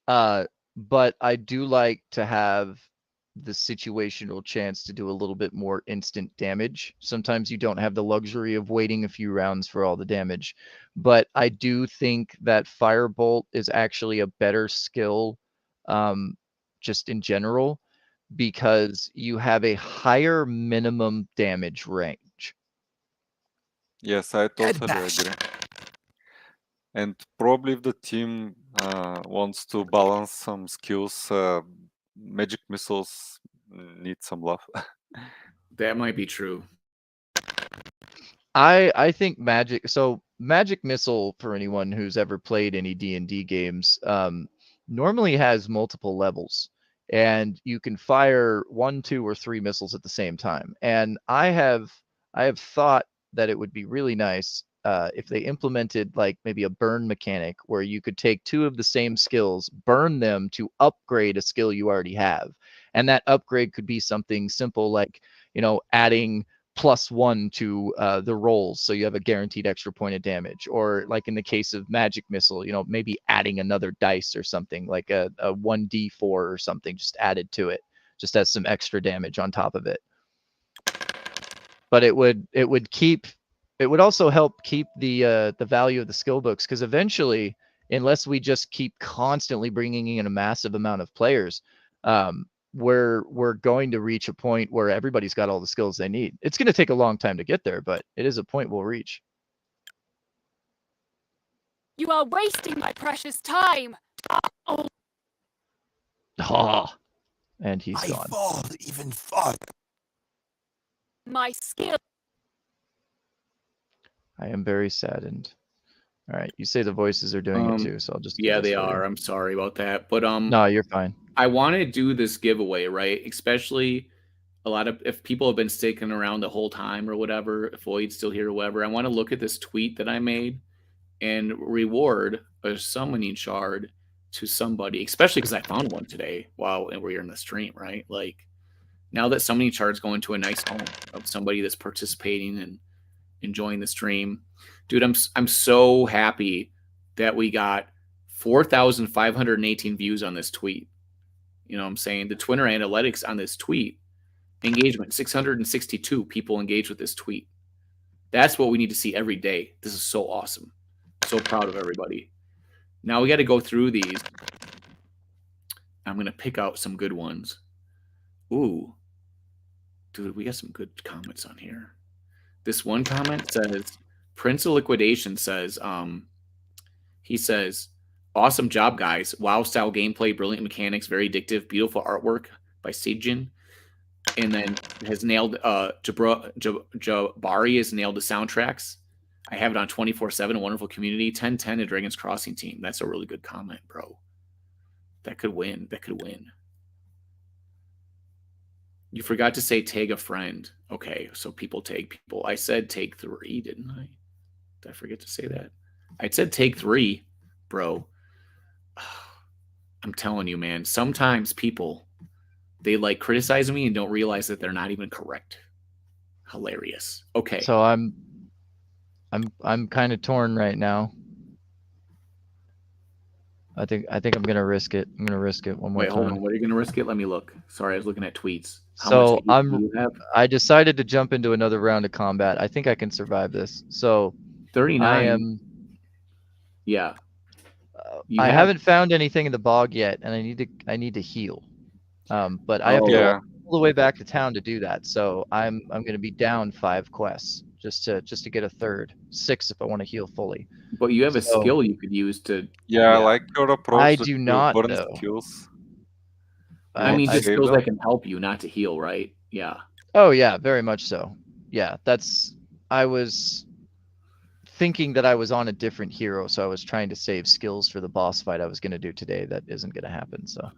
But I do like to have the situational chance to do a little bit more instant damage. Sometimes you don't have the luxury of waiting a few rounds for all the damage, but I do think that Firebolt is actually a better skill, just in general, because you have a higher minimum damage range. Yes, I totally agree. And probably if the team wants to balance some skills, magic missiles need some love. That might be true. I think magic missile, for anyone who's ever played any D&D games, normally has multiple levels, and you can fire 1, 2, or 3 missiles at the same time. And I have thought that it would be really nice if they implemented like maybe a burn mechanic where you could take 2 of the same skills, burn them to upgrade a skill you already have, and that upgrade could be something simple like, you know, adding +1 to the rolls, so you have a guaranteed extra point of damage. Or like in the case of magic missile, you know, maybe adding another dice or something, like a 1d4 or something just added to it, just as some extra damage on top of it. But it would also help keep the value of the skill books, because eventually, unless we just keep constantly bringing in a massive amount of players, we're going to reach a point where everybody's got all the skills they need. It's going to take a long time to get there, but it is a point we'll reach. You are wasting my precious time. Oh. Oh, and he's gone. I fall even farther. My skill. I am very saddened. All right, you say the voices are doing it too, so I'll just yeah, they are. I'm sorry about that, but no, you're fine. I want to do this giveaway, right? Especially if people have been sticking around the whole time or whatever, if Void's still here or whatever, I want to look at this tweet that I made and reward a summoning shard to somebody, especially because I found one today while we're in the stream, right? Like, now that summoning shard's going to a nice home of somebody that's participating and enjoying the stream. Dude, I'm so happy that we got 4,518 views on this tweet. You know what I'm saying? The Twitter analytics on this tweet, engagement, 662 people engaged with this tweet. That's what we need to see every day. This is so awesome. So proud of everybody. Now we got to go through these. I'm going to pick out some good ones. Ooh. Dude, we got some good comments on here. This one comment says, Prince of Liquidation says, he says, awesome job, guys. WoW style gameplay, brilliant mechanics, very addictive, beautiful artwork by Sejin. And then has nailed Jahbari has nailed the soundtracks. I have it on 24/7, a wonderful community, 10-10 a Dragon's Crossing team. That's a really good comment, bro. That could win. That could win. You forgot to say tag a friend. Okay, so people tag people. I said take 3, didn't I? Did I forget to say that? I said take 3, bro. I'm telling you, man. Sometimes people, they like criticize me and don't realize that they're not even correct. Hilarious. Okay. So I'm kind of torn right now. I think I'm gonna risk it. I'm gonna risk it one more time. Wait, hold on. What are you gonna risk it? Let me look. Sorry, I was looking at tweets. So I decided to jump into another round of combat. I think I can survive this. So 39. Yeah. I haven't found anything in the bog yet, and I need to heal. But I have to go all the way back to town to do that. So I'm gonna be down 5 quests just to get a third, 6 if I want to heal fully. But you have a skill you could use to. Yeah, I like your approach. I do not though. Skills. I mean, just skills that can help you, not to heal, right? Yeah. Oh yeah, very much so. Yeah, I was thinking that I was on a different hero, so I was trying to save skills for the boss fight I was going to do today. That isn't going to happen. So,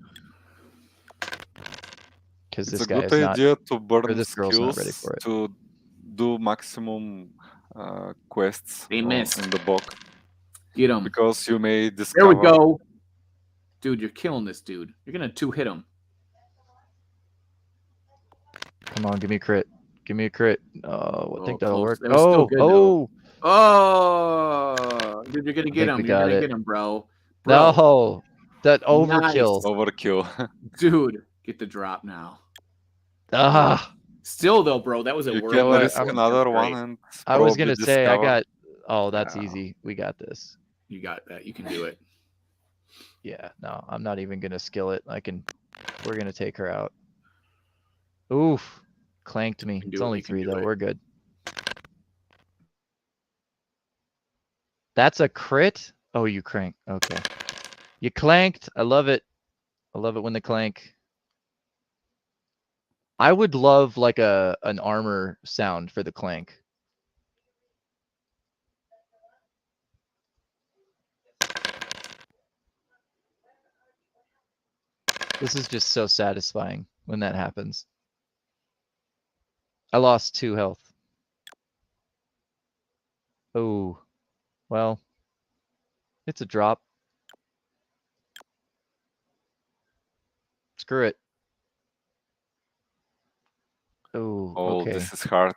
because this guy is not, idea to burn or this girl's not ready for it. To do maximum quests they missed in the book. Get him. Because you may discover. There we go. Dude, you're killing this dude. You're going to 2-hit him. Come on, give me a crit. Give me a crit. Oh, I think that'll close. work. That was still good, though. Oh. Oh, dude, you're gonna get him. You're gonna get him, bro. No, that overkill. Nice. Overkill. Dude, get the drop now. Ah. Still though, bro, that was a You word. can risk another one, and I was gonna probably say I discover. got. Oh, that's easy. We got this. You got that. You can do it. Yeah. No, I'm not even gonna skill it. We're gonna take her out. Oof. Clanked me. It's only 3 though. We're good. That's a crit? Oh, you crank. Okay. You clanked. I love it. I love it when they clank. I would love like an armor sound for the clank. This is just so satisfying when that happens. I lost 2 health. Oh, well, it's a drop. Screw it. Oh, okay. This is hard.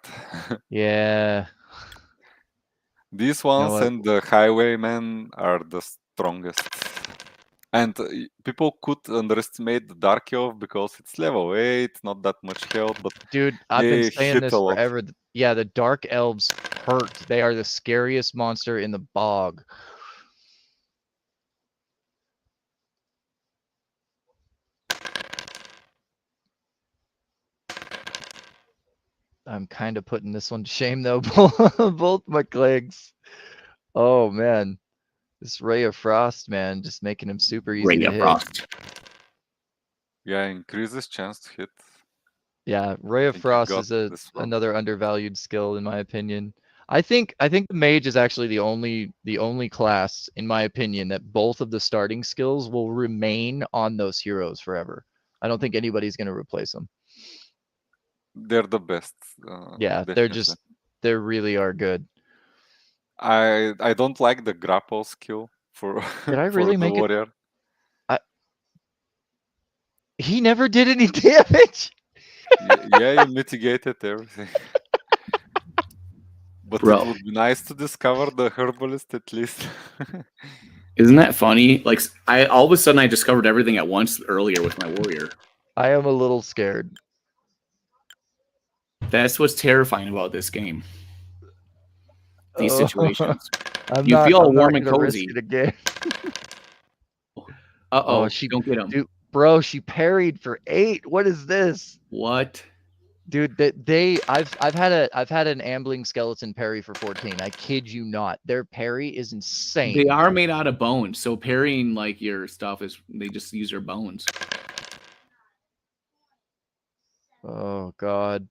Yeah. These You know ones what? and the highwaymen are the strongest. And people could underestimate the Dark Elf because it's level 8, not that much health, but dude, I've been saying hit this a lot. forever. Yeah, the Dark Elves hurt. They are the scariest monster in the bog. I'm kind of putting this one to shame though. Both my clicks. Oh man, this Ray of Frost, man, just making him super easy to hit. Yeah, increases chance to hit. Yeah, Ray of think you Frost got is this one. another undervalued skill in my opinion. I think the mage is actually the only class in my opinion that both of the starting skills will remain on those heroes forever. I don't think anybody's going to replace them. They're the best. Yeah, definitely. they really are good. I don't like the grapple skill for Did I for really the make warrior. He never did any damage. Yeah, you mitigated everything. But Bro. it would be nice to discover the herbalist at least. Isn't that funny? Like I all of a sudden I discovered everything at once earlier with my warrior. I am a little scared. That's what's terrifying about this game. These situations. I'm You not, feel all I'm warm not and gonna risk cozy. it again. Uh-oh, she don't get him. Dude, bro, she parried for 8. What is this? What? Dude, I've had an ambling skeleton parry for 14. I kid you not. Their parry is insane. They are made out of bones, so parrying like your stuff is they just use their bones. Oh god.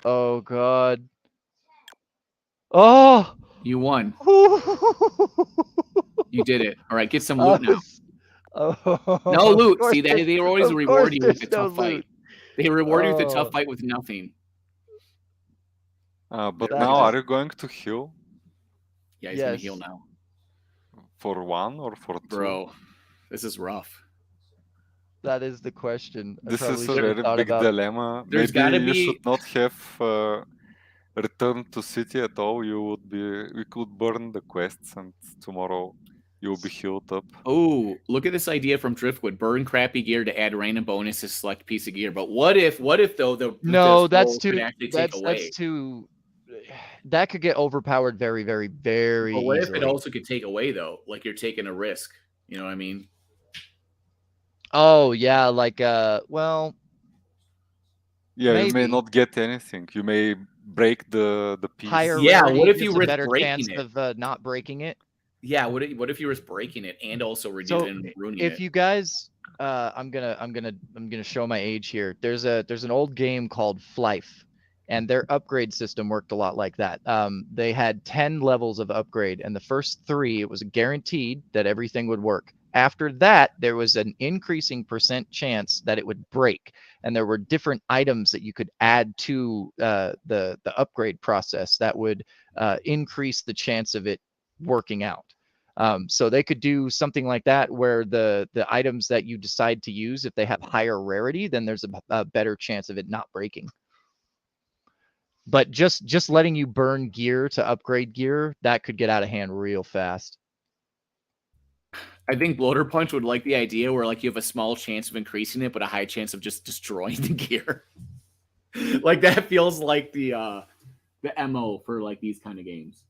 Oh god. Oh! You won. You did it. All right, get some Oh, loot now. Oh, No of loot. course See, they always of reward course you with a there's no tough fight. loot. They reward you with a Oh. tough fight with nothing. But That now, is- are you going to heal Yeah, he's gonna Yes. heal now. for 1 or for 2? Bro, this is rough. That is the question. I This is probably a should have very thought big about. dilemma. There's Maybe gotta you be- should not have returned to city at all. We could burn the quests, and tomorrow you'll be healed up. Oh, look at this idea from Driftwood. Burn crappy gear to add random bonuses to select piece of gear. But what if though the No, this that's roll could too. actually take That's away? too. That could get overpowered very, very, very But what easily. if it also could take away though? Like you're taking a risk. You know what I mean? Oh yeah, like well. Yeah, you may Maybe. not get anything. You may break the piece. Higher Yeah, rarity what if gives you a risk better breaking chance it? of not breaking it? Yeah, what if you risk breaking it and also reducing ruining If it? you guys, I'm gonna show my age here. There's an old game called Flife, and their upgrade system worked a lot like that. They had 10 levels of upgrade, and the first 3 it was guaranteed that everything would work. After that, there was an increasing % chance that it would break, and there were different items that you could add to the upgrade process that would increase the chance of it working out. So they could do something like that where the items that you decide to use, if they have higher rarity, then there's a better chance of it not breaking. But just letting you burn gear to upgrade gear, that could get out of hand real fast. I think Bloater Punch would like the idea where like you have a small chance of increasing it, but a high chance of just destroying the gear. Like that feels like the MO for like these kind of games.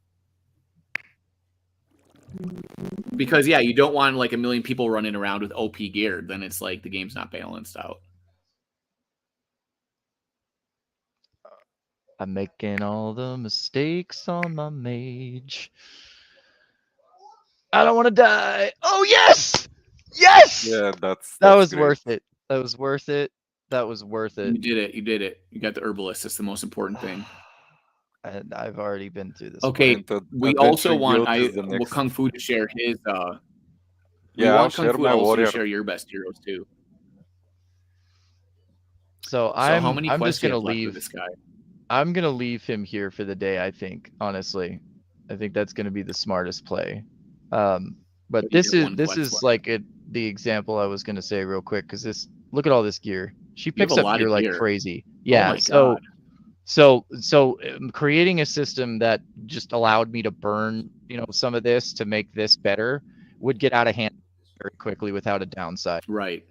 Because yeah, you don't want like a million people running around with OP gear. Then it's like the game's not balanced out. I'm making all the mistakes on my mage. I don't want to die. Oh yes, yes. Yeah, that that's was great. worth it. That was worth it. That was worth it. You did it. You did it. You got the herbalist. That's the most important thing. And I've already been through this. Okay, we also want Kung Fu to share his. We Yeah, I'll want Kung share Fu my also warrior. to share your best heroes too. So how many I'm quests just do you gonna have left leave with this guy? I'm gonna leave him here for the day. I think honestly, I think that's gonna be the smartest play. But this is like the example I was gonna say real quick because look at all this gear. She You have picks a up lot gear of like gear. crazy. Oh Yeah. my God. So creating a system that just allowed me to burn, some of this to make this better would get out of hand very quickly without a downside. Right.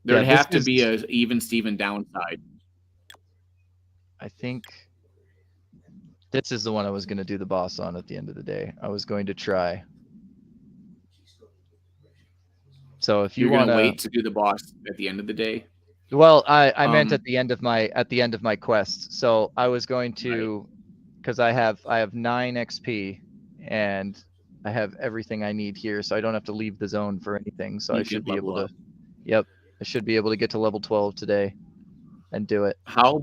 There'd have to be a even Steven downside. I think this is the one I was going to do the boss on at the end of the day. I was going to try. So if You're gonna wait to do the boss at the end of the day. Well, I meant at the end of my quest. So I was going to, because I have 9 XP and I have everything I need here, so I don't have to leave the zone for anything. So I should be able to. Yep, I should be able to get to level 12 today, and do it. How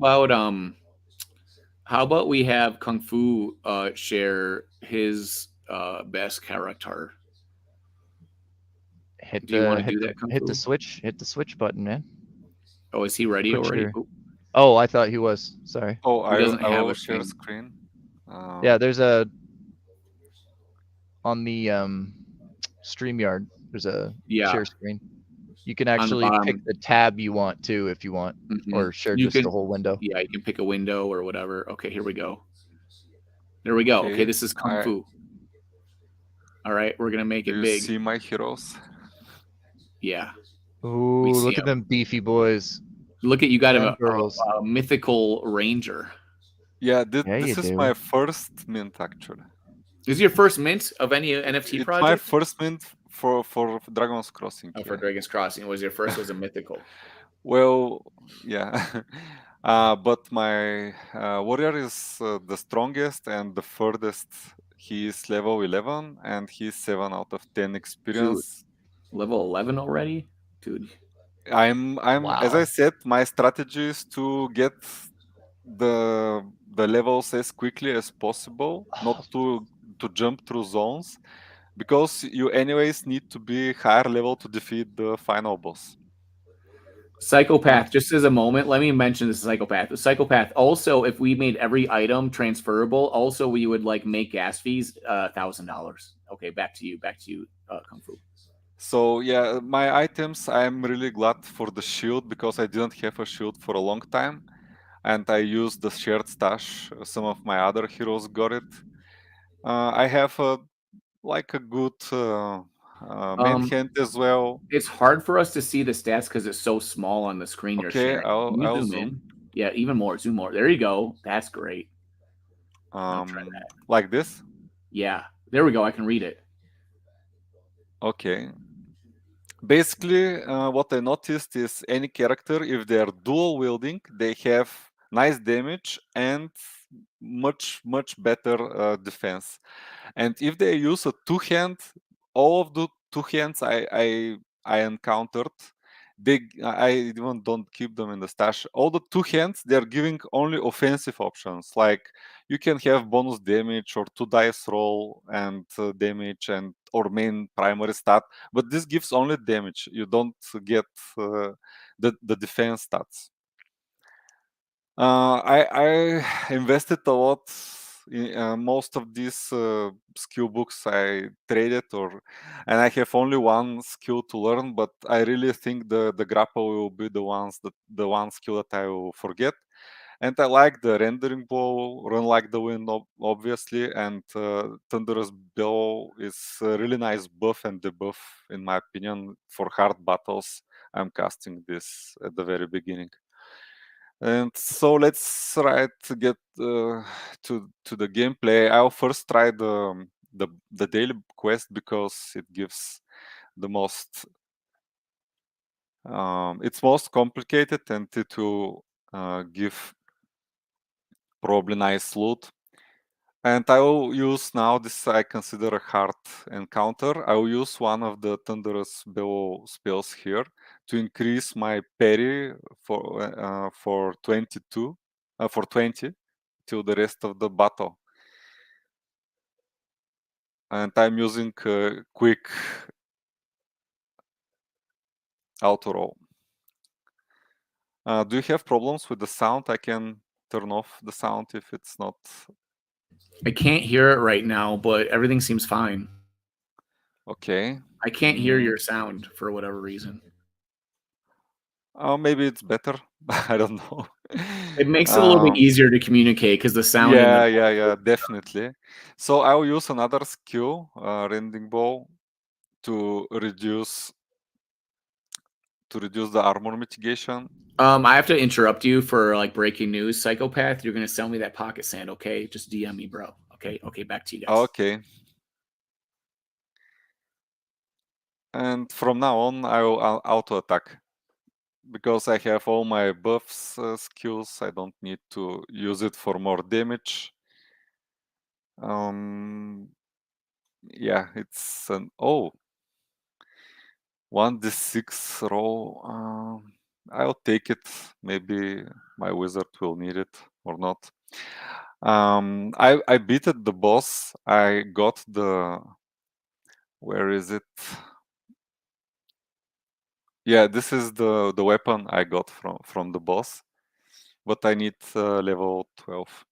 about we have Kung Fu share his best character? Hit Do you want to do that? hit the switch button, man. Oh, is he ready already? Oh, I thought he was. Sorry. Oh, He doesn't I have will a share thing. screen. Yeah, there's on the StreamYard. There's a share screen. You can actually pick the tab you want to, if you want, or share just the whole window. Yeah, you can pick a window or whatever. Okay, here we go. There we go. Okay, this is Kung Fu. All right, we're gonna make it big. See my heroes? Yeah. Ooh, look at them beefy boys. Look at you got And a mythical ranger. Yeah, this is my first mint actually. This is your first mint of any NFT project? My first mint for Dragon's Crossing. Oh, for Dragon's Crossing was your first was a mythical. Well, yeah. But my warrior is the strongest and the furthest. He is level 11 and he's 7 out of 10 experience. Dude, level 11 already? Dude. I'm as I said, my strategy is to get the levels as quickly as possible, not to jump through zones, because you anyways need to be higher level to defeat the final boss. Psychopath, just as a moment, let me mention this Psychopath. The Psychopath, also, if we made every item transferable, also we would like make gas fees $1,000. Okay, back to you, Kung Fu. So yeah, my items, I'm really glad for the shield because I didn't have a shield for a long time, and I used the shared stash. Some of my other heroes got it. I have a good main hand as well. It's hard for us to see the stats because it's so small on the screen you're Okay, sharing. I'll zoom in. Yeah, even more. Zoom more. There you go. That's great. Try that. Like this? Yeah. There we go. I can read it. Okay. Basically, what I noticed is any character, if they are dual wielding, they have nice damage and much better defense. And if they use a two-hand, all of the two hands I encountered, I even don't keep them in the stash. All the two hands, they're giving only offensive options. Like you can have bonus damage or 2 dice roll and damage and or main primary stat, but this gives only damage. You don't get the defense stats. I invested a lot. Most of these skill books I traded, and I have only one skill to learn. But I really think the grapple will be the one skill that I will forget. And I like the rendering bow, run like the wind, obviously, and Thunderous Bow is a really nice buff and debuff, in my opinion, for hard battles. I'm casting this at the very beginning. And so let's try to get to the gameplay. I'll first try the daily quest because it gives the most it's most complicated, and it will give probably nice loot. And I will use now this I consider a hard encounter. I will use one of the Thunderous Bow spells here to increase my parry for 22 for 20 till the rest of the battle. And I'm using quick auto roll. Do you have problems with the sound? I can turn off the sound if it's not. I can't hear it right now, but everything seems fine. Okay. I can't hear your sound for whatever reason. Oh, maybe it's better. I don't know. It makes it a little bit easier to communicate because the sound. Yeah, definitely. So I'll use another skill, rending bow, to reduce the armor mitigation. I have to interrupt you for like breaking news, Psychopath. You're gonna sell me that pocket sand, okay? Just DM me, bro. Okay, back to you guys. Okay. And from now on, I will auto attack because I have all my buffs skills. I don't need to use it for more damage. Yeah, it's an 1d6 roll. I'll take it. Maybe my wizard will need it or not. I beat the boss. I got the. Where is it? Yeah, this is the weapon I got from the boss, but I need level 12.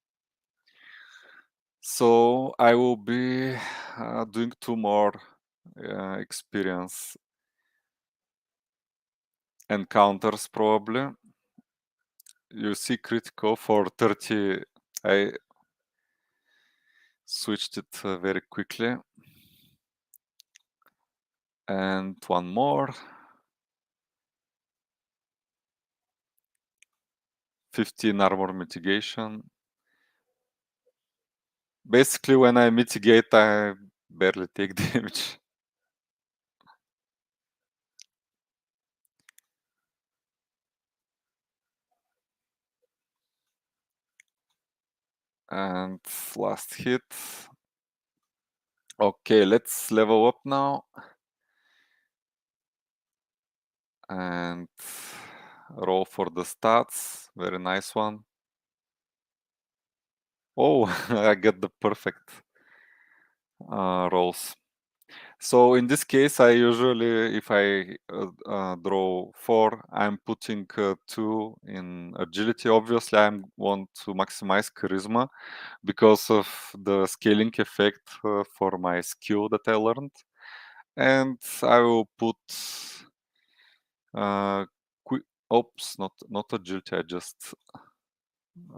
So I will be doing 2 more experience encounters probably. You see critical for 30. I switched it very quickly. And 1 more. 15 armor mitigation. Basically, when I mitigate, I barely take damage. And last hit. Okay, let's level up now. And roll for the stats. Very nice one. Oh, I get the perfect rolls. So in this case, I usually, if I draw 4, I'm putting 2 in agility. Obviously, I want to maximize charisma because of the scaling effect for my skill that I learned. And I will put oops, not agility. I just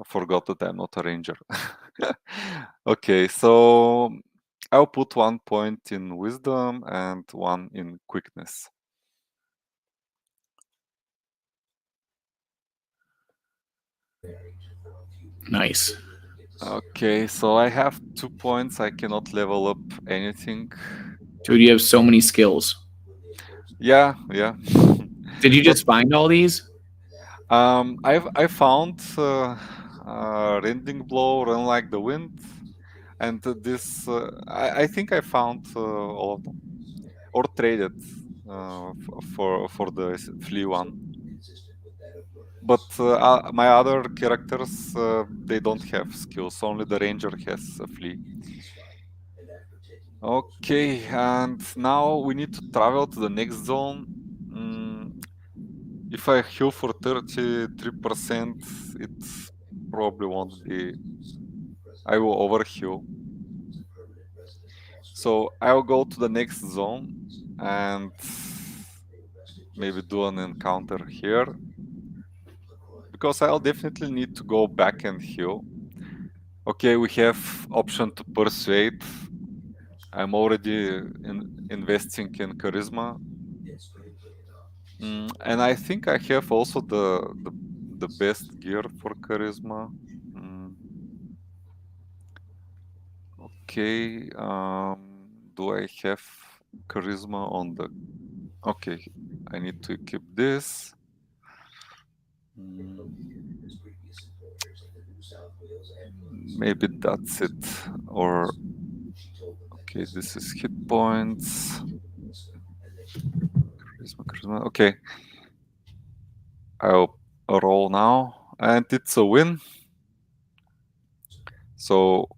forgot that I'm not a ranger. Okay, so I'll put 1 point in wisdom and 1 in quickness. Nice. Okay, so I have 2 points. I cannot level up anything. Dude, you have so many skills. Yeah. Did you just find all these? I found rending blow, run like the wind, and this. I think I found all of them, or traded for the flea one. But my other characters, they don't have skills. Only the ranger has a flea. Okay, and now we need to travel to the next zone. If I heal for 33%, it probably won't be. I will overheal. So I'll go to the next zone and maybe do an encounter here, because I'll definitely need to go back and heal. Okay, we have option to persuade. I'm already investing in charisma. And I think I have also the best gear for charisma. Okay, do I have charisma on the... Okay, I need to equip this. Maybe that's it. Or okay, this is hit points. Charisma. Okay, I'll roll now, and it's a win. So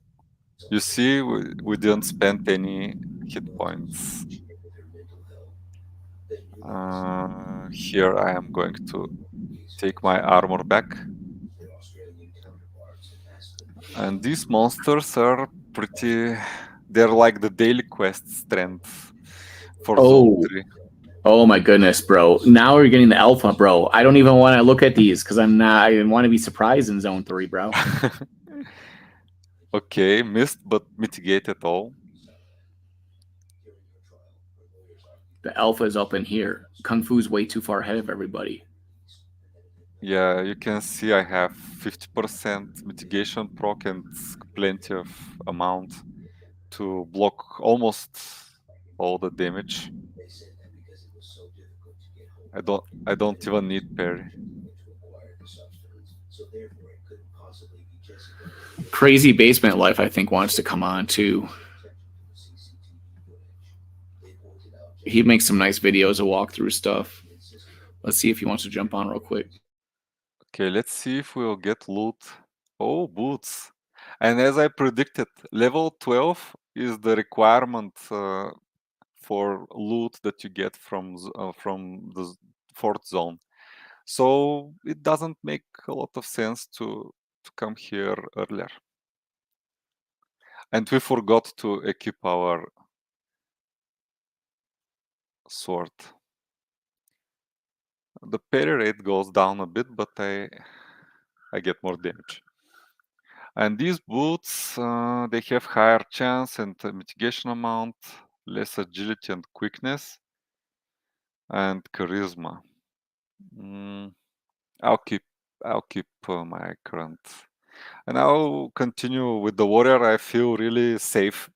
you see, we didn't spend any hit points. Here I am going to take my armor back. And these monsters are pretty... They're like the daily quest strength for Zone 3. Oh my goodness, bro. Now we're getting the alpha, bro. I don't even want to look at these because I want to be surprised in Zone 3, bro. Okay, missed but mitigated all. The alpha is up in here. Kung Fu's way too far ahead of everybody. Yeah, you can see I have 50% mitigation proc and plenty of amount to block almost all the damage. I don't even need parry. Crazy Basement Life, I think, wants to come on too. He makes some nice videos of walkthrough stuff. Let's see if he wants to jump on real quick. Okay, let's see if we'll get loot. Oh, boots. And as I predicted, level 12 is the requirement for loot that you get from the fourth zone. So it doesn't make a lot of sense to come here earlier. And we forgot to equip our sword. The parry rate goes down a bit, but I get more damage. And these boots, they have higher chance and mitigation amount, less agility and quickness, and charisma. I'll keep my current, and I'll continue with the warrior. I feel really safe,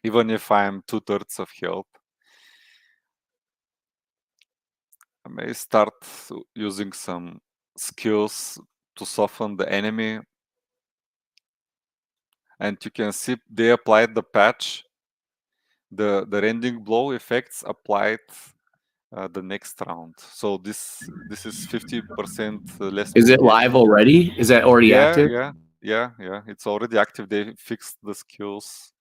even if I'm 2/3 of health. I may start using some skills to soften the enemy. And you can see they applied the patch. The rending blow effects applied the next round. So this is 50% less. Is it live already? Is that already active? Yeah. It's already active. They fixed the skills.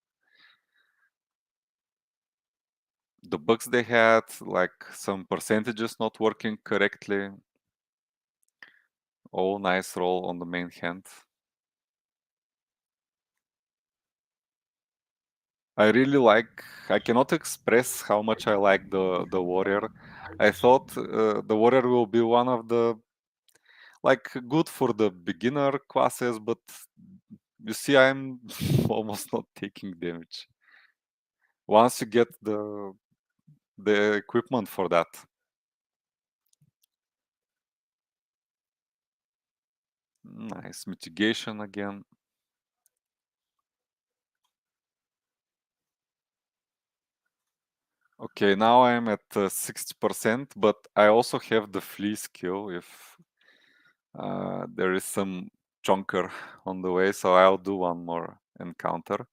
The bugs they had, like some percentages not working correctly. Oh, nice roll on the main hand. I really like... I cannot express how much I like the warrior. I thought the warrior will be one of the good for the beginner classes, but you see I'm almost not taking damage once you get the equipment for that. Nice mitigation again. Okay, now I'm at 60%, but I also have the flee skill if there is some chunker on the way, so I'll do one more encounter.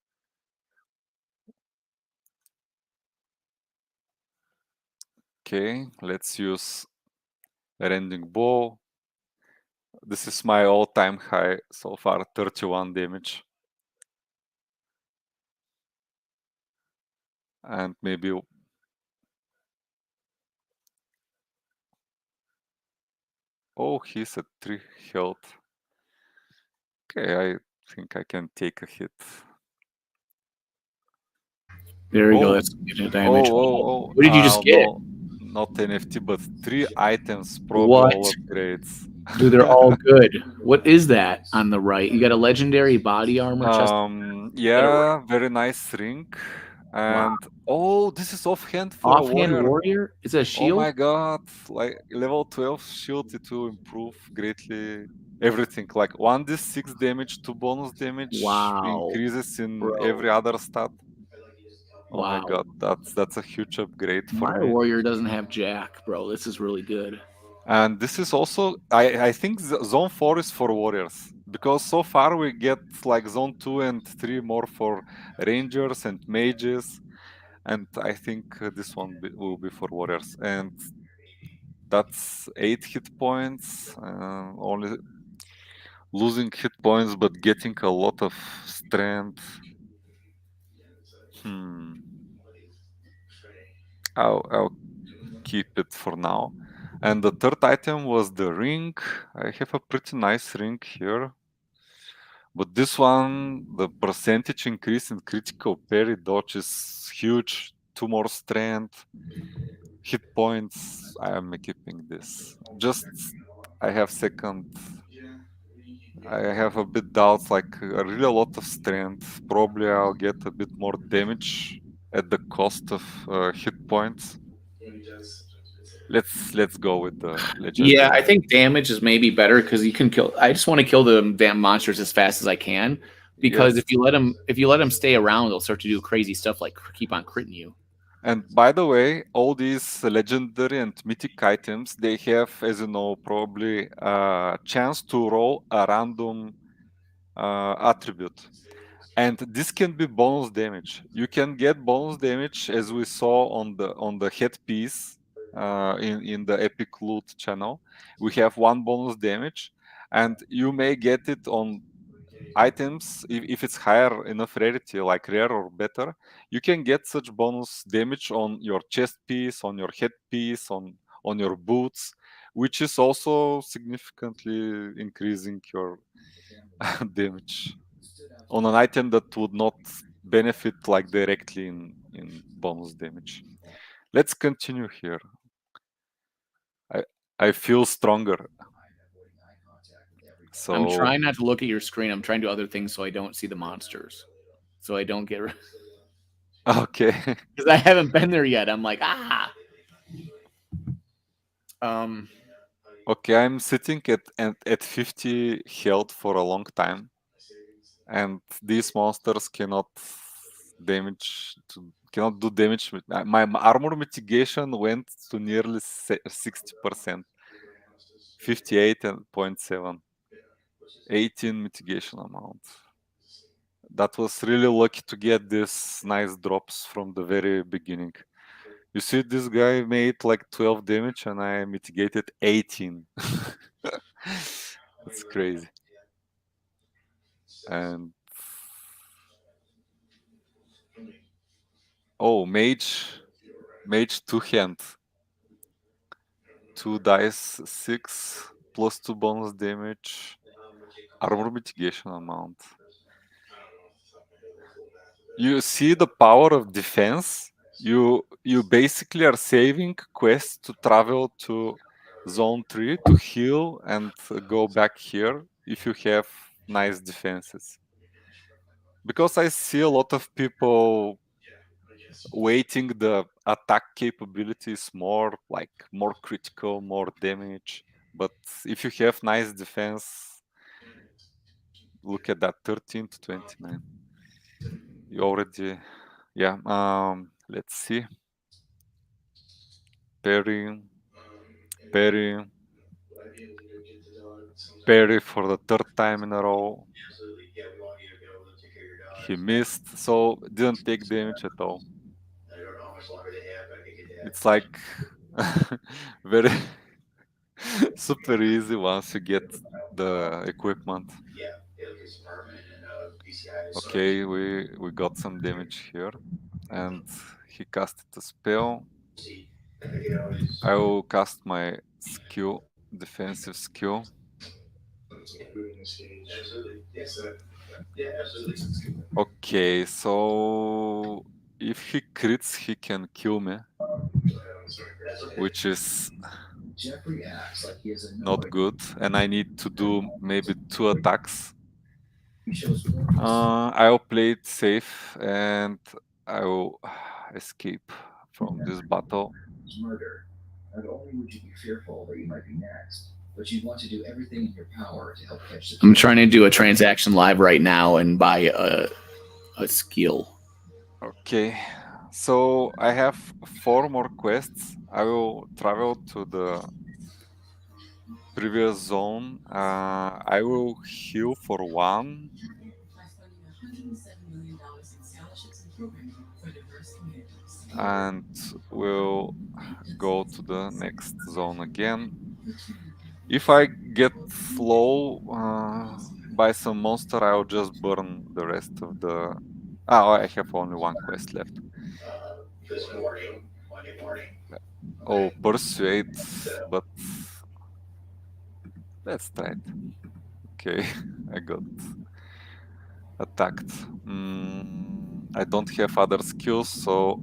Okay, let's use a rending bow. This is my all-time high so far, 31 damage. And maybe... Oh, he's at 3 health. Okay, I think I can take a hit. There we go. That's damage. What did you just get? No, not NFT, but 3 items, probably all upgrades. Dude, they're all good. What is that on the right? You got a legendary body armor chest. Yeah, very nice ring. And oh, this is offhand for a Offhand warrior. warrior? Is it a Oh shield? my god, like level 12 shield, it will improve greatly everything. Like 1d6 damage, 2 bonus damage, Wow. increases in Bro. every other stat. Oh my Wow. god, that's a huge upgrade for My me. warrior doesn't have jack, bro. This is really good. And this is also, I think zone 4 is for warriors, because so far we get like zone 2 and 3 more for rangers and mages, and I think this one will be for warriors. And that's 8 hit points, only losing hit points but getting a lot of strength. I'll keep it for now. And the third item was the ring. I have a pretty nice ring here. But this one, the percentage increase in critical parry dodge is huge. 2 more strength. Hit points. I am keeping this. Just, I have a bit doubts, like really a lot of strength. Probably I'll get a bit more damage at the cost of hit points. Let's go with the legendary. Yeah, I think damage is maybe better because you can kill. I just want to kill the damn monsters as fast as I can, because Yes. if you let them stay around, they'll start to do crazy stuff like keep on critting you. And by the way, all these legendary and mythic items, they have, as you know, probably a chance to roll a random attribute. And this can be bonus damage. You can get bonus damage, as we saw on the headpiece in the epic loot channel. We have 1 bonus damage, and you may get it on items if it's higher enough rarity, like rare or better. You can get such bonus damage on your chest piece, on your headpiece, on your boots, which is also significantly increasing your damage on an item that would not benefit like directly in bonus damage. Let's continue here. I feel stronger. So I'm trying not to look at your screen. I'm trying to do other things so I don't see the monsters, so I don't get. Okay. Because I haven't been there yet. I'm like Okay, I'm sitting at 50 health for a long time, and these monsters cannot do damage. My armor mitigation went to nearly 60%. 58.7. 18 mitigation amount. That was really lucky to get these nice drops from the very beginning. You see, this guy made like 12 damage and I mitigated 18. That's crazy. And oh, mage 2-hand. 2 dice 6 plus 2 bonus damage. Armor mitigation amount. You see the power of defense. You basically are saving quests to travel to zone 3 to heal and go back here if you have nice defenses. Because I see a lot of people weighting the attack capabilities more, like more critical, more damage. But if you have nice defense, look at that, 13 to 29. You already, yeah. Let's see. Parry for the 3rd time in a row. He missed, so didn't take damage at all. It's like very super easy once you get the equipment. Okay, we got some damage here, and he casted a spell. I will cast my skill, defensive skill. Okay, so if he crits, he can kill me, which is not good, and I need to do maybe 2 attacks. I'll play it safe and I will escape from this battle. Not only would you be fearful that you might be next, but you'd want to do everything in your power to help catch the. I'm trying to do a transaction live right now and buy a skill. Okay, so I have 4 more quests. I will travel to the previous zone. I will heal for 1. And we'll go to the next zone again. If I get slow by some monster, I'll just burn the rest of the. Oh, I have only 1 quest left. Oh, persuade, but let's try it. Okay, I got attacked. I don't have other skills, so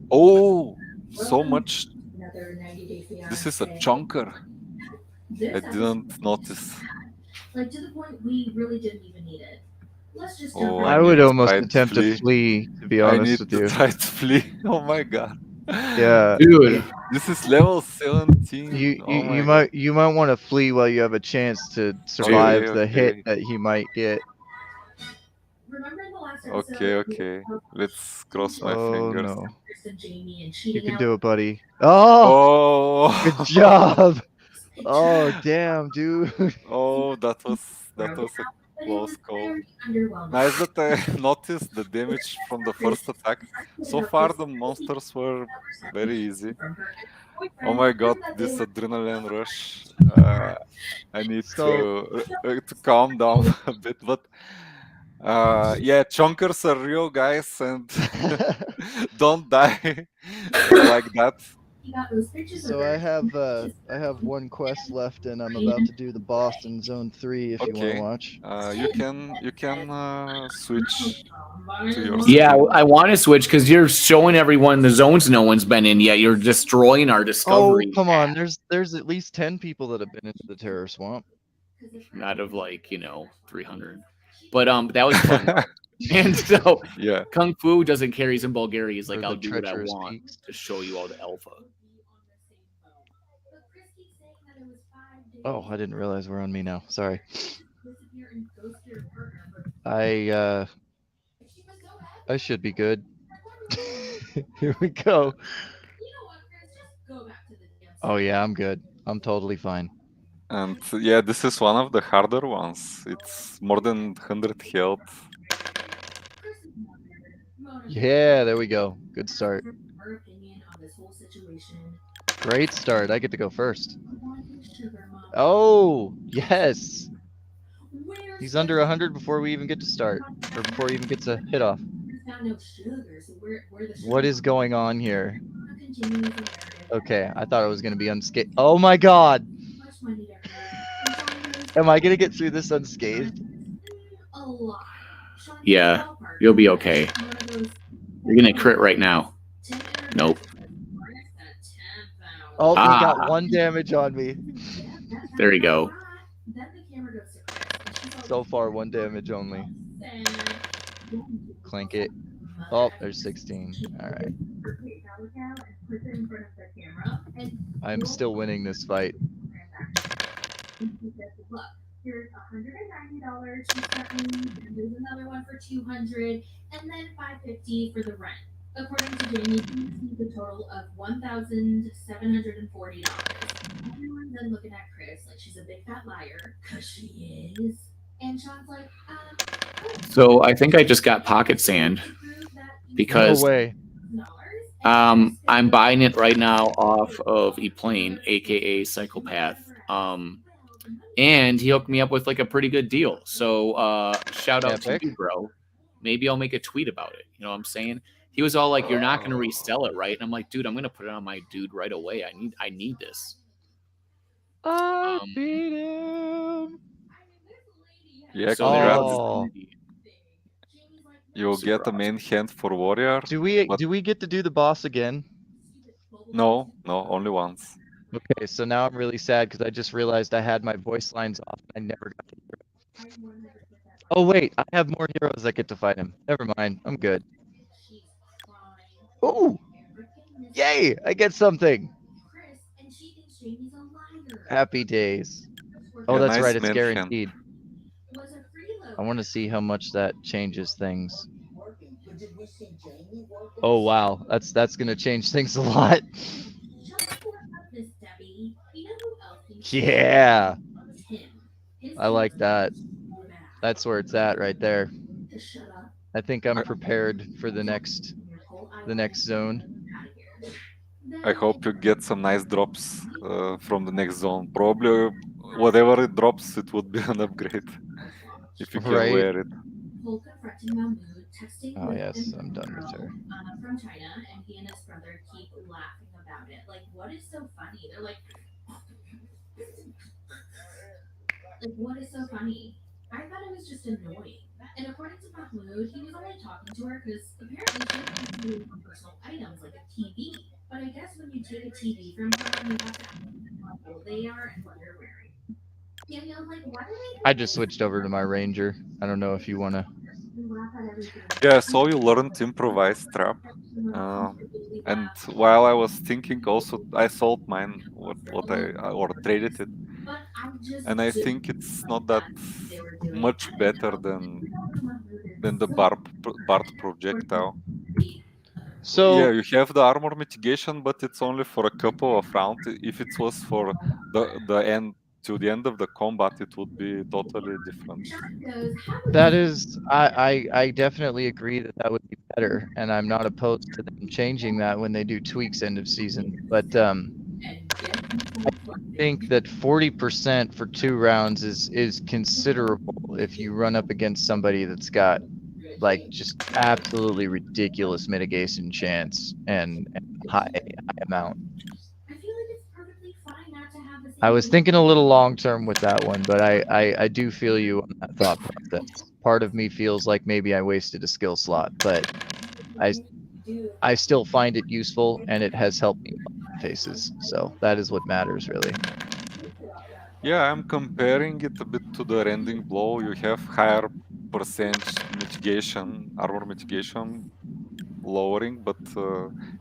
so much. This is a chunker. I didn't notice. Like to the point we really didn't even need it. Let's just I would almost attempt to flee, to be honest with you. I need to try to flee. Oh my god. Yeah, dude. This is level 17. You might want to flee while you have a chance to survive the hit that he might get. Okay. Let's cross my fingers. No. You can do it, buddy. Oh! Good job! Oh, damn, dude. Oh, that was a close call. Nice that I noticed the damage from the first attack. So far, the monsters were very easy. Oh my god, this adrenaline rush. I need to calm down a bit, but yeah, chunkers are real, guys, and don't die like that. So I have 1 quest left, and I'm about to do the boss in Zone 3. If you want to watch, you can switch to your. Yeah, I want to switch because you're showing everyone the zones no one's been in yet. You're destroying our discovery. Oh, come on! There's at least 10 people that have been into the Terror Swamp. Out of 300. But that was fun. And so yeah, Kung Fu doesn't carry some Bulgaria. He's like, Or I'll the do what I treacherous want peaks. to show you all the alpha. Oh, I didn't realize we're on me now. Sorry. I should be good. Here we go. Oh yeah, I'm good. I'm totally fine. and yeah, this is one of the harder ones. It's more than 100 health. Yeah, there we go. Good start. Great start. I get to go first. Oh, yes. He's under 100 before we even get to start, or before he even gets a hit off. What is going on here? Okay, I thought it was going to be unscathed. Oh my god! Am I going to get through this unscathed? Yeah, you'll be okay. You're gonna crit right now. Nope. Oh, he got 1 damage on me. There you go. So far, 1 damage only. Clank it. Oh, there's 16. All right. I'm still winning this fight. Here's $190 to start me, and there's another one for $200, and then $550 for the rent. According to Jamie, he received a total of $1,740. Everyone's then looking at Chris like she's a big fat liar, because she is. And Sean's like, So I think I just got pocket sand because No way. I'm buying it right now off of ePlane, aka Psychopath. And he hooked me up with a pretty good deal. So shout out to you, bro. Maybe I'll make a tweet about it. You know what I'm saying? He was all like, "You're not gonna resell it, right?" And I'm like, "Dude, I'm gonna put it on my dude right away. I need this." I beat him. Yeah, So congrats. You'll get a main hand for warrior. Do we get to do the boss again? No, only once. Okay, so now I'm really sad because I just realized I had my voice lines off. And I never got to hear it. Oh wait, I have more heroes that get to fight him. Never mind, I'm good. Oh, yay! I get something. Happy days. Oh, Yeah, that's nice right. It's mention. guaranteed. I want to see how much that changes things. Oh wow, that's gonna change things a lot. Yeah, I like that. That's where it's at right there. I think I'm prepared for the next zone. I hope you get some nice drops from the next zone. Probably whatever it drops, it would be an upgrade if you can Right. wear it. Oh yes, I'm done with her. From China, and he and his brother keep laughing about it. Like, what is so funny? They're like, what is so funny? I thought it was just annoying. And according to Mahmoud, he was only talking to her because apparently she was doing personal items like a TV. But I guess when you take a TV from her, you have to ask how old they are and what they're wearing. Daniel, like, why do they? I just switched over to my ranger. I don't know if you want to. Yeah, so you learned improvise trap. And while I was thinking, also I sold mine, or traded it, and I think it's not that much better than the Bard projectile. So yeah, you have the armor mitigation, but it's only for a couple of rounds. If it was for the end to the end of the combat, it would be totally different. That is, I definitely agree that would be better, and I'm not opposed to them changing that when they do tweaks end of season. But I think that 40% for 2 rounds is considerable if you run up against somebody that's got like just absolutely ridiculous mitigation chance and high amount. I was thinking a little long term with that one, but I do feel you on that thought process. Part of me feels like maybe I wasted a skill slot, but I still find it useful and it has helped me in faces. So that is what matters really. Yeah, I'm comparing it a bit to the rending blow. You have higher percentage mitigation, armor mitigation lowering, but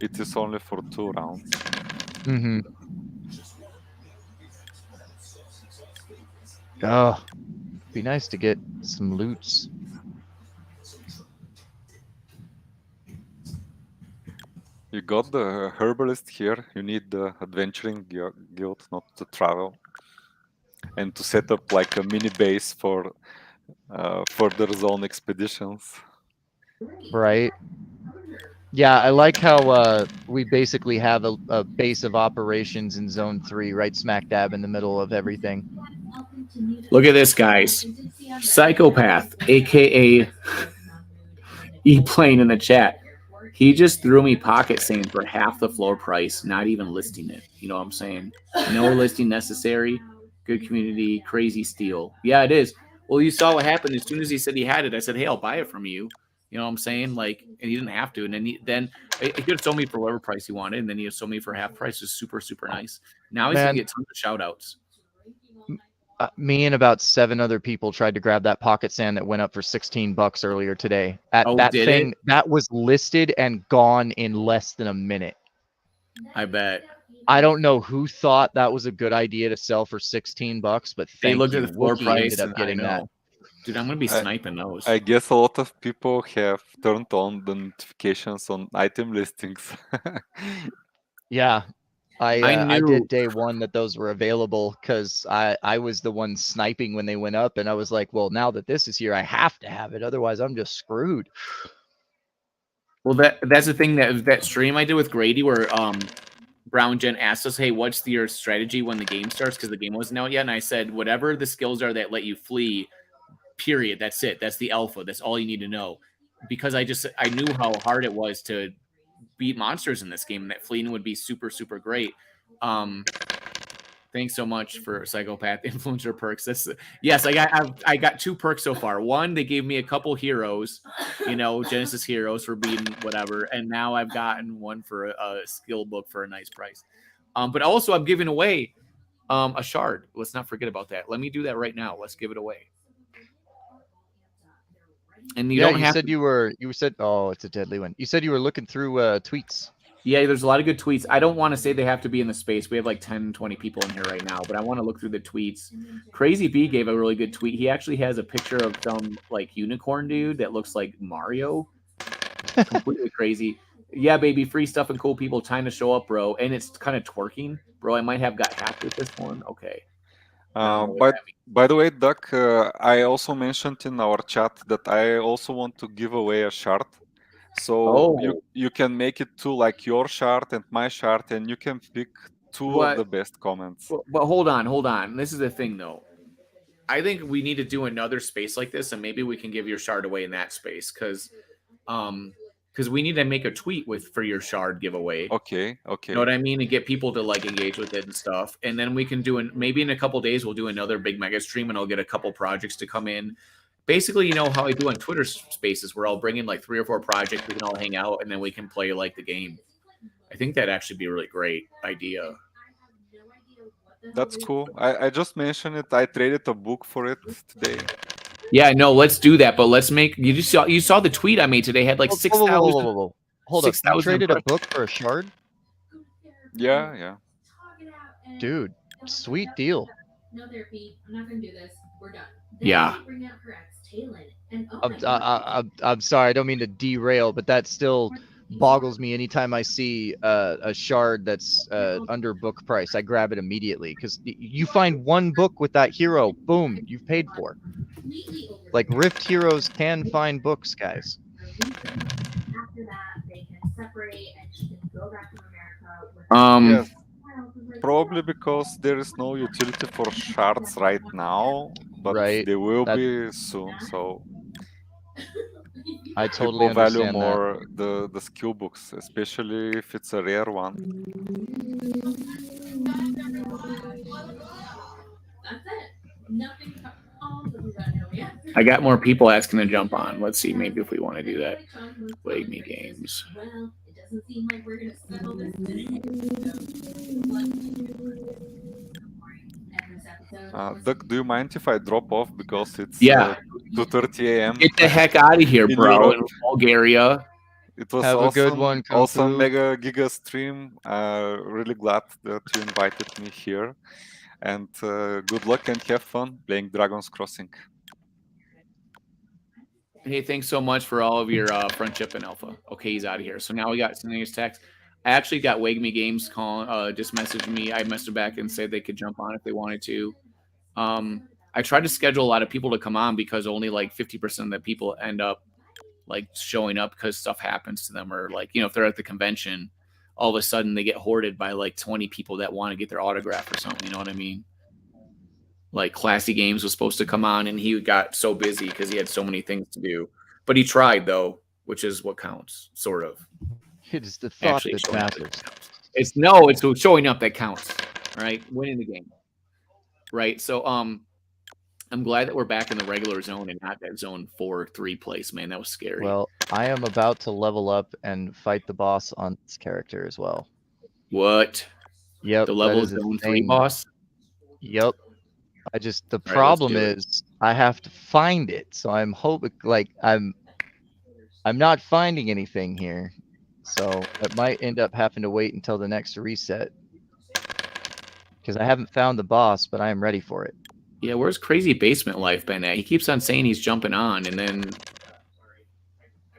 it is only for 2 rounds. Mm-hmm. Oh, be nice to get some loots. You got the herbalist here. You need the adventuring guild, not to travel, and to set up like a mini base for further zone expeditions. Right. Yeah, I like how we basically have a base of operations in Zone 3, right smack dab in the middle of everything. Look at this, guys. Psychopath, aka E-Plane in the chat. He just threw me pocket sand for half the floor price, not even listing it. You know what I'm saying? No listing necessary. Good community, crazy steal. Yeah, it is. Well, you saw what happened as soon as he said he had it. I said, "Hey, I'll buy it from you." You know what I'm saying? Like, and he didn't have to. And then he could have sold me for whatever price he wanted, and then he had sold me for half price. It's super, super nice. Now he's gonna get tons of shout outs. Me and about 7 other people tried to grab that pocket sand that went up for $16 earlier today. That thing that was listed and gone in less than a minute. I bet. I don't know who thought that was a good idea to sell for $16, but They thank looked you. at the floor Wookie price. ended up getting that. Dude, I'm gonna be sniping those. I guess a lot of people have turned on the notifications on item listings. Yeah. I knew. did day 1 that those were available because I was the one sniping when they went up, and I was like, well, now that this is here, I have to have it. Otherwise, I'm just screwed. Well, that's the thing that stream I did with Grady where Brown Gent asked us, hey, what's your strategy when the game starts? Because the game wasn't out yet. And I said, whatever the skills are that let you flee, period. That's it. That's the alpha. That's all you need to know. Because I knew how hard it was to beat monsters in this game, and that fleeing would be super, super great. Thanks so much for Psychopath Influencer perks. Yes, I got 2 perks so far. One, they gave me a couple heroes, Genesis heroes for beating whatever, and now I've gotten one for a skill book for a nice price. But also I'm giving away a shard. Let's not forget about that. Let me do that right now. Let's give it away. And you don't have said you said, oh, it's a deadly one. You said you were looking through tweets. Yeah, there's a lot of good tweets. I don't want to say they have to be in the space. We have like 10, 20 people in here right now, but I want to look through the tweets. Crazy B gave a really good tweet. He actually has a picture of some like unicorn dude that looks like Mario. Completely crazy. Yeah, baby, free stuff and cool people. Time to show up, bro. And it's kind of twerking. Bro, I might have got hacked with this one. Okay. By the way, Duck, I also mentioned in our chat that I also want to give away a shard. So you can make it to like your shard and my shard, and you can pick two of the best comments. But hold on. This is the thing, though. I think we need to do another space like this, and maybe we can give your shard away in that space, because we need to make a tweet for your shard giveaway. Okay. You know what I mean? And get people to like engage with it and stuff. And then we can do maybe in a couple days we'll do another big mega stream, and I'll get a couple projects to come in. Basically, you know how I do on Twitter Spaces, where I'll bring in like 3 or 4 projects, we can all hang out, and then we can play like the game. I think that'd actually be a really great idea. That's cool. I just mentioned it. I traded a book for it today. Yeah, no, let's do that. But let's make you saw the tweet I made today had like 6,000. Hold up, you traded a book for a shard? Yeah. Dude, sweet deal. No therapy. I'm not gonna do this. We're done. Yeah. I'm sorry, I don't mean to derail, but that still boggles me anytime I see a shard that's under book price. I grab it immediately, because you find one book with that hero, boom, you've paid for. Like, Rift heroes can find books, guys. Yeah, probably because there is no utility for shards right now, but they will be soon. So I totally people value understand more the skill books, especially if it's a rare one. I got more people asking to jump on. Let's see, maybe if we want to do that. Wave Me Games. Doesn't seem like we're gonna settle this today. Doug, do you mind if I drop off, because it's 2:30 a.m. Get the heck out of here, bro! In Bulgaria. It was Have awesome, a good one. awesome Mega Giga stream. Really glad that you invited me here, and good luck and have fun playing Dragon's Crossing. Hey, thanks so much for all of your friendship and alpha. Okay, he's out of here. So now we got sending his text. I actually got Wave Me Games calling, just messaged me. I messaged back and said they could jump on if they wanted to. I tried to schedule a lot of people to come on, because only like 50% of the people end up like showing up because stuff happens to them, or like, you know, if they're at the convention, all of a sudden they get hoarded by like 20 people that want to get their autograph or something. You know what I mean? Like Classy Games was supposed to come on, and he got so busy because he had so many things to do. But he tried, though, which is what counts, sort of. It is the thought that matters. It's showing up that counts, right? Winning the game, right? So I'm glad that we're back in the regular zone and not that zone 4-3 place, man. That was scary. Well, I am about to level up and fight the boss on this character as well. What? Yep. The level zone 3 boss? Yep. The problem is I have to find it. So I'm hoping, like, I'm not finding anything here. So it might end up having to wait until the next reset, because I haven't found the boss, but I am ready for it. Yeah, where's Crazy Basement Life been at? He keeps on saying he's jumping on, and then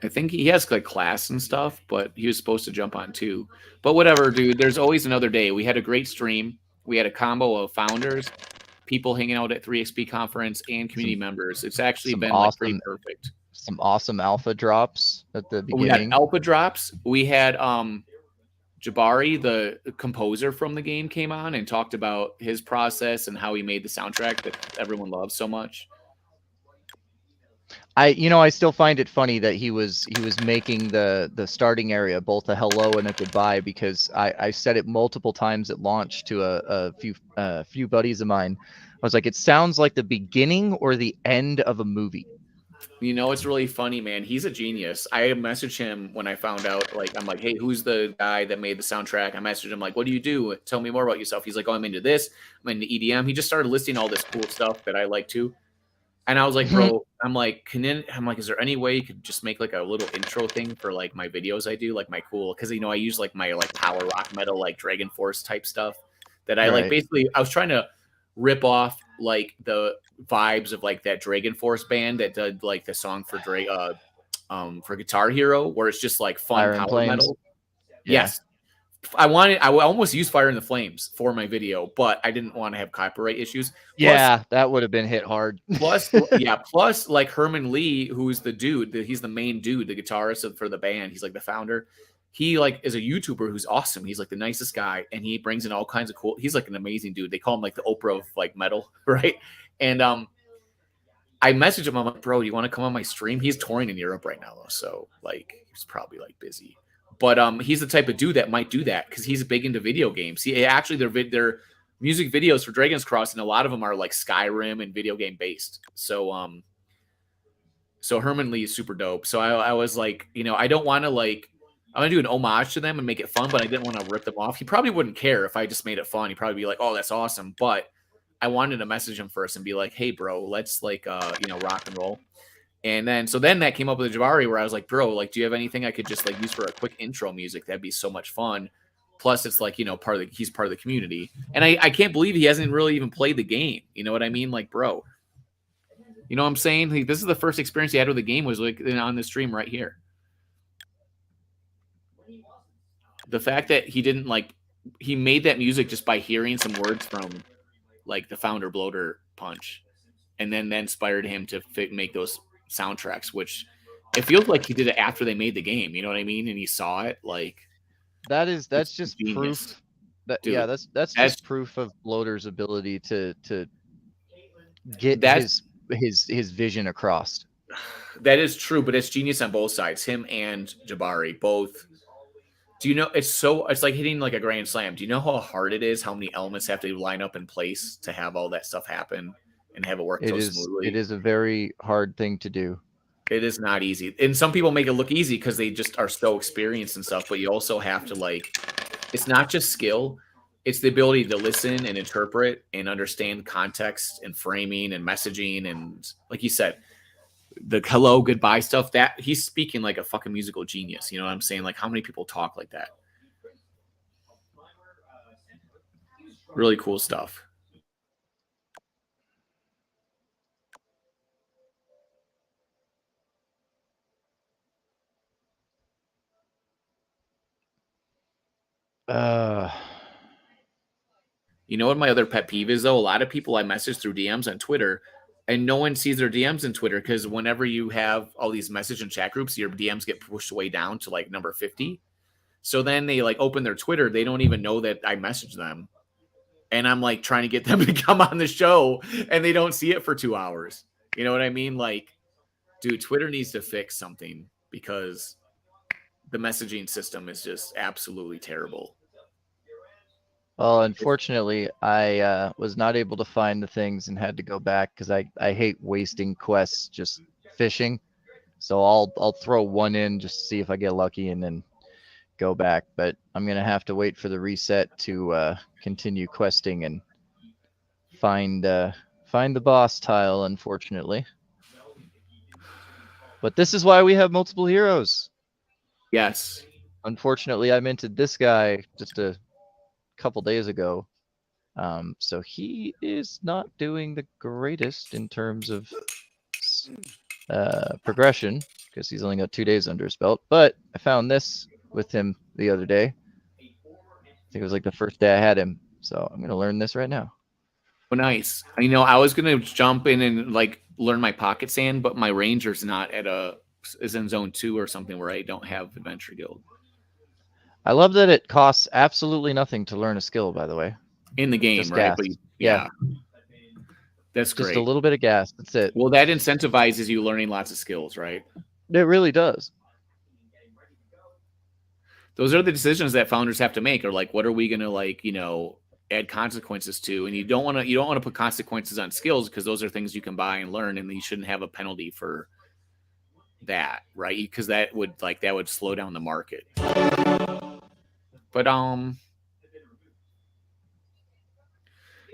I think he has like class and stuff, but he was supposed to jump on too. But whatever, dude, there's always another day. We had a great stream. We had a combo of founders, people hanging out at 3XP conference, and community members. It's actually been like pretty perfect. Some awesome alpha drops at the beginning. We had alpha drops. We had Jahbari, the composer from the game, came on and talked about his process and how he made the soundtrack that everyone loves so much. I still find it funny that he was making the starting area both a hello and a goodbye, because I said it multiple times at launch to a few buddies of mine. I was like, it sounds like the beginning or the end of a movie. You know, it's really funny, man. He's a genius. I messaged him when I found out, like, I'm like, hey, who's the guy that made the soundtrack? I messaged him, like, what do you do? Tell me more about yourself. He's like, oh, I'm into this. I'm into EDM. He just started listing all this cool stuff that I like too. And I was like, bro, I'm like, is there any way you could just make like a little intro thing for like my videos I do, like my cool, because, you know, I use like my like power rock metal, like Dragon Force type stuff that I like. Basically, I was trying to rip off like the vibes of like that Dragon Force band that did like the song for for Guitar Hero, where it's just like fun power metal. Yeah. Yes. I almost used Fire in the Flames for my video, but I didn't want to have copyright issues. Yeah, that would have been hit hard. Plus, plus like Herman Lee, who's the dude, he's the main dude, the guitarist for the band. He's like the founder. He like is a YouTuber who's awesome. He's like the nicest guy, and he brings in all kinds of cool. He's like an amazing dude. They call him like the Oprah of like metal, right? And I messaged him. I'm like, bro, do you want to come on my stream? He's touring in Europe right now, though, so like he's probably like busy. But he's the type of dude that might do that because he's big into video games. He actually their music videos for Dragon's Crossing, a lot of them are like Skyrim and video game based. So so Herman Lee is super dope. So I was like, you know, I don't want to like, I'm gonna do an homage to them and make it fun, but I didn't want to rip them off. He probably wouldn't care if I just made it fun. He'd probably be like, oh, that's awesome. But I wanted to message him first and be like, hey, bro, let's like you know, rock and roll. And then that came up with the Jahbari, where I was like, bro, like, do you have anything I could just like use for a quick intro music? That'd be so much fun. Plus, it's like, you know, he's part of the community. And I can't believe he hasn't really even played the game. You know what I mean? Like, bro, you know what I'm saying? Like, this is the first experience he had with the game was like on the stream right here. The fact that he didn't like, he made that music just by hearing some words from like the founder Bloater Punch, and then that inspired him to make those soundtracks, which it feels like he did it after they made the game. You know what I mean? And he saw it. Like that's just genius. Proof. That dude, that's just proof of Bloater's ability to get his vision across. That is true, but it's genius on both sides. Him and Jahbari both. Do you know it's like hitting like a grand slam? Do you know how hard it is? How many elements have to line up in place to have all that stuff happen and have it work so smoothly? It is a very hard thing to do. It is not easy. And some people make it look easy because they just are so experienced and stuff, but you also have to like, it's not just skill. It's the ability to listen and interpret and understand context and framing and messaging. And like you said, the hello, goodbye stuff, that he's speaking like a fucking musical genius. You know what I'm saying? Like how many people talk like that? Really cool stuff. You know what my other pet peeve is though? A lot of people I message through DMs on Twitter and no one sees their DMs in Twitter because whenever you have all these message and chat groups, your DMs get pushed way down to like number 50. So then they like open their Twitter. They don't even know that I messaged them. And I'm like trying to get them to come on the show and they don't see it for 2 hours. You know what I mean? Like, dude, Twitter needs to fix something because the messaging system is just absolutely terrible. Well, unfortunately, I was not able to find the things and had to go back because I hate wasting quests just fishing. So I'll throw one in just to see if I get lucky and then go back. But I'm gonna have to wait for the reset to continue questing and find the boss tile, unfortunately. But this is why we have multiple heroes. Yes. Unfortunately, I minted this guy just a couple days ago. So he is not doing the greatest in terms of progression because he's only got 2 days under his belt. But I found this with him the other day. I think it was like the first day I had him. So I'm going to learn this right now. Oh, nice. You know, I was going to jump in and like learn my pocket sand, but my ranger's not is in zone 2 or something where I don't have Adventure Guild. I love that it costs absolutely nothing to learn a skill, by the way. In the game, just right? But yeah. That's great. Just a little bit of gas. That's it. Well, that incentivizes you learning lots of skills, right? It really does. Those are the decisions that founders have to make. Or like, what are we going to like, you know, add consequences to? And you don't want to put consequences on skills because those are things you can buy and learn, and you shouldn't have a penalty for that, right? Because that would slow down the market. But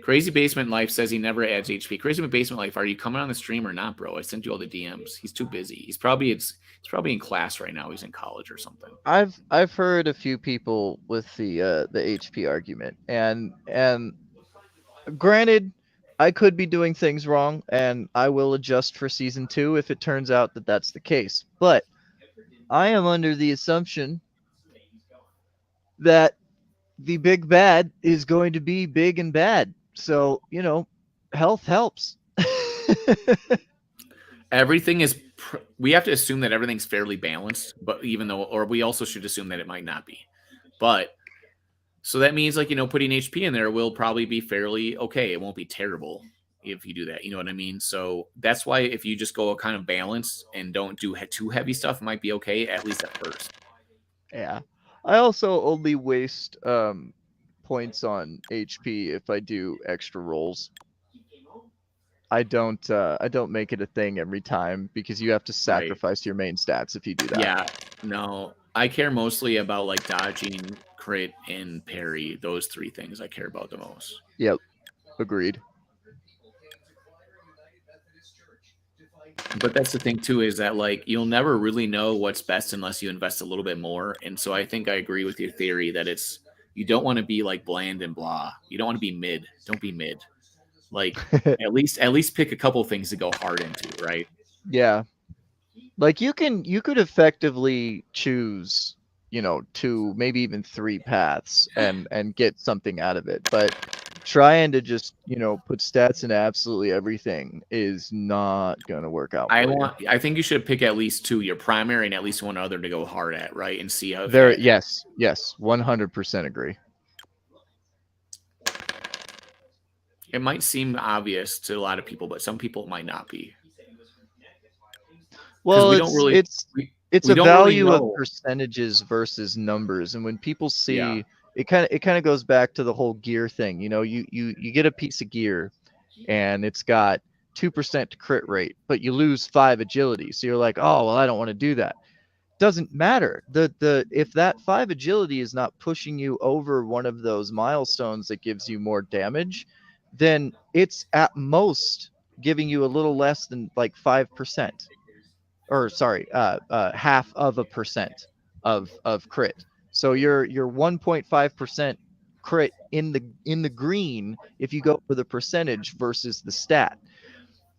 Crazy Basement Life says he never adds HP. Crazy Basement Life, are you coming on the stream or not, bro? I sent you all the DMs. He's too busy. He's probably in class right now. He's in college or something. I've heard a few people with the HP argument, and granted, I could be doing things wrong, and I will adjust for season 2 if it turns out that that's the case. But I am under the assumption that the big bad is going to be big and bad. So, health helps. Everything is, we have to assume that everything's fairly balanced, but or we also should assume that it might not be. But, so that means putting HP in there will probably be fairly okay. It won't be terrible if you do that. You know what I mean? So that's why if you just go kind of balanced and don't do too heavy stuff, it might be okay, at least at first. Yeah. I also only waste points on HP if I do extra rolls. I don't make it a thing every time because you have to sacrifice your main stats if you do that. Yeah, no, I care mostly about dodging, crit, and parry. Those 3 things I care about the most. Yep, agreed. But that's the thing too, is that you'll never really know what's best unless you invest a little bit more. And so I think I agree with your theory that you don't want to be bland and blah. You don't want to be mid. Don't be mid. at least pick a couple things to go hard into, right? Yeah. You could effectively choose, 2, maybe even 3 paths and get something out of it. But trying to just, put stats in absolutely everything is not going to work out. I think you should pick at least 2, your primary and at least one other to go hard at, right? And see how yes, 100% agree. It might seem obvious to a lot of people, but some people it might not be. Well, it's a value of percentages versus numbers, and when people see it kind of goes back to the whole gear thing. You get a piece of gear, and it's got 2% crit rate, but you lose 5 agility, so you're like, oh well, I don't want to do that. Doesn't matter. If that 5 agility is not pushing you over one of those milestones that gives you more damage, then it's at most giving you a little less than 5%, or sorry, half of a percent of crit. So you're 1.5% crit in the green if you go for the percentage versus the stat.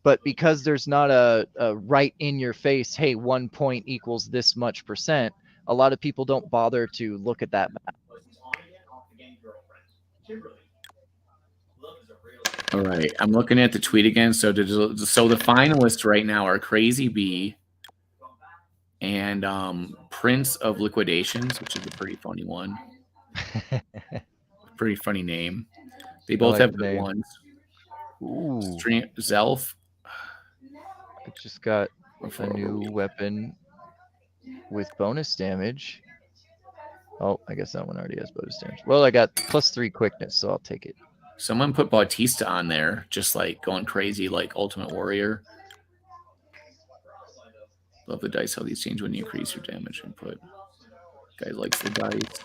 But because there's not a right in your face, hey, 1 point equals this much percent, a lot of people don't bother to look at that map. All right, I'm looking at the tweet again. So the finalists right now are Crazy B and Prince of Liquidations, which is a pretty funny one. Pretty funny name. They both have good ones. Ooh. Zelf. I just got a new weapon with bonus damage. Oh, I guess that one already has bonus damage. Well, I got +3 quickness, so I'll take it. Someone put Bautista on there, just going crazy, like Ultimate Warrior. Love the dice, how these change when you increase your damage input. Guy likes the dice.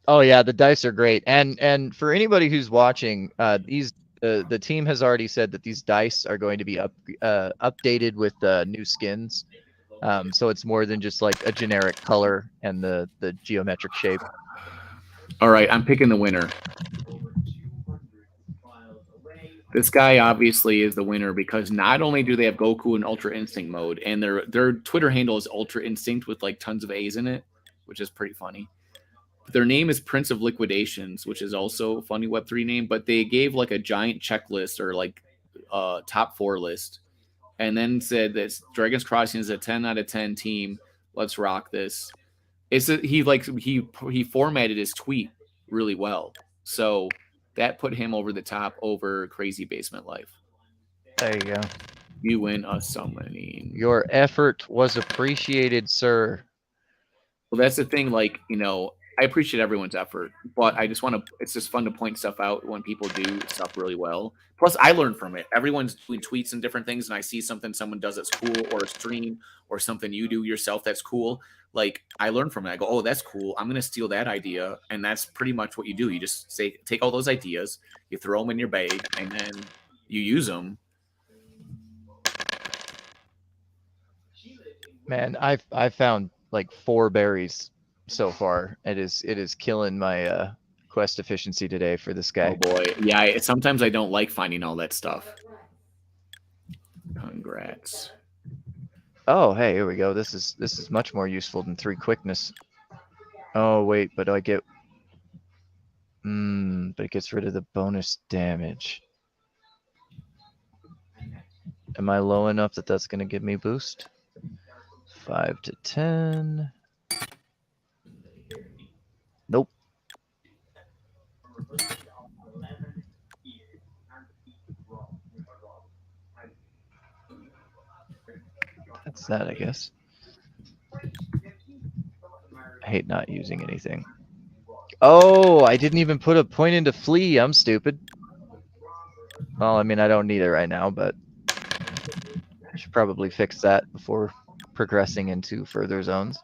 Oh yeah, the dice are great. And for anybody who's watching, the team has already said that these dice are going to be updated with new skins. So it's more than just a generic color and the geometric shape. All right, I'm picking the winner. This guy obviously is the winner because not only do they have Goku in Ultra Instinct mode, and their Twitter handle is Ultra Instinct with tons of A's in it, which is pretty funny. Their name is Prince of Liquidations, which is also a funny Web3 name, but they gave a giant checklist or top 4 list, and then said that Dragon's Crossing is a 10 out of 10 team. Let's rock this. He formatted his tweet really well, so that put him over the top over Crazy Basement Life. There you go. You win a summoning. Your effort was appreciated, sir. Well, that's the thing. I appreciate everyone's effort, but I just want to. It's just fun to point stuff out when people do stuff really well. Plus, I learn from it. Everyone's doing tweets and different things, and I see something someone does that's cool, or a stream, or something you do yourself that's cool. Like I learn from it. I go, "Oh, that's cool. I'm gonna steal that idea," and that's pretty much what you do. You just say, take all those ideas, you throw them in your bag, and then you use them. Man, I found like 4 berries so far. It is killing my quest efficiency today for this guy. Oh boy, yeah. Sometimes I don't like finding all that stuff. Congrats. Oh, hey, here we go. This is much more useful than 3 quickness. Oh wait, but I get but it gets rid of the bonus damage. Am I low enough that that's going to give me boost? 5 to 10. Nope. That's that, I guess. I hate not using anything. Oh, I didn't even put a point into flee. I'm stupid. Well, I mean, I don't need it right now, but I should probably fix that before progressing into further zones.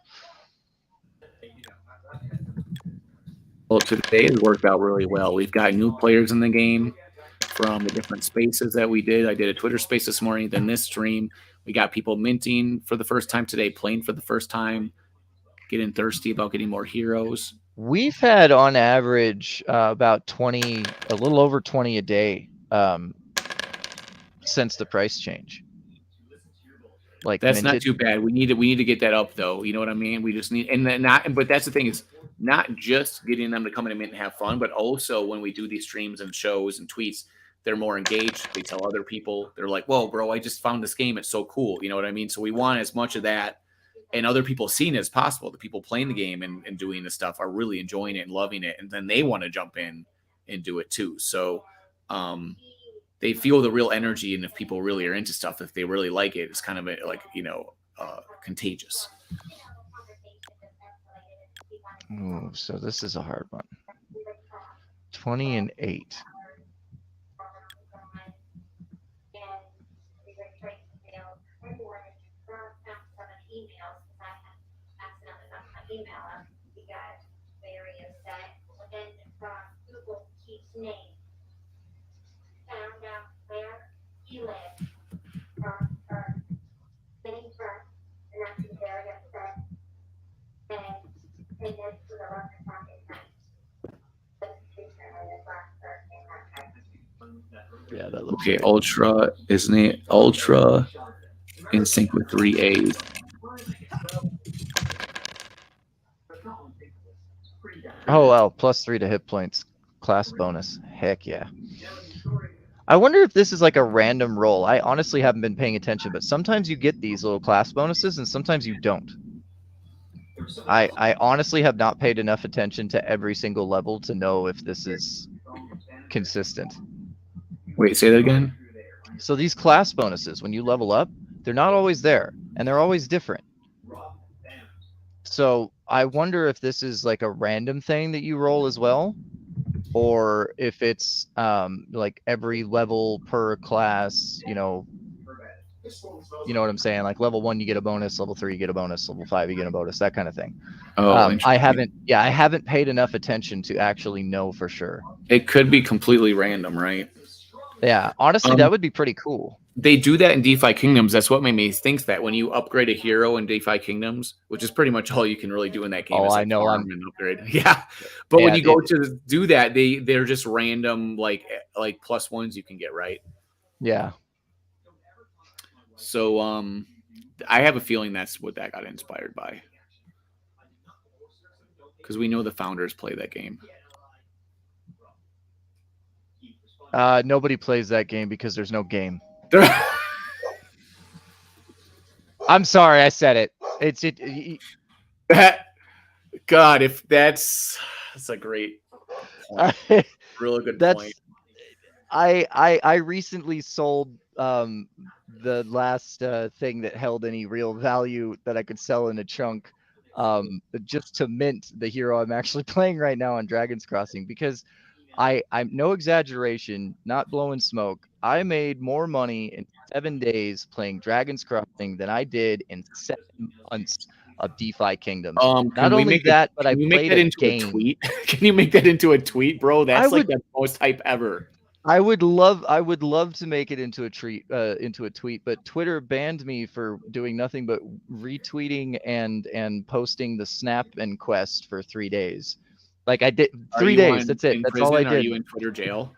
Well, today has worked out really well. We've got new players in the game from the different spaces that we did. I did a Twitter space this morning, then this stream. We got people minting for the first time today, playing for the first time, getting thirsty about getting more heroes. We've had on average about 20, a little over 20 a day since the price change. Like that's not too bad. We need to get that up though. You know what I mean? We just need, and then not, but that's the thing is not just getting them to come in and mint and have fun, but also when we do these streams and shows and tweets, they're more engaged. They tell other people. They're like, "Whoa, bro! I just found this game. It's so cool." You know what I mean? So we want as much of that, and other people seeing it as possible. The people playing the game and doing this stuff are really enjoying it and loving it, and then they want to jump in and do it too. So, they feel the real energy, and if people really are into stuff, if they really like it, it's kind of like contagious. Ooh, so this is a hard one. 20 and 8. Yeah, that looks okay. good. Ultra, isn't it? Ultra in sync with 3A. Oh wow, +3 to hit points, class bonus. Heck yeah. I wonder if this is like a random roll. I honestly haven't been paying attention, but sometimes you get these little class bonuses and sometimes you don't. I honestly have not paid enough attention to every single level to know if this is consistent. Wait, say that again? So these class bonuses, when you level up, they're not always there, and they're always different. So I wonder if this is like a random thing that you roll as well, or if it's like every level per class, you know what I'm saying? Like level 1 you get a bonus, level 3 you get a bonus, level 5 you get a bonus, that kind of thing. Oh, I haven't paid enough attention to actually know for sure. It could be completely random, right? Yeah, honestly, that would be pretty cool. They do that in DeFi Kingdoms. That's what made me think that when you upgrade a hero in DeFi Kingdoms, which is pretty much all you can really do in that game. Oh, is I know. And upgrade. Yeah, but when you go to do that, they're just random like +1s you can get, right? Yeah. So I have a feeling that's what that got inspired by, because we know the founders play that game. Nobody plays that game because there's no game. I'm sorry, I said it. God, if that's a great point. Really good point. I recently sold the last thing that held any real value that I could sell in a chunk just to mint the hero I'm actually playing right now on Dragon's Crossing, because I'm no exaggeration, not blowing smoke. I made more money in 7 days playing Dragon's Crossing than I did in 7 months of DeFi Kingdoms. Not only that, but I played a game. Tweet? Can you make that into a tweet, bro? That's like the most hype ever. I would love to make it into a tweet, but Twitter banned me for doing nothing but retweeting and posting the Snap and Quest for 3 days. Like I did 3 days. That's it. That's all I did. Are you in Twitter jail?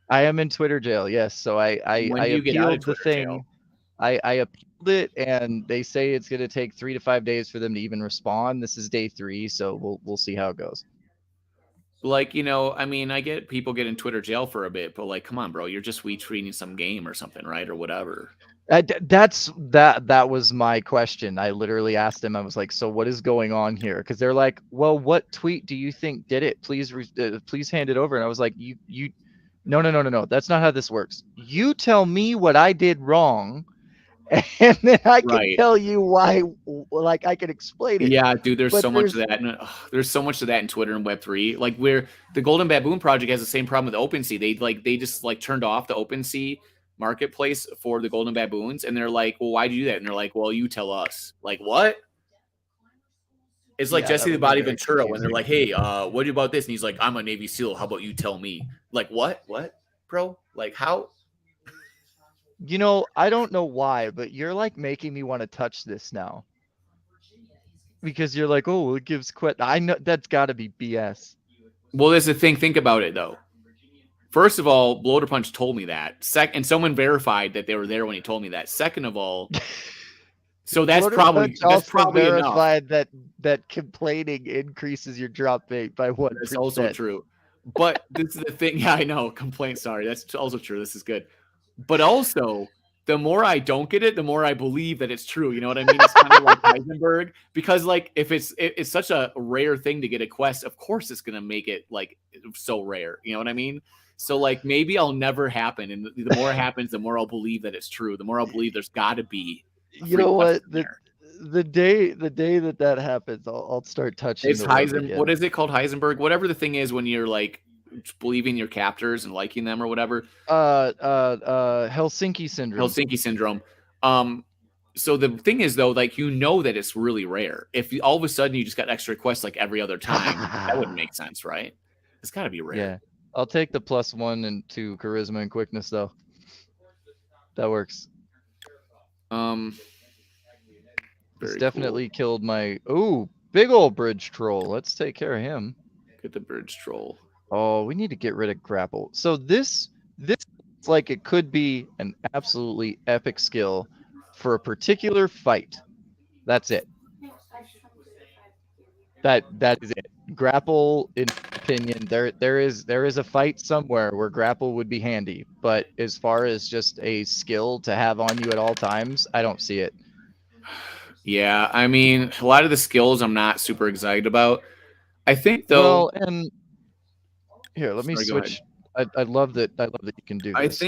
I am in Twitter jail. Yes. So I appealed the thing. I appealed it, and they say it's going to take 3 to 5 days for them to even respond. This is day 3, so we'll see how it goes. Like, you know, I mean, I get people get in Twitter jail for a bit, but like, come on, bro, you're just retweeting some game or something, right? Or whatever. That was my question. I literally asked them. I was like, "So what is going on here?" Because they're like, "Well, what tweet do you think did it? Please hand it over." And I was like, No. That's not how this works. You tell me what I did wrong, and then I can tell you why. Like I can explain it. Yeah, dude. There's so much of that. And, there's so much of that in Twitter and Web3. Like where the Golden Baboon project has the same problem with OpenSea. They just turned off the OpenSea marketplace for the Golden Baboons, and they're like, "Well, why do you do that?" And they're like, "Well, you tell us." Like what? It's like Jesse the Body Ventura when they're like, "Hey, what do you about this?" And he's like, "I'm a Navy SEAL. How about you tell me?" Like what? What, bro? Like how? You know, I don't know why, but you're like making me want to touch this now. Because you're like, "Oh, it gives quit." I know that's got to be BS. Well, there's the thing. Think about it though. First of all, Bloater Punch told me that. And someone verified that they were there when he told me that. Second of all, so that's probably verified enough. that complaining increases your drop rate by 1%. That's also true. But this is the thing. Yeah, I know. Complaint. Sorry, that's also true. This is good. But also, the more I don't get it, the more I believe that it's true. You know what I mean? It's kind of like Heisenberg, because like if it's such a rare thing to get a quest, of course it's gonna make it like so rare. You know what I mean? So like maybe I'll never happen, and the more it happens, the more I'll believe that it's true. The more I'll believe there's got to be. You know what? The day that happens, I'll start touching. It's Heisenberg. What is it called? Heisenberg. Whatever the thing is when you're like believing your captors and liking them or whatever. Helsinki syndrome. Helsinki syndrome. So the thing is though, like you know that it's really rare. If all of a sudden you just got extra quests like every other time, that wouldn't make sense, right? It's got to be rare. Yeah. I'll take the +1 and 2 charisma and quickness though. That works. It's definitely cool. Killed my big old bridge troll. Let's take care of him. Get the bridge troll. Oh, we need to get rid of grapple. So this like it could be an absolutely epic skill for a particular fight. That's it. That is it. Grapple, in my opinion, there is a fight somewhere where grapple would be handy, but as far as just a skill to have on you at all times, I don't see it. Yeah, I mean, a lot of the skills I'm not super excited about. I think though. Well, and here, let me switch. I love that you can do this.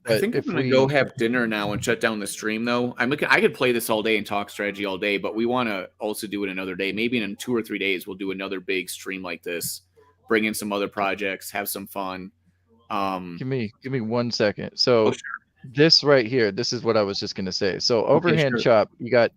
I think I'm gonna go have dinner now and shut down the stream though. I could play this all day and talk strategy all day, but we want to also do it another day. Maybe in 2 or 3 days we'll do another big stream like this. Bring in some other projects, have some fun. Give me 1 second. So this right here, this is what I was just gonna say. So overhand chop, you got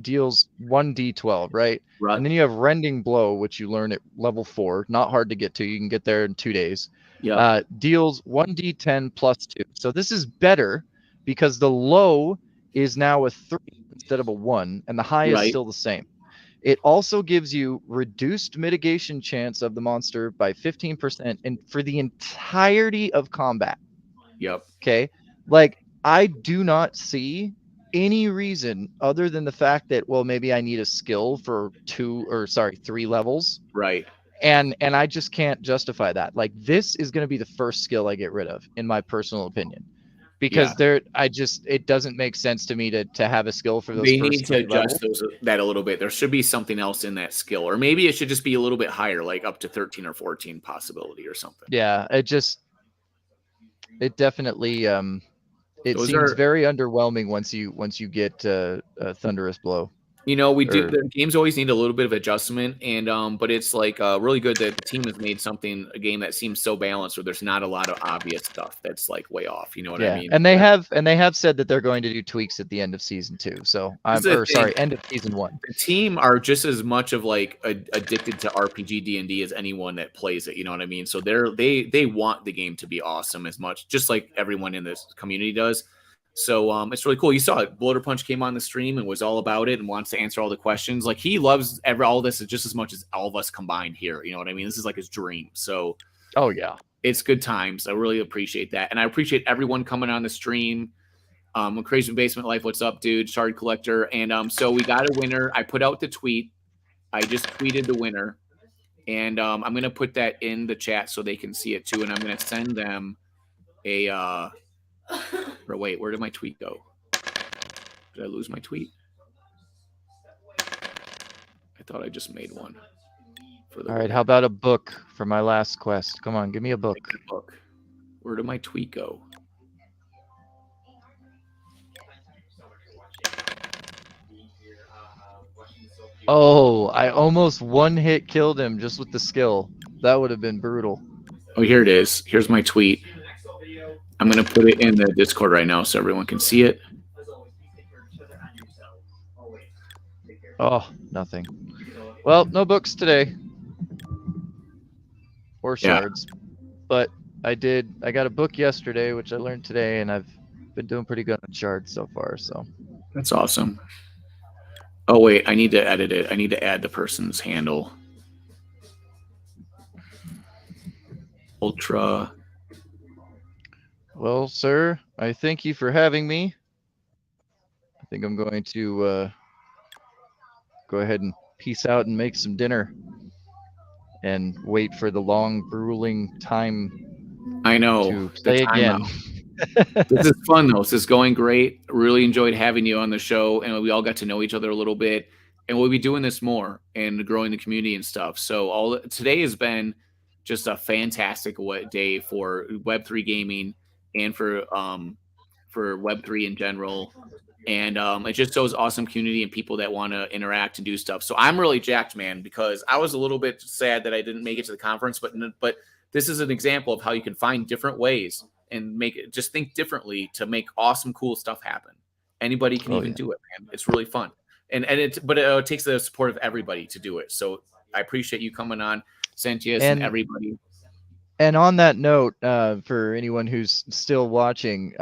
deals 1d12, right? And then you have rending blow, which you learn at level 4. Not hard to get to. You can get there in 2 days. Yeah. Deals 1d10 +2. So this is better because the low is now a 3 instead of a 1, and the high is still the same. It also gives you reduced mitigation chance of the monster by 15% and for the entirety of combat. Yep. Okay. Like I do not see any reason other than the fact that, well, maybe I need a skill for 3 levels. Right. And I just can't justify that. Like this is going to be the first skill I get rid of, in my personal opinion, because it doesn't make sense to me to have a skill for those. They need to adjust that a little bit. There should be something else in that skill, or maybe it should just be a little bit higher, like up to 13 or 14 possibility or something. Yeah, it definitely it seems very underwhelming once you get a thunderous blow. You know, we do. The games always need a little bit of adjustment, and but it's like really good that the team has made a game that seems so balanced, where there's not a lot of obvious stuff that's like way off. You know what I mean? And they have said that they're going to do tweaks at the end of season 2. So end of season 1. The team are just as much of like addicted to RPG D&D as anyone that plays it. You know what I mean? So they want the game to be awesome as much, just like everyone in this community does. So it's really cool. You saw it. Bloater Punch came on the stream and was all about it and wants to answer all the questions. Like he loves all this just as much as all of us combined here. You know what I mean? This is like his dream. So it's good times. I really appreciate that. And I appreciate everyone coming on the stream. Crazy Basement Life, what's up, dude? Shard Collector. And so we got a winner. I put out the tweet. I just tweeted the winner. And I'm going to put that in the chat so they can see it too. And I'm going to send them a... Or wait, where did my tweet go? Did I lose my tweet? I thought I just made one. All right, how about a book for my last quest? Come on, give me a book. Where did my tweet go? Oh, I almost one-hit killed him just with the skill. That would have been brutal. Oh, here it is. Here's my tweet. I'm going to put it in the Discord right now so everyone can see it. Oh, nothing. Well, no books today. Or shards. Yeah. But I got a book yesterday, which I learned today, and I've been doing pretty good on shards so far, so. That's awesome. Oh, wait, I need to edit it. I need to add the person's handle. Ultra... Well, sir, I thank you for having me. I think I'm going to go ahead and peace out and make some dinner and wait for the long, grueling time. I know. To play again. This is fun, though. This is going great. Really enjoyed having you on the show, and we all got to know each other a little bit. And we'll be doing this more and growing the community and stuff. So today has been just a fantastic day for Web3 gaming. And for Web3 in general. And it just shows awesome community and people that want to interact and do stuff. So I'm really jacked, man, because I was a little bit sad that I didn't make it to the conference, but this is an example of how you can find different ways and just think differently to make awesome, cool stuff happen. Anybody can do it, man. It's really fun. But it takes the support of everybody to do it. So I appreciate you coming on, Sentius, and everybody. And on that note, for anyone who's still watching,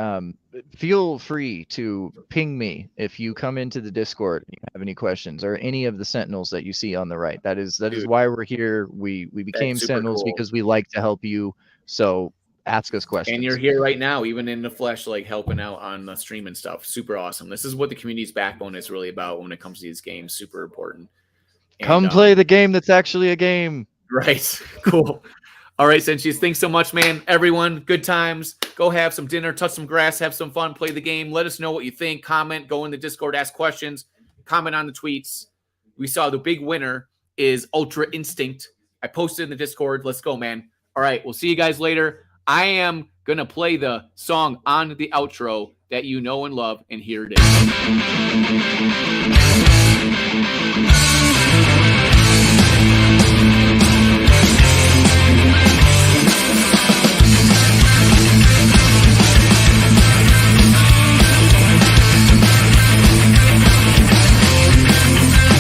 feel free to ping me if you come into the Discord and you have any questions or any of the Sentinels that you see on the right. That is why we're here. We became Sentinels because we like to help you. So ask us questions. And you're here right now, even in the flesh, like helping out on the stream and stuff. Super awesome. This is what the community's backbone is really about when it comes to these games. Super important. Come play the game that's actually a game. Right. Cool. All right, Sensius, thanks so much, man. Everyone, good times. Go have some dinner, touch some grass, have some fun, play the game. Let us know what you think. Comment, go in the Discord, ask questions, comment on the tweets. We saw the big winner is Ultra Instinct. I posted in the Discord. Let's go, man. All right, we'll see you guys later. I am going to play the song on the outro that you know and love, and here it is.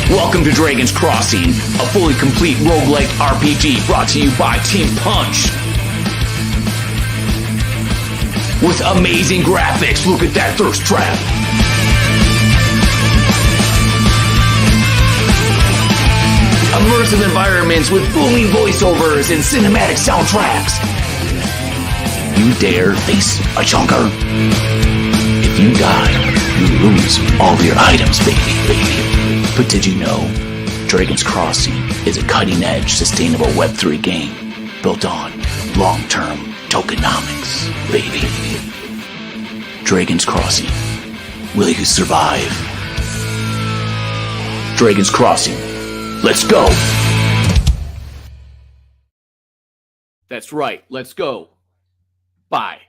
Welcome to Dragon's Crossing, a fully complete roguelike RPG brought to you by Team Punch. With amazing graphics, look at that thirst trap. Immersive environments with booming voiceovers and cinematic soundtracks. You dare face a chunker? If you die, you lose all of your items, baby. But did you know Dragon's Crossing is a cutting-edge, sustainable Web3 game built on long-term tokenomics, baby? Dragon's Crossing. Will you survive? Dragon's Crossing. Let's go! That's right. Let's go. Bye.